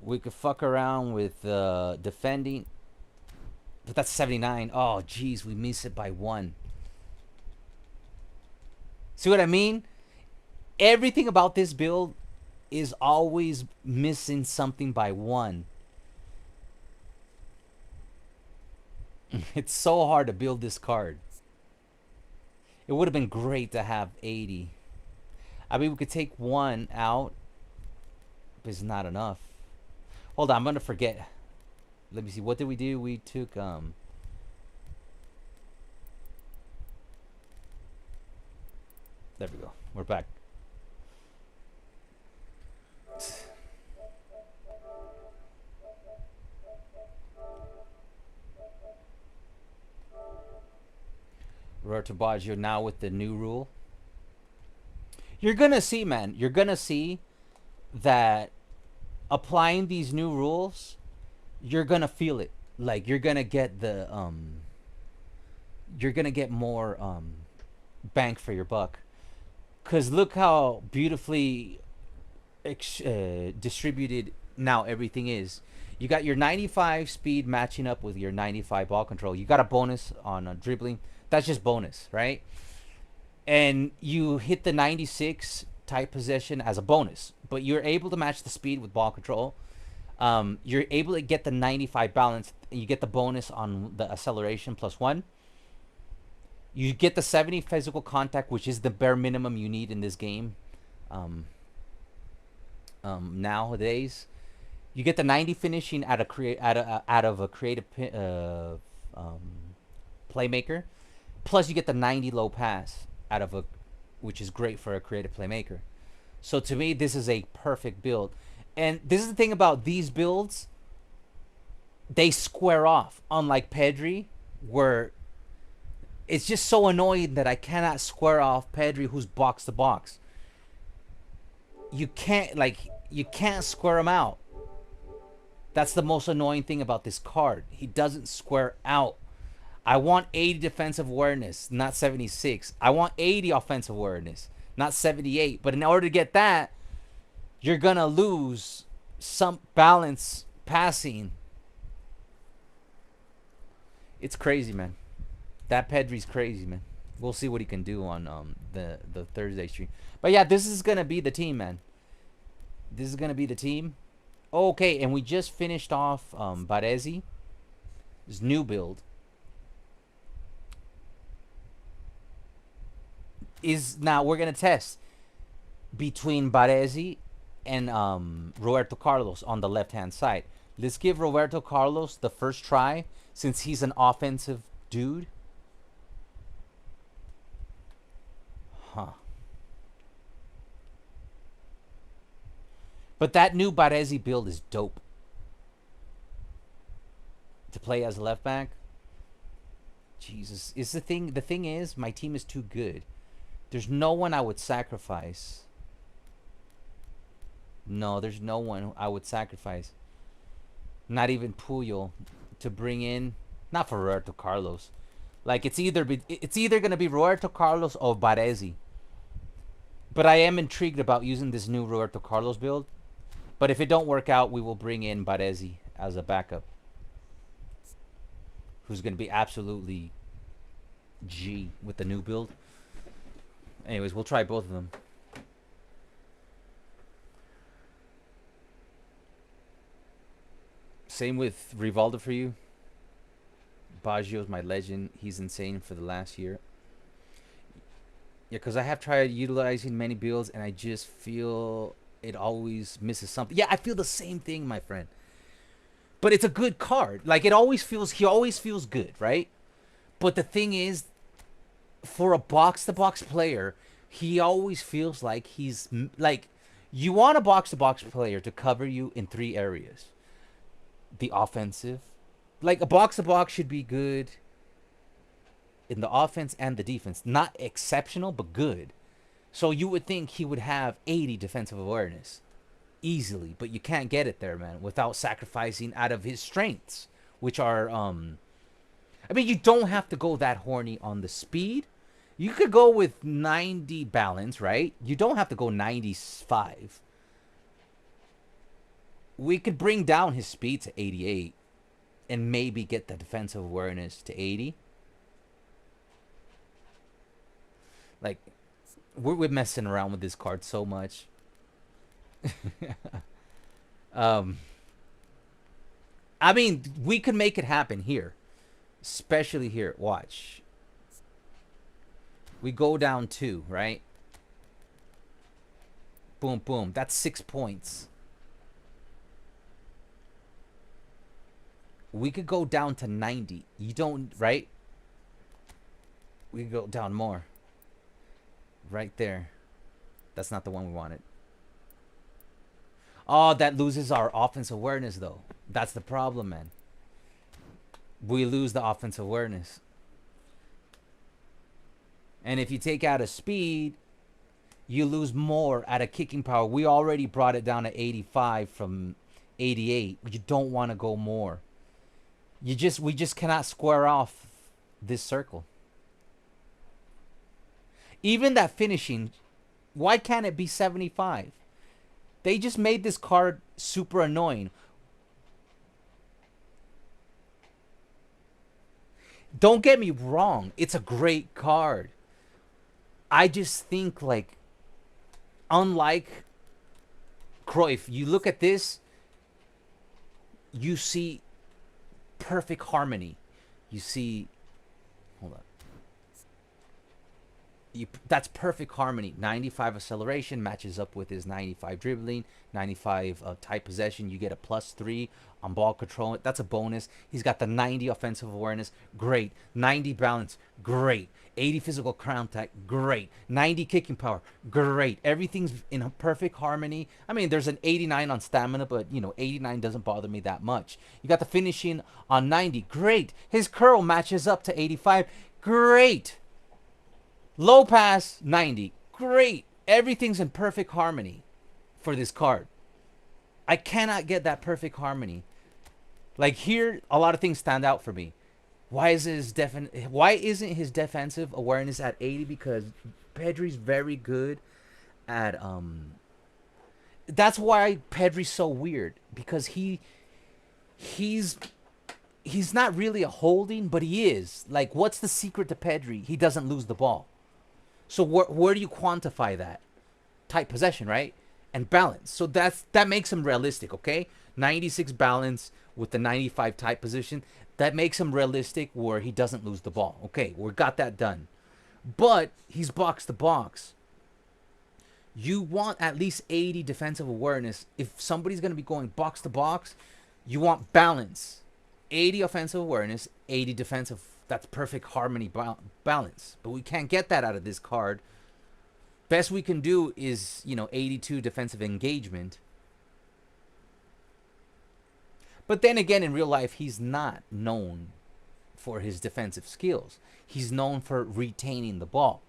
We could fuck around with defending. But that's 79. Oh, jeez, we miss it by 1. See what I mean? Everything about this build is always missing something by 1. It's so hard to build this card. It would have been great to have 80. I mean, we could take 1 out, but it's not enough. Hold on, I'm gonna forget. Let me see. What did we do? We took There we go. We're back. Roberto Baggio now with the new rule. You're gonna see, man. You're gonna see that applying these new rules, you're gonna feel it. Like, you're gonna get the you're gonna get more bang for your buck. Cause look how beautifully distributed now everything is. You got your 95 speed matching up with your 95 ball control. You got a bonus on dribbling. That's just bonus, right? And you hit the 96 tight possession as a bonus, but you're able to match the speed with ball control. You're able to get the 95 balance. You get the bonus on the acceleration +1. You get the 70 physical contact, which is the bare minimum you need in this game nowadays. You get the 90 finishing out of a creative playmaker, plus you get the 90 low pass out of a, which is great for a creative playmaker. So to me, this is a perfect build. And this is the thing about these builds. They square off, unlike Pedri, where it's just so annoying that I cannot square off Pedri, who's box to box. You can't square him out. That's the most annoying thing about this card. He doesn't square out. I want 80 defensive awareness, not 76. I want 80 offensive awareness, not 78. But in order to get that, you're going to lose some balance passing. It's crazy, man. That Pedri's crazy, man. We'll see what he can do on the Thursday stream. But yeah, this is going to be the team, man. This is going to be the team. Okay, and we just finished off Baresi. His new build. Now we're going to test between Baresi and Roberto Carlos on the left-hand side. Let's give Roberto Carlos the first try since he's an offensive dude. Huh. But that new Baresi build is dope. To play as a left back. Jesus. Is the thing is my team is too good. There's no one I would sacrifice. No, there's no one I would sacrifice. Not even Puyol to bring in. Not for Roberto Carlos. Like it's either gonna be Roberto Carlos or Baresi. But I am intrigued about using this new Roberto Carlos build. But if it don't work out, we will bring in Baresi as a backup. Who's going to be absolutely G with the new build. Anyways, we'll try both of them. Same with Rivaldo for you. Baggio's my legend. He's insane for the last year. Yeah, because I have tried utilizing many builds, and I just feel it always misses something. Yeah, I feel the same thing, my friend. But it's a good card. Like, he always feels good, right? But the thing is, for a box-to-box player, he always feels like he's... Like, you want a box-to-box player to cover you in 3 areas. The offensive. Like, a box-to-box should be good in the offense and the defense. Not exceptional, but good. So you would think he would have 80 defensive awareness easily, but you can't get it there, man, without sacrificing out of his strengths, which are I mean, you don't have to go that horny on the speed. You could go with 90 balance, right? You don't have to go 95. We could bring down his speed to 88 and maybe get the defensive awareness to 80. Like, we're messing around with this card so much. I mean, we could make it happen here. Especially here. Watch. We go down 2, right? Boom, boom. That's 6 points. We could go down to 90. You don't, right? We could go down more. Right there. That's not the one we wanted. Oh, that loses our offensive awareness, though. That's the problem, man. We lose the offensive awareness. And if you take out a speed, you lose more out of kicking power. We already brought it down to 85 from 88. You don't want to go more. We just cannot square off this circle. Even that finishing, why can't it be 75? They just made this card super annoying. Don't get me wrong. It's a great card. I just think, like, unlike Cruyff, you look at this, you see perfect harmony. You see... Hold on. That's perfect harmony. 95 acceleration matches up with his 95 dribbling, 95 tight possession. You get a +3 on ball control. That's a bonus. He's got the 90 offensive awareness. Great. 90 balance. Great. 80 physical contact. Great. 90 kicking power. Great. Everything's in a perfect harmony. I mean, there's an 89 on stamina, but, 89 doesn't bother me that much. You got the finishing on 90. Great. His curl matches up to 85. Great. Low pass, 90. Great. Everything's in perfect harmony for this card. I cannot get that perfect harmony. Like here, a lot of things stand out for me. Why isn't his defensive awareness at 80? Because Pedri's very good at that's why Pedri's so weird, because he's not really a holding, but he is. Like, what's the secret to Pedri? He doesn't lose the ball. So where do you quantify that? Tight possession, right? And balance. So that makes him realistic, okay? 96 balance with the 95 tight position. That makes him realistic where he doesn't lose the ball. Okay, we got that done. But he's box to box. You want at least 80 defensive awareness. If somebody's going to be going box to box, you want balance. 80 offensive awareness, 80 defensive. That's perfect harmony balance. But we can't get that out of this card. Best we can do is, 82 defensive engagement. But then again, in real life, he's not known for his defensive skills. He's known for retaining the ball.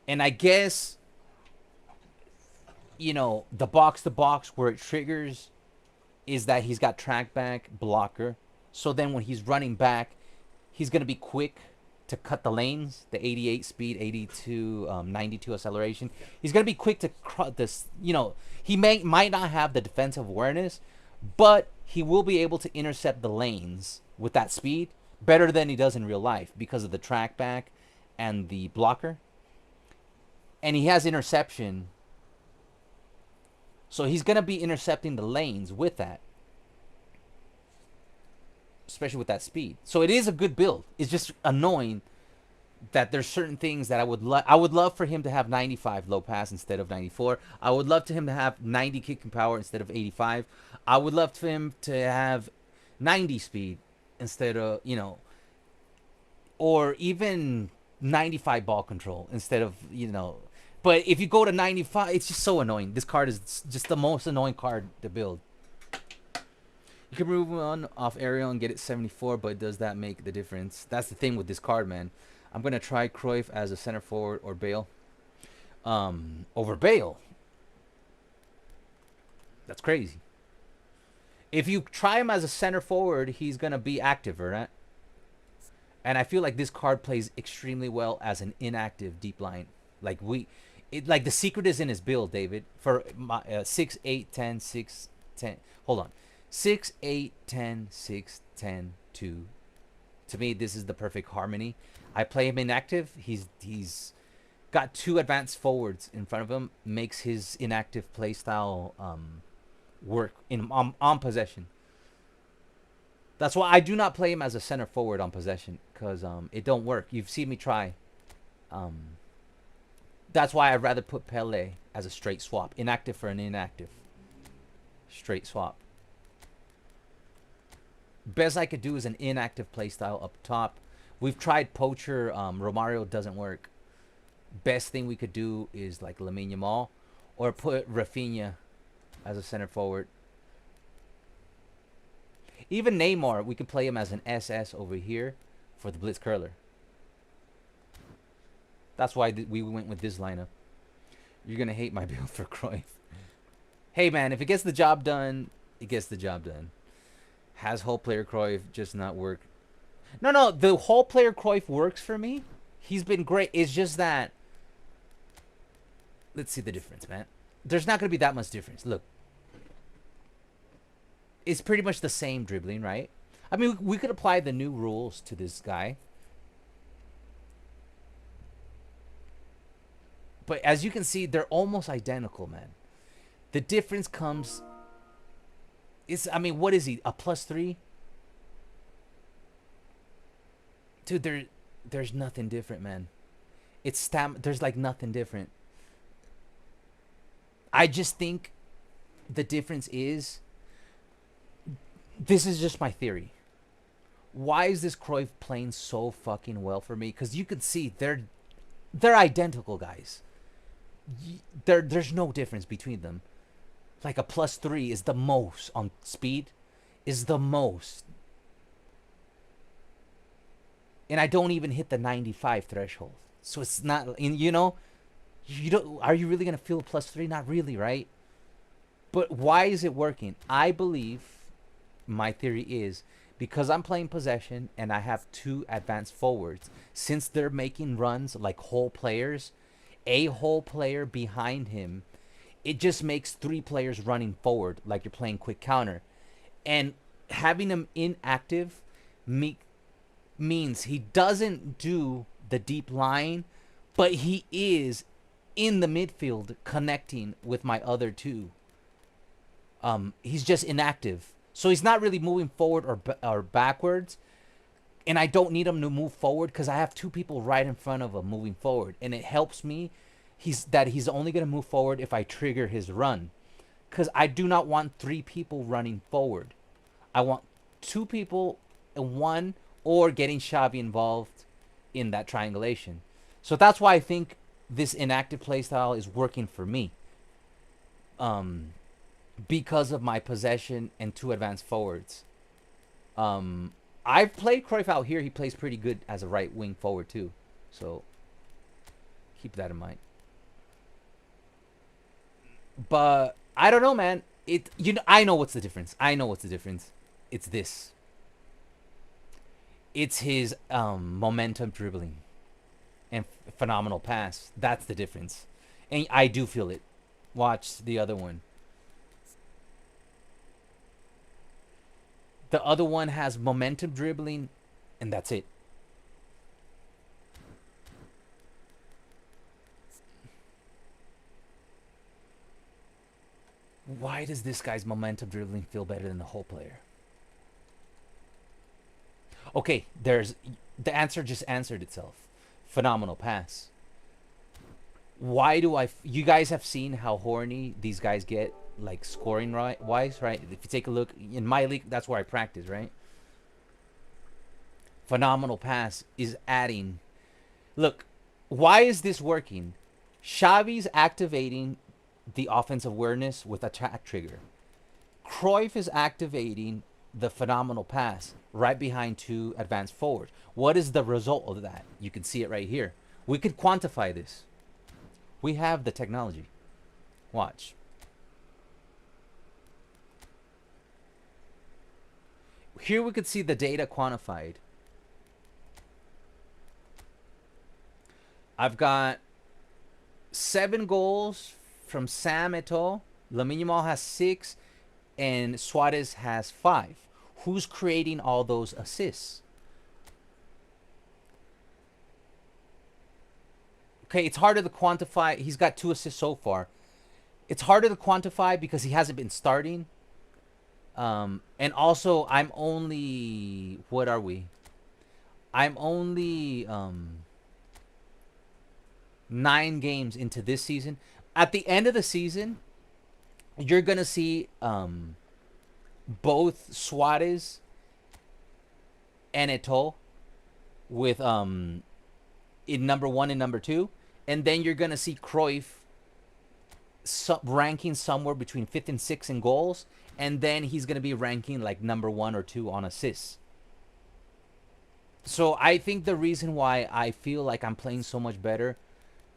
And I guess, the box-to-box where it triggers is that he's got track back, blocker. So then when he's running back, he's going to be quick to cut the lanes, the 88 speed, 92 acceleration. He's going to be quick to this, he might not have the defensive awareness, but he will be able to intercept the lanes with that speed better than he does in real life because of the track back and the blocker. And he has interception. So he's going to be intercepting the lanes with that. Especially with that speed. So it is a good build. It's just annoying that there's certain things that I would love for him to have 95 low pass instead of 94. I would love to him to have 90 kicking power instead of 85. I would love for him to have 90 speed instead of, or even 95 ball control instead of, But if you go to 95, it's just so annoying. This card is just the most annoying card to build. You can remove one off Ariel and get it 74, but does that make the difference? That's the thing with this card, man. I'm going to try Cruyff as a center forward or Bale. Over Bale. That's crazy. If you try him as a center forward, he's going to be active, right? And I feel like this card plays extremely well as an inactive deep line. Like the secret is in his build, David. For 6, 8, 10, 6, 10. Hold on. 6, 8, 10, 6, 10, 2. To me, this is the perfect harmony. I play him inactive. He's got 2 advanced forwards in front of him. Makes his inactive play style work on possession. That's why I do not play him as a center forward on possession, because it don't work. You've seen me try. That's why I'd rather put Pele as a straight swap. Inactive for an inactive. Straight swap. Best I could do is an inactive playstyle up top. We've tried Poacher. Romario doesn't work. Best thing we could do is like Lamine Yamal, or put Rafinha as a center forward. Even Neymar, we could play him as an SS over here for the Blitz curler. That's why we went with this lineup. You're going to hate my build for Cruyff. Hey, man, if it gets the job done, it gets the job done. Has whole player Cruyff just not work? No, the whole player Cruyff works for me. He's been great. It's just that, let's see the difference, man. There's not going to be that much difference. Look. It's pretty much the same dribbling, right? I mean, we could apply the new rules to this guy. But as you can see, they're almost identical, man. The difference comes... I mean, what is he? A +3? Dude, there's nothing different, man. It's there's like nothing different. I just think the difference is, this is just my theory. Why is this Cruyff playing so fucking well for me? Because you could see they're identical guys. There's no difference between them. Like a +3 is the most on speed, is the most. And I don't even hit the 95 threshold. So it's not, you know, you don't. Are you really gonna feel a +3? Not really, right? But why is it working? I believe, my theory is, because I'm playing possession and I have 2 advanced forwards. Since they're making runs like whole players, a whole player behind him, it just makes 3 players running forward like you're playing quick counter. And having him inactive means he doesn't do the deep line, but he is in the midfield connecting with my other 2. He's just inactive. So he's not really moving forward or backwards. And I don't need him to move forward because I have 2 people right in front of him moving forward. And it helps me he's only going to move forward if I trigger his run. Because I do not want 3 people running forward. I want 2 people and 1, or getting Xavi involved in that triangulation. So that's why I think this inactive playstyle is working for me. Because of my possession and 2 advanced forwards. I've played Cruyff out here. He plays pretty good as a right wing forward too. So keep that in mind. But I don't know, man. I know what's the difference. It's this. It's his momentum dribbling and phenomenal pass. That's the difference. And I do feel it. Watch the other one. The other one has momentum dribbling, and that's it. Why does this guy's momentum dribbling feel better than the whole player? Okay, the answer just answered itself. Phenomenal pass. Why do you guys have seen how horny these guys get, like scoring wise, right? If you take a look in my league, that's where I practice, right? Phenomenal pass is adding. Look, why is this working? Xavi's activating the offensive awareness with attack trigger. Cruyff is activating the phenomenal pass right behind 2 advanced forwards. What is the result of that? You can see it right here. We could quantify this. We have the technology. Watch. Here we could see the data quantified. I've got 7 goals from Sam Eto'o. Lamine Yamal has 6, and Suarez has 5. Who's creating all those assists? Okay, it's harder to quantify. He's got 2 assists so far. It's harder to quantify because he hasn't been starting. And also, I'm only... What are we? I'm only 9 games into this season. At the end of the season, you're going to see both Suarez and Eto'o with in number 1 and number 2. And then you're going to see Cruyff ranking somewhere between 5th and 6th in goals. And then he's going to be ranking like number 1 or 2 on assists. So I think the reason why I feel like I'm playing so much better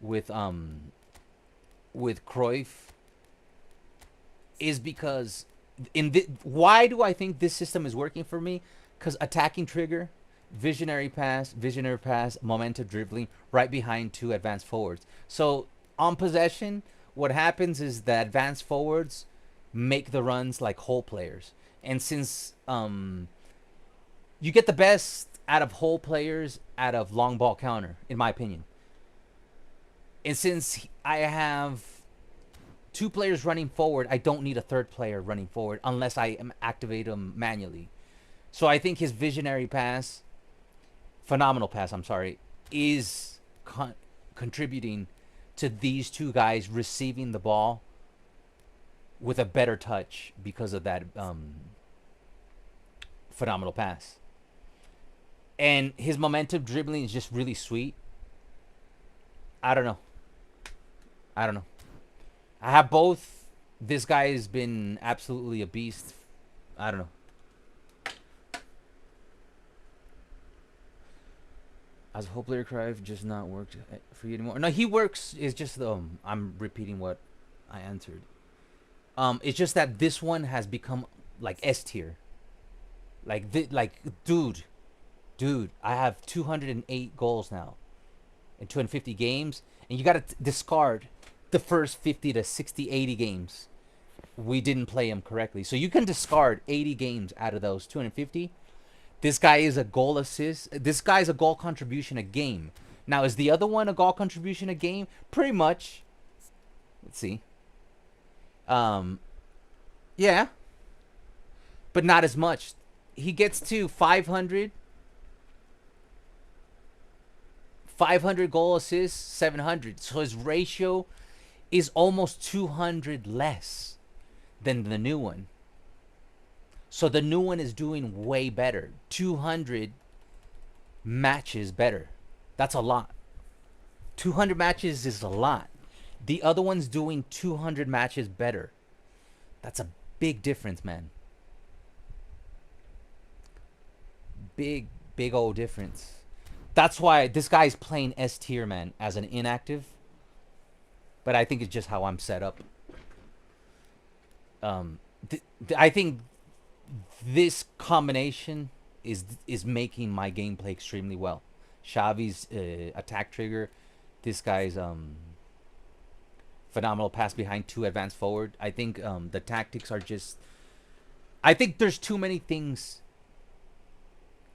with Cruyff is because why do I think this system is working for me? Because attacking trigger, visionary pass, momentum dribbling right behind 2 advanced forwards. So on possession, what happens is the advanced forwards make the runs like whole players. And since you get the best out of whole players out of long ball counter, in my opinion. And since I have 2 players running forward, I don't need a 3rd player running forward unless I activate them manually. So I think his visionary pass, phenomenal pass, I'm sorry, is contributing to these two guys receiving the ball with a better touch because of that phenomenal pass. And his momentum dribbling is just really sweet. I don't know. I have both. This guy has been absolutely a beast. I don't know. As a whole player Cruyff just not worked for you anymore. No, he works. It's just I'm repeating what I answered. It's just that this one has become like S tier. Like dude, I have 208 goals now in 250 games, and you got to discard the first 50 to 60, 80 games. We didn't play him correctly. So you can discard 80 games out of those 250. This guy is a goal assist. This guy's a goal contribution a game. Now, is the other one a goal contribution a game? Pretty much. Let's see. Yeah. But not as much. He gets to 500 goal assists, 700. So his ratio is almost 200 less than the new one. So the new one is doing way better. 200 matches better. That's a lot. 200 matches is a lot. The other one's doing 200 matches better. That's a big difference, man. Big old difference. That's why this guy's playing S tier, man, as an inactive. But I think it's just how I'm set up. I think this combination is making my gameplay extremely well. Xavi's attack trigger, this guy's phenomenal pass behind two advanced forward. I think the tactics are just. I think there's too many things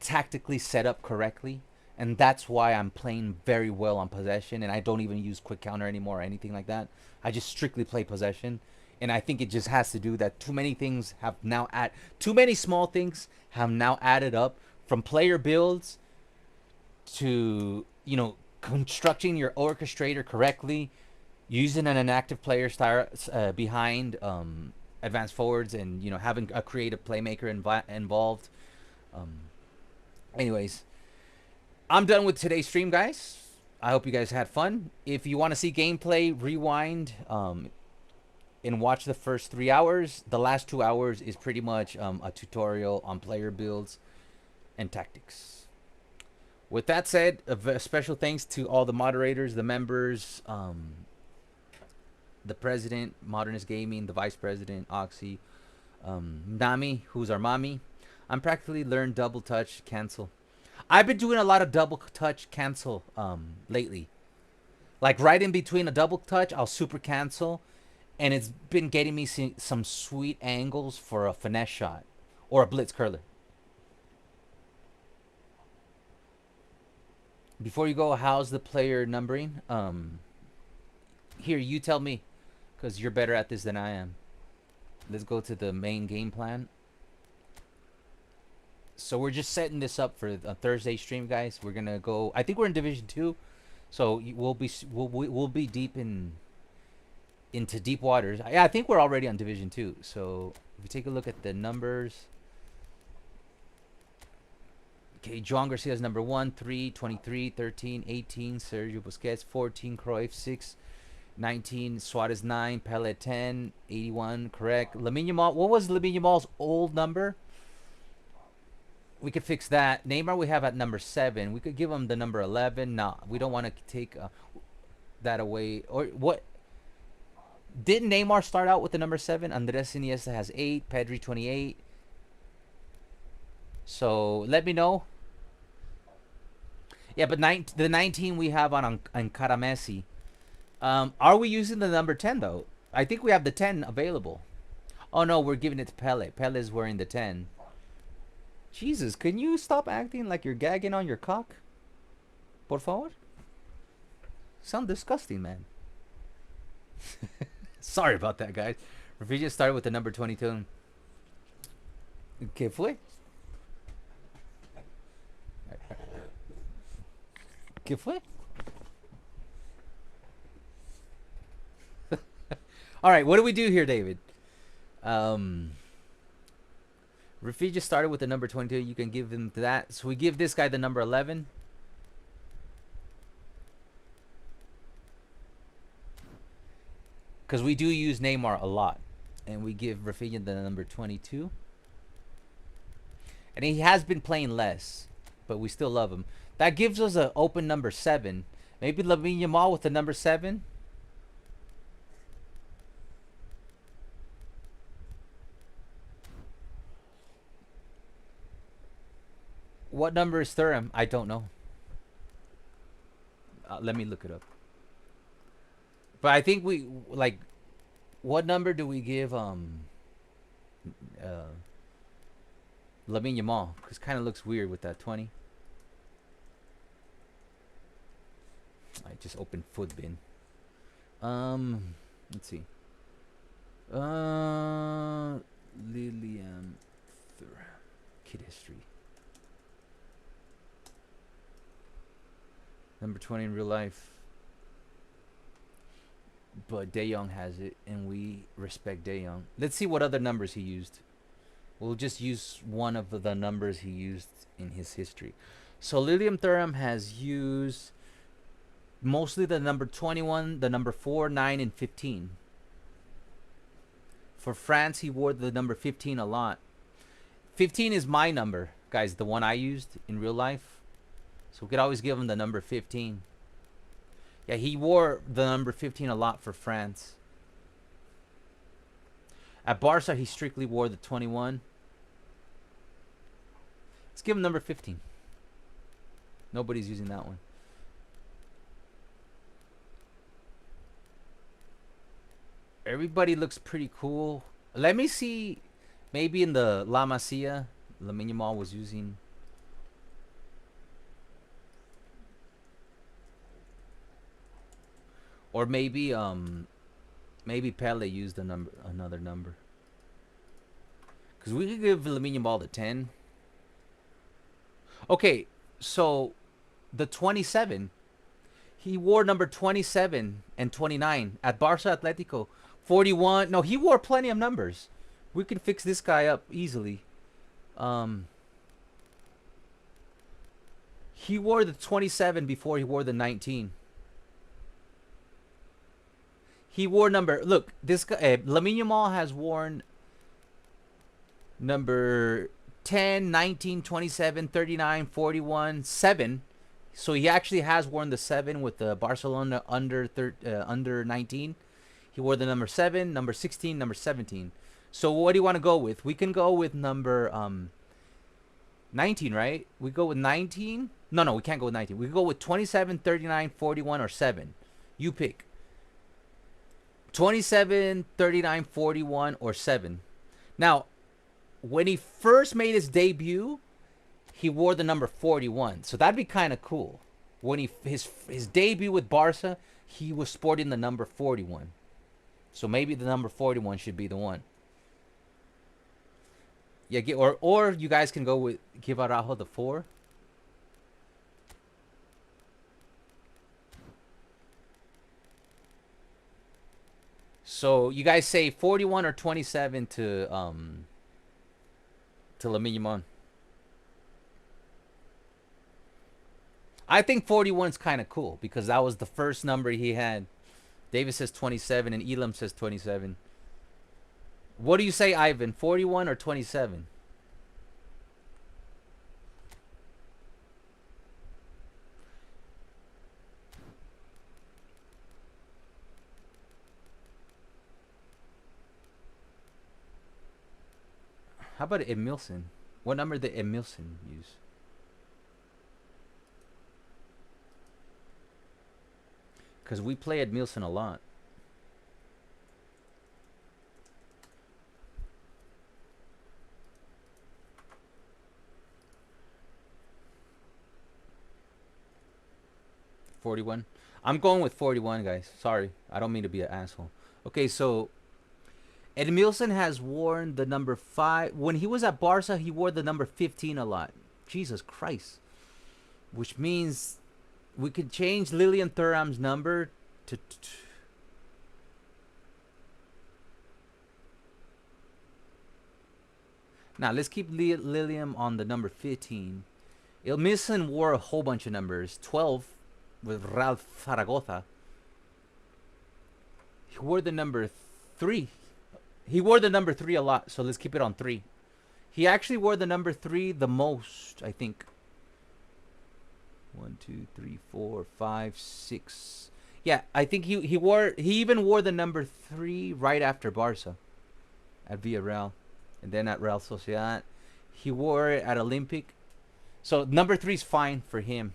tactically set up correctly, and that's why I'm playing very well on possession, and I don't even use quick counter anymore or anything like that. I just strictly play possession. And I think it just has to do that too many things have now too many small things have now added up, from player builds to, you know, constructing your orchestrator correctly, using an inactive player behind advanced forwards, and, you know, having a creative playmaker involved. Anyways, I'm done with today's stream, guys. I hope you guys had fun. If you want to see gameplay, rewind and watch the first 3 hours. The last 2 hours is pretty much a tutorial on player builds and tactics. With that said, a special thanks to all the moderators, the members, the president, Modernist Gaming, the vice president, Oxy, Nami, who's our mommy. I'm practically learned double touch cancel. I've been doing a lot of double touch cancel lately. Like right in between a double touch, I'll super cancel. And it's been getting me some sweet angles for a finesse shot or a blitz curler. Before you go, how's the player numbering? Here, you tell me, because you're better at this than I am. Let's go to the main game plan. So we're just setting this up for a Thursday stream, guys. We're gonna go. I think we're in Division 2, so we'll be deep into deep waters. I think we're already on Division 2. So if you take a look at the numbers. Okay, Joan Garcia's number 1, 3, 23, 13, 18, Sergio Busquets, 14, Cruyff, 6, 19, Suarez, 9, Pele, 10, 81, correct. Lamine Yamal, what was Lamine Yamal's old number? We could fix that. Neymar we have at number 7. We could give him the number 11. Nah, we don't want to take that away. Or what? Didn't Neymar start out with the number 7? Andres Iniesta has 8. Pedri 28. So let me know. Yeah, but the 19 we have on Ankara Messi. Are we using the number 10 though? I think we have the 10 available. Oh no, we're giving it to Pele. Pele's wearing the 10. Jesus, can you stop acting like you're gagging on your cock? Por favor? Sound disgusting, man. Sorry about that, guys. Rafinha started with the number 22. ¿Qué fue? ¿Qué fue? All right, what do we do here, David? Rafi just started with the number 22. You can give him that. So we give this guy the number 11. Because we do use Neymar a lot. And we give Rafinha the number 22. And he has been playing less. But we still love him. That gives us an open number 7. Maybe Lamine Yamal with the number 7. What number is Thuram? I don't know. Let me look it up. But I think we like. What number do we give Lamine Yamal? Because kind of looks weird with that 20. I just opened Footbin. Let's see. Lilian Thuram. Kid history. Number 20 in real life. But De Jong has it, and we respect De Jong. Let's see what other numbers he used. We'll just use one of the numbers he used in his history. So Lilian Thuram has used mostly the number 21, the number 4, 9, and 15. For France, he wore the number 15 a lot. 15 is my number, guys, the one I used in real life. So we could always give him the number 15. Yeah, he wore the number 15 a lot for France. At Barça, he strictly wore the 21. Let's give him number 15. Nobody's using that one. Everybody looks pretty cool. Let me see. Maybe in the La Masia, Lamine Yamal was using. Or maybe maybe Pele used another number. Cause we could give Lamine Yamal the 10. Okay, so the 27, he wore number 27 and 29 at Barça Atletico. 41. No, he wore plenty of numbers. We can fix this guy up easily. He wore the 27 before he wore the 19. He wore number. Look, this guy, Lamine Yamal has worn number 10, 19, 27, 39, 41, 7. So he actually has worn the 7 with the Barcelona under 19. He wore the number 7, number 16, number 17. So what do you want to go with? We can go with number 19, right? We go with 19. No, we can't go with 19. We can go with 27, 39, 41, or 7. You pick. 27, 39, 41, or 7. Now, when he first made his debut, he wore the number 41. So that'd be kind of cool. When his debut with Barca, he was sporting the number 41. So maybe the number 41 should be the one. Yeah, or you guys can go with give Araujo the 4. So you guys say 41 or 27 to Lamine Yamal. I think 41 is kind of cool because that was the first number he had. David says 27 and Elam says 27. What do you say, Ivan? 41 or 27? How about Emilson? What number did Emilson use? Because we play Emilson a lot. $41. I'm going with 41, guys. Sorry, I don't mean to be an asshole. Okay, so Edmilson has worn the number 5. When he was at Barca, he wore the number 15 a lot. Jesus Christ. Which means we could change Lilian Thuram's number to Now, let's keep Lilium on the number 15. Ilmison wore a whole bunch of numbers. 12 with Real Zaragoza. He wore the number 3. He wore the number 3 a lot, so let's keep it on 3. He actually wore the number 3 the most, I think. 1, 2, 3, 4, 5, 6. Yeah, I think he even wore the number 3 right after Barça at Villarreal, and then at Real Sociedad. He wore it at Olympic. So number 3 is fine for him.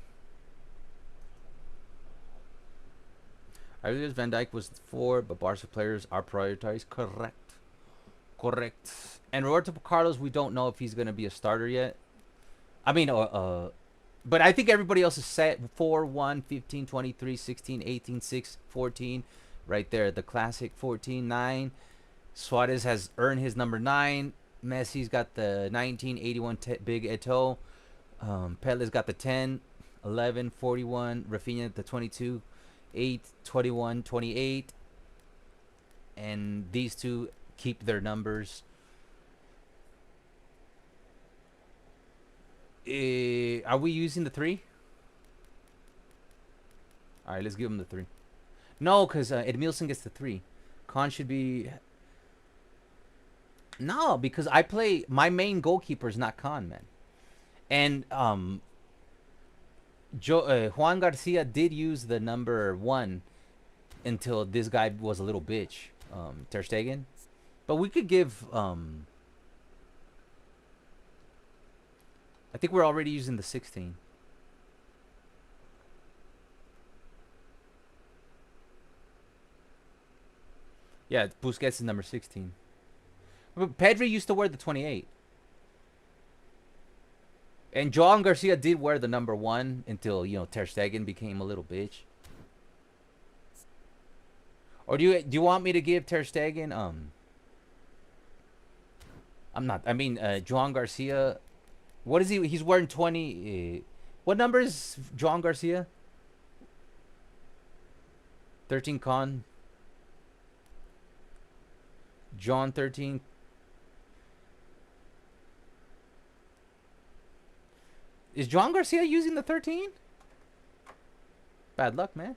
I realize Van Dijk was 4, but Barca players are prioritized. Correct. And Roberto Carlos, we don't know if he's going to be a starter yet. I mean, but I think everybody else is set. 4, 1, 15, 23, 16, 18, 6, 14. Right there, the classic 14, 9. Suarez has earned his number 9. Messi's got the 19, 81 big Eto'o. Pele's got the 10, 11, 41. Rafinha the 22, 8, 21, 28. And these two keep their numbers. Are we using the 3? All right, let's give him the 3. No, because Edmilson gets the 3. Khan should be... No, because my main goalkeeper is not Khan, man. And Juan Garcia did use the number 1 until this guy was a little bitch, Ter Stegen. But we could give... I think we're already using the 16. Yeah, Busquets is number 16. But Pedri used to wear the 28. And Joan Garcia did wear the number 1 until, Ter Stegen became a little bitch. Or do you want me to give Ter Stegen Joan Garcia, what is he? He's wearing 20. What number is Joan Garcia? 13 Con. John 13. Is Joan Garcia using the 13? Bad luck, man.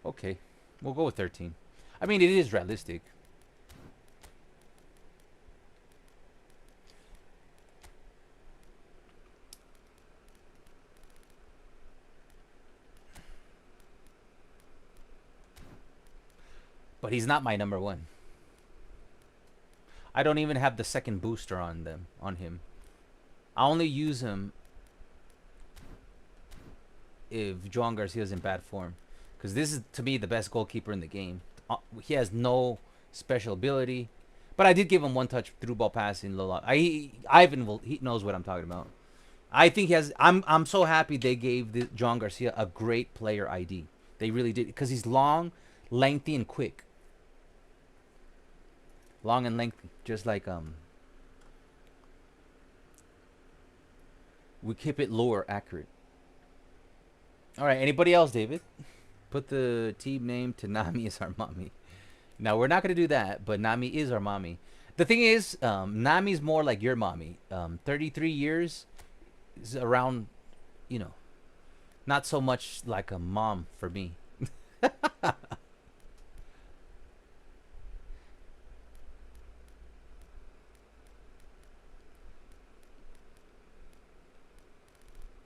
Okay, we'll go with 13. I mean, it is realistic. But he's not my number 1. I don't even have the second booster on him. I only use him if Joan Garcia's in bad form. Because this is, to me, the best goalkeeper in the game. He has no special ability. But I did give him 1-touch through ball passing. Ivan, he knows what I'm talking about. I think he has... I'm so happy they gave Joan Garcia a great player ID. They really did. Because he's long, lengthy, and quick. Long and lengthy. Just like... we keep it lure accurate. Alright, anybody else, David? Put the team name to Nami is our mommy. Now, we're not going to do that, but Nami is our mommy. The thing is, Nami's more like your mommy. 33 years is around, not so much like a mom for me. Alright,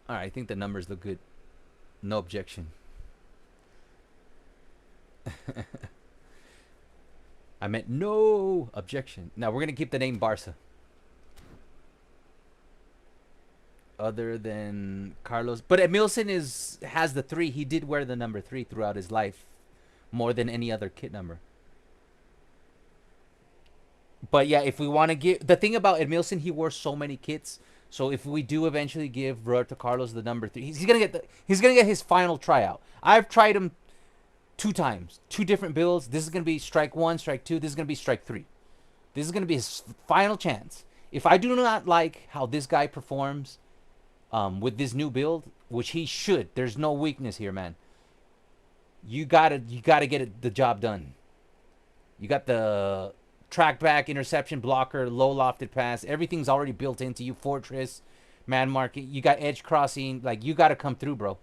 I think the numbers look good. No objection. I meant no objection. Now we're gonna keep the name Barça. Other than Carlos, but Emilson has the 3. He did wear the number 3 throughout his life, more than any other kit number. But yeah, if we want to give the thing about Emilson, he wore so many kits. So if we do eventually give Roberto Carlos the number 3, he's gonna get his final tryout. I've tried him 2 times, 2 different builds. This is going to be strike 1, strike 2. This is going to be strike 3. This is going to be his final chance. If I do not like how this guy performs with this new build, which he should, there's no weakness here, man. you gotta get the job done. You got the track back, interception blocker, low lofted pass. Everything's already built into you. Fortress, man market. You got edge crossing. Like, you got to come through, bro.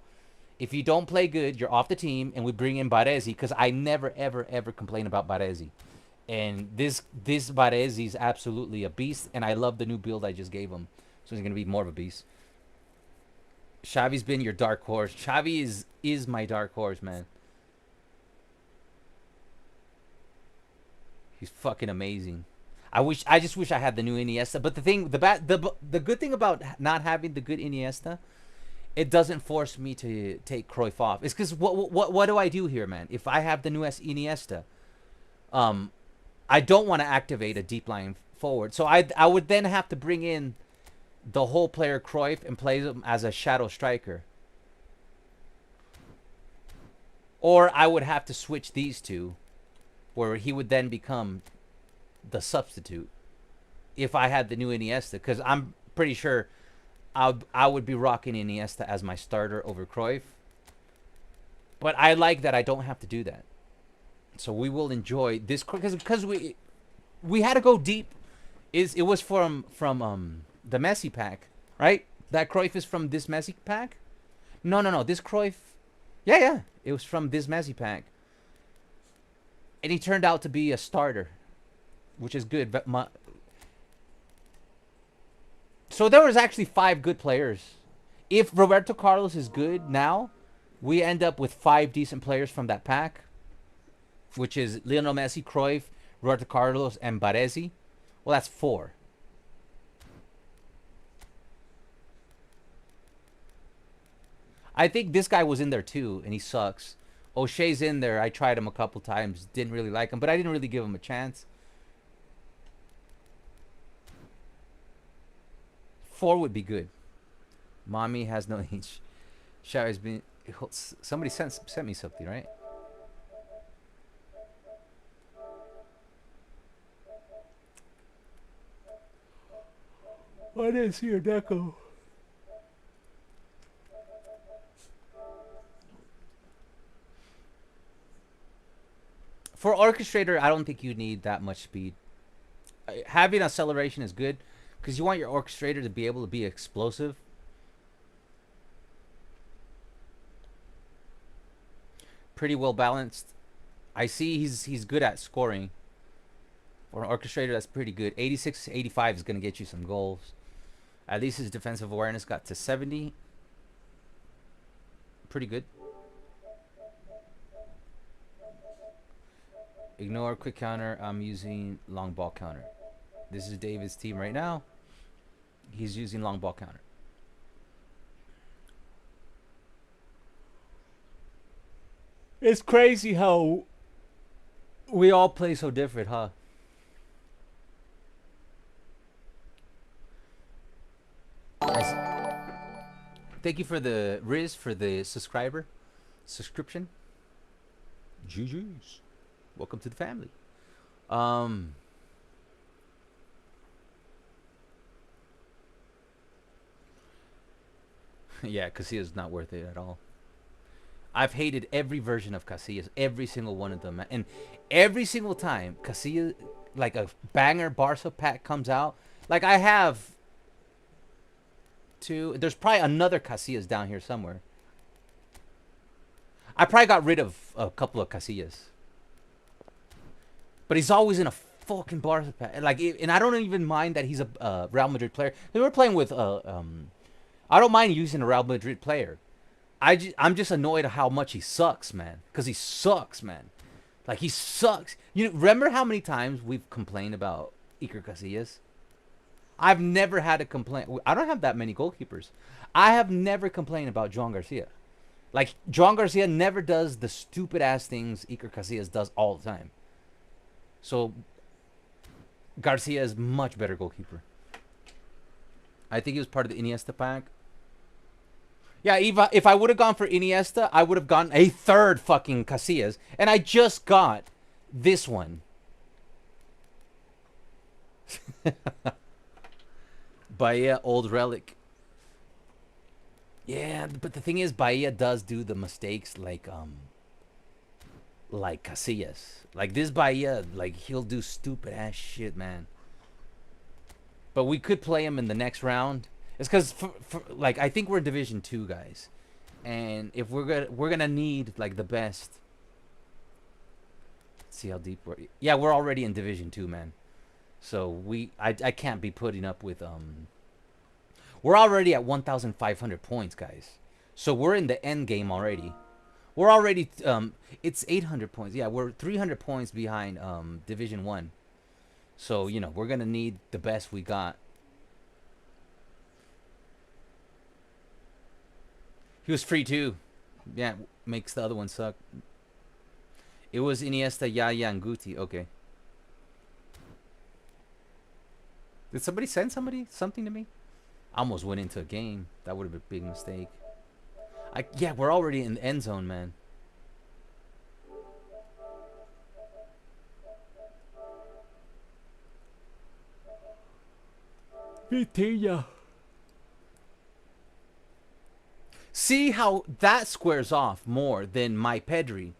If you don't play good, you're off the team, and we bring in Baresi, because I never, ever, ever complain about Baresi. And this Baresi is absolutely a beast, and I love the new build I just gave him. So he's going to be more of a beast. Xavi's been your dark horse. Xavi is my dark horse, man. He's fucking amazing. I just wish I had the new Iniesta. But the good thing about not having the good Iniesta, it doesn't force me to take Cruyff off. It's because what do I do here, man? If I have the new Iniesta, I don't want to activate a deep line forward. So I would then have to bring in the whole player Cruyff and play him as a shadow striker. Or I would have to switch these two, where he would then become the substitute if I had the new Iniesta, because I'm pretty sure I would be rocking Iniesta as my starter over Cruyff. But I like that I don't have to do that. So we will enjoy this, because we had to go deep. It was from the Messi pack, right? That Cruyff is from this Messi pack? No. This Cruyff, yeah. It was from this Messi pack. And he turned out to be a starter, which is good. But so there was actually 5 good players. If Roberto Carlos is good now, we end up with 5 decent players from that pack, which is Lionel Messi, Cruyff, Roberto Carlos, and Baresi. Well, that's 4. I think this guy was in there too, and he sucks. O'Shea's in there. I tried him a couple times. Didn't really like him, but I didn't really give him a chance. 4 would be good. Mommy has no age. Shower's been... Somebody sent me something, right? I didn't see a deco. For orchestrator, I don't think you need that much speed. Having acceleration is good, because you want your orchestrator to be able to be explosive. Pretty well balanced. I see he's good at scoring. For an orchestrator, that's pretty good. 86 to 85 is going to get you some goals. At least his defensive awareness got to 70. Pretty good. Ignore quick counter. I'm using long ball counter. This is David's team right now. He's using long ball counter. It's crazy how we all play so different, huh? Thank you for the Riz for the subscription. GG's. Welcome to the family. Yeah, Casillas not worth it at all. I've hated every version of Casillas, every single one of them, and every single time Casillas, like a banger Barça pack comes out, like I have two. There's probably another Casillas down here somewhere. I probably got rid of a couple of Casillas, but he's always in a fucking Barça pack. Like, and I don't even mind that he's a Real Madrid player. They were playing with I don't mind using a Real Madrid player. I'm just annoyed at how much he sucks, man. Because he sucks, man. Like, he sucks. You know, remember how many times we've complained about Iker Casillas? I've never had a complaint. I don't have that many goalkeepers. I have never complained about Joan Garcia. Like, Joan Garcia never does the stupid-ass things Iker Casillas does all the time. So, Garcia is much better goalkeeper. I think he was part of the Iniesta pack. Yeah, if I would have gone for Iniesta, I would have gotten a third fucking Casillas. And I just got this one. Bahia, old relic. Yeah, but the thing is, Bahia does do the mistakes like like Casillas. Like this Bahia, like he'll do stupid ass shit, man. But we could play him in the next round. It's because, like, I think we're Division 2, guys, and if we're gonna need like the best. Let's see how deep we're. Yeah, we're already in Division 2, man. So I can't be putting up with We're already at 1,500 points, guys. So we're in the end game already. We're already it's 800 points. Yeah, we're 300 points behind Division 1. So, you know, we're going to need the best we got. He was free too. Yeah, makes the other one suck. It was Iniesta, Yaya, and Guti. Okay. Did somebody send something to me? I almost went into a game. That would have been a big mistake. Yeah, we're already in the end zone, man. Vitinha. See how that squares off more than my Pedri.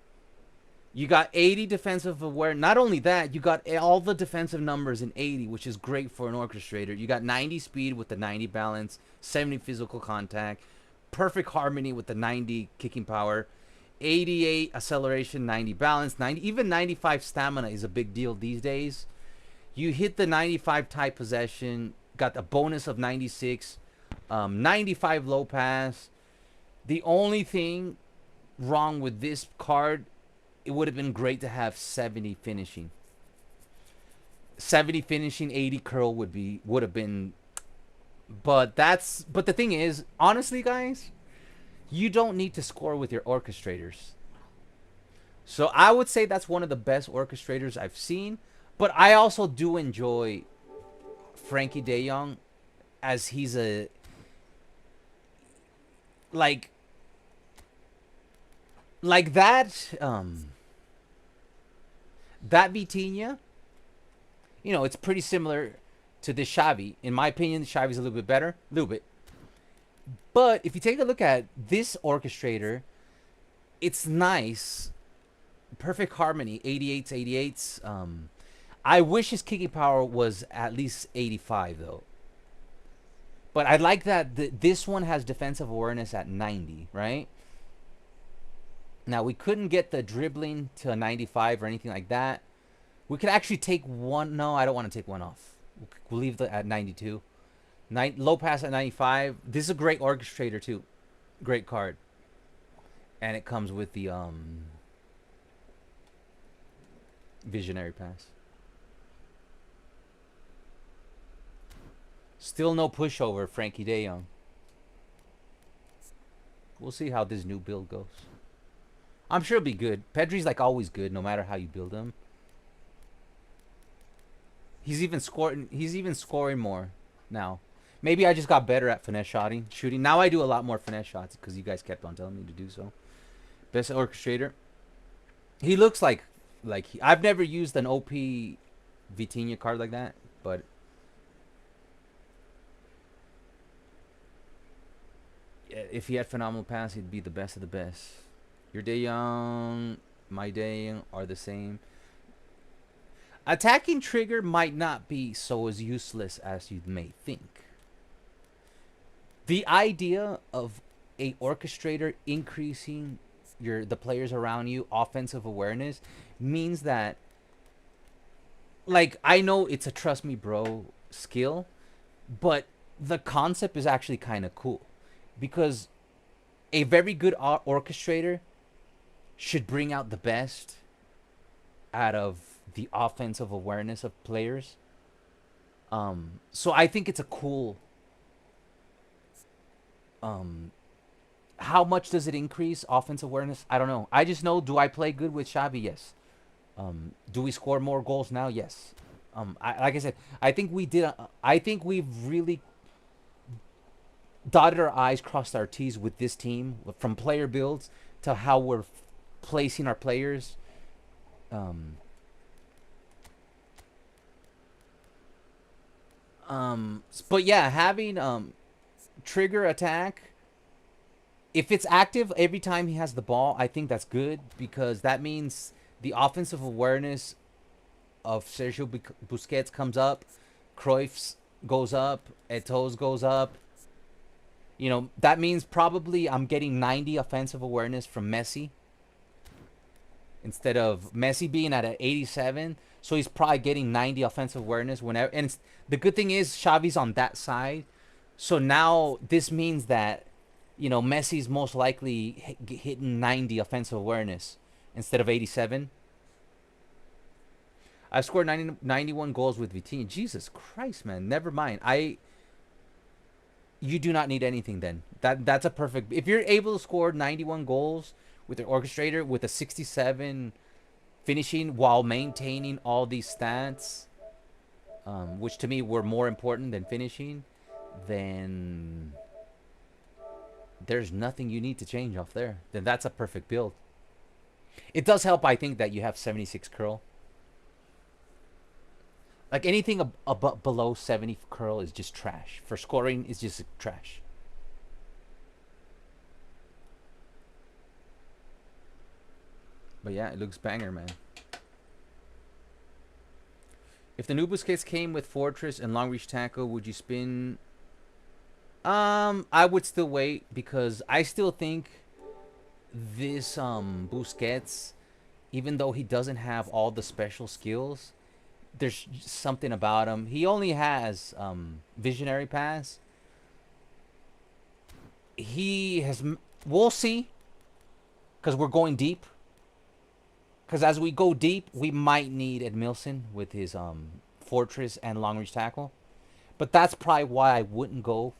You got 80 defensive awareness. Not only that, you got all the defensive numbers in 80, which is great for an orchestrator. You got 90 speed with the 90 balance, 70 physical contact, perfect harmony with the 90 kicking power, 88 acceleration, 90 balance, 90 even 95 stamina is a big deal these days. You hit the 95 tight possession, got a bonus of 96, 95 low pass. The only thing wrong with this card, it would have been great to have 70 finishing. 70 finishing, 80 curl would have been. But the thing is, honestly, guys, you don't need to score with your orchestrators. So I would say that's one of the best orchestrators I've seen. But I also do enjoy Frankie De Jong, as he's a like that that Vitinha, you know, it's pretty similar to this Xavi. In my opinion, Xavi's a little bit better, a little bit. But if you take a look at this orchestrator, it's nice, perfect harmony, 88s. I wish his kicking power was at least 85 though. But I like that this one has defensive awareness at 90, right? Now, we couldn't get the dribbling to a 95 or anything like that. We could actually take one. No, I don't want to take one off. We'll leave it at 92. Low pass at 95. This is a great orchestrator, too. Great card. And it comes with the visionary pass. Still no pushover, Frankie De Jong. We'll see how this new build goes. I'm sure it'll be good. Pedri's like always good, no matter how you build him. He's even scoring more now. Maybe I just got better at finesse shooting. Now I do a lot more finesse shots because you guys kept on telling me to do so. Best orchestrator. He looks like I've never used an OP Vitinha card like that, but if he had phenomenal pass, he'd be the best of the best. Your De Jong, my De Jong are the same. Attacking trigger might not be so as useless as you may think. The idea of a orchestrator increasing the players around you offensive awareness means that, like, I know it's a trust me bro skill, but the concept is actually kind of cool because a very good orchestrator should bring out the best out of the offensive awareness of players. So I think it's a cool. How much does it increase offensive awareness? I don't know. I just know, do I play good with Xavi? Yes. Do we score more goals now? Yes. Like I said, I think we did. I think we've really dotted our I's, crossed our T's with this team, from player builds to how we're placing our players. But yeah, having trigger attack, if it's active every time he has the ball, I think that's good because that means the offensive awareness of Sergio Busquets comes up, Cruyff's goes up, Eto'o's goes up. You know, that means probably I'm getting 90 offensive awareness from Messi instead of Messi being at an 87. So he's probably getting 90 offensive awareness whenever. And the good thing is Xavi's on that side. So now this means that, you know, Messi's most likely hitting 90 offensive awareness instead of 87. I scored 91 goals with Vitinha. Jesus Christ, man. Never mind. You do not need anything then. That's a perfect... If you're able to score 91 goals with your orchestrator with a 67 finishing while maintaining all these stats, which to me were more important than finishing, then there's nothing you need to change off there. Then that's a perfect build. It does help, I think, that you have 76 curl. Like anything below 70 curl is just trash. For scoring, it's just trash. But yeah, it looks banger, man. If the new Busquets came with Fortress and long reach tackle, would you spin? I would still wait because I still think this Busquets, even though he doesn't have all the special skills, there's something about him. He only has visionary pass. He has... We'll see. Because we're going deep. Because as we go deep, we might need Edmilson with his Fortress and long reach tackle. But that's probably why I wouldn't go.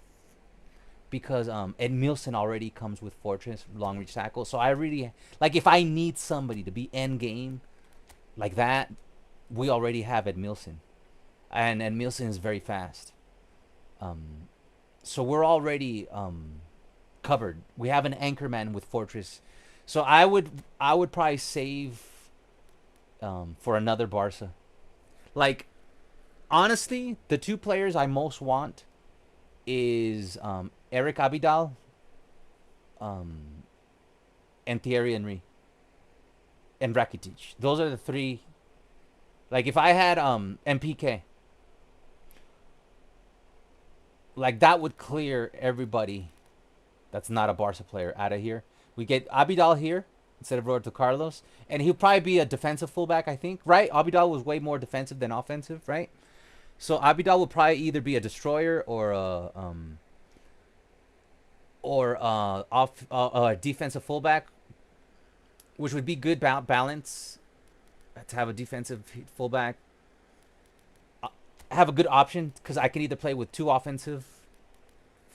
Because Edmilson already comes with Fortress, long reach tackle. So I really... Like, if I need somebody to be end game like that, we already have Edmilson. And Edmilson is very fast. So we're already covered. We have an anchorman with Fortress. So I would probably save for another Barça. Like, honestly, the two players I most want is Eric Abidal and Thierry Henry and Rakitic. Those are the three. Like, if I had MPK, like, that would clear everybody that's not a Barca player out of here. We get Abidal here instead of Roberto Carlos, and he'll probably be a defensive fullback, I think, right? Abidal was way more defensive than offensive, right? So Abidal will probably either be a destroyer or a defensive fullback, which would be good balance. To have a defensive fullback, have a good option because I can either play with two offensive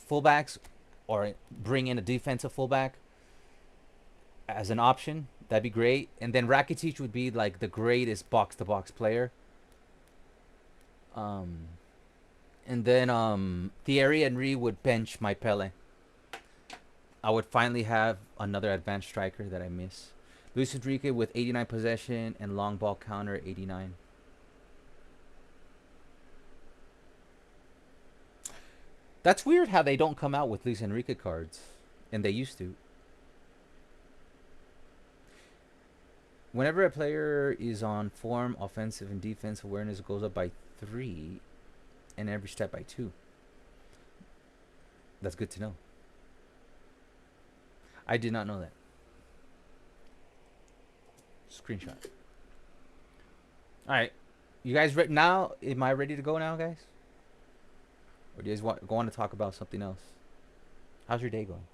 fullbacks or bring in a defensive fullback as an option. That'd be great. And then Rakitic would be like the greatest box-to-box player. And then Thierry Henry would bench my Pele. I would finally have another advanced striker that I miss. Luis Enrique with 89 possession and long ball counter 89. That's weird how they don't come out with Luis Enrique cards. And they used to. Whenever a player is on form, offensive and defense awareness goes up by 3 and every step by 2. That's good to know. I did not know that. Screenshot. All right, you guys ready now? Am I ready to go now, guys? Or do you guys want to talk about something else? How's your day going?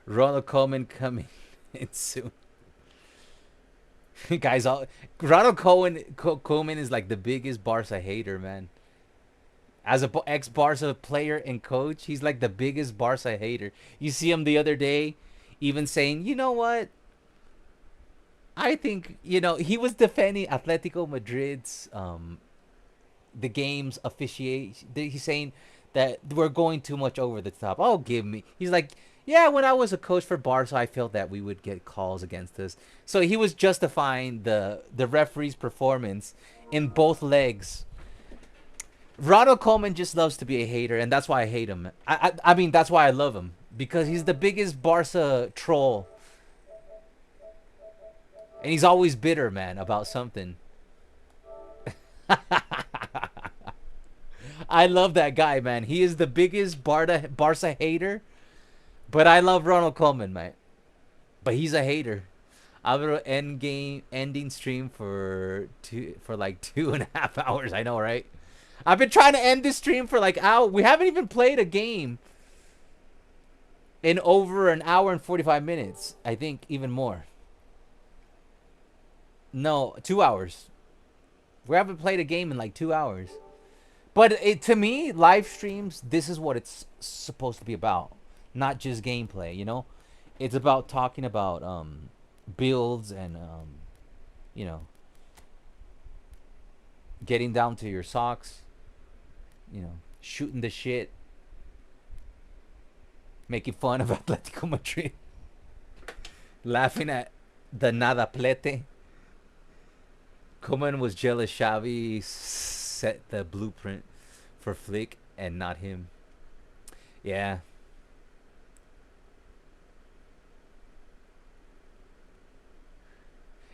Ronald Koeman coming in soon. Guys, Ronald Koeman is like the biggest Barca hater, man. As a ex-Barca player and coach, he's like the biggest Barca hater. You see him the other day, even saying, you know what? I think, you know, he was defending Atletico Madrid's the game's officiate. He's saying that we're going too much over the top. Oh, give me. He's like, yeah, when I was a coach for Barca, I felt that we would get calls against us. So he was justifying the referee's performance in both legs. Ronald Koeman just loves to be a hater, and that's why I hate him. I mean, that's why I love him. Because he's the biggest Barca troll. And he's always bitter, man, about something. I love that guy, man. He is the biggest Barca hater. But I love Ronald Koeman, man. But he's a hater. I'm gonna ending stream for like 2.5 hours. I know, right? I've been trying to end this stream for like hour. We haven't even played a game in over an hour and 45 minutes. I think even more. No, 2 hours. We haven't played a game in like 2 hours. But to me, live streams, this is what it's supposed to be about. Not just gameplay, you know? It's about talking about builds and, you know, getting down to your socks. You know, shooting the shit. Making fun of Atletico Madrid. Laughing at the nadaplete. Koeman was jealous Xavi set the blueprint for Flick and not him. Yeah.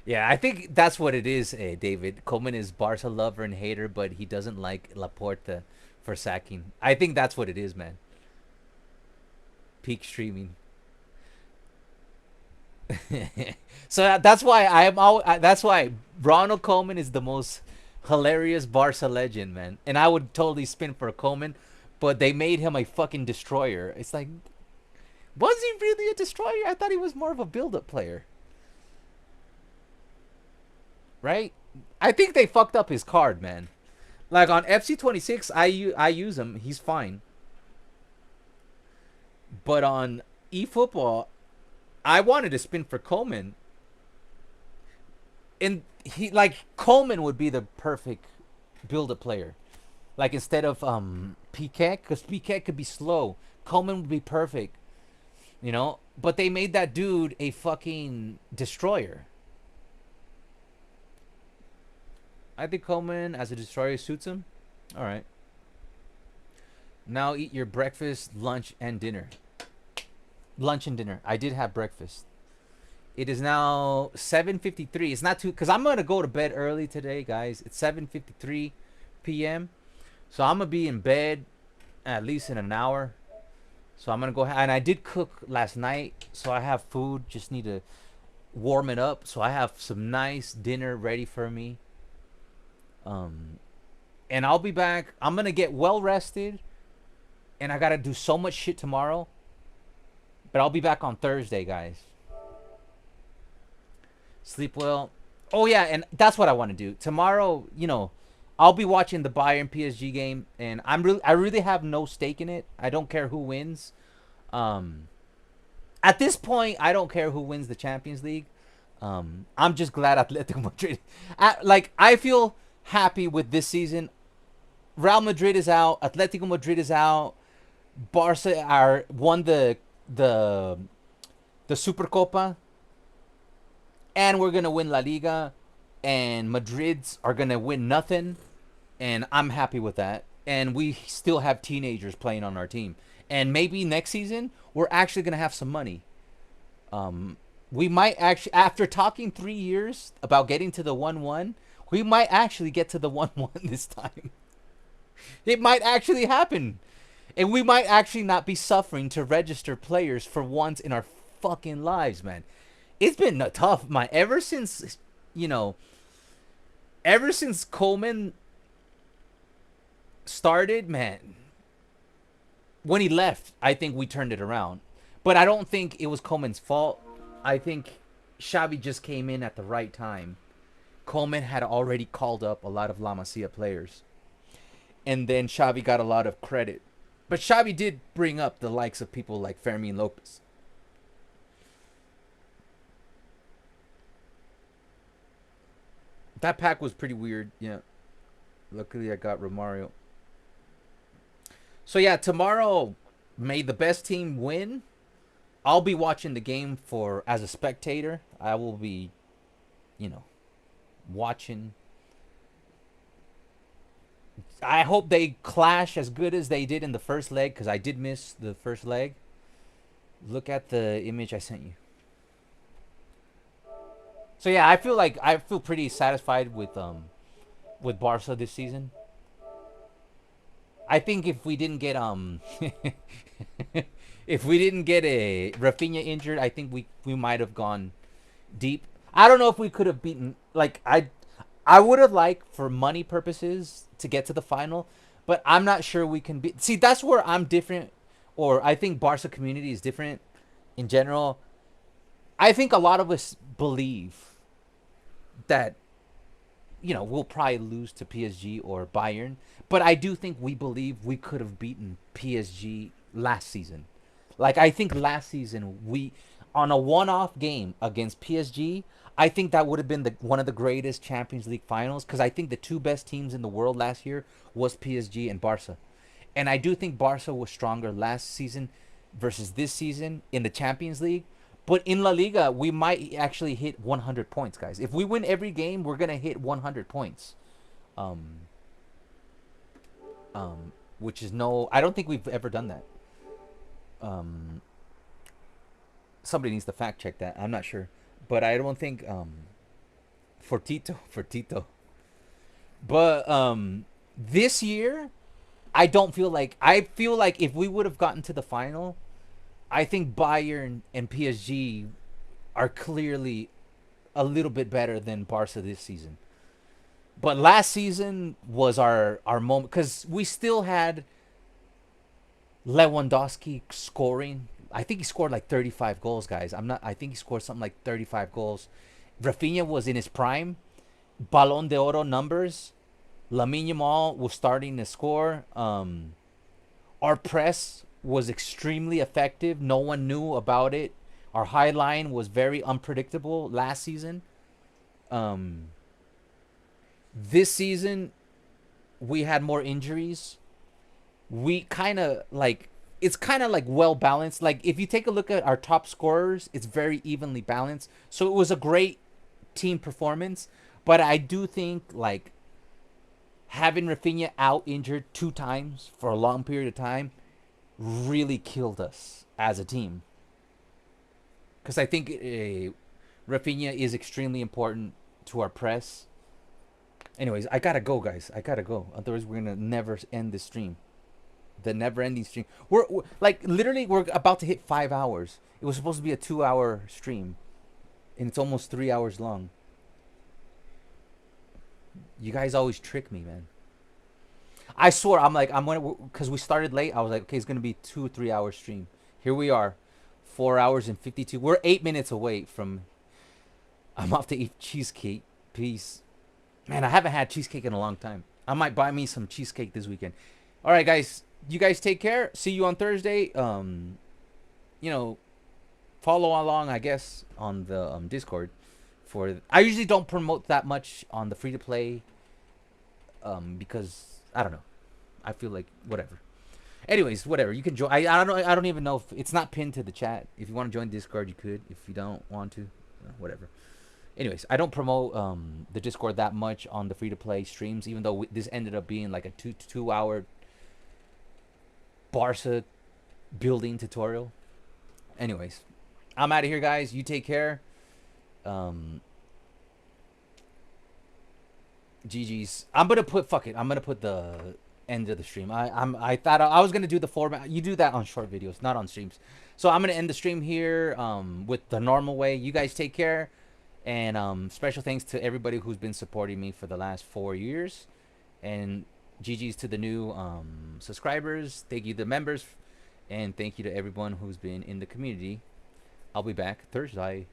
Yeah, I think that's what it is, David. Koeman is Barca lover and hater, but he doesn't like Laporta for sacking. I think that's what it is, man. Peak streaming. So that's why that's why Ronald Koeman is the most hilarious Barca legend, man. And I would totally spin for Koeman, but they made him a fucking destroyer. It's like, was he really a destroyer? I thought he was more of a build-up player. Right? I think they fucked up his card, man. Like on FC26, I use him. He's fine. But on eFootball, I wanted to spin for Koeman. And he Koeman would be the perfect build-up player. Like instead of Piqué, because Piqué could be slow. Koeman would be perfect. You know? But they made that dude a fucking destroyer. I think Koeman as a destroyer suits him. All right. Now eat your breakfast, lunch, and dinner. Lunch and dinner. I did have breakfast. It is now 7:53. It's not too, because I'm going to go to bed early today, guys. It's 7:53 p.m. So I'm going to be in bed at least in an hour. So I'm going to go, and I did cook last night. So I have food. Just need to warm it up. So I have some nice dinner ready for me. And I'll be back. I'm going to get well rested. And I got to do so much shit tomorrow. But I'll be back on Thursday, guys. Sleep well. Oh, yeah, and that's what I want to do. Tomorrow, you know, I'll be watching the Bayern PSG game. And I really have no stake in it. I don't care who wins. At this point, I don't care who wins the Champions League. I'm just glad Atletico Madrid. I feel happy with this season. Real Madrid is out. Atletico Madrid is out. Barca won the Supercopa, and we're gonna win La Liga, and Madrid's are gonna win nothing, and I'm happy with that. And we still have teenagers playing on our team, and maybe next season we're actually gonna have some money. We might actually, after talking 3 years about getting to the 1-1, we might actually get to the 1-1 this time. It might actually happen. And we might actually not be suffering to register players for once in our fucking lives, man. It's been tough, man. Ever since Koeman started, man, when he left, I think we turned it around. But I don't think it was Koeman's fault. I think Xavi just came in at the right time. Koeman had already called up a lot of La Masia players. And then Xavi got a lot of credit. But Xavi did bring up the likes of people like Fermin Lopez. That pack was pretty weird. Yeah. Luckily, I got Romario. So, yeah, tomorrow, may the best team win. I'll be watching the game as a spectator. I will be, watching. I hope they clash as good as they did in the first leg, because I did miss the first leg. Look at the image I sent you. So yeah, I feel pretty satisfied with Barca this season. I think if we didn't get if we didn't get a Rafinha injured, I think we might have gone deep. I don't know if we could have beaten, like, I would have liked for money purposes to get to the final, but I'm not sure we can beat. See, that's where I'm different, or I think Barca community is different in general. I think a lot of us believe that, you know, we'll probably lose to PSG or Bayern, but I do think we believe we could have beaten PSG last season. Like, I think last season we, on a one-off game against PSG, I think that would have been one of the greatest Champions League finals, because I think the two best teams in the world last year was PSG and Barca. And I do think Barca was stronger last season versus this season in the Champions League. But in La Liga, we might actually hit 100 points, guys. If we win every game, we're going to hit 100 points. Which is I don't think we've ever done that. Somebody needs to fact check that. I'm not sure. But I don't think, Fortito. But, this year, I feel like if we would have gotten to the final, I think Bayern and PSG are clearly a little bit better than Barca this season. But last season was our moment, because we still had Lewandowski scoring. I think he scored like 35 goals, guys. I think he scored something like 35 goals. Rafinha was in his prime. Ballon d'Oro numbers. Lamine Yamal was starting to score. Our press was extremely effective. No one knew about it. Our high line was very unpredictable last season. This season, we had more injuries. We kind of like, it's kind of like well balanced. Like, if you take a look at our top scorers, it's very evenly balanced. So it was a great team performance. But I do think, like, having Rafinha out injured 2 times for a long period of time really killed us as a team. Because I think Rafinha is extremely important to our press. Anyways, I gotta go, guys. I gotta go. Otherwise, we're gonna never end this stream. The never-ending stream. We're like, literally, we're about to hit 5 hours. It was supposed to be a 2-hour stream, and it's almost 3 hours long. You guys always trick me, man. I swear, I'm gonna, because we started late. I was like, okay, it's gonna be 2 or 3 hour stream. Here we are, 4 hours and 52. We're 8 minutes away from. I'm off to eat cheesecake. Peace, man. I haven't had cheesecake in a long time. I might buy me some cheesecake this weekend. All right, guys. You guys take care. See you on Thursday. You know, follow along, I guess, on the Discord. I usually don't promote that much on the free to play. Because I don't know. I feel like whatever. Anyways, whatever. You can join. I don't know. I don't even know if it's not pinned to the chat. If you want to join Discord, you could. If you don't want to, whatever. Anyways, I don't promote the Discord that much on the free to play streams. Even though this ended up being like a 2 hour Barca building tutorial. Anyways, I'm out of here, guys. You take care. GG's. I'm gonna put the end of the stream. I thought I was gonna do the format. You do that on short videos, not on streams. So I'm gonna end the stream here with the normal way. You guys take care, and special thanks to everybody who's been supporting me for the last 4 years, and GG's to the new subscribers. Thank you to the members, and thank you to everyone who's been in the community. I'll be back Thursday.